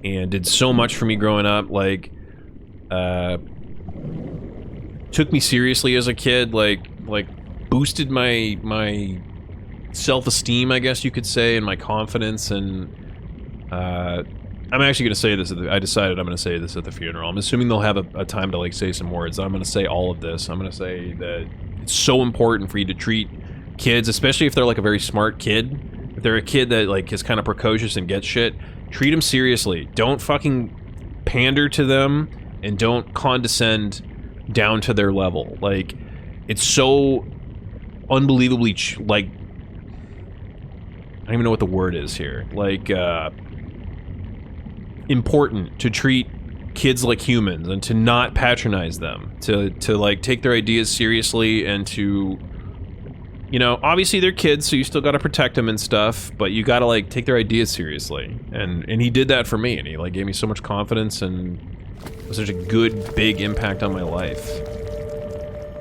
and did so much for me growing up. Like, took me seriously as a kid. Like boosted my self-esteem, I guess you could say, and my confidence. And I'm actually gonna say this. I decided I'm gonna say this at the funeral. I'm assuming they'll have a time to like say some words. I'm gonna say all of this. I'm gonna say that it's so important for you to treat kids, especially if they're like a very smart kid. If they're a kid that like is kind of precocious and gets shit, treat them seriously. Don't fucking pander to them, and don't condescend down to their level. Like, it's so unbelievably like, I don't even know what the word is here. Like, important to treat kids like humans and to not patronize them, to like take their ideas seriously, and to, you know, obviously they're kids, so you still gotta protect them and stuff, but you gotta like take their ideas seriously. And he did that for me, and he like gave me so much confidence and was such a good big impact on my life.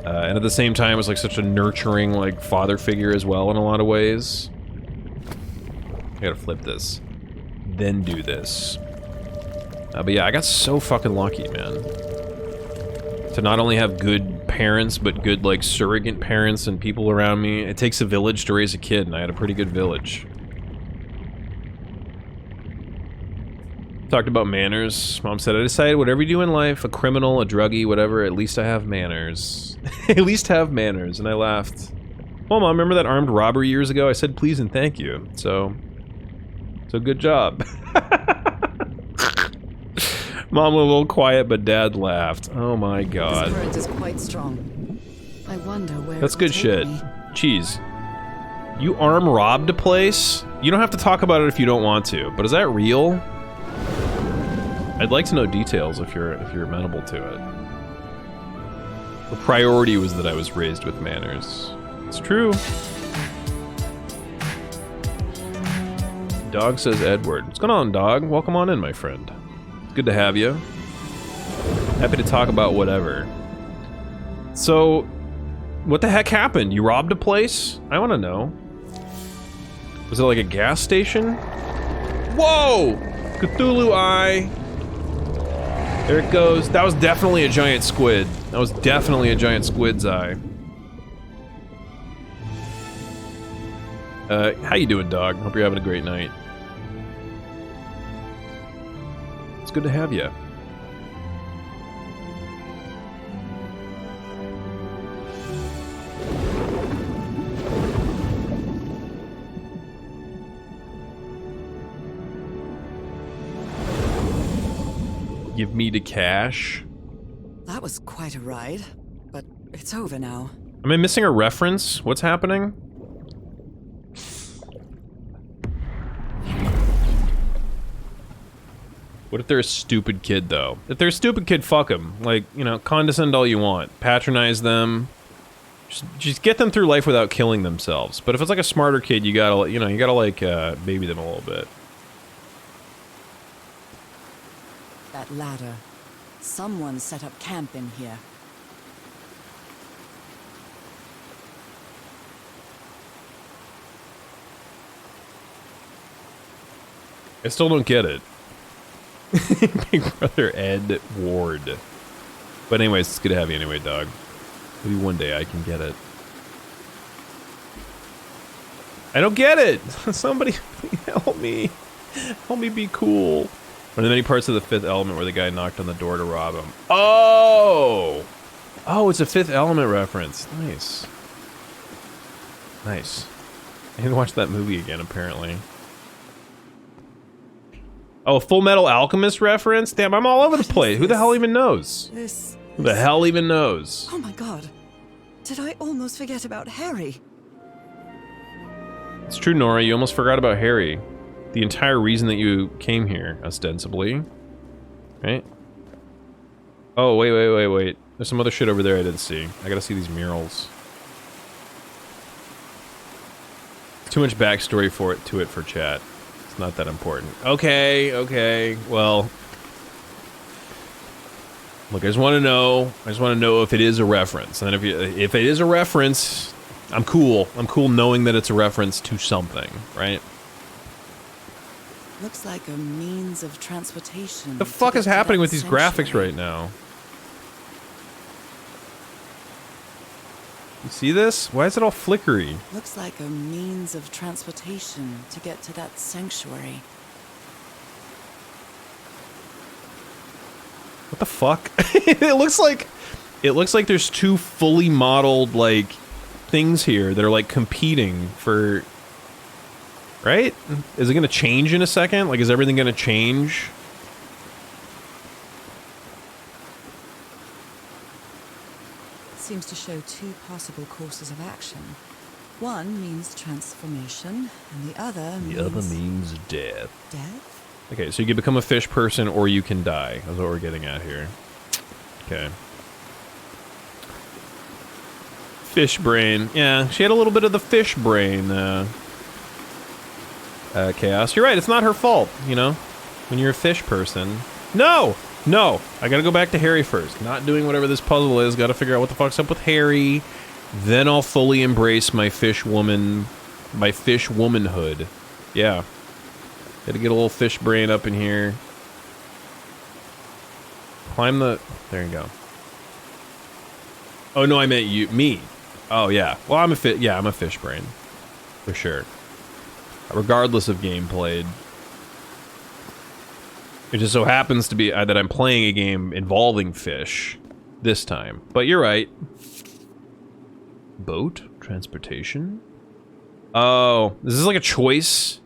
And at the same time was like such a nurturing like father figure as well in a lot of ways. I gotta flip this, then do this. But yeah, I got so fucking lucky, man. To not only have good parents, but good, like, surrogate parents and people around me. It takes a village to raise a kid, and I had a pretty good village. Talked about manners. Mom said, I decided whatever you do in life, a criminal, a druggie, whatever, at least I have manners. At least have manners, and I laughed. Well, Mom, remember that armed robbery years ago? I said please and thank you, so good job. Mom was a little quiet, but Dad laughed. Oh my god. This current is quite strong. I wonder where That's it will good take shit. me. Cheese. You arm robbed a place? You don't have to talk about it if you don't want to, but is that real? I'd like to know details if you're amenable to it. The priority was that I was raised with manners. It's true. Dog says Edward. What's going on, dog? Welcome on in, my friend. Good to have you. Happy to talk about whatever. So, what the heck happened? You robbed a place? I want to know. Was it like a gas station? Whoa! Cthulhu Eye. There it goes. That was definitely a giant squid. That was definitely a giant squid's eye. How you doing, dog? Hope you're having a great night. It's good to have you. Give me the cash. That was quite a ride, but it's over now. Am I missing a reference? What's happening? What if they're a stupid kid, though? If they're a stupid kid, fuck them. Like, you know, condescend all you want. Patronize them. Just get them through life without killing themselves. But if it's like a smarter kid, you gotta, you know, you gotta like, baby them a little bit. That ladder. Someone set up camp in here. I still don't get it. Big brother Ed Ward. But anyways, it's good to have you anyway, dog. Maybe one day I can get it. I don't get it! Somebody please help me. Help me be cool. One of the many parts of the Fifth Element where the guy knocked on the door to rob him. Oh! Oh, it's a Fifth Element reference. Nice. Nice. I need to watch that movie again, apparently. Oh, Full Metal Alchemist reference? Damn, I'm all over the place. Who the hell even knows? This... Who the hell even knows? Oh my god. Did I almost forget about Harry? It's true, Nora. You almost forgot about Harry. The entire reason that you came here, ostensibly. Right? Oh, wait. There's some other shit over there I didn't see. I gotta see these murals. Too much backstory to it for chat. It's not that important. Okay. Well, look, I just want to know. If it is a reference, and then if it is a reference, I'm cool. I'm cool knowing that it's a reference to something, right? Looks like a means of transportation. The to fuck get is to happening that with these graphics sanctuary. right now? You see this? Why is it all flickery? Looks like a means of transportation to get to that sanctuary. What the fuck? It looks like there's two fully modeled like things here that are like competing for. Right? Is it gonna change in a second? Like, is everything gonna change? Seems to show two possible courses of action. One means transformation, and the other means death. death? Okay, so you can become a fish person or you can die. That's what we're getting at here. Okay. Fish brain. Yeah, she had a little bit of the fish brain, Chaos. You're right, it's not her fault, you know? When you're a fish person. No! I gotta go back to Harry first. Not doing whatever this puzzle is. Gotta figure out what the fuck's up with Harry. Then I'll fully embrace my fish womanhood. Yeah. Gotta get a little fish brain up in here. Climb the... There you go. Oh, no, I meant you. Me. Oh, yeah. Well, I'm a fish brain. For sure. Regardless of game played. It just so happens to be that I'm playing a game involving fish this time. But you're right. Boat? Transportation? Oh, is this like a choice?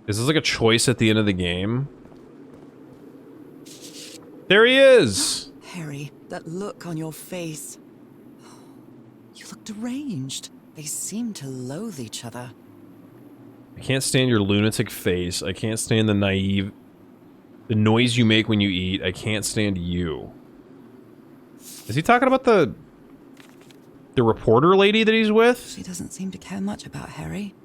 Is this like a choice at the end of the game? There he is! Harry, that look on your face. You look deranged. They seem to loathe each other. I can't stand your lunatic face. I can't stand the noise you make when you eat. I can't stand you. Is he talking about the reporter lady that he's with? She doesn't seem to care much about Harry.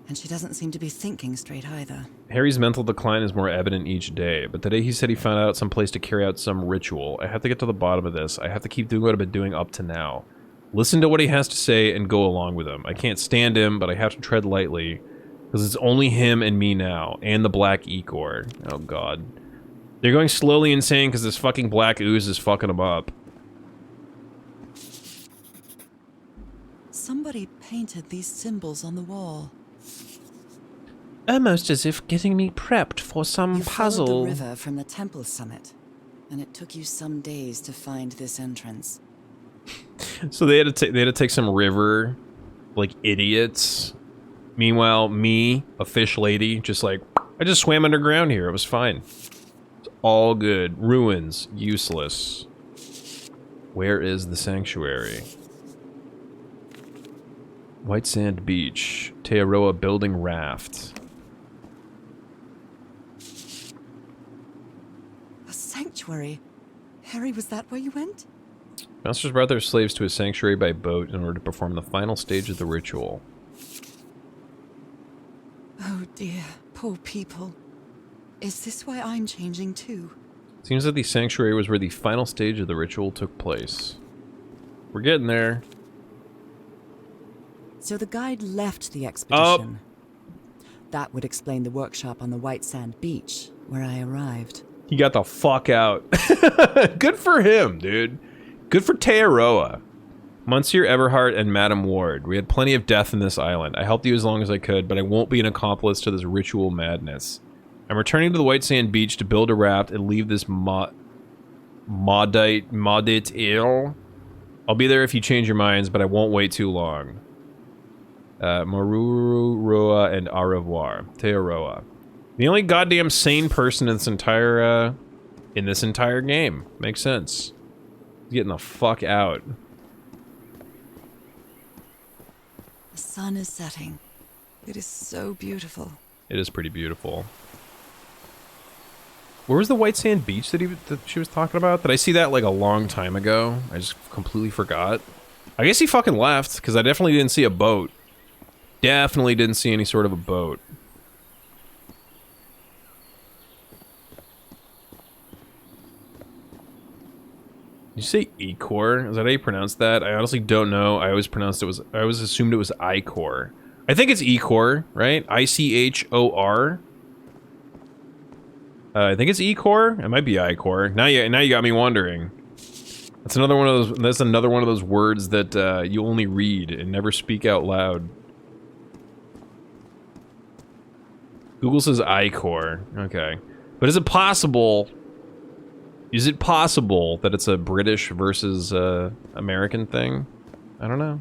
And she doesn't seem to be thinking straight either. Harry's mental decline is more evident each day, but today he said he found out some place to carry out some ritual. I have to get to the bottom of this. I have to keep doing what I've been doing up to now. Listen to what he has to say and go along with him. I can't stand him, but I have to tread lightly. Because it's only him and me now. And the black Ecor. Oh god. They're going slowly insane because this fucking black ooze is fucking them up. Somebody painted these symbols on the wall. Almost as if getting me prepped for some You followed the river from the temple summit. And it took you some days to find this entrance. So they had to take some river, like idiots. Meanwhile, me, a fish lady, just like, I just swam underground here. It was fine. It's all good. Ruins, useless. Where is the sanctuary? White Sand Beach. Tearoa building raft. A sanctuary? Harry, was that where you went? Monsters brought their slaves to a sanctuary by boat in order to perform the final stage of the ritual. Oh dear, poor people. Is this why I'm changing too? Seems that the sanctuary was where the final stage of the ritual took place. We're getting there. So the guide left the expedition. That would explain the workshop on the White Sand Beach, where I arrived. He got the fuck out. Good for him, dude. Good for Tearoa. Monsieur Everhart and Madame Ward. We had plenty of death in this island. I helped you as long as I could, but I won't be an accomplice to this ritual madness. I'm returning to the White Sand Beach to build a raft and leave this maudite ill. I'll be there if you change your minds, but I won't wait too long. Maruru, and au revoir. Tearoa. The only goddamn sane person in this entire game. Makes sense. He's getting the fuck out. The sun is setting. It is so beautiful. It is pretty beautiful. Where was the white sand beach that she was talking about? Did I see that like a long time ago? I just completely forgot. I guess he fucking left, because I definitely didn't see a boat. Definitely didn't see any sort of a boat. Did you say Icor? Is that how you pronounce that? I honestly don't know. I always assumed it was Icor. I think it's Icor, right? I-C-H-O-R. I think it's Icor. It might be Icor. Now you got me wondering. That's another one of those. That's another one of those words that you only read and never speak out loud. Google says Icor. Okay, but is it possible? Is it possible that it's a British versus American thing? I don't know.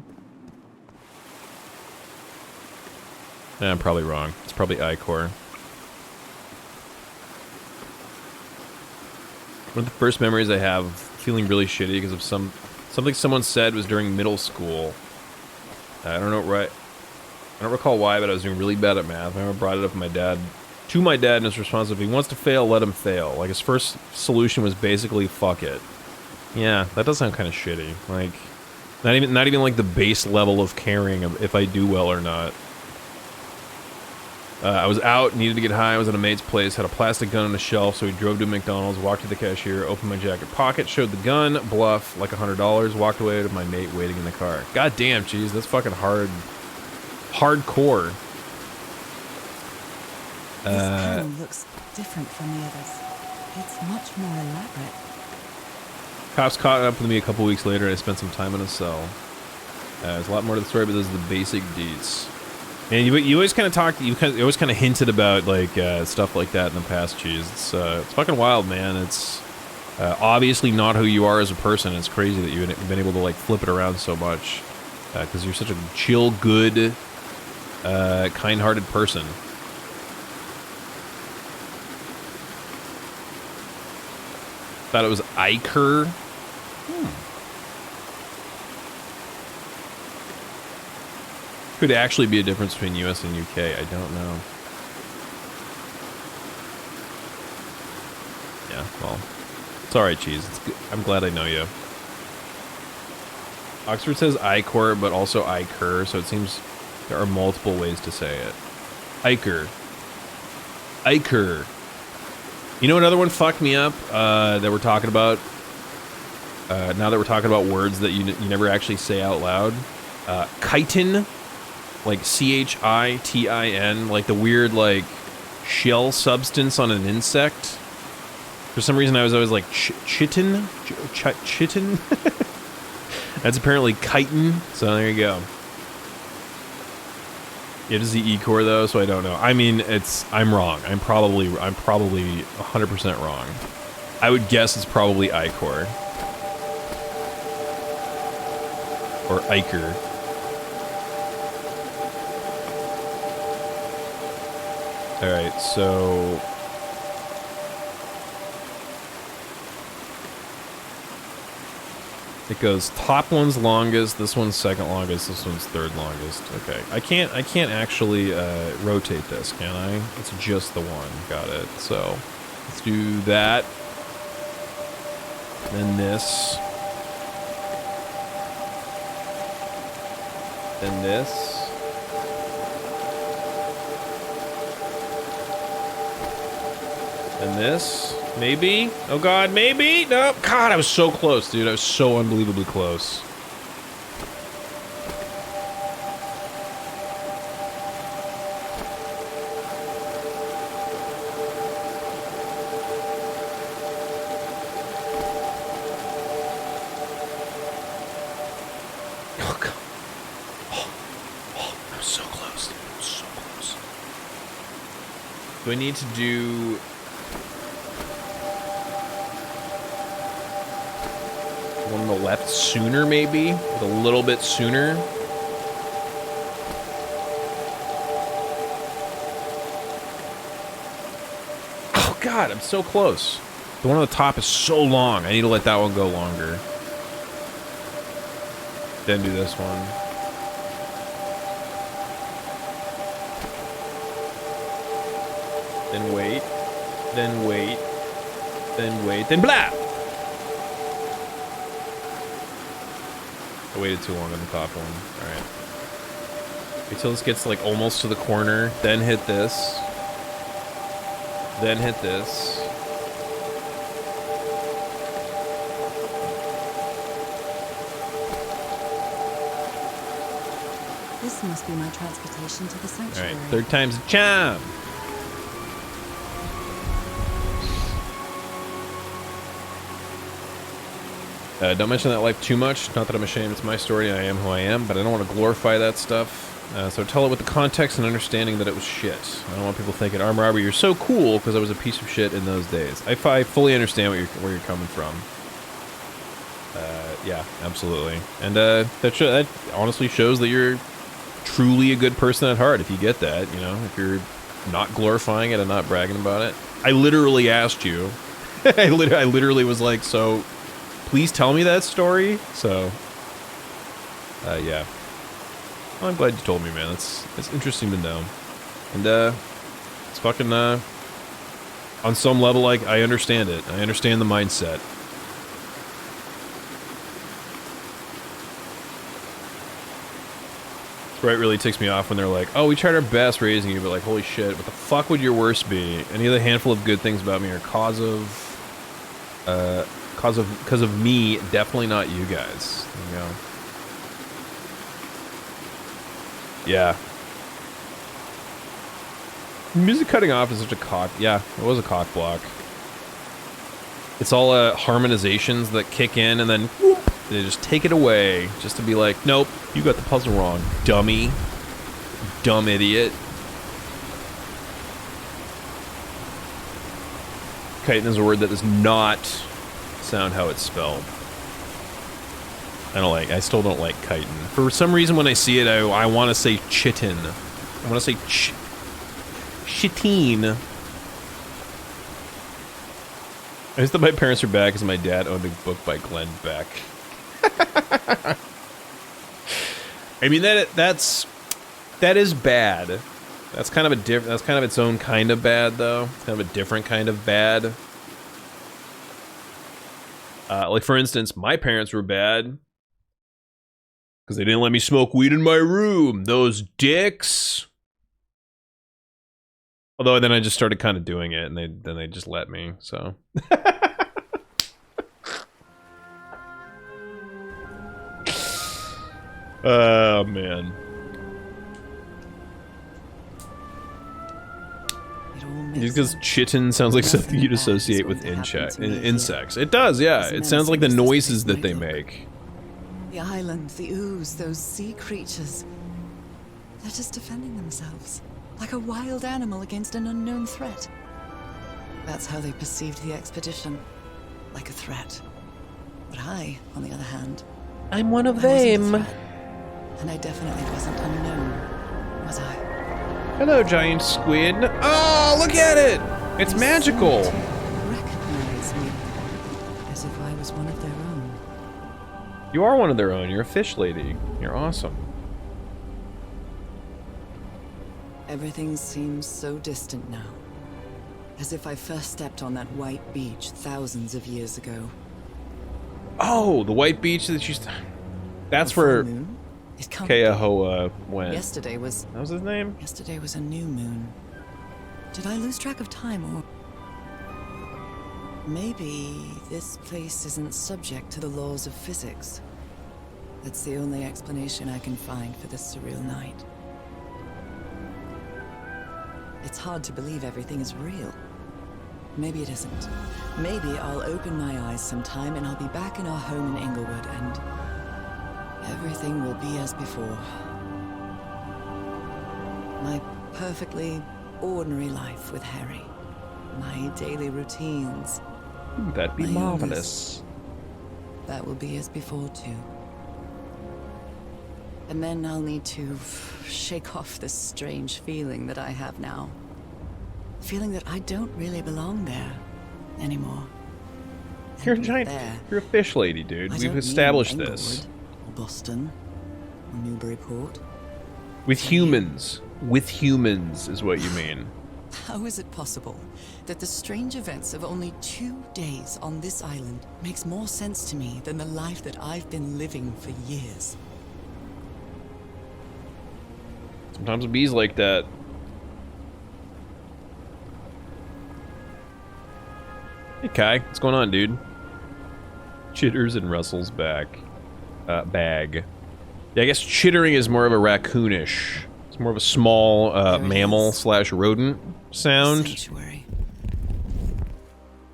I'm probably wrong. It's probably Icor. One of the first memories I have feeling really shitty because of something someone said was during middle school. I don't know right. I don't recall why, but I was doing really bad at math. I remember brought it up with my dad. To my dad, and his response, if he wants to fail, let him fail. Like, his first solution was basically, fuck it. Yeah, that does sound kind of shitty. Like, not even like the base level of caring of if I do well or not. I was out, needed to get high, I was at a mate's place, had a plastic gun on a shelf, so we drove to McDonald's, walked to the cashier, opened my jacket pocket, showed the gun, bluff, like $100, walked away to my mate waiting in the car. God damn, jeez, that's fucking hardcore. This panel looks different from the others. It's much more elaborate. Cops caught up with me a couple weeks later, and I spent some time in a cell. There's a lot more to the story, but those are the basic deets. And you always kind of talked, you always kind of hinted about like stuff like that in the past, cheese. It's fucking wild, man. It's obviously not who you are as a person. It's crazy that you've been able to like flip it around so much because you're such a chill, good, kind-hearted person. Thought it was Iker. Could actually be a difference between US and UK. I don't know. Yeah, well, it's alright, cheese. It's good. I'm glad I know you. Oxford says Icor, but also Iker, so it seems there are multiple ways to say it. Iker. Iker. You know another one fucked me up that we're talking about? Now that we're talking about words that you never actually say out loud. Chitin. Like C-H-I-T-I-N, like the weird like shell substance on an insect. For some reason I was always like chitin? Chitin? That's apparently chitin, so there you go. It is the E-core though, so I don't know. I mean, I'm wrong. I'm probably 100% wrong. I would guess it's probably I-core. Or Iker. Alright, so... it goes top one's longest, this one's second longest, this one's third longest. Okay, I can't actually rotate this, can I? It's just the one. Got it. So let's do that. Then this. Then this. And this, maybe? Oh god, maybe? No, god, I was so close, dude. I was so unbelievably close. Oh god. Oh, I was so close, dude. I was so close. Do I need to do... one on the left sooner, maybe? Like a little bit sooner? Oh god, I'm so close. The one on the top is so long. I need to let that one go longer. Then do this one. then wait, then wait, then wait, then blah! I waited too long on the top one. Alright. Wait till this gets like almost to the corner, then hit this. Then hit this. This must be my transportation to the sanctuary. Alright, third time's a charm! Don't mention that life too much. Not that I'm ashamed, it's my story, I am who I am, but I don't want to glorify that stuff. So tell it with the context and understanding that it was shit. I don't want people thinking, Arm Robber, you're so cool because I was a piece of shit in those days. I fully understand where you're coming from. Yeah, absolutely. And that honestly shows that you're truly a good person at heart if you get that, you know, if you're not glorifying it and not bragging about it. I literally asked you. I literally was like, so please tell me that story. So yeah. Well, I'm glad you told me, man. It's interesting to know. And it's fucking on some level, like, I understand it. I understand the mindset. Right, really ticks me off when they're like, oh, we tried our best raising you, but like, holy shit, what the fuck would your worst be? Any of the handful of good things about me are cause of me, definitely not you guys. There you go. Yeah. Music cutting off is such a cock. Yeah, it was a cock block. It's all harmonizations that kick in and then whoop, they just take it away just to be like, nope, you got the puzzle wrong, dummy. Dumb idiot. Chitin is a word that does not sound how it's spelled. I still don't like chitin. For some reason when I see it, I want to say chitin. I want to say chitine. I just thought my parents were bad because my dad owned a book by Glenn Beck. I mean that is bad. That's kind of that's kind of its own kind of bad though. It's kind of a different kind of bad. Like for instance, my parents were bad because they didn't let me smoke weed in my room. Those dicks. Although then I just started kind of doing it, and then they just let me. So. Oh man. Just because chitin sounds like something you'd associate with insects. It does, yeah. It sounds like the noises that they make. The island, the ooze, those sea creatures. They're just defending themselves. Like a wild animal against an unknown threat. That's how they perceived the expedition. Like a threat. But I, on the other hand... I'm one of them. And I definitely wasn't unknown, was I? Hello, giant squid. Oh, look at it! It's magical! Recognize me. As if I was one of their own. You are one of their own. You're a fish lady. You're awesome. Everything seems so distant now. As if I first stepped on that white beach thousands of years ago. Oh, the white beach that you... That's where Keahoa went. Yesterday was... That was his name? Yesterday was a new moon. Did I lose track of time, or... Maybe this place isn't subject to the laws of physics. That's the only explanation I can find for this surreal night. It's hard to believe everything is real. Maybe it isn't. Maybe I'll open my eyes sometime and I'll be back in our home in Inglewood and everything will be as before. My perfectly ordinary life with Harry. My daily routines. That'd be marvelous. That will be as before too. And then I'll need to shake off this strange feeling that I have now. Feeling that I don't really belong there anymore. You're a giant... You're a fish lady, dude. We've established this. Or Boston. Or Newburyport. With humans. With humans is what you mean. How is it possible that the strange events of only 2 days on this island makes more sense to me than the life that I've been living for years? Sometimes a bee's like that. Hey Kai, what's going on, dude? Chitters and Russell's bag. Yeah, I guess chittering is more of a raccoonish. It's more of a small mammal slash rodent sound. Sanctuary.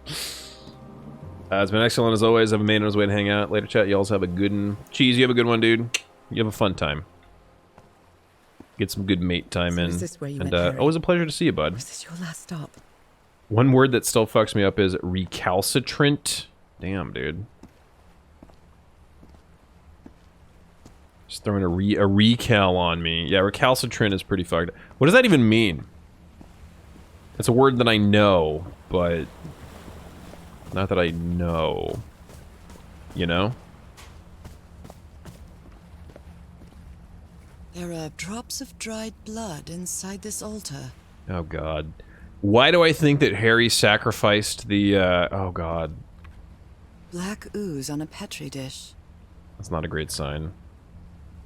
It's been excellent as always. I've made on his way to hang out. Later chat. You all have a good one. Cheese, you have a good one, dude. You have a fun time. Get some good mate time So in. is this where you And met Harry? always a pleasure to see you, bud. Was this your last stop? One word that still fucks me up is recalcitrant. Damn, dude. Just throwing a recal on me. Yeah, recalcitrant is pretty fucked. What does that even mean? It's a word that I know, but not that I know. You know? There are drops of dried blood inside this altar. Oh god. Why do I think that Harry sacrificed the oh god. Black ooze on a petri dish. That's not a great sign.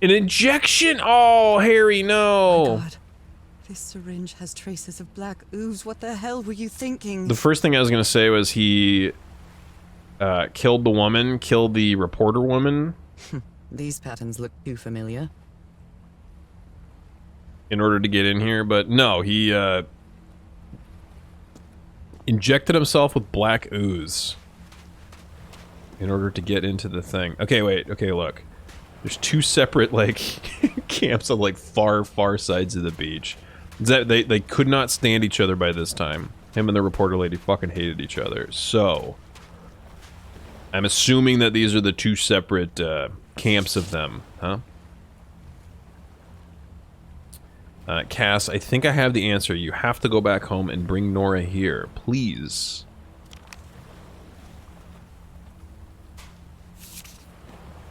An injection? Oh, Harry, no. God. This syringe has traces of black ooze. What the hell were you thinking? The first thing I was going to say was he killed the woman, killed the reporter woman These patterns look too familiar. in order to get in here, but no, he injected himself with black ooze in order to get into the thing. Okay, wait. Okay, look. There's two separate, like, camps on, like, far sides of the beach. They could not stand each other by this time. Him and the reporter lady fucking hated each other. So, I'm assuming that these are the two separate camps of them, huh? Cass, I think I have the answer. You have to go back home and bring Nora here, please.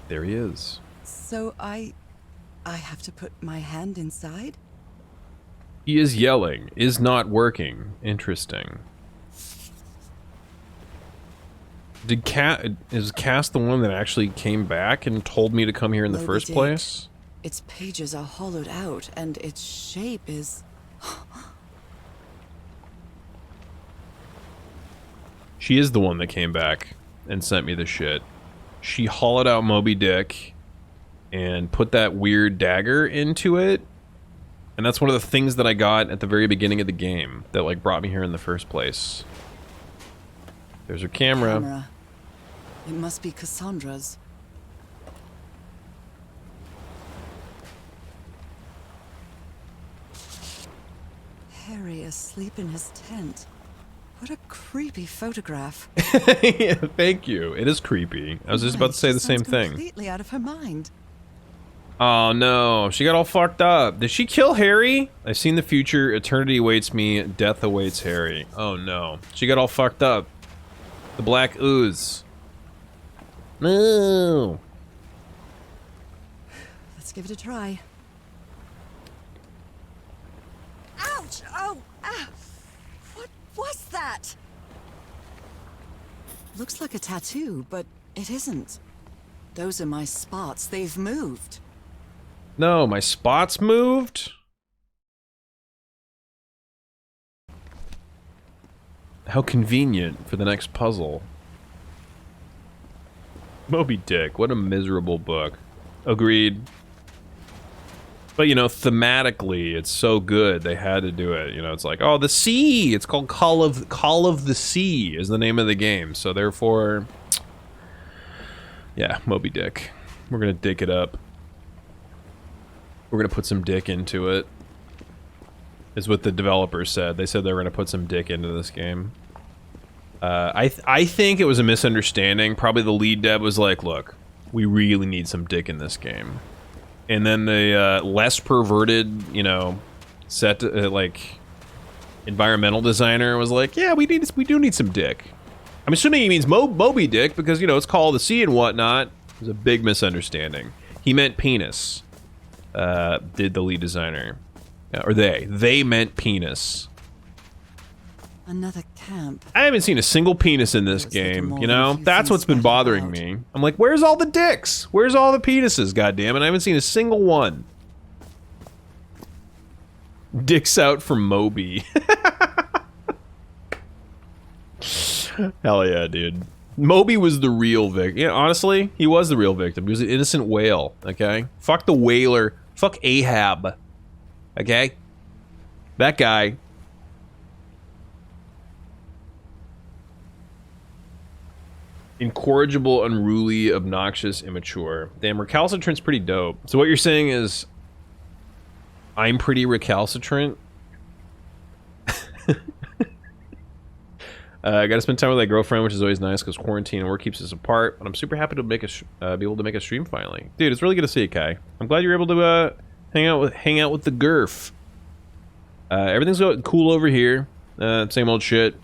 There he is. So I have to put my hand inside? He is yelling. Is not working. Interesting. Is Cass the one that actually came back and told me to come here in the Moby first Dick. place? Its pages are hollowed out, and its shape is... She is the one that came back and sent me the shit. She hollowed out Moby Dick and put that weird dagger into it. And that's one of the things that I got at the very beginning of the game that, like, brought me here in the first place. There's her camera. It must be Cassandra's. Harry asleep in his tent. What a creepy photograph. Yeah, thank you. It is creepy. I was just about to say the same thing. Completely out of her mind. Oh no, she got all fucked up. Did she kill Harry? I've seen the future. Eternity awaits me. Death awaits Harry. Oh no. She got all fucked up. The black ooze. No. Let's give it a try. Ouch! Oh! Ah! What was that? Looks like a tattoo, but it isn't. Those are my spots. They've moved. No, my spots moved? How convenient for the next puzzle. Moby Dick, what a miserable book. Agreed. But, you know, thematically, it's so good, they had to do it. You know, it's like, oh, the sea! It's called Call of the Sea is the name of the game. So, therefore... Yeah, Moby Dick. We're gonna dick it up. We're gonna put some dick into it. Is what the developers said. They said they were gonna put some dick into this game. I think it was a misunderstanding. Probably the lead dev was like, look, we really need some dick in this game. And then the less perverted, you know, like environmental designer was like, yeah, we do need some dick. I'm assuming he means Moby Dick because, you know, it's called the sea and whatnot. It was a big misunderstanding. He meant penis. Did the lead designer. Or they. They meant penis. Another camp. I haven't seen a single penis in this Looks like a game, more you than a know? few That's things what's been scattered bothering about. me. I'm like, where's all the dicks? Where's all the penises, goddammit? I haven't seen a single one. Dicks out from Moby. Hell yeah, dude. Moby was the real victim. Yeah, honestly, he was the real victim. He was an innocent whale, okay? Fuck the whaler. Fuck Ahab. Okay? That guy. Incorrigible, unruly, obnoxious, immature. Damn, recalcitrant's pretty dope. So what you're saying is I'm pretty recalcitrant? I gotta spend time with my girlfriend, which is always nice because quarantine and work keeps us apart. But I'm super happy to make a be able to make a stream finally, dude. It's really good to see you, Kai. I'm glad you're able to hang out with the Gurf. Everything's cool over here. Same old shit.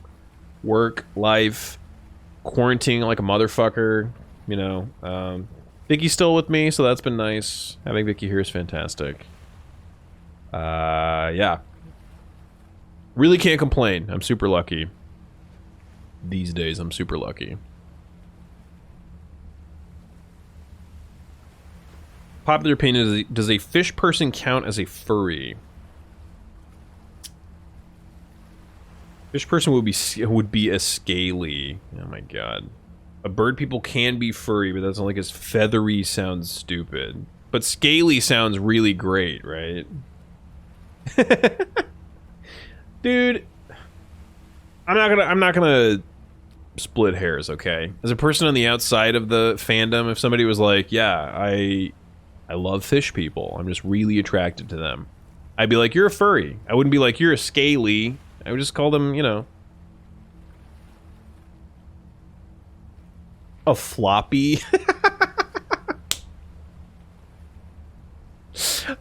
Work, life, quarantining like a motherfucker. You know, Vicky's still with me, so that's been nice. Having Vicky here is fantastic. Yeah. Really can't complain. I'm super lucky. These days, I'm super lucky. Popular opinion is, does a fish person count as a furry? Fish person would be a scaly. Oh my god. A bird people can be furry, but that's not like as feathery sounds stupid. But scaly sounds really great, right? Dude, I'm not gonna split hairs, okay? As a person on the outside of the fandom, if somebody was like, yeah, I love fish people, I'm just really attracted to them, I'd be like, you're a furry. I wouldn't be like, you're a scaly. I would just call them, you know, a floppy.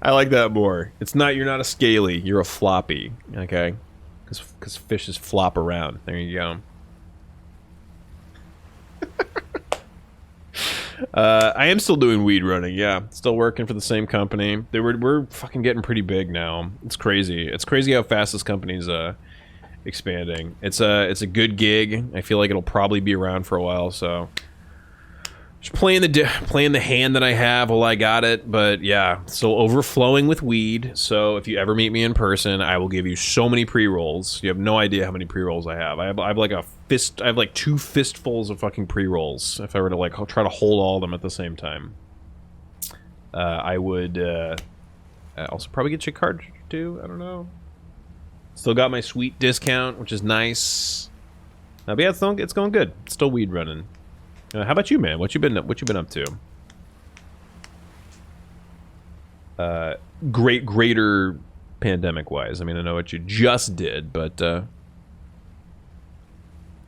I like that more. It's not, you're not a scaly, you're a floppy, okay? Because fishes flop around. There you go. I am still doing weed running, yeah. Still working for the same company. We're fucking getting pretty big now. It's crazy. It's crazy how fast this company's expanding. It's a good gig. I feel like it'll probably be around for a while, so just playing the hand that I have while I got it. But yeah, still overflowing with weed. So if you ever meet me in person, I will give you so many pre-rolls. You have no idea how many pre-rolls I have. I have like a fist. I have like 2 fistfuls of fucking pre-rolls. If I were to like try to hold all of them at the same time, I would also probably get you a card too. I don't know. Still got my sweet discount, which is nice. But yeah, it's going good. It's still weed running. How about you, man? What you been up to? Greater pandemic wise. I mean, I know what you just did, but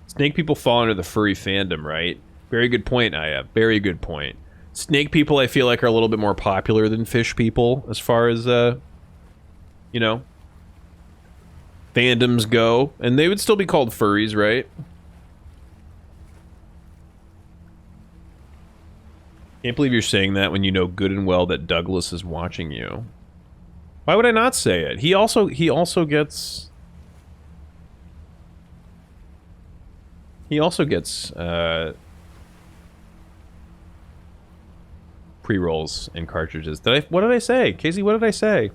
snake people fall under the furry fandom, right? Very good point, Aya. Very good point. Snake people, I feel like, are a little bit more popular than fish people as far as you know, fandoms go, and they would still be called furries, right? Can't believe you're saying that when you know good and well that Douglas is watching you. Why would I not say it? He also gets pre-rolls and cartridges. What did I say? Casey, what did I say?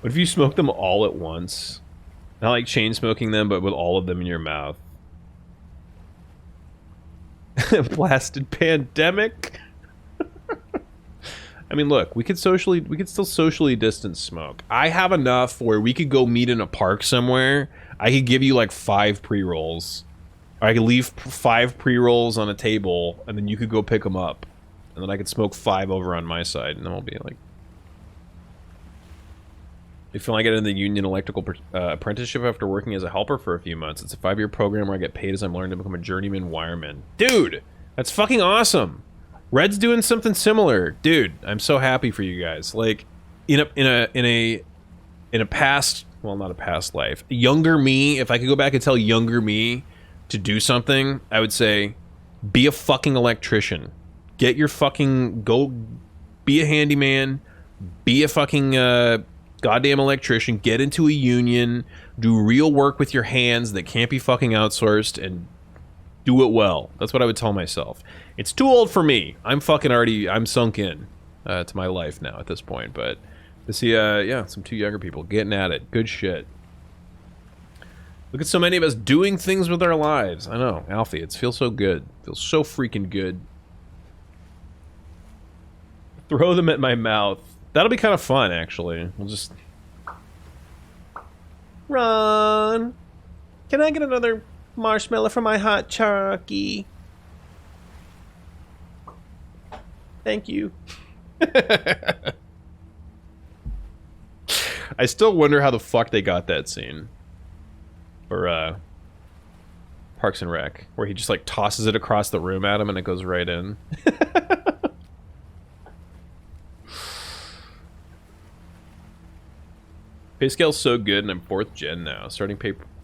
What if you smoke them all at once? Not like chain smoking them, but with all of them in your mouth. Blasted pandemic. I mean, look, we could still socially distance smoke. I have enough where we could go meet in a park somewhere. I could give you like 5 pre-rolls. Or I could leave 5 pre-rolls on a table, and then you could go pick them up. And then I could smoke 5 over on my side, and then we'll be like... If I get into the union electrical apprenticeship after working as a helper for a few months. It's a 5-year program where I get paid as I'm learning to become a journeyman wireman. Dude, that's fucking awesome. Red's doing something similar. Dude, I'm so happy for you guys. Like, in a past, well, not a past life, younger me, if I could go back and tell younger me to do something, I would say, be a fucking electrician. Get your fucking, go be a handyman, be a fucking goddamn electrician, get into a union, do real work with your hands that can't be fucking outsourced, and do it well. That's what I would tell myself. It's too old for me. I'm fucking already, I'm sunk in to my life now at this point. But to see, yeah, some two younger people getting at it. Good shit. Look at so many of us doing things with our lives. I know, Alfie, it feels so good. It feels so freaking good. Throw them at my mouth. That'll be kind of fun, actually. We'll just... Ron! Can I get another marshmallow for my hot Chucky? Thank you. I still wonder how the fuck they got that scene. For, Parks and Rec. Where he just, like, tosses it across the room at him and it goes right in. Pay scale's so good, and I'm 4th gen now. Starting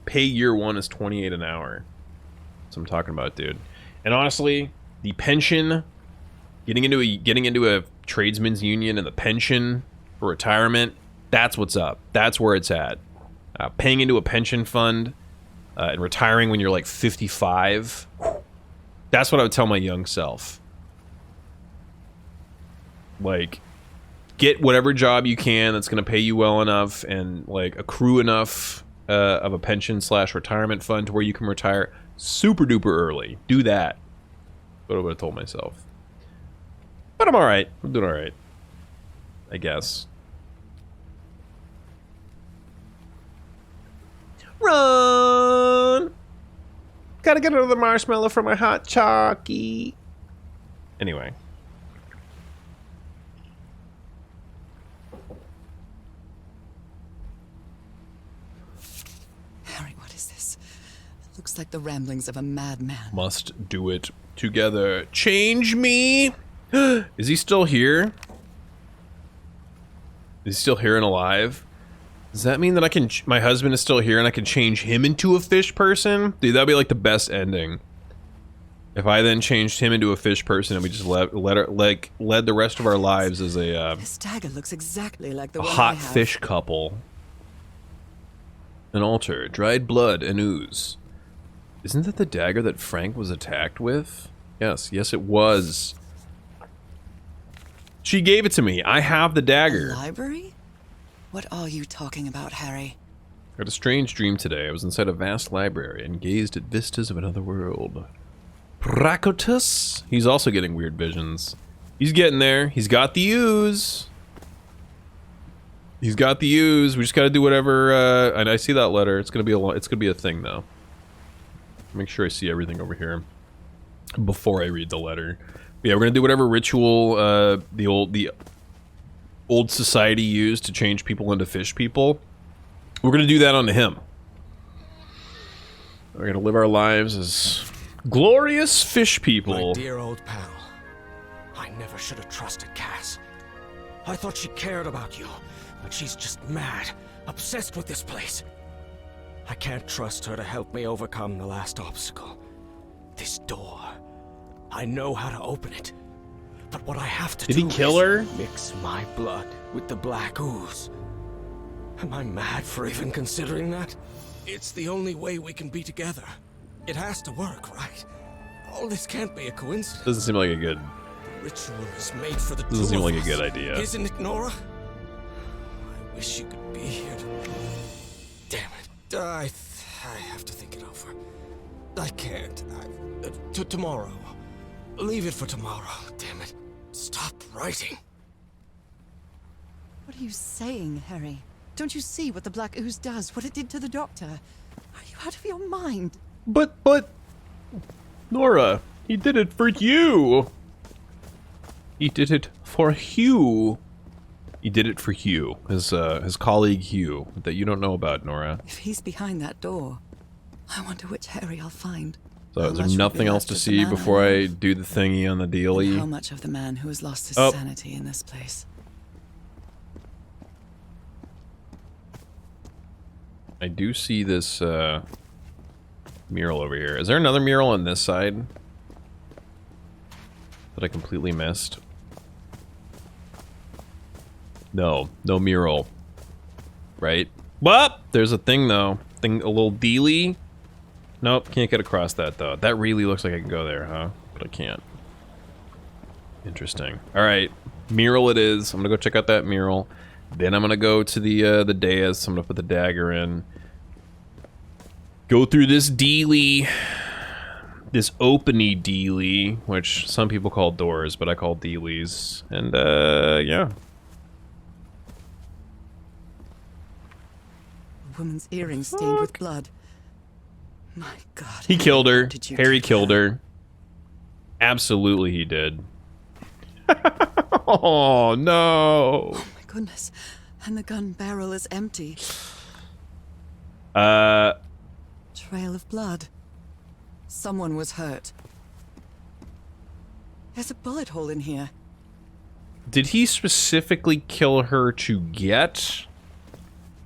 pay year 1 is 28 an hour. That's what I'm talking about, dude. And honestly, the pension, getting into a tradesman's union and the pension for retirement, that's what's up. That's where it's at. Paying into a pension fund and retiring when you're like 55. That's what I would tell my young self. Like, get whatever job you can that's going to pay you well enough and like accrue enough of a pension / retirement fund to where you can retire super duper early. Do that. What I would have told myself. But I'm alright. I'm doing alright. I guess. Run! Gotta get another marshmallow for my hot Chucky. Anyway. Harry, what is this? It looks like the ramblings of a madman. Must do it together. Change me! Is he still here? Is he still here and alive? Does that mean that I can... my husband is still here and I can change him into a fish person? Dude, that'd be like the best ending. If I then changed him into a fish person and we just led the rest of our lives as a... This dagger looks exactly like the a one I hot have. fish couple. An altar, dried blood, and ooze. Isn't that the dagger that Frank was attacked with? Yes, yes it was. She gave it to me. I have the dagger. A library? What are you talking about, Harry? I had a strange dream today. I was inside a vast library and gazed at vistas of another world. Prakotus? He's also getting weird visions. He's getting there. He's got the ooze. He's got the ooze. We just gotta do whatever, and I see that letter. It's gonna be a thing, though. Make sure I see everything over here before I read the letter. But yeah, we're gonna do whatever ritual, the old society used to change people into fish people. We're gonna do that onto him. We're gonna live our lives as glorious fish people. My dear old pal. I never should have trusted Cass. I thought she cared about you, but she's just mad, obsessed with this place. I can't trust her to help me overcome the last obstacle. This door. I know how to open it. But what I have to do Did he kill her? Mix my blood with the black ooze. Am I mad for even considering that? It's the only way we can be together. It has to work, right? All this can't be a coincidence. Doesn't seem like a good... The ritual is made for the Doesn't two seem of like a us. good idea. Isn't it, Nora? I wish you could be here to... Damn it. I have to think it over. I can't. Tomorrow. Leave it for tomorrow. Damn it. Stop writing. What are you saying, Harry? Don't you see what the black ooze does? What it did to the doctor? Are you out of your mind? But... Nora, he did it for you! He did it for Hugh. He did it for Hugh, his colleague Hugh, that you don't know about, Nora. If he's behind that door, I wonder which Harry I'll find. So How is there much will be nothing else left to of the see man before I love? do the thingy on the And dealie? how much of the man who has lost his Oh. sanity in this place? I do see this mural over here. Is there another mural on this side that I completely missed? No, no mural. right? Well, there's a thing though. A little dealy. Nope, can't get across that though. That really looks like I can go there, huh? But I can't. Interesting. All right, mural it is. I'm gonna go check out that mural. Then I'm gonna go to the dais. I'm gonna put the dagger in. Go through this dealy, this openy dealy, which some people call doors, but I call dealies. And yeah. A woman's earring stained with blood. My God. He killed her. Did you Harry do killed that? her. Absolutely he did. Oh, no. Oh my goodness. And the gun barrel is empty. Trail of blood. Someone was hurt. There's a bullet hole in here. Did he specifically kill her to get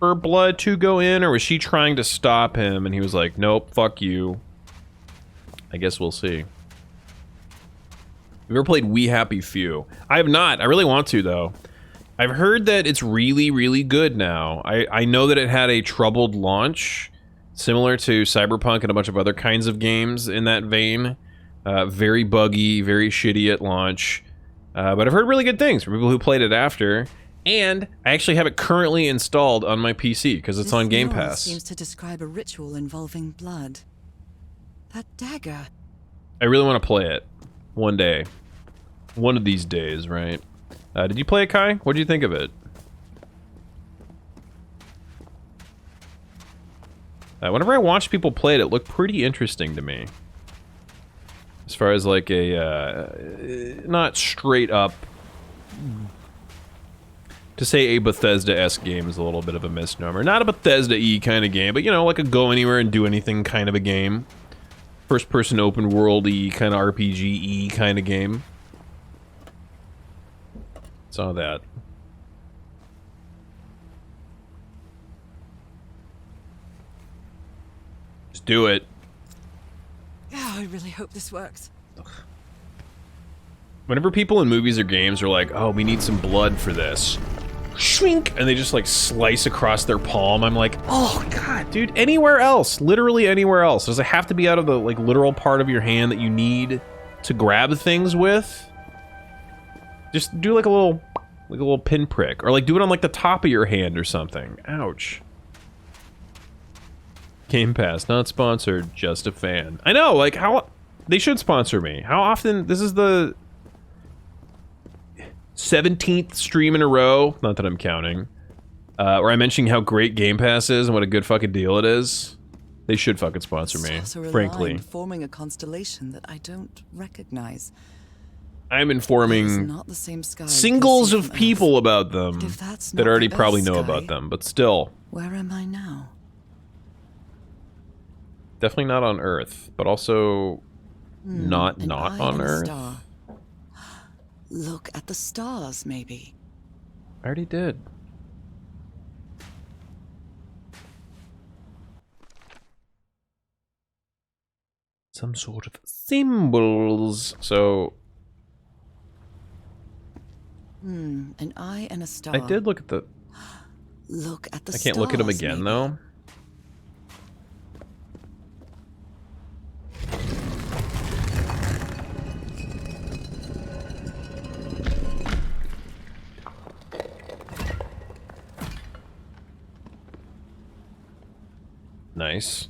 her blood to go in, or was she trying to stop him and he was like, nope, fuck you? I guess we'll see. Have you ever played We Happy Few? I have not. I really want to, though. I've heard that it's really, really good now. I know that it had a troubled launch, similar to Cyberpunk and a bunch of other kinds of games in that vein. Very buggy, very shitty at launch. But I've heard really good things from people who played it after. And I actually have it currently installed on my PC, because it's on Game mural Pass. seems to describe a ritual involving blood. That dagger. I really want to play it. One day. One of these days, right? Did you play it, Kai? What did you think of it? Whenever I watched people play it, it looked pretty interesting to me. As far as like a, not straight up... To say a Bethesda-esque game is a little bit of a misnomer. Not a Bethesda-y kind of game, but you know, like a go anywhere and do anything kind of a game. First-person open world-y, kind of RPG-y kind of game. Saw that. Just do it. Oh, I really hope this works. Whenever people in movies or games are like, oh, we need some blood for this. Shrink! And they just like slice across their palm. I'm like, oh god, dude, anywhere else. Literally anywhere else. Does it have to be out of the like literal part of your hand that you need to grab things with? Just do like a little pinprick. Or like do it on like the top of your hand or something. Ouch. Game Pass, not sponsored, just a fan. I know, like how... They should sponsor me. How often... This is the 17th stream in a row, not that I'm counting, where I'm mentioning how great Game Pass is and what a good fucking deal it is. They should fucking sponsor me, Stars are frankly. aligned, forming a constellation that I don't recognize. I'm It's informing not the same sky we can singles see of from Earth. people about them But if that's that not already the probably Earth know sky, about them, but still. Where am I now? Definitely not on Earth, but also not An eye on and a Earth. star. Look at the stars, maybe. I already did. Some sort of symbols. So An eye and a star. I did look at the... Look at the I can't look at them stars, again, maybe. though. Nice.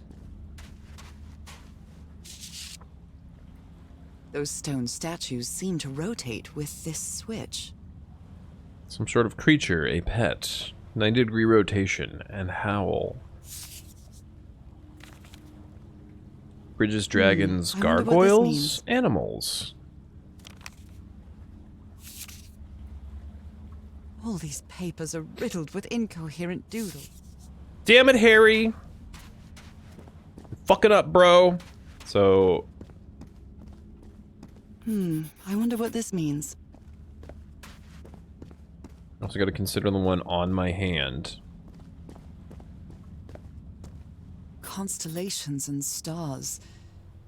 Those stone statues seem to rotate with this switch. Some sort of creature, a pet. 90-degree rotation, and howl. Bridges, dragons, I wonder what this gargoyles, means. animals. All these papers are riddled with incoherent doodles. Damn it, Harry! Fuck it up, bro. So, I wonder what this means. also got to consider the one on my hand. Constellations and stars.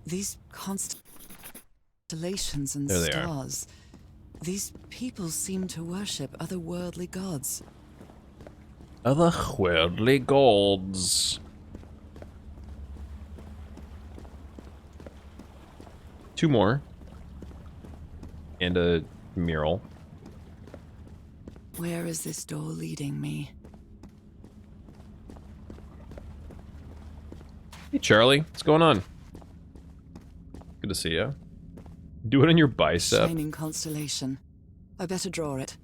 These constellations and There they are. stars. These people seem to worship otherworldly gods. Otherworldly gods. 2 more. And a mural. Where is this door leading me? Hey, Charlie. What's going on? Good to see you. Do it on your bicep. Shining constellation. I better draw it.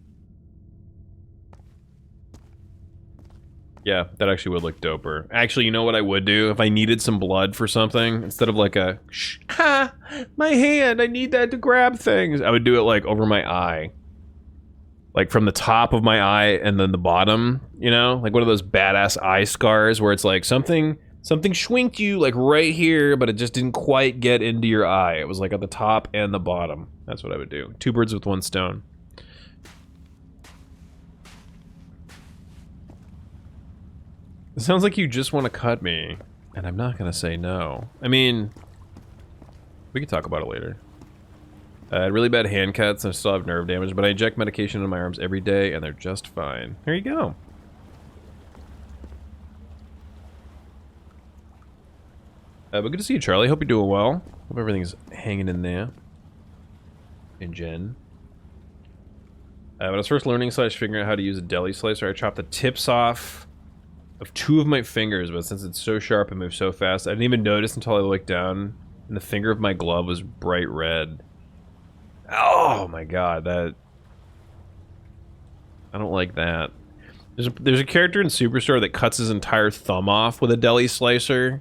Yeah, that actually would look doper. Actually, you know what I would do? If I needed some blood for something, instead of like a, shh, ha, my hand, I need that to grab things. I would do it like over my eye. Like from the top of my eye and then the bottom, you know? Like one of those badass eye scars where it's like something schwinked you like right here, but it just didn't quite get into your eye. It was like at the top and the bottom. That's what I would do. 2 birds with 1 stone. It sounds like you just want to cut me, and I'm not going to say no. I mean, we can talk about it later. I had really bad hand cuts, and I still have nerve damage, but I inject medication in my arms every day, and they're just fine. Here you go. But good to see you, Charlie. Hope you're doing well. Hope everything's hanging in there. And Jen. When I was first learning / figuring out how to use a deli slicer, I chopped the tips off of 2 of my fingers, but since it's so sharp and moves so fast, I didn't even notice until I looked down, and the finger of my glove was bright red. Oh my god, that... I don't like that. There's a character in Superstore that cuts his entire thumb off with a deli slicer,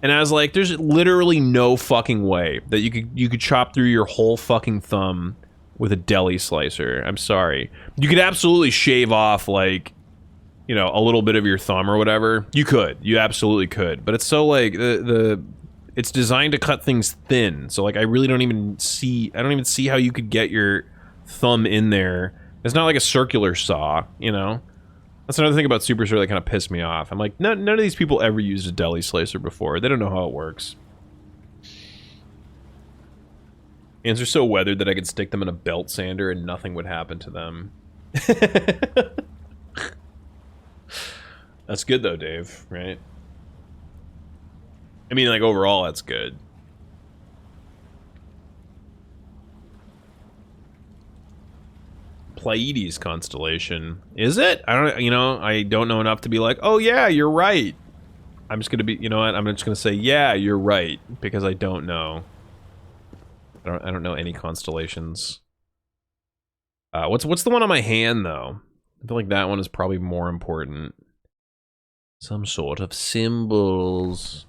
and I was like, there's literally no fucking way that you could chop through your whole fucking thumb with a deli slicer. I'm sorry. You could absolutely shave off, like, you know, a little bit of your thumb or whatever. You could. You absolutely could. But it's so, like, it's designed to cut things thin. So, like, I really don't even see... I don't even see how you could get your thumb in there. It's not like a circular saw, you know? That's another thing about Superstore that kind of pissed me off. I'm like, none of these people ever used a deli slicer before. They don't know how it works. Hands are so weathered that I could stick them in a belt sander and nothing would happen to them. That's good though, Dave, right? I mean, like, overall, that's good. Pleiades constellation. Is it? I don't, you know, I don't know enough to be like, oh yeah, you're right. I'm just gonna be, you know what, I'm just gonna say, yeah, you're right, because I don't know. I don't know any constellations. What's the one on my hand, though? I feel like that one is probably more important. Some sort of symbols.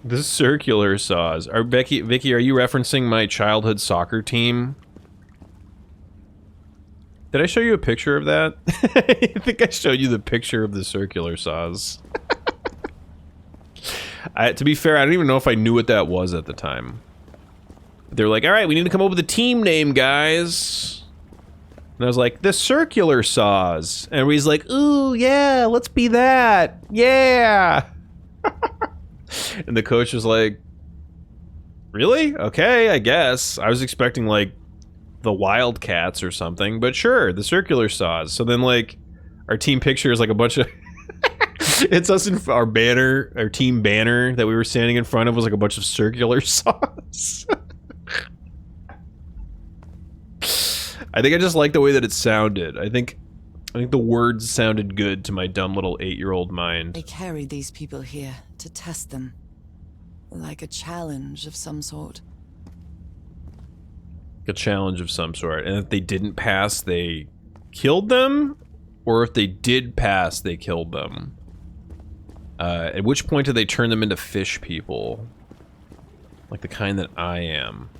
The circular saws. Vicky, are you referencing my childhood soccer team? Did I show you a picture of that? I think I showed you the picture of the circular saws. To be fair, I don't even know if I knew what that was at the time. They were like, alright, we need to come up with a team name, guys. And I was like, the circular saws. And everybody's like, ooh, yeah, let's be that. Yeah. And the coach was like, really? Okay, I guess. I was expecting, like, the Wildcats or something, but sure, the circular saws. So then, like, our team picture is like a bunch of... It's us in our banner, our team banner that we were standing in front of was like a bunch of circular saws. I think I just like the way that it sounded. I think the words sounded good to my dumb little 8-year-old mind. They carried these people here to test them. Like a challenge of some sort. A challenge of some sort. And if they didn't pass, they killed them? Or if they did pass, they killed them? At which point did they turn them into fish people? Like the kind that I am.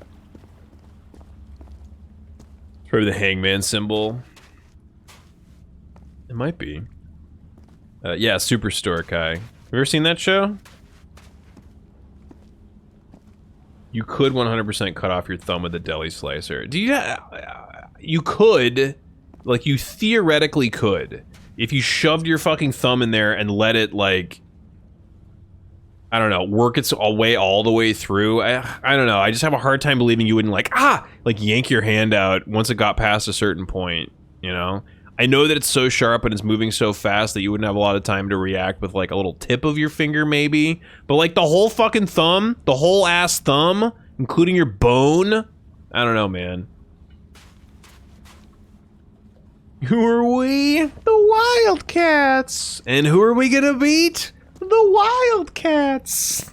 It's probably the hangman symbol. It might be. Yeah, Superstore Kai. Have you ever seen that show? You could 100% cut off your thumb with a deli slicer. Do you? You could, like, you theoretically could, if you shoved your fucking thumb in there and let it, like, I don't know, work its way all the way through. I don't know. I just have a hard time believing you wouldn't, like, like yank your hand out once it got past a certain point. You know, I know that it's so sharp and it's moving so fast that you wouldn't have a lot of time to react with like a little tip of your finger maybe. But like the whole fucking thumb, the whole ass thumb, including your bone. I don't know, man. Who are we? The Wildcats. And who are we gonna beat? The Wildcats.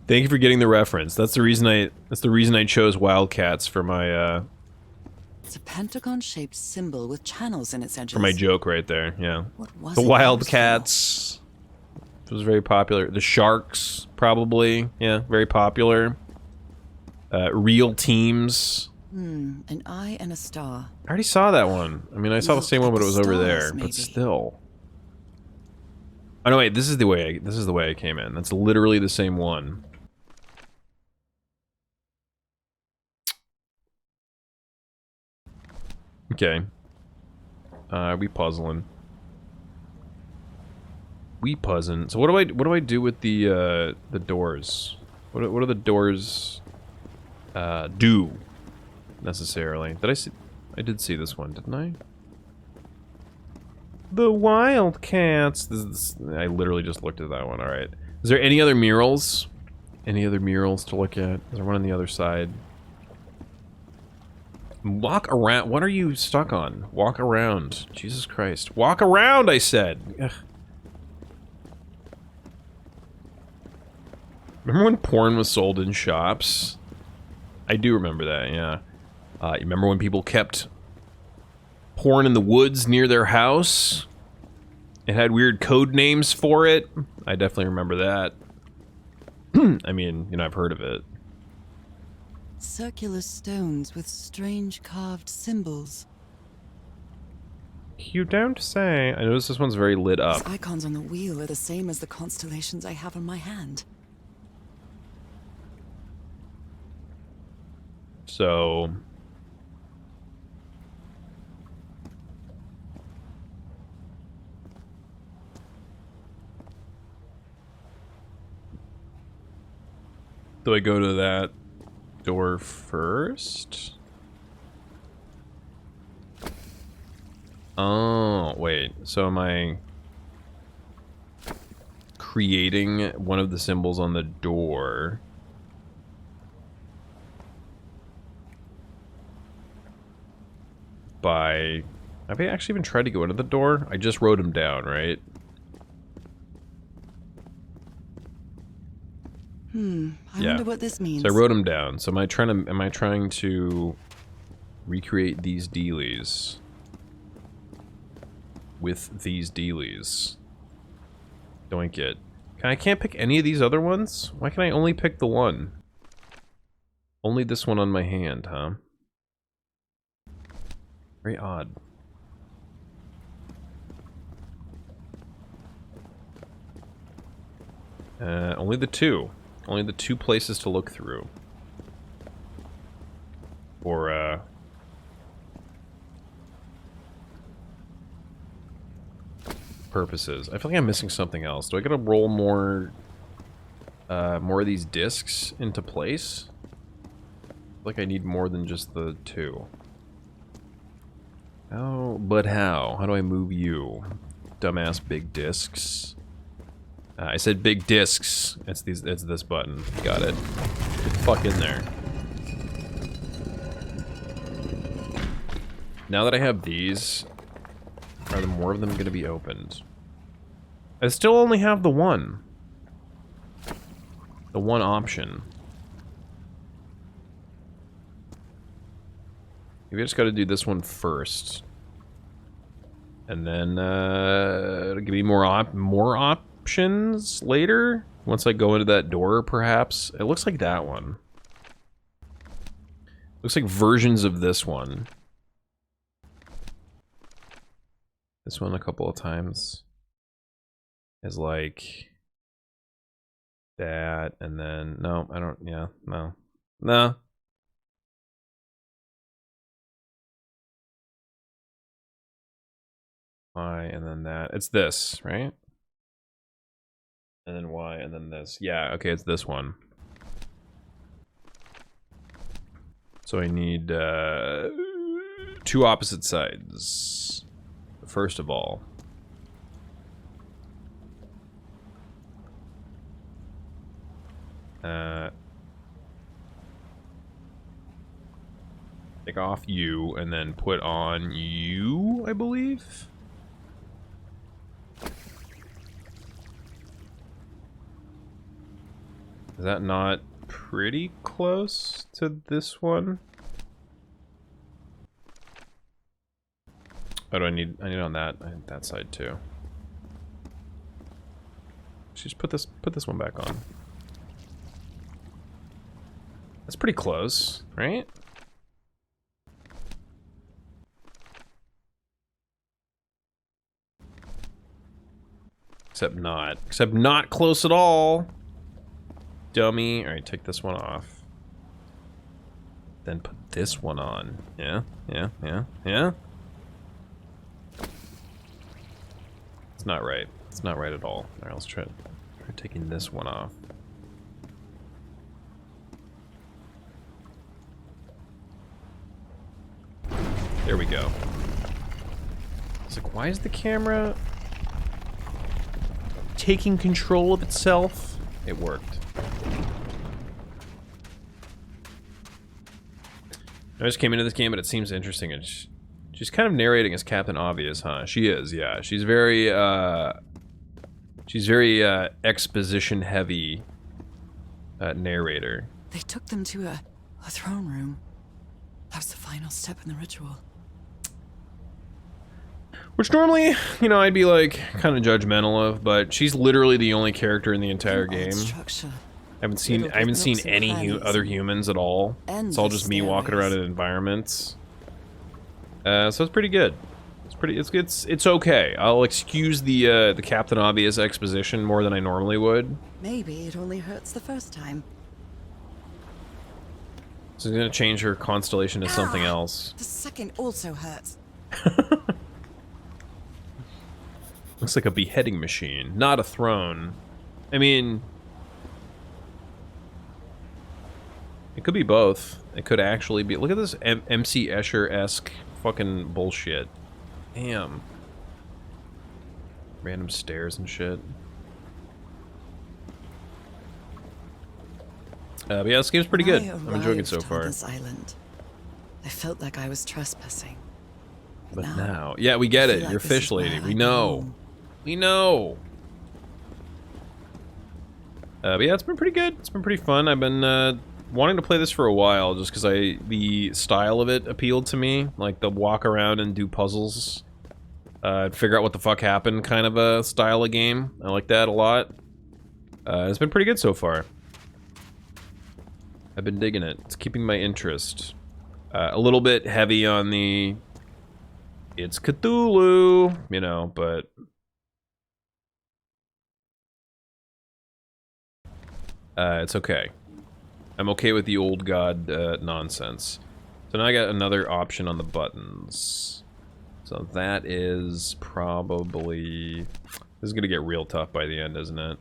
Thank you for getting the reference. That's the reason I chose Wildcats for my It's a pentagon-shaped symbol with channels in its edges. for my joke right there. Yeah. What was The it Wildcats. It was very popular. The Sharks, probably. Yeah, very popular. Real teams. An eye and a star. I already saw that one. I mean, I saw the Look same at one, but the it was over stars, there. maybe. But still. Oh no, wait. This is the way I came in. That's literally the same one. Okay. We puzzling. We puzzling. So what do I do with the doors? What do the doors do necessarily? Did I see? I did see this one, didn't I? The Wildcats. I literally just looked at that one. All right. Is there any other murals? Any other murals to look at? Is there one on the other side? Walk around. What are you stuck on? Walk around. Jesus Christ. Walk around, I said. Ugh. Remember when porn was sold in shops? I do remember that, yeah. You remember when people kept porn in the woods near their house? It had weird code names for it. I definitely remember that. I mean, you know, I've heard of it. Circular stones with strange carved symbols. You don't say. I noticed this one's very lit up. These icons on the wheel are the same as the constellations I have on my hand. So... do I go to that door first? Oh, wait. So am I creating one of the symbols on the door? By... have I actually even tried to go into the door? I just wrote them down, right? I wonder what this means. So I wrote them down. So am I trying to recreate these dealies with these dealies? Doink it. I can't pick any of these other ones? Why can I only pick the one? Only this one on my hand, huh? Very odd. Only the two. Only the two places to look through. For, purposes. I feel like I'm missing something else. Do I gotta roll more of these discs into place? I feel like I need more than just the two. How? But how? How do I move you? Dumbass big discs. I said big discs. It's this button. Got it. Get the fuck in there. Now that I have these, are there more of them going to be opened? I still only have the one. The one option. Maybe I just got to do this one first. And then, it'll give me more options later? Once I go into that door, perhaps? It looks like that one. Looks like versions of this one. This one a couple of times is like that, and then no, I don't. Yeah, no, no. Y and then that. It's this, right? And then Y and then this. Yeah, okay, it's this one. So I need two opposite sides. First of all, take off you and then put on you, I believe. Is that not pretty close to this one? Oh, do I need on that side too. Just put this one back on. That's pretty close, right? Except not close at all. Dummy. All right, take this one off. Then put this one on. Yeah. It's not right. It's not right at all. All right, let's try taking this one off. There we go. It's like, why is the camera taking control of itself? It worked. I just came into this game, but it seems interesting. And she's kind of narrating as Captain Obvious, huh? She is, yeah. She's very exposition heavy narrator. They took them to a throne room. That was the final step in the ritual. Which normally, you know, I'd be like kind of judgmental of, but she's literally the only character in the entire game. Structure. I haven't seen any other humans at all. It's all just me walking around in environments. So it's pretty good. It's okay. I'll excuse the Captain Obvious exposition more than I normally would. Maybe it only hurts the first time. So I'm gonna change her constellation to something else. The second also hurts. Looks like a beheading machine, not a throne. I mean, it could be both. It could actually be. Look at this MC Escher-esque fucking bullshit. Damn. Random stairs and shit. But yeah, this game's pretty good. I'm enjoying it so far. This island, I felt like I was trespassing. But now, yeah, we get it. You're a fish lady. We know. We know. But yeah, it's been pretty good. It's been pretty fun. I've been wanting to play this for a while, just because the style of it appealed to me, like the walk around and do puzzles, figure out what the fuck happened kind of a style of game. I like that a lot. It's been pretty good so far. I've been digging it. It's keeping my interest. A little bit heavy on the it's Cthulhu, you know, but it's okay. I'm okay with the old god nonsense. So now I got another option on the buttons. So that is probably... This is gonna get real tough by the end, isn't it?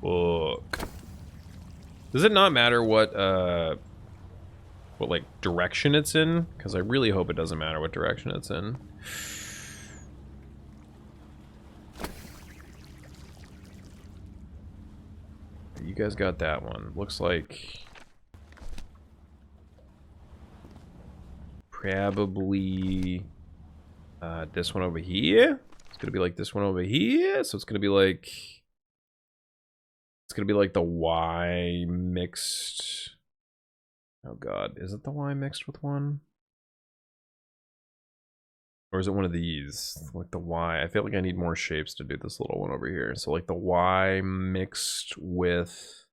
Look. Does it not matter what like direction it's in? Because I really hope it doesn't matter what direction it's in. You guys got that one. Looks like probably this one over here. It's gonna be like this one over here. So it's gonna be like the Y mixed. Oh god, is it the Y mixed with one? Or is it one of these? Like the Y. I feel like I need more shapes to do this little one over here. So like the Y mixed with...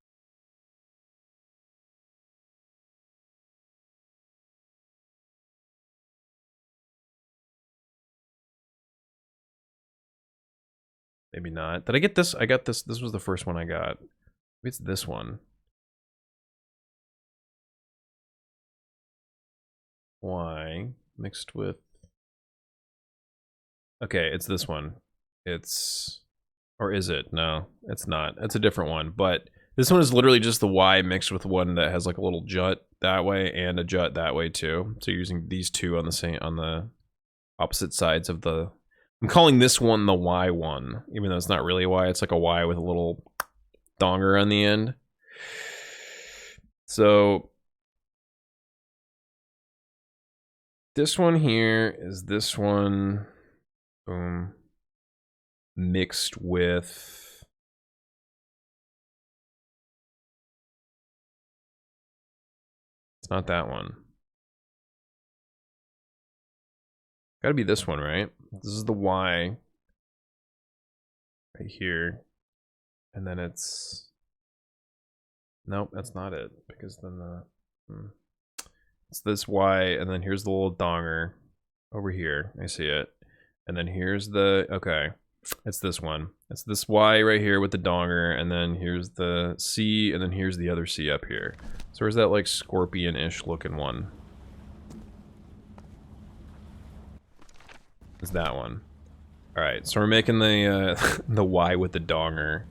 Maybe not. Did I get this? I got this. This was the first one I got. Maybe it's this one. Y mixed with... Okay, it's this one. It's... Or is it? No, it's not. It's a different one. But This one is literally just the Y mixed with one that has like a little jut that way and a jut that way too. So you're using these two on the opposite sides of the. I'm calling this one the Y one, even though it's not really a Y. It's like a Y with a little donger on the end. So this one here is this one, boom, mixed with. It's not that one. Gotta be this one, right? This is the Y right here. And then it's... Nope, that's not it. Because then the... It's this Y, and then here's the little donger over here. I see it. And then here's the... Okay. It's this one. It's this Y right here with the donger, and then here's the C, and then here's the other C up here. So where's that like scorpion-ish looking one? It's that one. Alright, so we're making the the Y with the donger.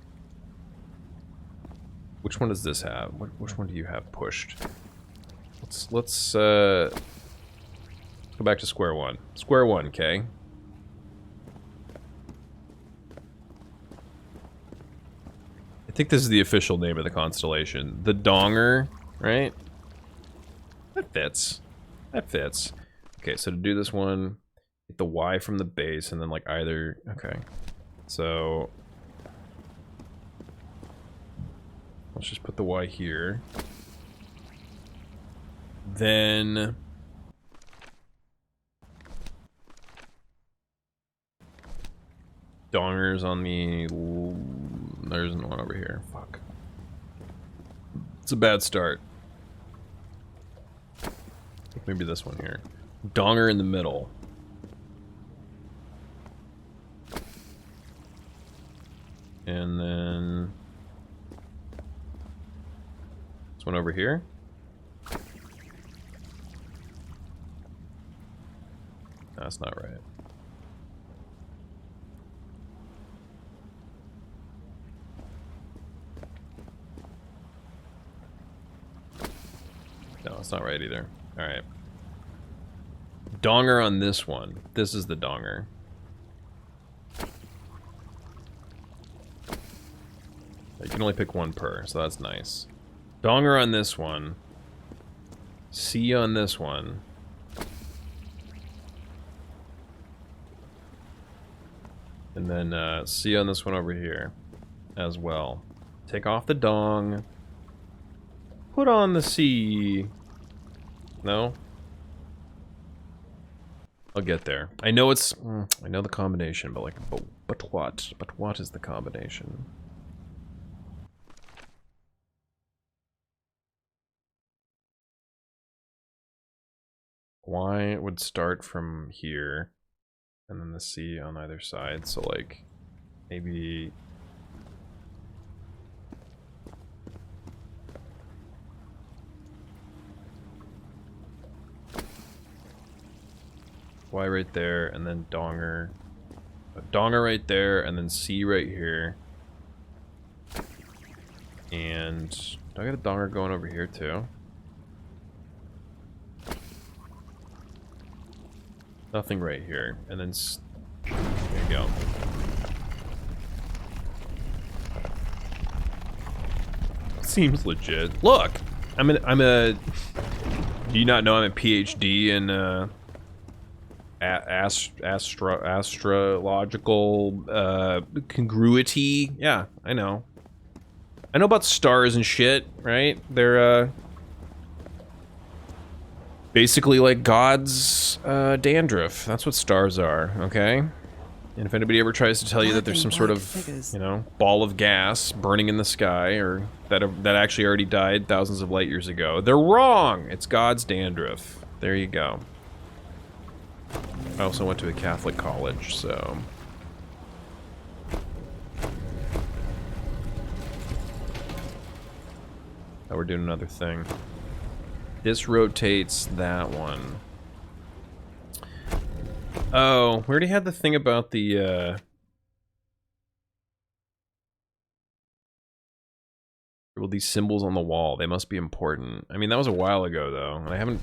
Which one does this have? Which one do you have pushed? Let's go back to square one. Square one, okay? I think this is the official name of the constellation. The Donger, right? That fits. That fits. Okay, so to do this one, get the Y from the base, and then like either... Okay. So... let's just put the Y here. Then... Dongers on the... There isn't one over here. Fuck. It's a bad start. I think maybe this one here. Donger in the middle. And then... this one over here. No, that's not right. No, it's not right either. Alright. Donger on this one. This is the donger. You can only pick one per, so that's nice. Donger on this one. C on this one. And then C on this one over here as well. Take off the dong. Put on the C. No? I'll get there. I know it's... I know the combination, but like... But what? But what is the combination? Y would start from here. And then the C on either side. So like... maybe... Y right there, and then donger. Donger right there, and then C right here. And do I got a donger going over here too? Nothing right here, and then there you go. Seems legit. Look, I'm a. Do you not know I'm a PhD in astrological congruity? Yeah, I know. I know about stars and shit, right? They're basically like God's dandruff. That's what stars are, okay? And if anybody ever tries to tell you that there's some sort of, you know, ball of gas burning in the sky, or that actually already died thousands of light years ago, they're wrong! It's God's dandruff. There you go. I also went to a Catholic college, so... now we're doing another thing. This rotates that one. Oh, we already had the thing about the, Well, these symbols on the wall, they must be important. I mean, that was a while ago, though, and I haven't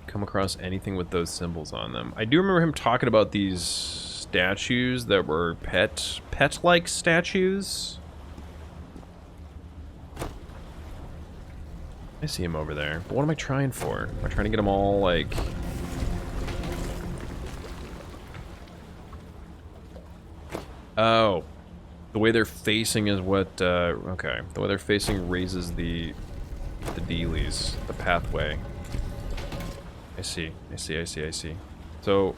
come across anything with those symbols on them. I do remember him talking about these statues that were pet-like statues. I see him over there, but what am I trying for? Am I trying to get them all, like... Oh. The way they're facing is what, okay. The way they're facing raises the dealies, the pathway. I see. So...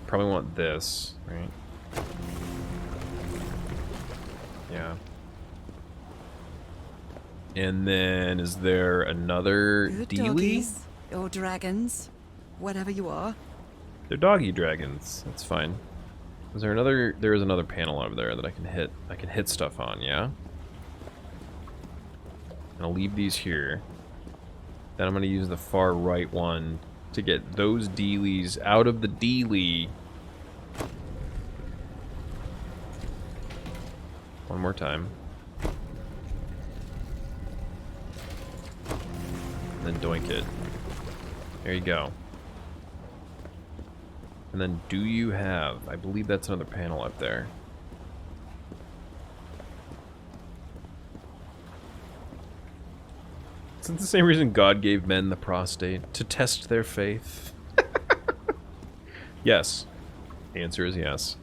Probably want this, right? Yeah. And then, is there another Good dealie? doggies, or dragons, whatever you are. They're doggy dragons. That's fine. Is there another? There is another panel over there that I can hit. I can hit stuff on. Yeah. And I'll leave these here. Then I'm going to use the far right one to get those dealies out of the dealie. One more time. And then doink it. There you go. And then do you have... I believe that's another panel up there. Is it the same reason God gave men the prostate? To test their faith? Yes. The answer is yes.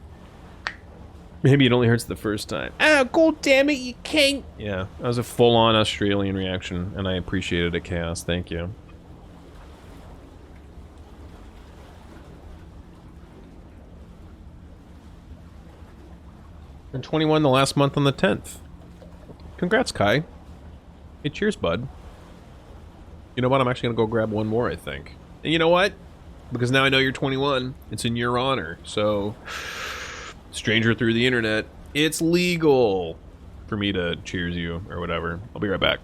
Maybe it only hurts the first time. Ah, god damn it, you can't! Yeah, that was a full-on Australian reaction, and I appreciated it, Chaos. Thank you. And 21 the last month on the 10th. Congrats, Kai. Hey, cheers, bud. You know what? I'm actually gonna go grab one more, I think. And you know what? Because now I know you're 21. It's in your honor. So, stranger through the internet, it's legal for me to cheers you or whatever. I'll be right back.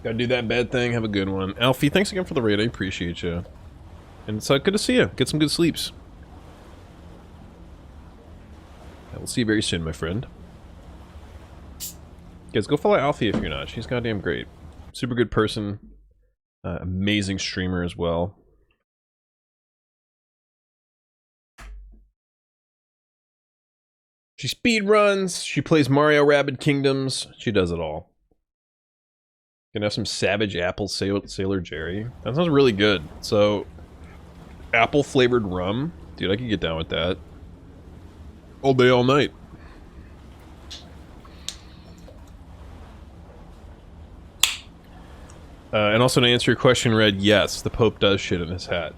Gotta do that bad thing. Have a good one. Alfie, thanks again for the raid. I appreciate you. And it's good to see you. Get some good sleeps. I will see you very soon, my friend. Guys, go follow Alfie if you're not. She's goddamn great. Super good person. Amazing streamer as well. She speed runs. She plays Mario Rabbids Kingdoms. She does it all. Gonna have some Savage Apple Sailor Jerry. That sounds really good. So, apple flavored rum. Dude, I could get down with that. All day, all night. And also to answer your question, Red, yes, the Pope does shit in his hat.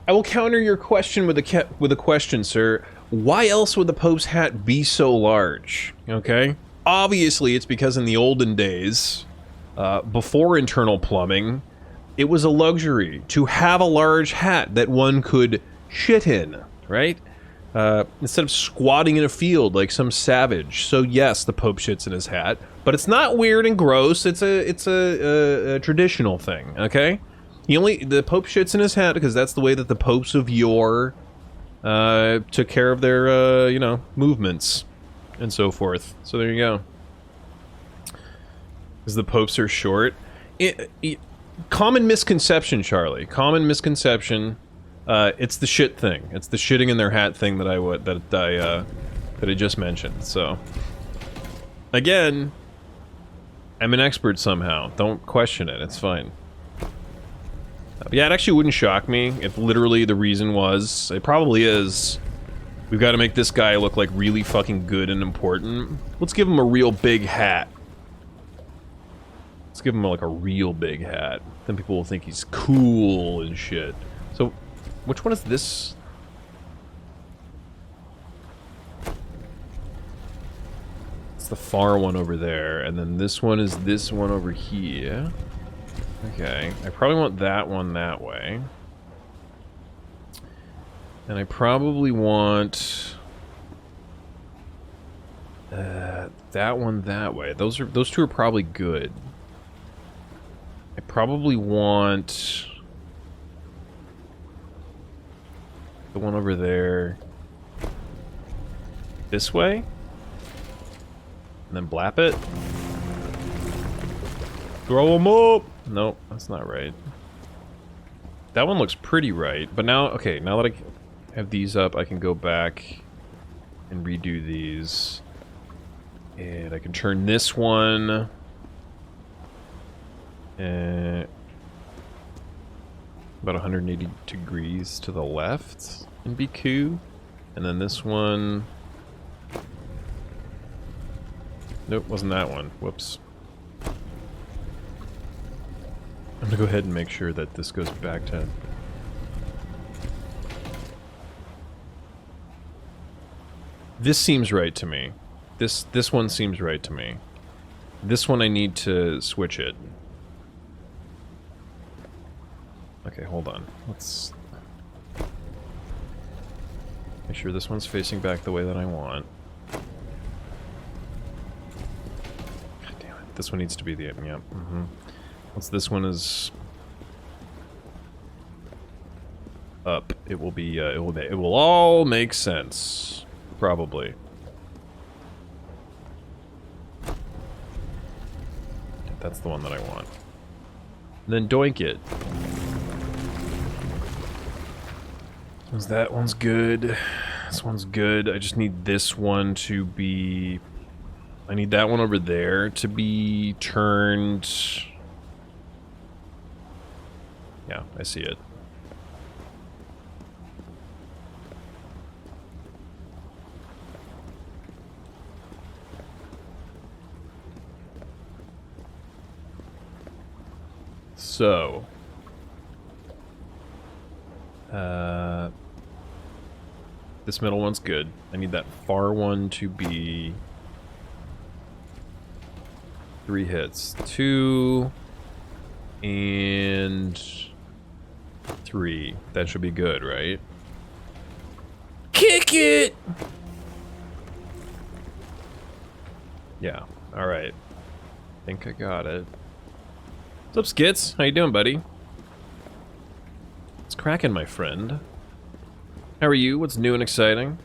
I will counter your question with a question, sir. Why else would the Pope's hat be so large? Okay? Obviously, it's because in the olden days, before internal plumbing, it was a luxury to have a large hat that one could shit in, right? Instead of squatting in a field like some savage. So yes, the Pope shits in his hat, but it's not weird and gross. It's a traditional thing, okay? The Pope shits in his hat because that's the way that the popes of yore took care of their, you know, movements and so forth. So there you go. Because the popes are short. Common misconception, Charlie. Common misconception. It's the shit thing. It's the shitting in their hat thing that I just mentioned. So again, I'm an expert somehow. Don't question it. It's fine. Yeah, it actually wouldn't shock me if literally the reason was, it probably is, we've got to make this guy look like really fucking good and important. Let's give him a real big hat. Let's give him like a real big hat. Then people will think he's cool and shit. So, which one is this? It's the far one over there, and then this one is this one over here. Okay, I probably want that one that way. And I probably want that one that way. Those two are probably good. I probably want the one over there this way. And then blap it. Throw them up! Nope, that's not right. That one looks pretty right, but now, okay, now that I have these up, I can go back and redo these. And I can turn this one about 180 degrees to the left and be cool. And then this one... Nope, wasn't that one. Whoops. I'm gonna go ahead and make sure that this goes back to... This seems right to me. This one seems right to me. This one I need to switch it. Okay, hold on. Let's make sure this one's facing back the way that I want. God damn it. This one needs to be the... Yep. Mm-hmm. Once this one is up, it will be, it will all make sense. Probably. That's the one that I want. And then doink it. That one's good. This one's good. I just need this one to be... I need that one over there to be turned... Yeah, I see it. So, this middle one's good. I need that far one to be 3 hits. 2 and 3. That should be good, right? Kick it! Yeah, alright. Think I got it. What's up, Skits? How you doing, buddy? It's cracking, my friend. How are you? What's new and exciting?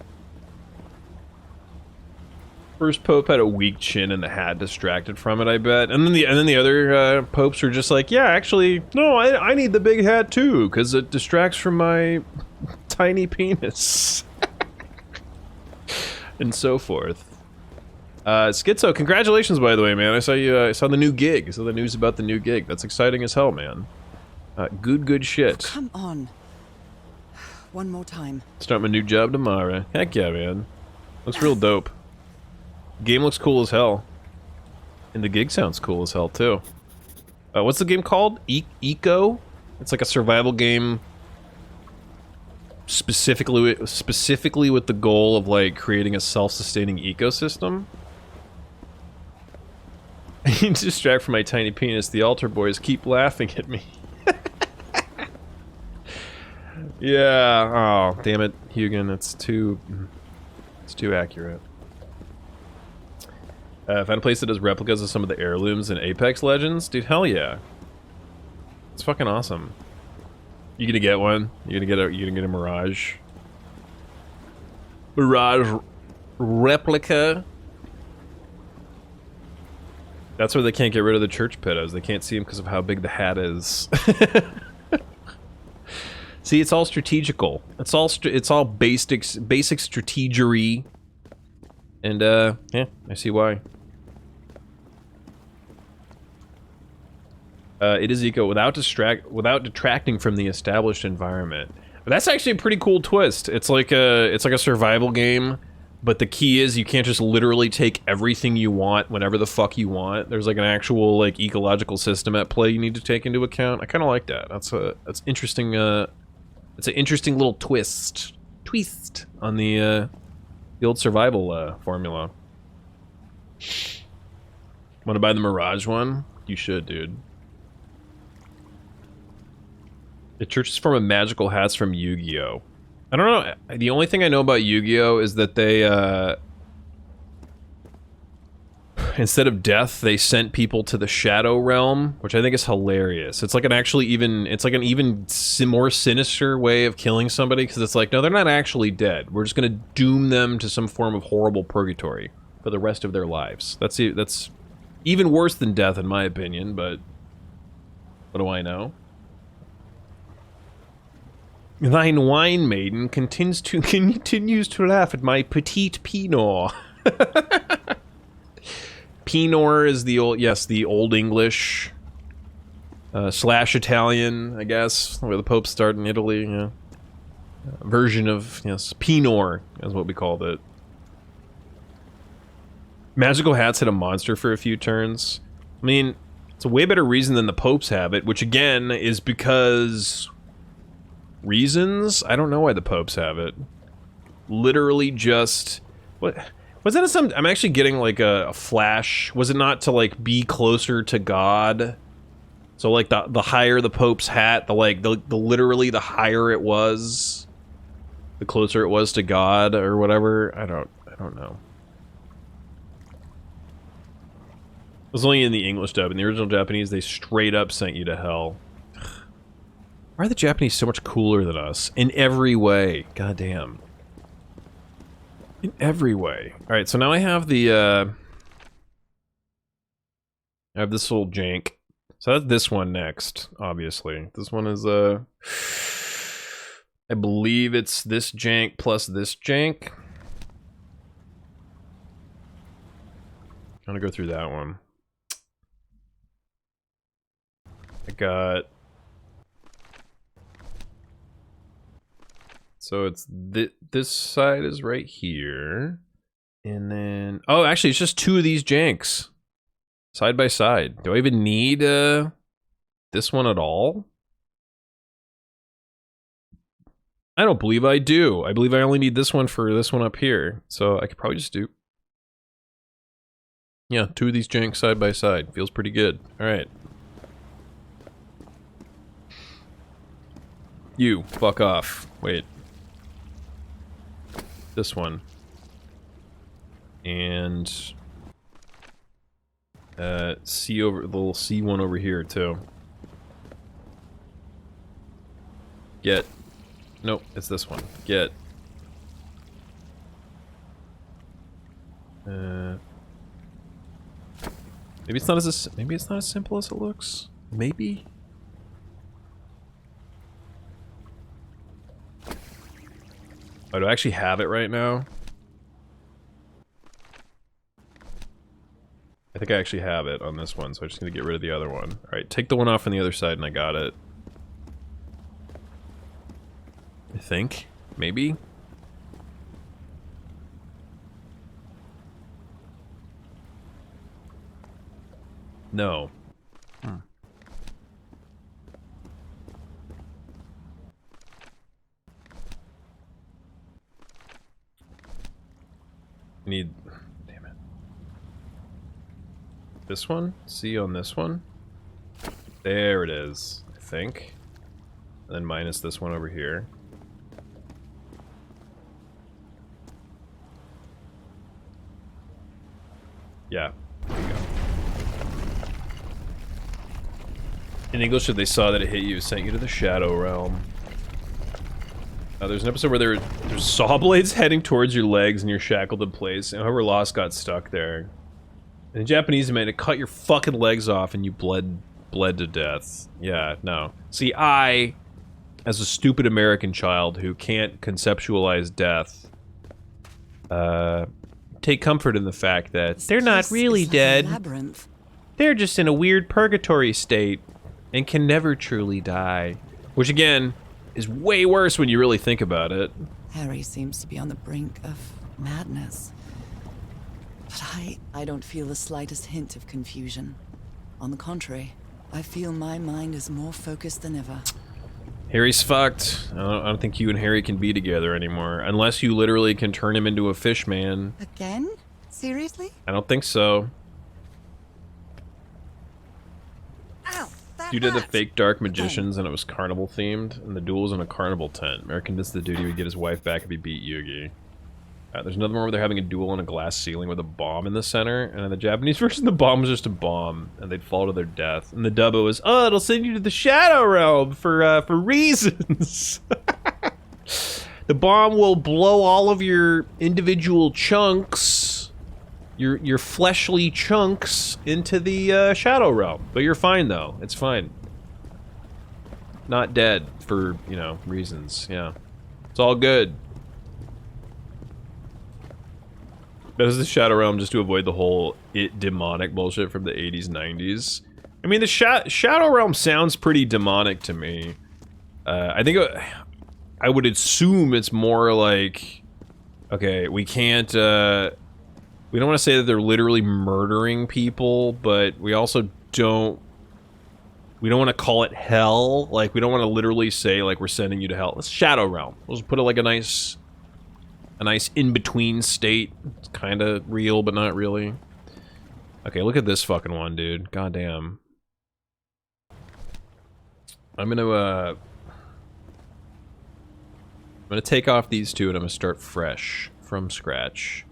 First Pope had a weak chin and the hat distracted from it, I bet. And then the other popes were just like, yeah, actually, no, I need the big hat too, because it distracts from my tiny penis. And so forth. Schizo, congratulations, by the way, man. I saw you, I saw the new gig. I saw the news about the new gig. That's exciting as hell, man. Good shit. Come on. One more time. Start my new job tomorrow. Heck yeah, man. Looks real dope. Game looks cool as hell. And the gig sounds cool as hell, too. What's the game called? Eco? It's like a survival game specifically with the goal of, like, creating a self-sustaining ecosystem. I need to distract from my tiny penis. The altar boys keep laughing at me. Yeah. Oh, damn it, Hugin. It's too accurate. Found a place that does replicas of some of the heirlooms in Apex Legends. Dude, hell yeah. It's fucking awesome. You gonna get one? You gonna get a Mirage? Mirage replica? That's where they can't get rid of the church pedos. They can't see them because of how big the hat is. See, it's all strategical. It's all basic strategery. And yeah, I see why. It is eco without detracting from the established environment. But that's actually a pretty cool twist. It's like a survival game, but the key is you can't just literally take everything you want whenever the fuck you want. There's like an actual like ecological system at play you need to take into account. I kind of like that. That's interesting. It's an interesting little twist on the old survival formula. Want to buy the Mirage one? You should, dude. The churches form of magical hats from Yu-Gi-Oh! I don't know. The only thing I know about Yu-Gi-Oh! Is that they, instead of death, they sent people to the Shadow Realm, which I think is hilarious. It's like an even more sinister way of killing somebody, because it's like, no, they're not actually dead. We're just gonna doom them to some form of horrible purgatory for the rest of their lives. That's even worse than death, in my opinion, but what do I know? Thine wine maiden continues to laugh at my petite Pinot. Pinot is the old English slash Italian, I guess, where the Pope started in Italy. Yeah, version of Pinot is what we called it. Magical hats hit a monster for a few turns. I mean, it's a way better reason than the Popes have it, which again is because. Reasons? I don't know why the Popes have it. Literally just... What? Was that some... I'm actually getting like a flash. Was it not to like be closer to God? So like the higher the Pope's hat, the literally the higher it was, the closer it was to God or whatever. I don't know. It was only in the English dub. In the original Japanese, they straight up sent you to hell. Why are the Japanese so much cooler than us? In every way. God damn. In every way. Alright, so now I have the, I have this little jank. So that's this one next, obviously. This one is, I believe it's this jank plus this jank. I'm gonna go through that one. I got... So it's this side is right here, and then actually it's just two of these janks, side by side. Do I even need this one at all? I don't believe I do. I believe I only need this one for this one up here. So I could probably just do, yeah, two of these janks side by side. Feels pretty good. All right. You fuck off. Wait. This one. And the little C one over here too. Get. Nope, it's this one. Get. Maybe it's not as simple as it looks. Maybe. Oh, do I actually have it right now? I think I actually have it on this one, so I'm just gonna get rid of the other one. Alright, take the one off on the other side and I got it. I think. Maybe? No. Need... Damn it. This one? C on this one? There it is, I think. And then minus this one over here. Yeah. There you go. In English, if they saw that it hit you, it sent you to the Shadow Realm. There's an episode where there's saw blades heading towards your legs and you're shackled in place, and whoever lost got stuck there. And in Japanese, it meant to cut your fucking legs off and you bled to death. Yeah, no. See, I, as a stupid American child who can't conceptualize death, take comfort in the fact that they're not really dead. Labyrinth. They're just in a weird purgatory state and can never truly die. Which, again, is way worse when you really think about it. Harry seems to be on the brink of madness. But I don't feel the slightest hint of confusion. On the contrary, I feel my mind is more focused than ever. Harry's fucked. I don't think you and Harry can be together anymore. Unless you literally can turn him into a fish man. Again? Seriously? I don't think so. Ow! That You did the hurt. fake Dark Magicians and it was carnival themed, and the duel was in a carnival tent. Merrick convinced the dude he would get his wife back if he beat Yugi. There's another one where they're having a duel on a glass ceiling with a bomb in the center, and in the Japanese version, the bomb was just a bomb, and they'd fall to their death. And the dubbo was, oh, it'll send you to the Shadow Realm for reasons. The bomb will blow all of your individual chunks, your fleshly chunks, into the Shadow Realm. But you're fine, though. It's fine. Not dead for, you know, reasons. Yeah. It's all good. That is the Shadow Realm just to avoid the whole demonic bullshit from the 80s, 90s. I mean, the Shadow Realm sounds pretty demonic to me. I think I would assume it's more like, okay, we can't, we don't want to say that they're literally murdering people, but we also don't want to call it hell. Like, we don't want to literally say, like, we're sending you to hell. It's Shadow Realm. We'll just put it like a nice in-between state. It's kind of real, but not really. Okay, look at this fucking one, dude. Goddamn. I'm gonna take off these two and I'm gonna start fresh from scratch.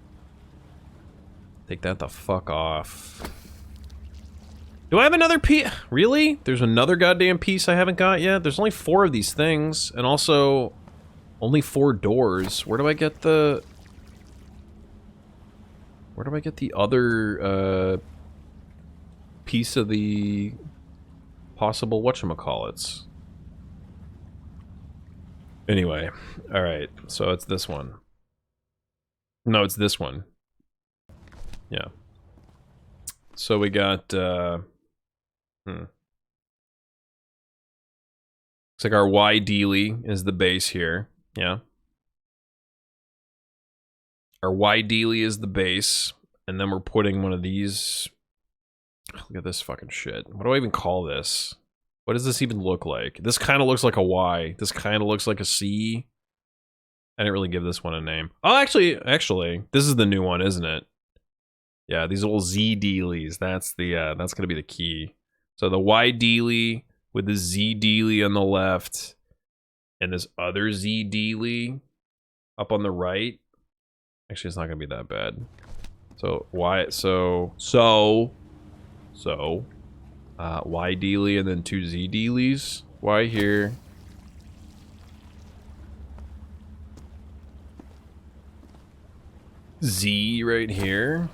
Take that the fuck off. Do I have another piece? Really? There's another goddamn piece I haven't got yet? There's only 4 of these things, and also only 4 doors. Where do I get the other piece of the possible whatchamacallits? Anyway, alright, so it's this one. No, it's this one. Yeah. So we got, looks like our Y Dealy is the base here. Yeah. Our Y Dealy is the base, and then we're putting one of these. Look at this fucking shit. What do I even call this? What does this even look like? This kind of looks like a Y. This kind of looks like a C. I didn't really give this one a name. Oh, actually, this is the new one, isn't it? Yeah, these little Z Dealies. That's gonna be the key. So the Y Dealy with the Z Dealy on the left, and this other Z Dealy up on the right. Actually, it's not gonna be that bad. So Y Dealy and then 2 Z Dealies. Y here. Z right here.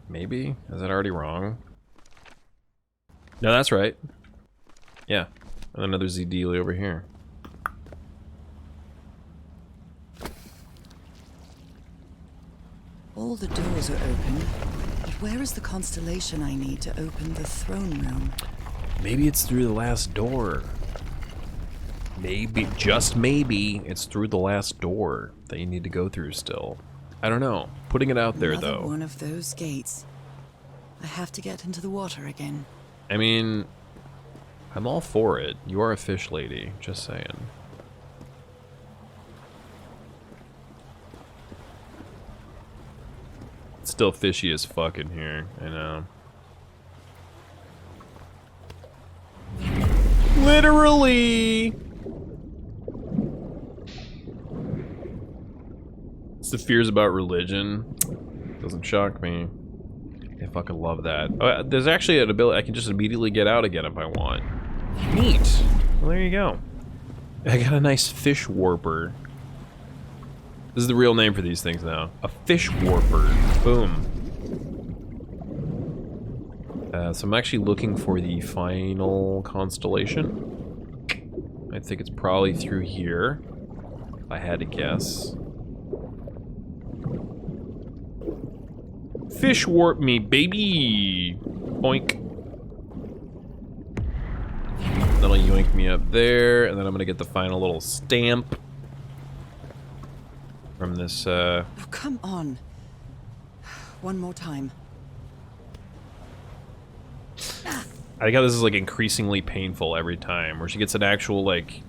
Maybe? Is that already wrong? No, that's right. Yeah. And another Z Dealy over here. All the doors are open, but where is the constellation I need to open the throne room? Maybe it's through the last door. Maybe, just maybe, it's through the last door that you need to go through still. I don't know. Putting it out there, Another though. one of those gates. I have to get into the water again. I mean, I'm all for it. You are a fish lady, just saying. It's still fishy as fuck in here, I know. Literally! It's the fears about religion. Doesn't shock me. I fucking love that. Oh, there's actually an ability I can just immediately get out again if I want. Neat. Well, there you go. I got a nice fish warper. This is the real name for these things now. A fish warper. Boom. So I'm actually looking for the final constellation. I think it's probably through here, if I had to guess. Fish warp me, baby! Boink. That'll yoink me up there, and then I'm gonna get the final little stamp from this, Oh, come on. One more time. I like how this is like increasingly painful every time, where she gets an actual like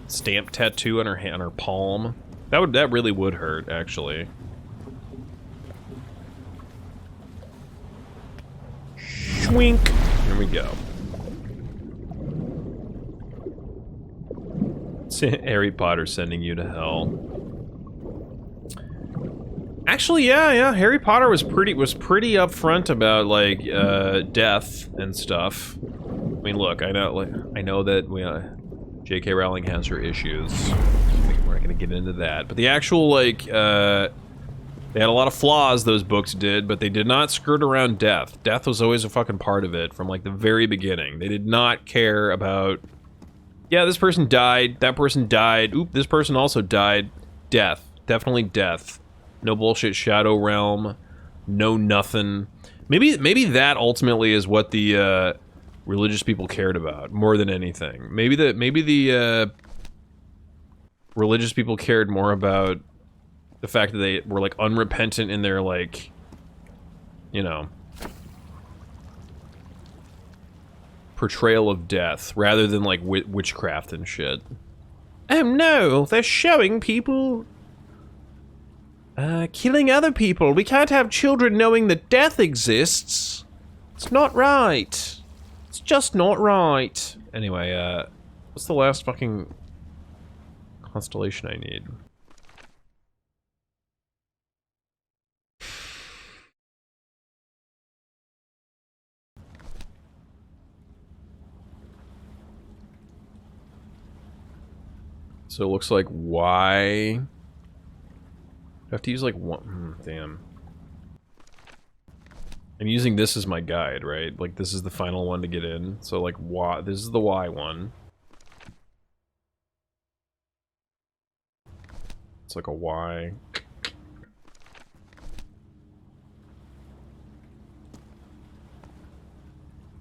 stamp tattoo on her hand, on her palm. That really would hurt, actually. Schwink. Here we go. Harry Potter sending you to hell. Actually, yeah. Harry Potter was pretty upfront about like death and stuff. I mean, look, I know that J.K. Rowling has her issues. We're not gonna get into that, but the actual like they had a lot of flaws, those books did, but they did not skirt around death. Death was always a fucking part of it from like the very beginning. They did not care about, yeah, this person died, that person died, oop, this person also died. Death, definitely death. No bullshit Shadow Realm, no nothing. Maybe that ultimately is what the religious people cared about more than anything. Maybe the religious people cared more about the fact that they were like unrepentant in their like, you know, portrayal of death rather than like witchcraft and shit. Oh no, they're showing people killing other people. We can't have children knowing that death exists. It's not right. It's just not right. Anyway, what's the last fucking constellation I need? So it looks like Y. I have to use like one. Damn. I'm using this as my guide, right? Like this is the final one to get in. So like Y. This is the Y one. It's like a Y.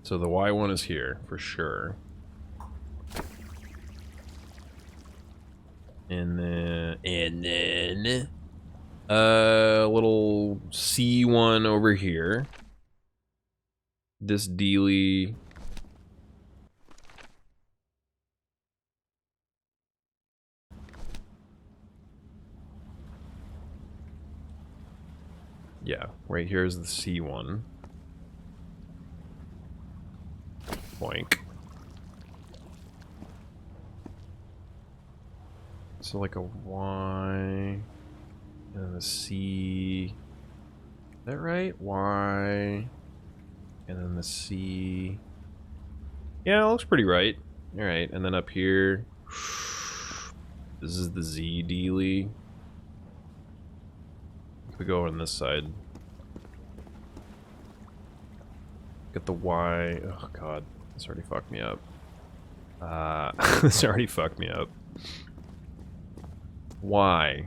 So the Y one is here for sure. And then a little C1 over here. This dealy. Yeah, right here is the C1. Boink. So like a Y and a C. Is that right? Y and then the C. Yeah, it looks pretty right. Alright, and then up here, this is the Z dealy. If we go on this side, get the Y. Oh god, this already fucked me up. This already fucked me up. Y.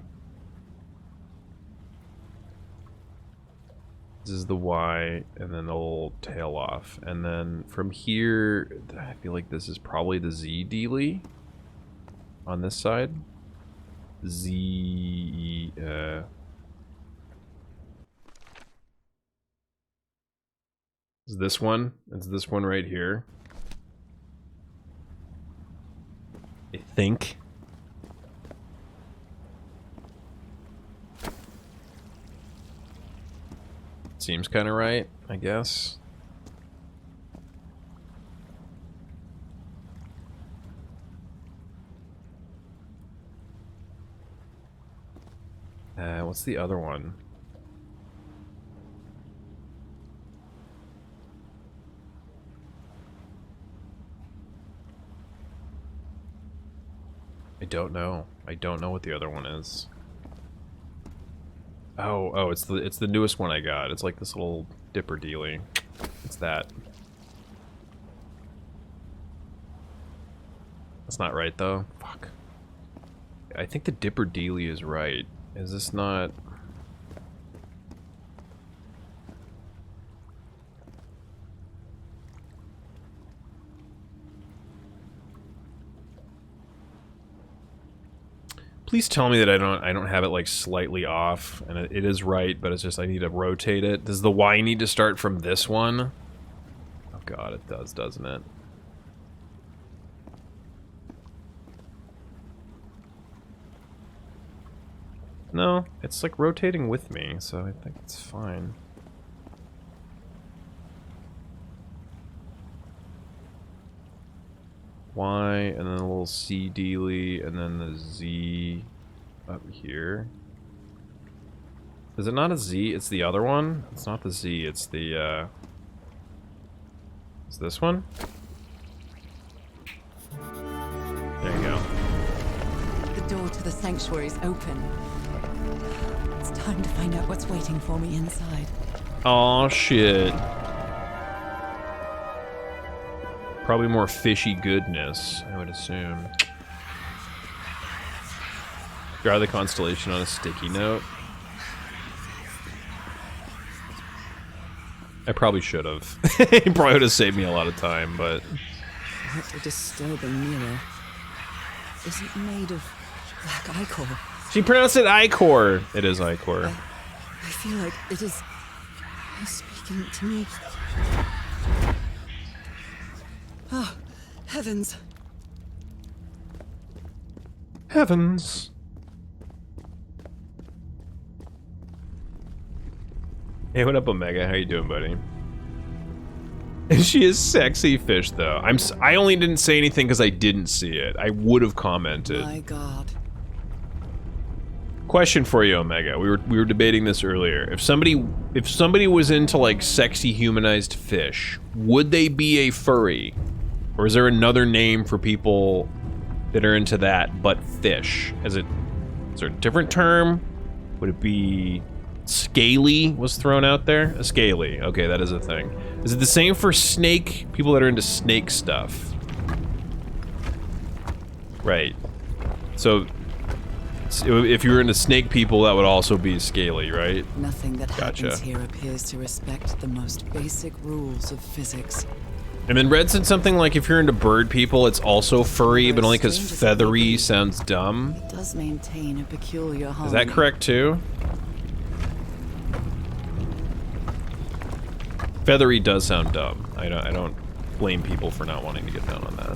This is the Y, and then the little tail off. And then from here, I feel like this is probably the Z dealy on this side. Z, is this one? It's this one right here. I think. Seems kind of right, I guess. What's the other one? I don't know. I don't know what the other one is. Oh, it's the newest one I got. It's like this little dipper dealy. It's that. That's not right though. Fuck. I think the dipper dealy is right. Is this not? Please tell me that I don't have it like slightly off, and it is right, but it's just I need to rotate it. Does the Y need to start from this one? Oh god, it does, doesn't it? No, it's like rotating with me, so I think it's fine. Y, and then a little C dealy, and then the Z up here. Is it not a Z? It's the other one? It's not the Z, it's the, It's this one? There you go. The door to the sanctuary is open. It's time to find out what's waiting for me inside. Aw, shit. Probably more fishy goodness, I would assume. Draw the constellation on a sticky note. I probably should have. It probably would have saved me a lot of time, but... What a disturbing mirror. Is it made of black ichor? She pronounced it Ichor. It is Ichor. I feel like it is speaking to me. Oh, heavens. Heavens. Hey, what up, Omega? How you doing, buddy? She is sexy fish, though. I only didn't say anything because I didn't see it. I would have commented. My God. Question for you, Omega. We were debating this earlier. If somebody was into like sexy humanized fish, would they be a furry? Or is there another name for people that are into that but fish? Is there a different term? Would it be scaly was thrown out there? A scaly. Okay, that is a thing. Is it the same for snake? People that are into snake stuff. Right. So if you were into snake people, that would also be scaly, right? Nothing that Gotcha. happens here appears to respect the most basic rules of physics. And then Red said something like if you're into bird people, it's also furry, but only because feathery sounds dumb. It does maintain a peculiar harmony. Is that correct too? Feathery does sound dumb. I don't blame people for not wanting to get down on that.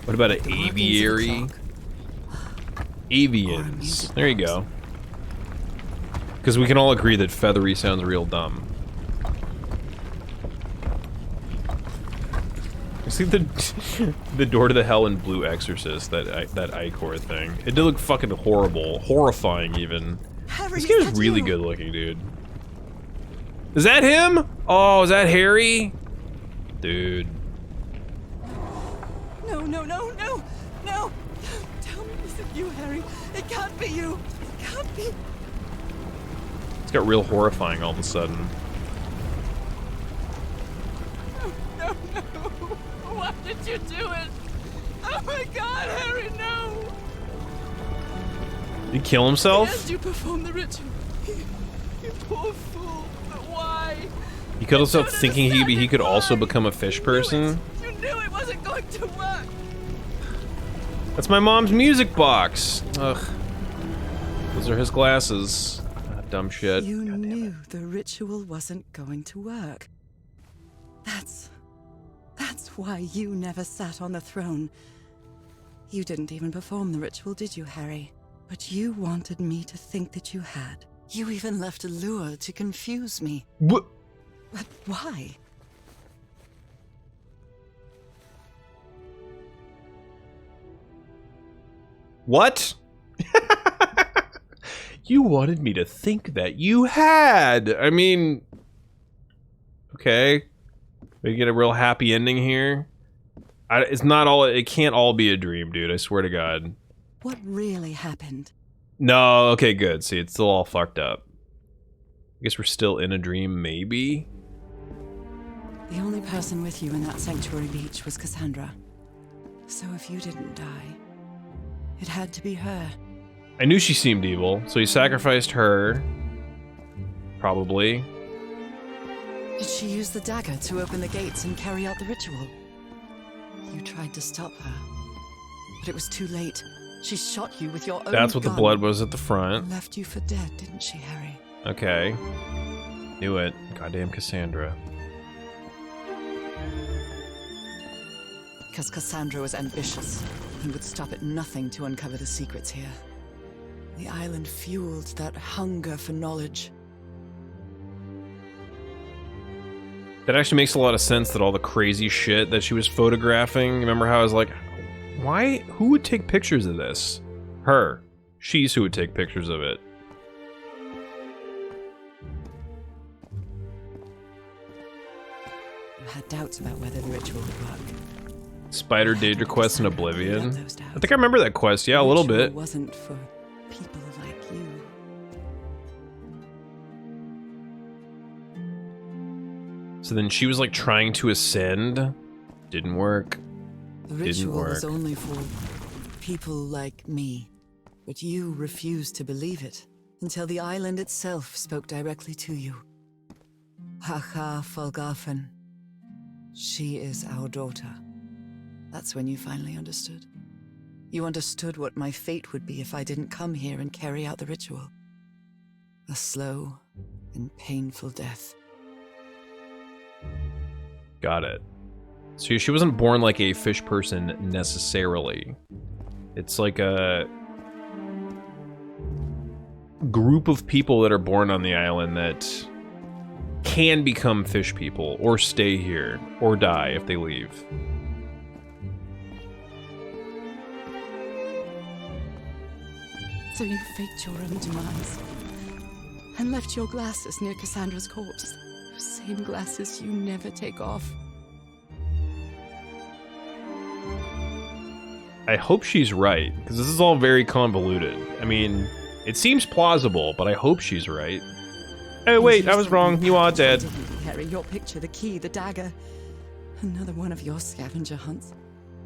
What about an The markings of the aviary? clock. Avians. There you go. Because we can all agree that feathery sounds real dumb. You see the door to the hell in Blue Exorcist, that Ichor thing. It did look fucking horrible. Horrifying, even. Harry, This guy's is that really you? good looking, dude. Is that him? Oh, is that Harry? Dude. No, no, no, no, no! Don't tell me this is you, Harry. It can't be you. It can't be. It's got real horrifying all of a sudden. No, no. Why did you do it? Oh my God, Harry, no! Did he kill himself? Yes, you performed the ritual. You poor fool. But why? He killed himself don't thinking he understand could also why. become a fish person? You knew it wasn't going to work. That's my mom's music box. Ugh. Those are his glasses. Ah, dumb shit. You knew the ritual wasn't going to work. That's why you never sat on the throne. You didn't even perform the ritual, did you, Harry? But you wanted me to think that you had. You even left a lure to confuse me. What? But why? What? You wanted me to think that you had. I mean, okay. We get a real happy ending here. It's not all. It can't all be a dream, dude. I swear to God. What really happened? No, okay, good. See, it's still all fucked up. I guess we're still in a dream, maybe? The only person with you in that sanctuary beach was Cassandra. So if you didn't die, it had to be her. I knew she seemed evil, so he sacrificed her. Probably. Did she use the dagger to open the gates and carry out the ritual? You tried to stop her, but it was too late. She shot you with your own That's what the gun blood was at the front. and left you for dead, didn't she, Harry? Okay. Knew it. Goddamn Cassandra. Because Cassandra was ambitious and would stop at nothing to uncover the secrets here. The island fueled that hunger for knowledge. That actually makes a lot of sense, that all the crazy shit that she was photographing. Remember how I was like, why? Who would take pictures of this? Her. She's who would take pictures of it. You had doubts about whether the ritual would work. Spider Daedra quest in Clear up Oblivion. those doubts. I think I remember that quest, yeah, a little Ritual bit. wasn't for people like you. So then she was like trying to ascend. Didn't work. The ritual was work. only for people like me. But you refused to believe it until the island itself spoke directly to you. Hacha Falgafen. She is our daughter. That's when you finally understood. You understood what my fate would be if I didn't come here and carry out the ritual. A slow and painful death. Got it. So she wasn't born like a fish person necessarily. It's like a group of people that are born on the island that can become fish people, or stay here, or die if they leave. So you faked your own demise and left your glasses near Cassandra's corpse. Those same glasses you never take off. I hope she's right, because this is all very convoluted. I mean, it seems plausible, but I hope she's right. Oh wait, I was wrong. You are dead. Didn't you, Harry? Your picture, the key, the dagger. Another one of your scavenger hunts.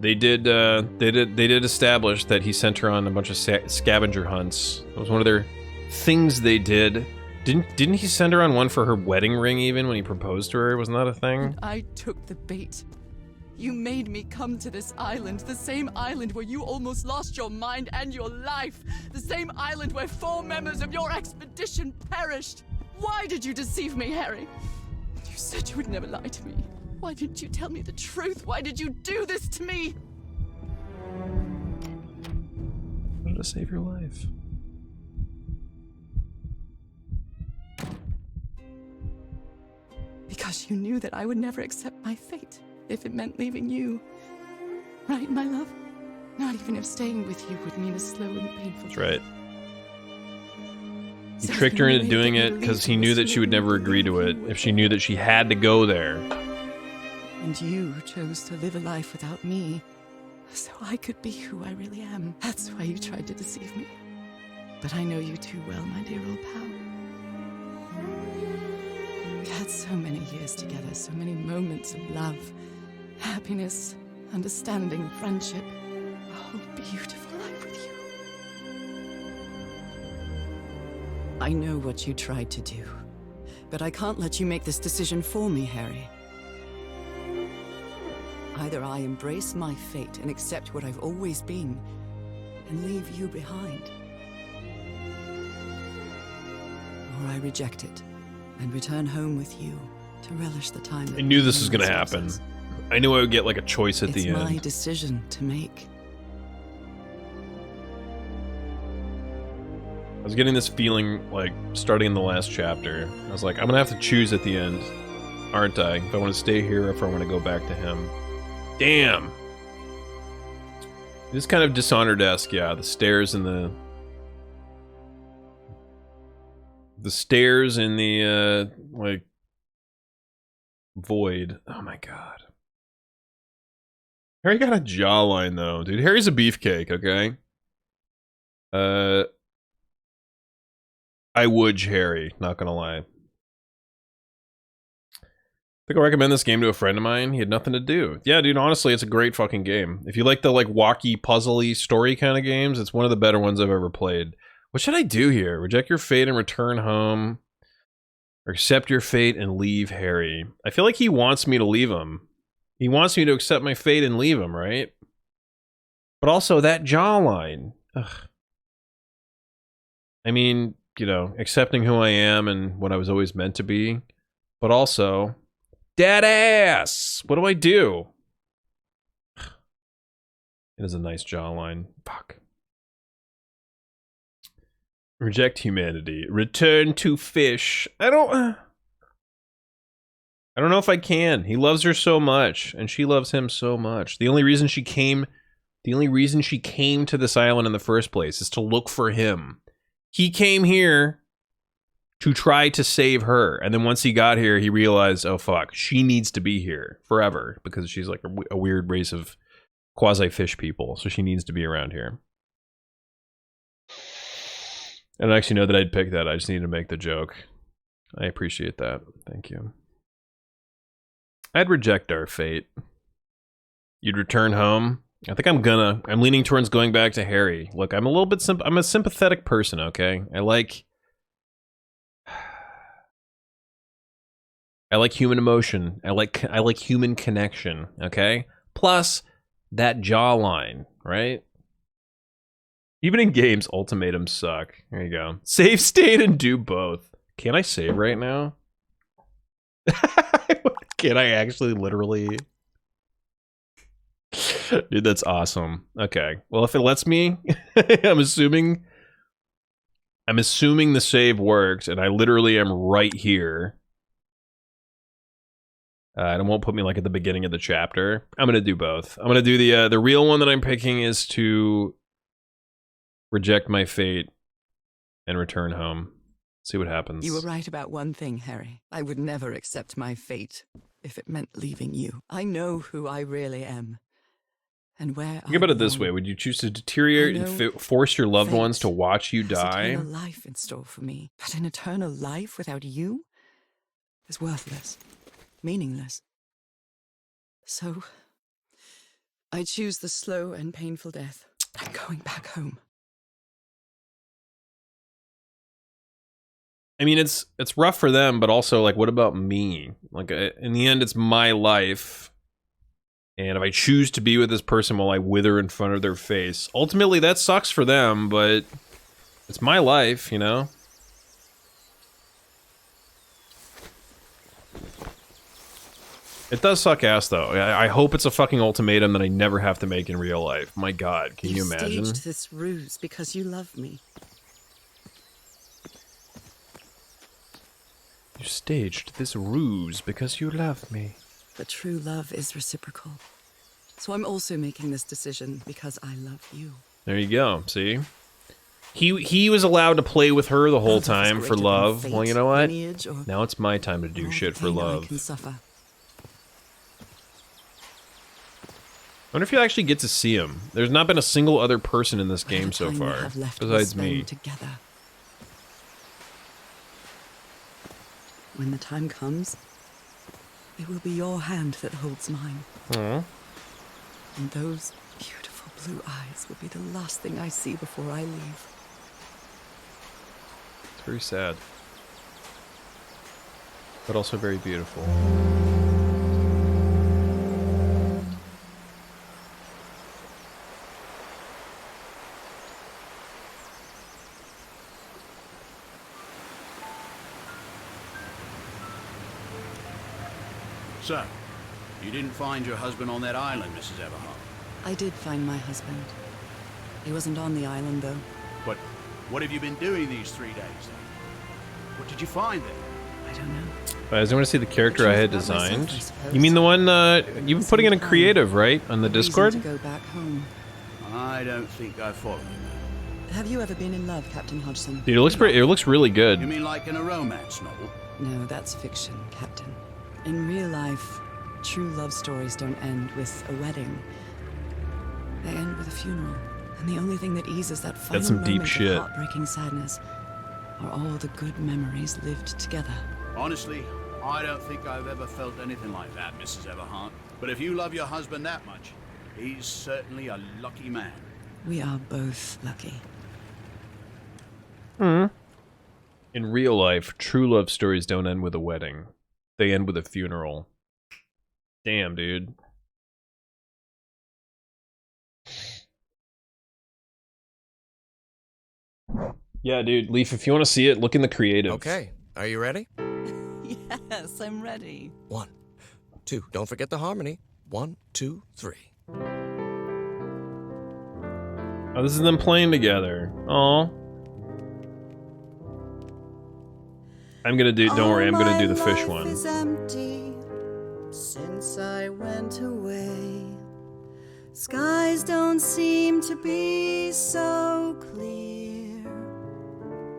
They did establish that he sent her on a bunch of scavenger hunts. That was one of their things they did. Didn't he send her on one for her wedding ring even when he proposed to her? Wasn't that a thing? I took the bait. You made me come to this island, the same island where you almost lost your mind and your life, the same island where 4 members of your expedition perished. Why did you deceive me, Harry? You said you would never lie to me. Why didn't you tell me the truth? Why did you do this to me? I wanted to save your life. Because you knew that I would never accept my fate if it meant leaving you. Right, my love? Not even if staying with you would mean a slow and painful That's right. He So tricked you her into really doing think it you because he believed knew me that she would so never you agree to really it would. if she knew that she had to go there. And you chose to live a life without me, so I could be who I really am. That's why you tried to deceive me. But I know you too well, my dear old pal. We've had so many years together, so many moments of love, happiness, understanding, friendship. A whole beautiful life with you. I know what you tried to do, but I can't let you make this decision for me, Harry. Either I embrace my fate and accept what I've always been, and leave you behind. Or I reject it, and return home with you, to relish the time that I knew this was between gonna us happen. us. I knew I would get like a choice at It's the my end. decision to make. I was getting this feeling like starting in the last chapter. I was like, I'm gonna have to choose at the end, aren't I? If I want to stay here or if I want to go back to him. Damn. This kind of Dishonored-esque, yeah. The stairs in the stairs in the like void. Oh my god. Harry got a jawline though, dude. Harry's a beefcake, okay? I would, Harry. Not gonna lie. I think I'll recommend this game to a friend of mine. He had nothing to do. Yeah, dude, honestly, it's a great fucking game. If you like the, like, walkie, puzzly story kind of games, it's one of the better ones I've ever played. What should I do here? Reject your fate and return home. Or accept your fate and leave Harry. I feel like he wants me to leave him. He wants me to accept my fate and leave him, right? But also, that jawline. Ugh. I mean, you know, accepting who I am and what I was always meant to be. But also... dead ass! What do I do? It is a nice jawline. Fuck. Reject humanity. Return to fish. I don't know if I can. He loves her so much, and she loves him so much. The only reason she came to this island in the first place is to look for him. He came here to try to save her. And then once he got here, he realized, oh fuck, she needs to be here forever because she's like a weird race of quasi-fish people. So she needs to be around here. I don't actually know that I'd pick that. I just need to make the joke. I appreciate that. Thank you. I'd reject our fate. You'd return home. I think I'm leaning towards going back to Harry. Look, I'm a little bit I'm a sympathetic person, okay? I like human emotion. I like human connection, okay? Plus that jawline, right? Even in games, ultimatums suck. There you go. Save state and do both. Can I save right now? Can I actually literally? Dude, that's awesome. Okay. Well, if it lets me, I'm assuming the save works, and I literally am right here. And it won't put me like at the beginning of the chapter. I'm gonna do both. I'm gonna do the real one that I'm picking is to reject my fate and return home. See what happens. You were right about one thing, Harry. I would never accept my fate if it meant leaving you. I know who I really am. And where Think about it this way. Would you choose to deteriorate and force your loved ones to watch you die? Eternal life in store for me. But an eternal life without you is worthless. Meaningless. So, I choose the slow and painful death. I'm going back home. I mean, it's rough for them, but also, like, what about me? Like, in the end, it's my life. And if I choose to be with this person while I wither in front of their face, ultimately that sucks for them, but it's my life, you know? It does suck ass, though. I hope it's a fucking ultimatum that I never have to make in real life. My God, can you imagine? You staged this ruse because you love me. You staged this ruse because you love me. But true love is reciprocal. So I'm also making this decision because I love you. There you go, see? He was allowed to play with her the whole time for love. Well, you know what? Now it's my time to do shit for love. I can suffer. I wonder if you actually get to see him. There's not been a single other person in this game so far, besides me. Together. When the time comes, it will be your hand that holds mine. Aww. And those beautiful blue eyes will be the last thing I see before I leave. It's very sad. But also very beautiful. So, you didn't find your husband on that island, Mrs. Everhart? I did find my husband. He wasn't on the island, though. But what have you been doing these 3 days, then? What did you find there? I don't know. Does anyone see the character I had designed? You mean the one you've been putting in a creative, right? On the Discord? To go back home. I don't think I follow you. Have you ever been in love, Captain Hodgson? Dude, it looks really good. You mean like in a romance novel? No, that's fiction, Captain. In real life, true love stories don't end with a wedding. They end with a funeral. And the only thing that eases that final some deep moment shit. of heartbreaking sadness are all the good memories lived together. Honestly, I don't think I've ever felt anything like that, Mrs. Everhart. But if you love your husband that much, he's certainly a lucky man. We are both lucky. In real life, true love stories don't end with a wedding. They end with a funeral. Damn, dude. Yeah, dude. Leaf, if you want to see it, look in the creative. Okay, are you ready? Yes, I'm ready. 1, 2. Don't forget the harmony. 1, 2, 3. Oh, this is them playing together. Oh. I'm gonna do. Don't worry, I'm gonna do the fish one. Is empty since I went away. Skies don't seem to be so clear.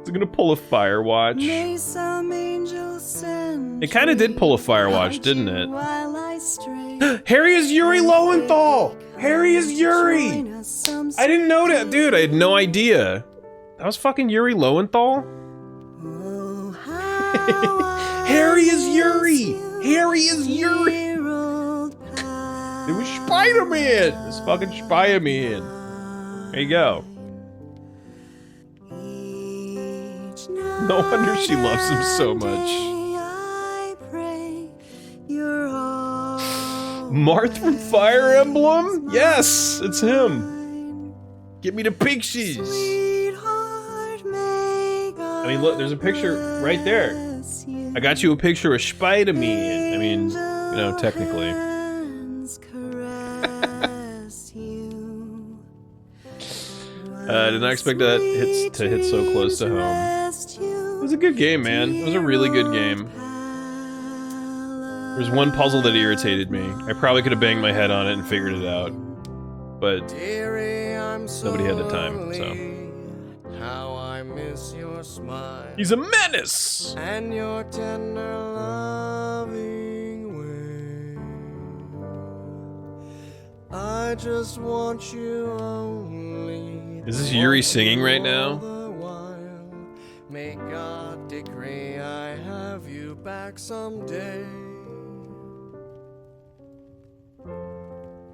Is it gonna pull a Firewatch? May some angel send It kind of did pull a Firewatch, guide didn't you it? while I stray. Harry is Yuri Lowenthal! Harry is Yuri! Join us some I didn't know that, dude. I had no idea. That was fucking Yuri Lowenthal? Oh, how I Harry is miss Yuri! you, Harry is Yuri! dear old pal. It was Spider-Man! It's fucking Spider-Man. There you go. Each No wonder she loves him so much. day I pray you're all Marth from Fire Emblem? Yes, it's him. Get me the pictures. Sweetheart, may God I mean, look, there's a picture right there. bless you. I got you a picture of Spider-Man. I mean, you know, technically. Hands caress you. Did not expect that to hit so close to home. It was a good game, man. It was a really good game. There's one puzzle that irritated me. I probably could have banged my head on it and figured it out. But Dearie, I'm nobody had the time, so. lonely. How I miss your smile He's a menace! and your tender loving way. I just want you only. Is this Yuri singing right now? the while. May God decree I have you back someday.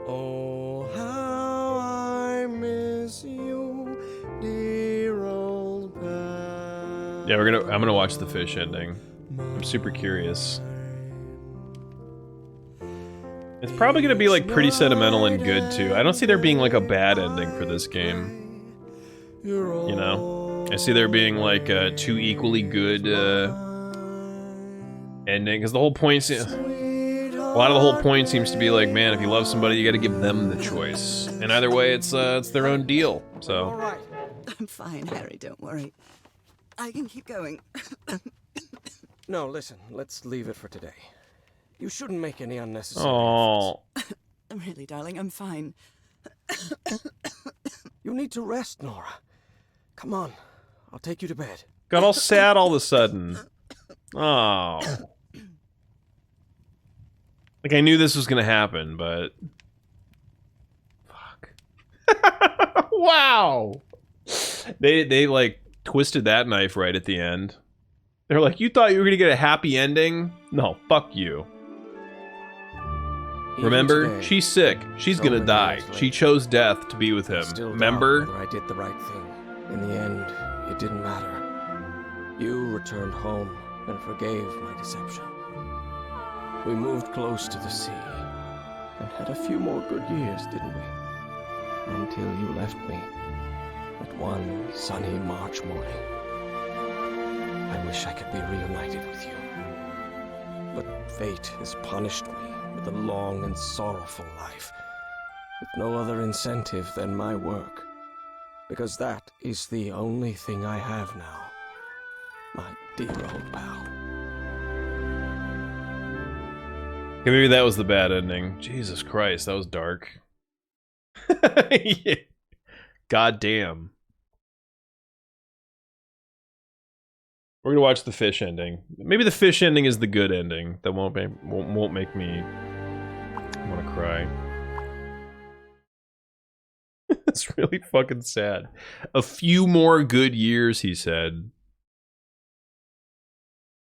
Oh, how I miss you, dear old pal. Yeah, I'm gonna watch the fish ending. I'm super curious. It's probably gonna be like pretty sentimental and good too. I don't see there being like a bad ending for this game. You know? I see there being like two equally good ending, because the whole point a lot of the whole point seems to be like, man, if you love somebody, you gotta give them the choice. And either way, it's their own deal. So right. I'm fine, Harry, don't worry. I can keep going. No, listen, let's leave it for today. You shouldn't make any unnecessary oh, Really, darling, I'm fine. You need to rest, Nora. Come on, I'll take you to bed. got all sad all of a sudden. Oh. Like, I knew this was gonna happen, but... Fuck. Wow! They, like, twisted that knife right at the end. They're like, you thought you were gonna get a happy ending? No, fuck you. Even Remember? today, She's sick. She's so gonna many die. years She later, chose death to be with him. still doubt Remember? whether I did the right thing. In the end, it didn't matter. You returned home and forgave my deception. We moved close to the sea and had a few more good years, didn't we? Until you left me at one sunny March morning. I wish I could be reunited with you. But fate has punished me with a long and sorrowful life, with no other incentive than my work. Because that is the only thing I have now, my dear old pal. Okay, maybe that was the bad ending. Jesus Christ, that was dark. Yeah. God damn. We're gonna watch the fish ending. Maybe the fish ending is the good ending. That won't make me want to cry. It's really fucking sad. A few more good years, he said.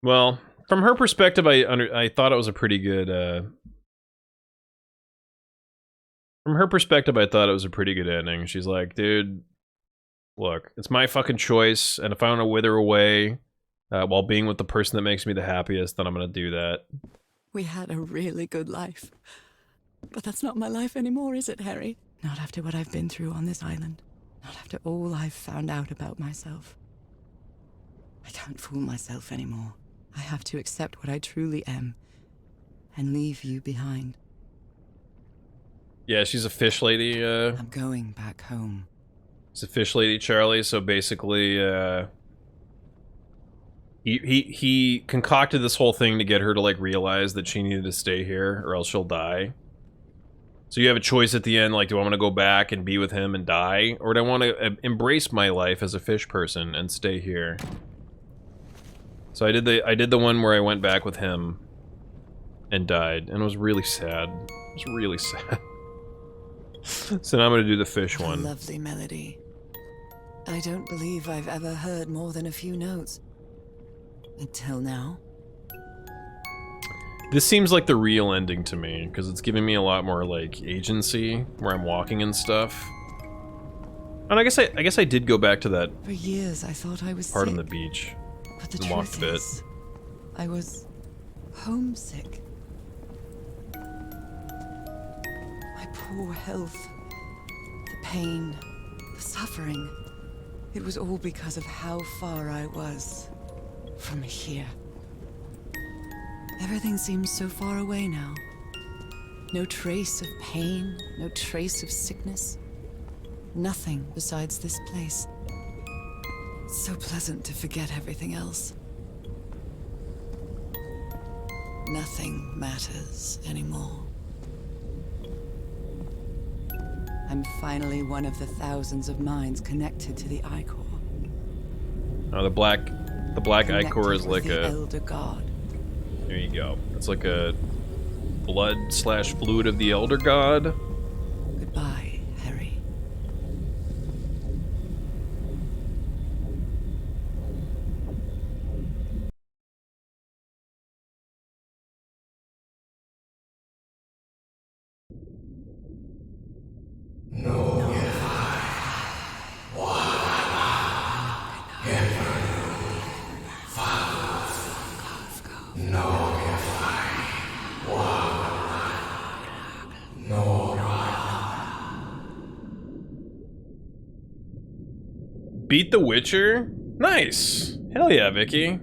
Well, from her perspective, I thought it was a pretty good. From her perspective, I thought it was a pretty good ending. She's like, dude, look, it's my fucking choice, and if I want to wither away while being with the person that makes me the happiest, then I'm gonna do that. We had a really good life. But that's not my life anymore, is it, Harry? Not after what I've been through on this island. Not after all I've found out about myself. I can't fool myself anymore. I have to accept what I truly am and leave you behind. Yeah, she's a fish lady. I'm going back home. She's a fish lady, Charlie. So basically, he concocted this whole thing to get her to like realize that she needed to stay here or else she'll die. So you have a choice at the end, like, do I want to go back and be with him and die, or do I want to embrace my life as a fish person and stay here? So I did the one where I went back with him and died, and it was really sad. It was really sad. So now I'm gonna do the fish one. A lovely melody. I don't believe I've ever heard more than a few notes. Until now. This seems like the real ending to me, because it's giving me a lot more, like, agency, where I'm walking and stuff. And I guess I did go back to that For years I thought I was part sick, on the beach. but the and walked truth a bit. is, I was homesick. My poor health, the pain, the suffering. It was all because of how far I was from here. Everything seems so far away now. No trace of pain, no trace of sickness. Nothing besides this place. It's so pleasant to forget everything else. Nothing matters anymore. I'm finally one of the thousands of minds connected to the Ichor. Oh, the black ichor is like the a... Elder God. There you go. It's like a blood/fluid of the Elder God. Goodbye, Harry. Beat The Witcher? Nice! Hell yeah, Vicky.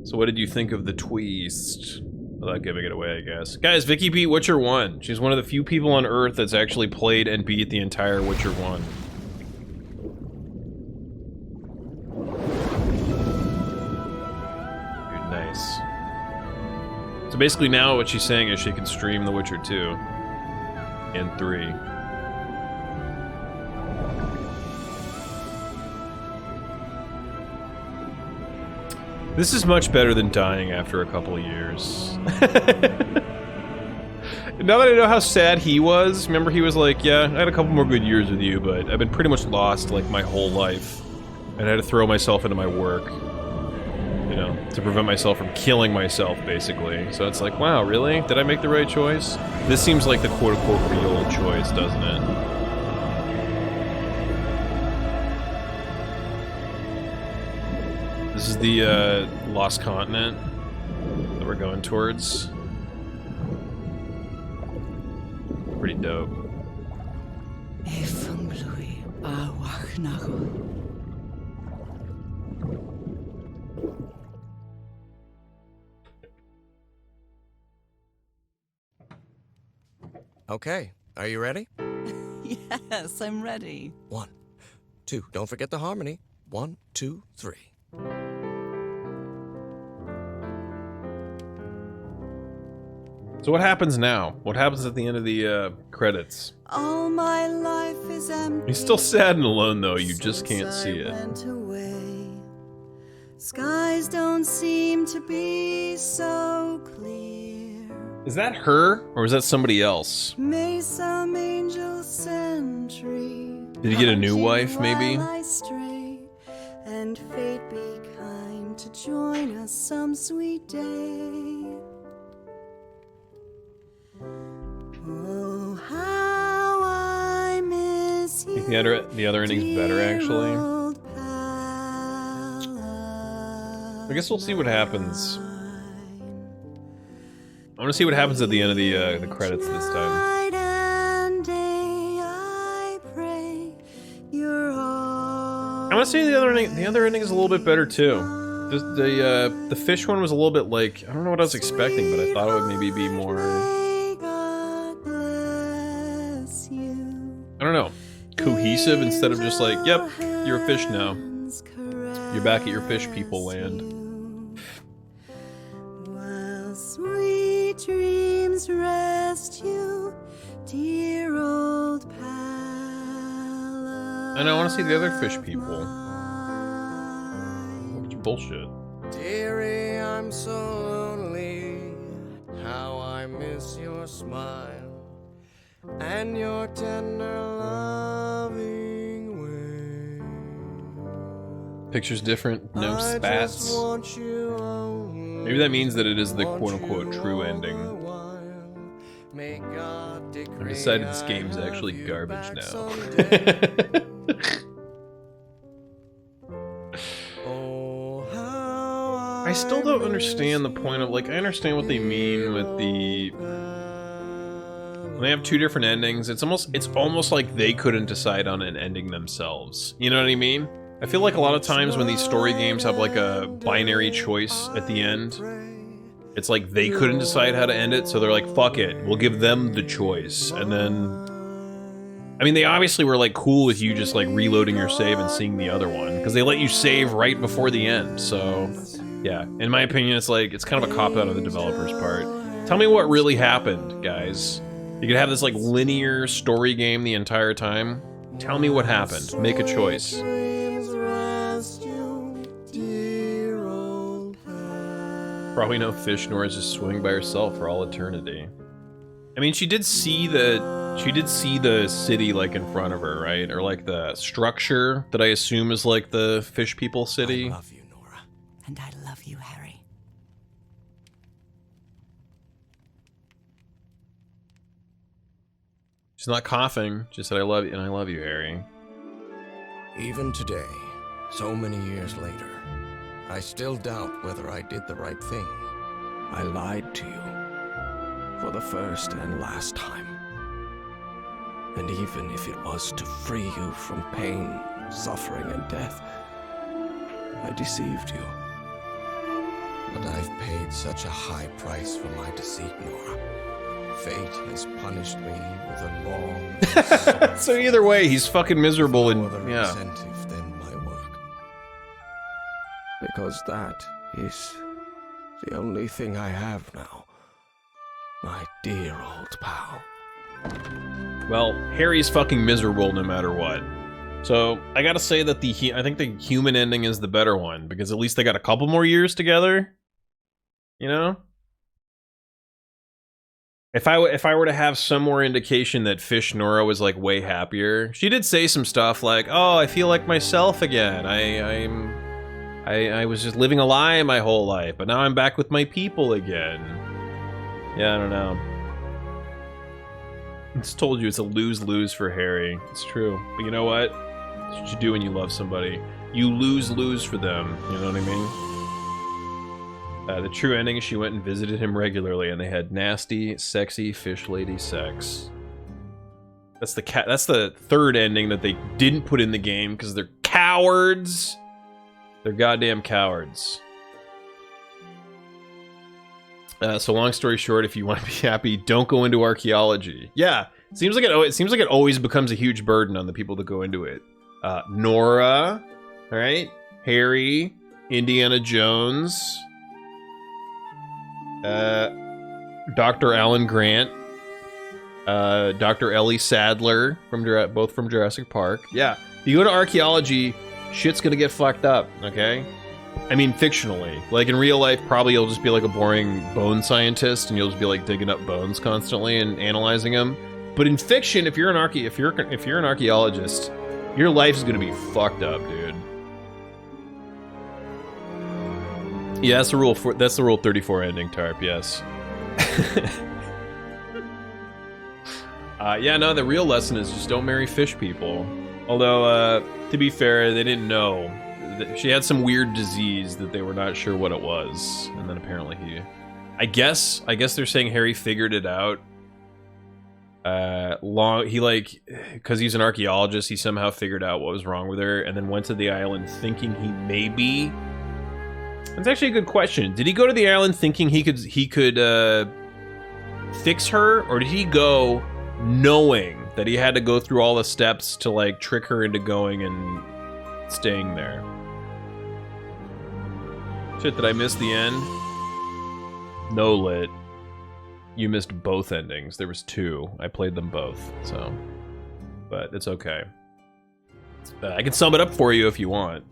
So what did you think of the twist? Without giving it away, I guess. Guys, Vicky beat Witcher 1. She's one of the few people on Earth that's actually played and beat the entire Witcher 1. Dude, nice. So basically now what she's saying is she can stream The Witcher 2 and 3. This is much better than dying after a couple of years. Now that I know how sad he was, remember he was like, yeah, I had a couple more good years with you, but I've been pretty much lost, like, my whole life. And I had to throw myself into my work. You know, to prevent myself from killing myself, basically. So it's like, wow, really? Did I make the right choice? This seems like the quote-unquote real choice, doesn't it? This is the Lost Continent that we're going towards. Pretty dope. Okay, are you ready? Yes, I'm ready. 1, 2, don't forget the harmony. 1, 2, 3. So what happens now? What happens at the end of the credits? All my life is empty. He's still sad and alone, though. You just can't since see I it. went away. Skies don't seem to be so clear. Is that her, or is that somebody else? May some angel sentry Did he get a new wife, maybe? while I stray, and fate be kind to join us some sweet day. Oh, how I miss I you. think the other ending's better, actually. I guess we'll see what happens. I want to see what happens at the end of the credits this time. Night and day I pray you're all I want to say the other ending is a little bit better too. The fish one was a little bit like, I don't know what I was expecting, but I thought it would maybe be more, God bless you. I don't know, cohesive instead of just like, yep, you're a fish now. You're back at your fish people land. While sweet dreams rest you, dear old pal. And I want to see the other fish people. Bullshit. Dearie, I'm so lonely. How I miss your smile and your tender loving way. Picture's different, no I spats. just want you only. Maybe that means that it is the Want quote-unquote you true all ending. the while. May God I've decree decided this I game is have actually you garbage back now. someday. Oh, how I still don't miss understand the point of, like, I understand what they mean with the... When they have two different endings, it's almost like they couldn't decide on an ending themselves. You know what I mean? I feel like a lot of times when these story games have like a binary choice at the end, it's like they couldn't decide how to end it, so they're like, fuck it, we'll give them the choice. And then... I mean, they obviously were like cool with you just like reloading your save and seeing the other one, because they let you save right before the end, so... Yeah, in my opinion, it's like, it's kind of a cop-out on the developer's part. Tell me what really happened, guys. You could have this like linear story game the entire time. Tell me what happened. Make a choice. Probably no fish, nor is just swimming by herself for all eternity. I mean, she did see the city like in front of her, right? Or like the structure that I assume is like the fish people city. I love you, Nora. And I love you, Harry. She's not coughing. She said, "I love you," and I love you, Harry. Even today, so many years later, I still doubt whether I did the right thing. I lied to you for the first and last time. And even if it was to free you from pain, suffering, and death, I deceived you. But I've paid such a high price for my deceit, Nora. Fate has punished me with a long and So either way, he's fucking miserable and no other yeah. incentive than my work. Because that is the only thing I have now. My dear old pal. Well, Harry's fucking miserable no matter what. So I gotta say that I think the human ending is the better one, because at least they got a couple more years together. You know? If I were to have some more indication that Fish Nora was like way happier, she did say some stuff like, "Oh, I feel like myself again. I was just living a lie my whole life, but now I'm back with my people again." Yeah, I don't know. I just told you it's a lose-lose for Harry. It's true, but you know what? That's what you do when you love somebody. You lose-lose for them. You know what I mean? The true ending is she went and visited him regularly, and they had nasty, sexy fish lady sex. That's the third ending that they didn't put in the game because they're cowards. They're goddamn cowards. So long story short, if you want to be happy, don't go into archaeology. Yeah, it seems like it always becomes a huge burden on the people that go into it. Nora, all right, Harry, Indiana Jones. Dr. Alan Grant, Dr. Ellie Sadler both from Jurassic Park. Yeah, if you go to archaeology, shit's gonna get fucked up. Okay, I mean, fictionally. Like, in real life, probably you'll just be like a boring bone scientist, and you'll just be like digging up bones constantly and analyzing them. But in fiction, if you're an archaeologist, your life is gonna be fucked up, dude. Yeah, that's the rule. That's the Rule 34 ending, Tarp. Yes. Yeah, no. The real lesson is just don't marry fish people. Although, to be fair, they didn't know. She had some weird disease that they were not sure what it was, and then apparently he. I guess they're saying Harry figured it out. Because he's an archaeologist, he somehow figured out what was wrong with her, and then went to the island thinking he maybe. That's actually a good question. Did he go to the island thinking he could fix her, or did he go knowing that he had to go through all the steps to like trick her into going and staying there? Shit, did I miss the end? No, Lit. You missed both endings. There was 2. I played them both, so. But it's okay. I can sum it up for you if you want.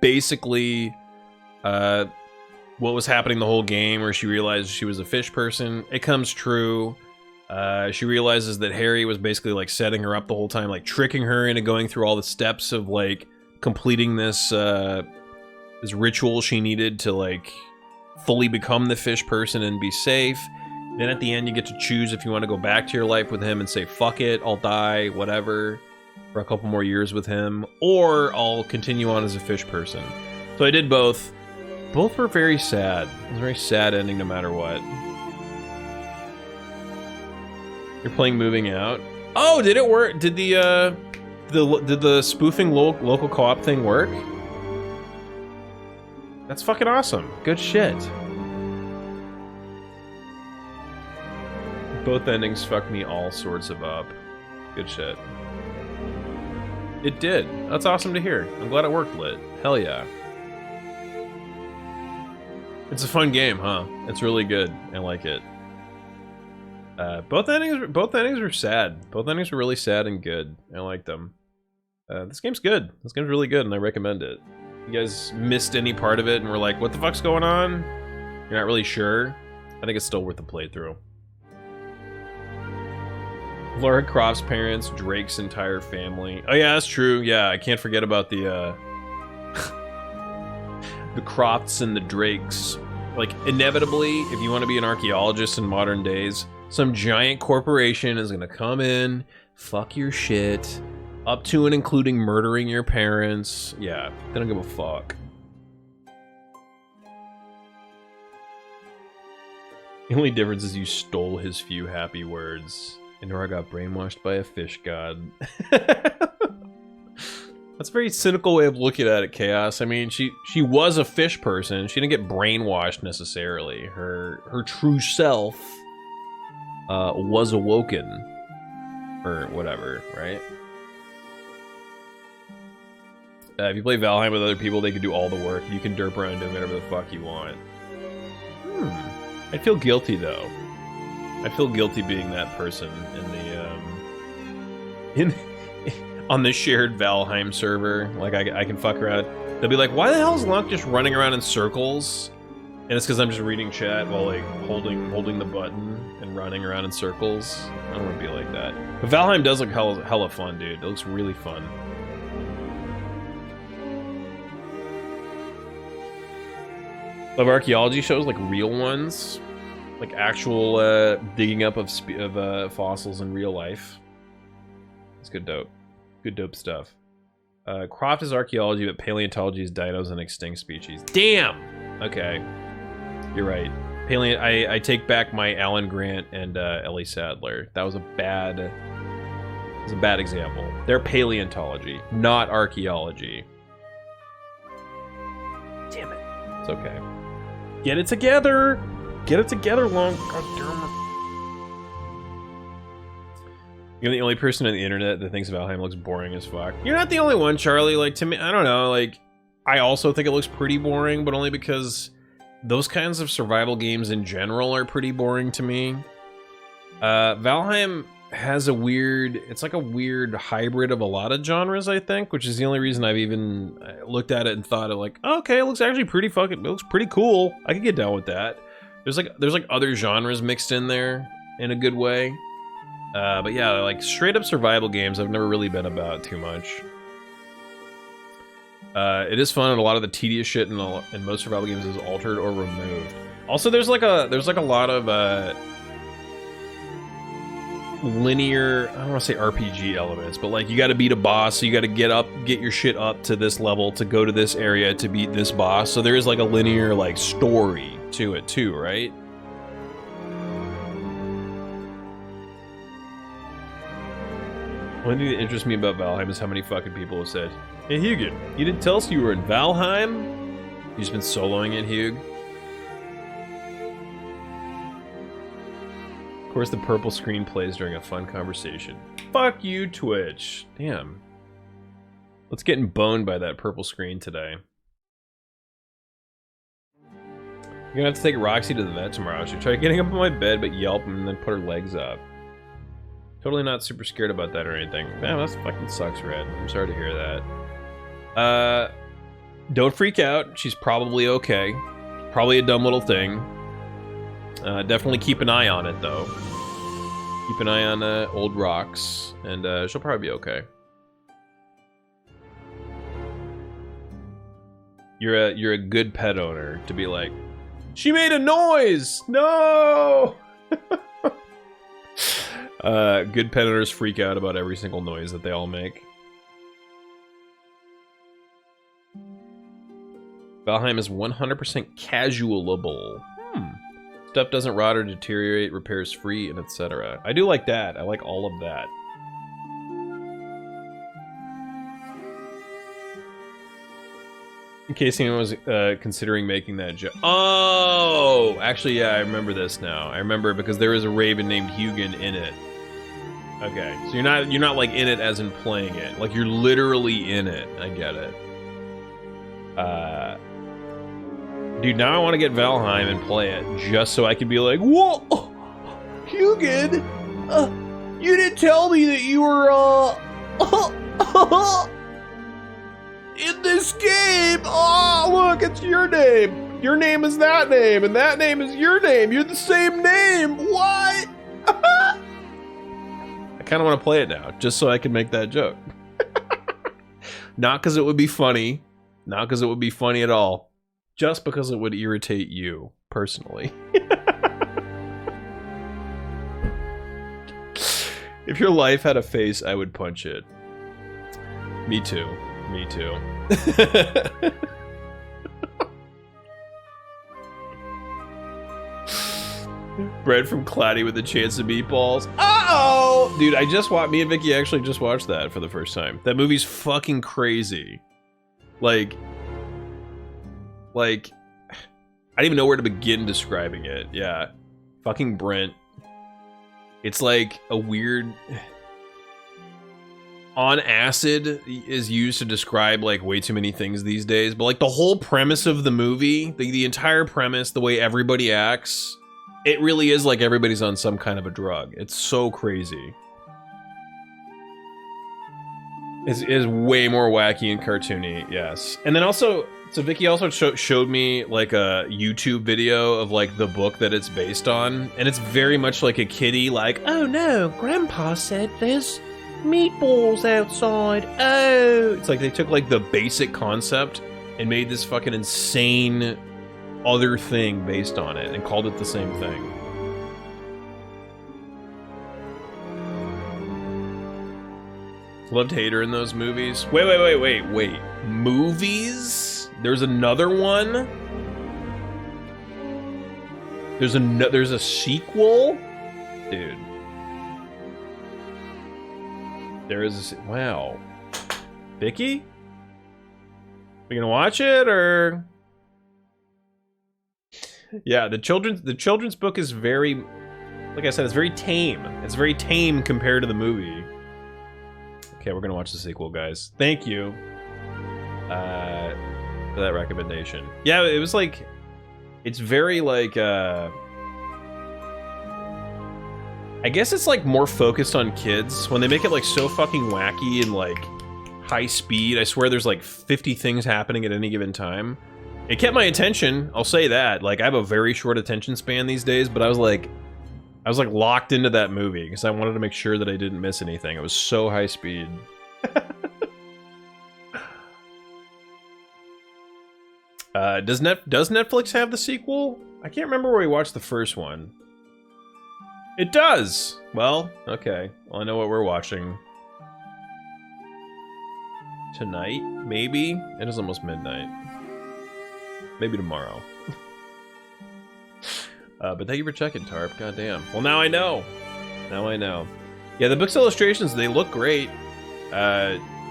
Basically, what was happening the whole game, where she realized she was a fish person, it comes true. She realizes that Harry was basically like setting her up the whole time, like tricking her into going through all the steps of like completing this this ritual she needed to like fully become the fish person and be safe. Then at the end you get to choose if you want to go back to your life with him and say, fuck it, I'll die, whatever, for a couple more years with him, or I'll continue on as a fish person. So I did both. Both were very sad. It was a very sad ending no matter what. You're playing Moving Out. Oh, did it work? Did the spoofing local co-op thing work? That's fucking awesome. Good shit. Both endings fucked me all sorts of up. Good shit. It did. That's awesome to hear. I'm glad it worked, Lit. Hell yeah. It's a fun game, huh? It's really good. I like it. Both endings were sad. Both endings were really sad and good. I liked them. This game's good. This game's really good, and I recommend it. You guys missed any part of it and were like, what the fuck's going on? You're not really sure? I think it's still worth the playthrough. Lara Croft's parents, Drake's entire family. Oh yeah, that's true. Yeah, I can't forget about the the Crofts and the Drakes. Like, inevitably, if you want to be an archaeologist in modern days, some giant corporation is gonna come in, fuck your shit, up to and including murdering your parents. Yeah, they don't give a fuck. The only difference is you stole his few happy words. And Nora got brainwashed by a fish god. That's a very cynical way of looking at it, Chaos. I mean, she was a fish person. She didn't get brainwashed necessarily. Her true self was awoken. Or whatever, right? If you play Valheim with other people, they can do all the work. You can derp around doing whatever the fuck you want. I feel guilty, though. I feel guilty being that person in the on the shared Valheim server. Like I can fuck around. They'll be like, "Why the hell is Lunk just running around in circles?" And it's because I'm just reading chat while like holding the button and running around in circles. I don't want to be like that. But Valheim does look hella fun, dude. It looks really fun. Love archaeology shows, like real ones. Like actual digging up of fossils in real life. It's good dope. Good dope stuff. Croft is archaeology, but paleontology is dinos and extinct species. Damn! Okay. You're right. I take back my Alan Grant and Ellie Sadler. That was a bad example. They're paleontology, not archaeology. Damn it. It's okay. Get it together! Get it together, Long. God damn it. You're the only person on the internet that thinks Valheim looks boring as fuck. You're not the only one, Charlie. Like, to me, I don't know. Like, I also think it looks pretty boring, but only because those kinds of survival games in general are pretty boring to me. Valheim has a weird, it's like a weird hybrid of a lot of genres, I think, which is the only reason I've even looked at it and thought of like, oh, okay, it looks actually pretty fucking, it looks pretty cool. I could get down with that. There's like other genres mixed in there in a good way. But yeah, like straight up survival games I've never really been about too much. It is fun, and a lot of the tedious shit in most survival games is altered or removed. Also, there's like a lot of linear, I don't want to say RPG elements, but like you got to beat a boss, so you got to get your shit up to this level to go to this area to beat this boss. So there is like a linear like story to it too, right? One thing that interests me about Valheim is how many fucking people have said, "Hey Hugin, you didn't tell us you were in Valheim? You've just been soloing it, Hugh." Of course, the purple screen plays during a fun conversation. Fuck you, Twitch. Damn. Let's get boned by that purple screen today. You're gonna have to take Roxy to the vet tomorrow. She tried getting up on my bed, but yelped and then put her legs up. Totally not super scared about that or anything. Man, that fucking sucks, Red. I'm sorry to hear that. Don't freak out. She's probably okay. Probably a dumb little thing. Definitely keep an eye on it, though. Keep an eye on old Rox, and she'll probably be okay. You're a good pet owner to be like, she made a noise! No! Good pet owners freak out about every single noise that they all make. Valheim is 100% casualable. Stuff doesn't rot or deteriorate, repairs free, and etc. I do like that. I like all of that. In case anyone was considering making that joke. Oh! Actually, yeah, I remember this now. I remember because there is a Raven named Hugin in it. Okay, so you're not like in it as in playing it. Like you're literally in it. I get it. Dude, now I want to get Valheim and play it just so I can be like, whoa, Hugin, you didn't tell me that you were in this game. Oh, look, it's your name. Your name is that name, and that name is your name. You're the same name. What? I kind of want to play it now, just so I can make that joke. Not because it would be funny. Not because it would be funny at all. Just because it would irritate you, personally. If your life had a face, I would punch it. Me too. Me too. Bread from Claddy with a chance of meatballs. Uh-oh! Dude, me and Vicky actually just watched that for the first time. That movie's fucking crazy. Like, I don't even know where to begin describing it. Yeah. Fucking Brent. It's like a weird... On acid is used to describe like way too many things these days, but like the whole premise of the movie, the entire premise, the way everybody acts, it really is like everybody's on some kind of a drug. It's so crazy. It's way more wacky and cartoony, yes. And then also, so Vicky also showed me like a YouTube video of like the book that it's based on, and it's very much like a kiddie, like, oh no, Grandpa said there's meatballs outside. Oh, it's like they took like the basic concept and made this fucking insane other thing based on it and called it the same thing. Loved Hater in those movies. Wait. Movies? There's another one? There's a sequel? Dude. There is wow. Vicky? We gonna watch it or? Yeah, the children's book is very, like I said, it's very tame. It's very tame compared to the movie. Okay, we're gonna watch the sequel, guys. Thank you for that recommendation. Yeah, it was like, it's very like I guess it's like more focused on kids. When they make it like so fucking wacky and like high speed, I swear there's like 50 things happening at any given time. It kept my attention, I'll say that. Like, I have a very short attention span these days, but I was like locked into that movie because I wanted to make sure that I didn't miss anything. It was so high speed. Does Netflix have the sequel? I can't remember where we watched the first one. It does! Well, okay. Well, I know what we're watching. Tonight? Maybe? It is almost midnight. Maybe tomorrow. But thank you for checking, Tarp. Goddamn. Well, now I know. Now I know. Yeah, the book's illustrations, they look great.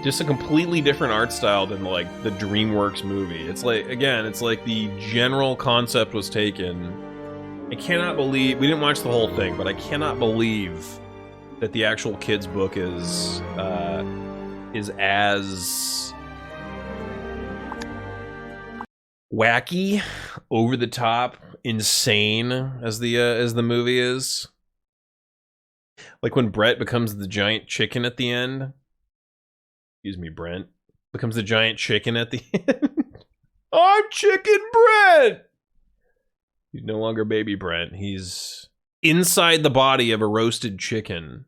Just a completely different art style than, like, the DreamWorks movie. It's like, again, it's like the general concept was taken. I cannot believe... We didn't watch the whole thing, but I cannot believe that the actual kid's book is as... wacky, over the top, insane as the movie is. Like when Brett becomes the giant chicken at the end. Excuse me, Brent. Becomes the giant chicken at the end. I'm Chicken Brent! He's no longer baby Brent. He's inside the body of a roasted chicken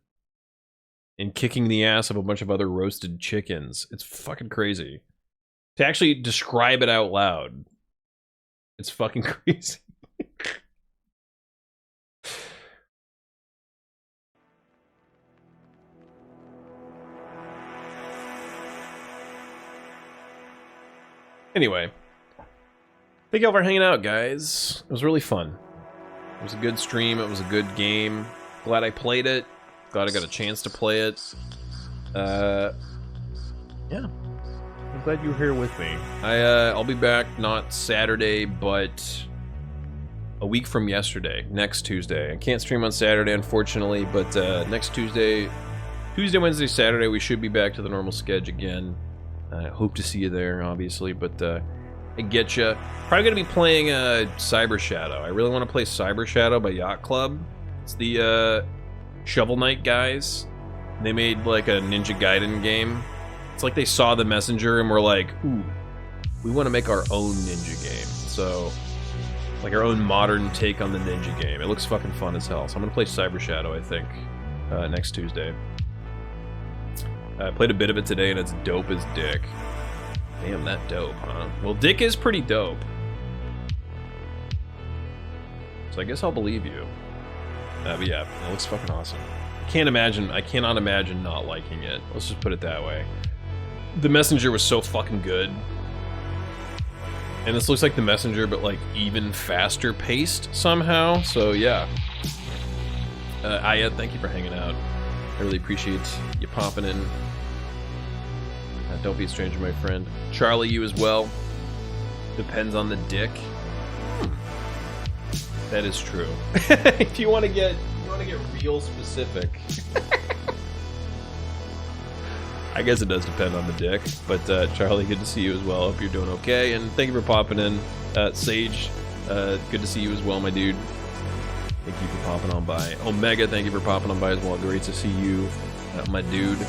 and kicking the ass of a bunch of other roasted chickens. It's fucking crazy. To actually describe it out loud, it's fucking crazy. Anyway, thank y'all for hanging out, guys. It was really fun. It was a good stream. It was a good game. Glad I played it. Glad I got a chance to play it. Yeah. I'm glad you were here with me. I'll be back not Saturday, but a week from yesterday, next Tuesday. I can't stream on Saturday, unfortunately, but next Tuesday, Wednesday, Saturday, we should be back to the normal schedule again. I hope to see you there, obviously, but I get you. Probably going to be playing Cyber Shadow. I really want to play Cyber Shadow by Yacht Club. It's the Shovel Knight guys. They made like a Ninja Gaiden game. It's like they saw The Messenger and were like, ooh, we want to make our own ninja game. So, like our own modern take on the ninja game. It looks fucking fun as hell. So I'm going to play Cyber Shadow, I think, next Tuesday. I played a bit of it today, and it's dope as dick. Damn, that dope, huh? Well, dick is pretty dope. So I guess I'll believe you. But yeah, it looks fucking awesome. I cannot imagine not liking it. Let's just put it that way. The Messenger was so fucking good. And this looks like The Messenger, but like even faster paced somehow. So yeah. Aya, thank you for hanging out. I really appreciate you popping in. Don't be a stranger, my friend. Charlie, you as well. Depends on the dick. That is true. If you want to get real specific. I guess it does depend on the dick. But Charlie, good to see you as well. Hope you're doing okay. And thank you for popping in. Sage, good to see you as well, my dude. Thank you for popping on by. Omega, thank you for popping on by as well. Great to see you, my dude.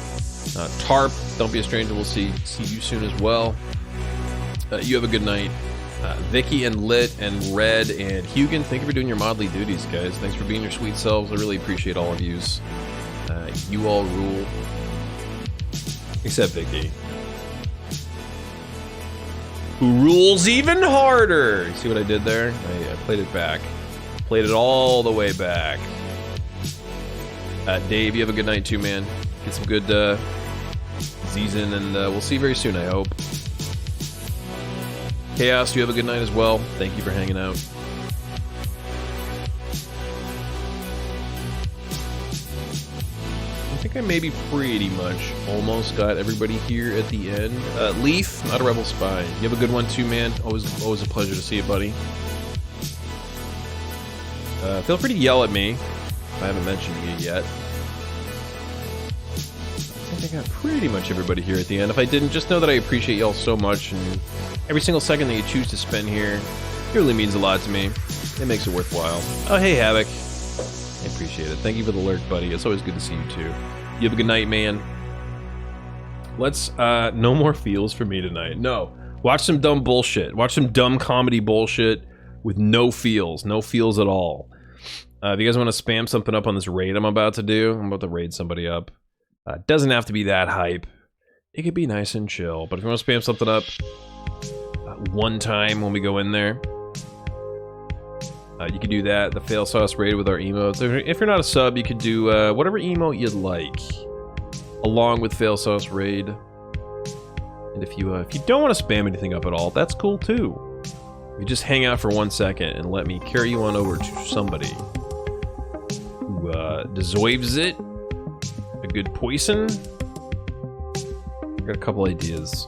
Tarp, don't be a stranger. We'll see you soon as well. You have a good night. Vicky and Lit and Red and Hugin, thank you for doing your modly duties, guys. Thanks for being your sweet selves. I really appreciate all of yous. You all rule. Except Vicky. Who rules even harder. See what I did there? I played it back. Played it all the way back. Dave, you have a good night too, man. Get some good Z's in, and we'll see you very soon, I hope. Chaos, you have a good night as well. Thank you for hanging out. I think I maybe pretty much almost got everybody here at the end. Leaf, not a rebel spy. You have a good one too, man. Always a pleasure to see you, buddy. Feel free to yell at me if I haven't mentioned you yet. I think I got pretty much everybody here at the end. If I didn't, just know that I appreciate y'all so much, and every single second that you choose to spend here, it really means a lot to me. It makes it worthwhile. Oh, hey, Havoc. I appreciate it. Thank you for the lurk, buddy. It's always good to see you too. You have a good night, man. Let's no more feels for me tonight. No. Watch some dumb bullshit. Watch some dumb comedy bullshit with no feels at all. If you guys want to spam something up on this raid I'm about to do, I'm about to raid somebody up. Doesn't have to be that hype. It could be nice and chill. But if you want to spam something up one time when we go in there, you could do that. The Fail Sauce raid with our emotes. If you're not a sub, you could do whatever emote you'd like, along with Fail Sauce raid. And if you don't want to spam anything up at all, that's cool too. You just hang out for 1 second and let me carry you on over to somebody who deserves it. A good poison. I got a couple ideas.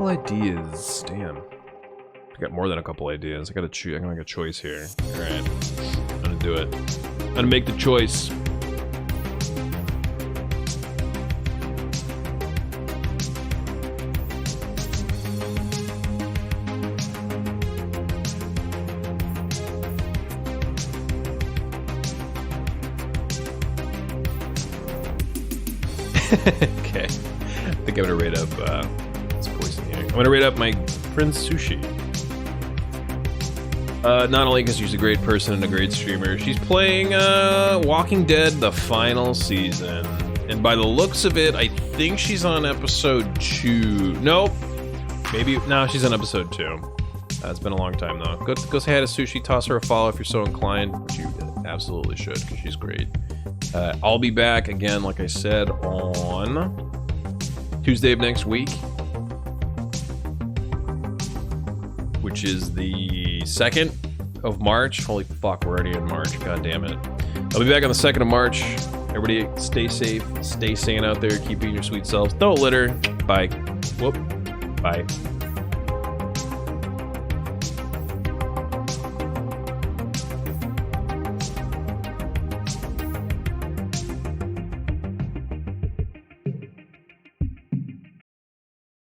Ideas. Damn. I got more than a couple ideas. I gotta choose. I'm gonna make a choice here. Alright. I'm gonna do it. I'm gonna make the choice. Okay. I think I'm gonna rate up I'm gonna rate up my friend Sushi. Not only because she's a great person and a great streamer, she's playing Walking Dead the final season. And by the looks of it, I think she's on episode 2. Nope. Maybe, no, she's on episode 2. It's been a long time though. Go say hi to Sushi, toss her a follow if you're so inclined, which you absolutely should because she's great. I'll be back again, like I said, on Tuesday of next week, which is the 2nd of March. Holy fuck, we're already in March. God damn it. I'll be back on the 2nd of March. Everybody stay safe, stay sane out there, keep being your sweet selves. Don't litter. Bye. Whoop. Bye.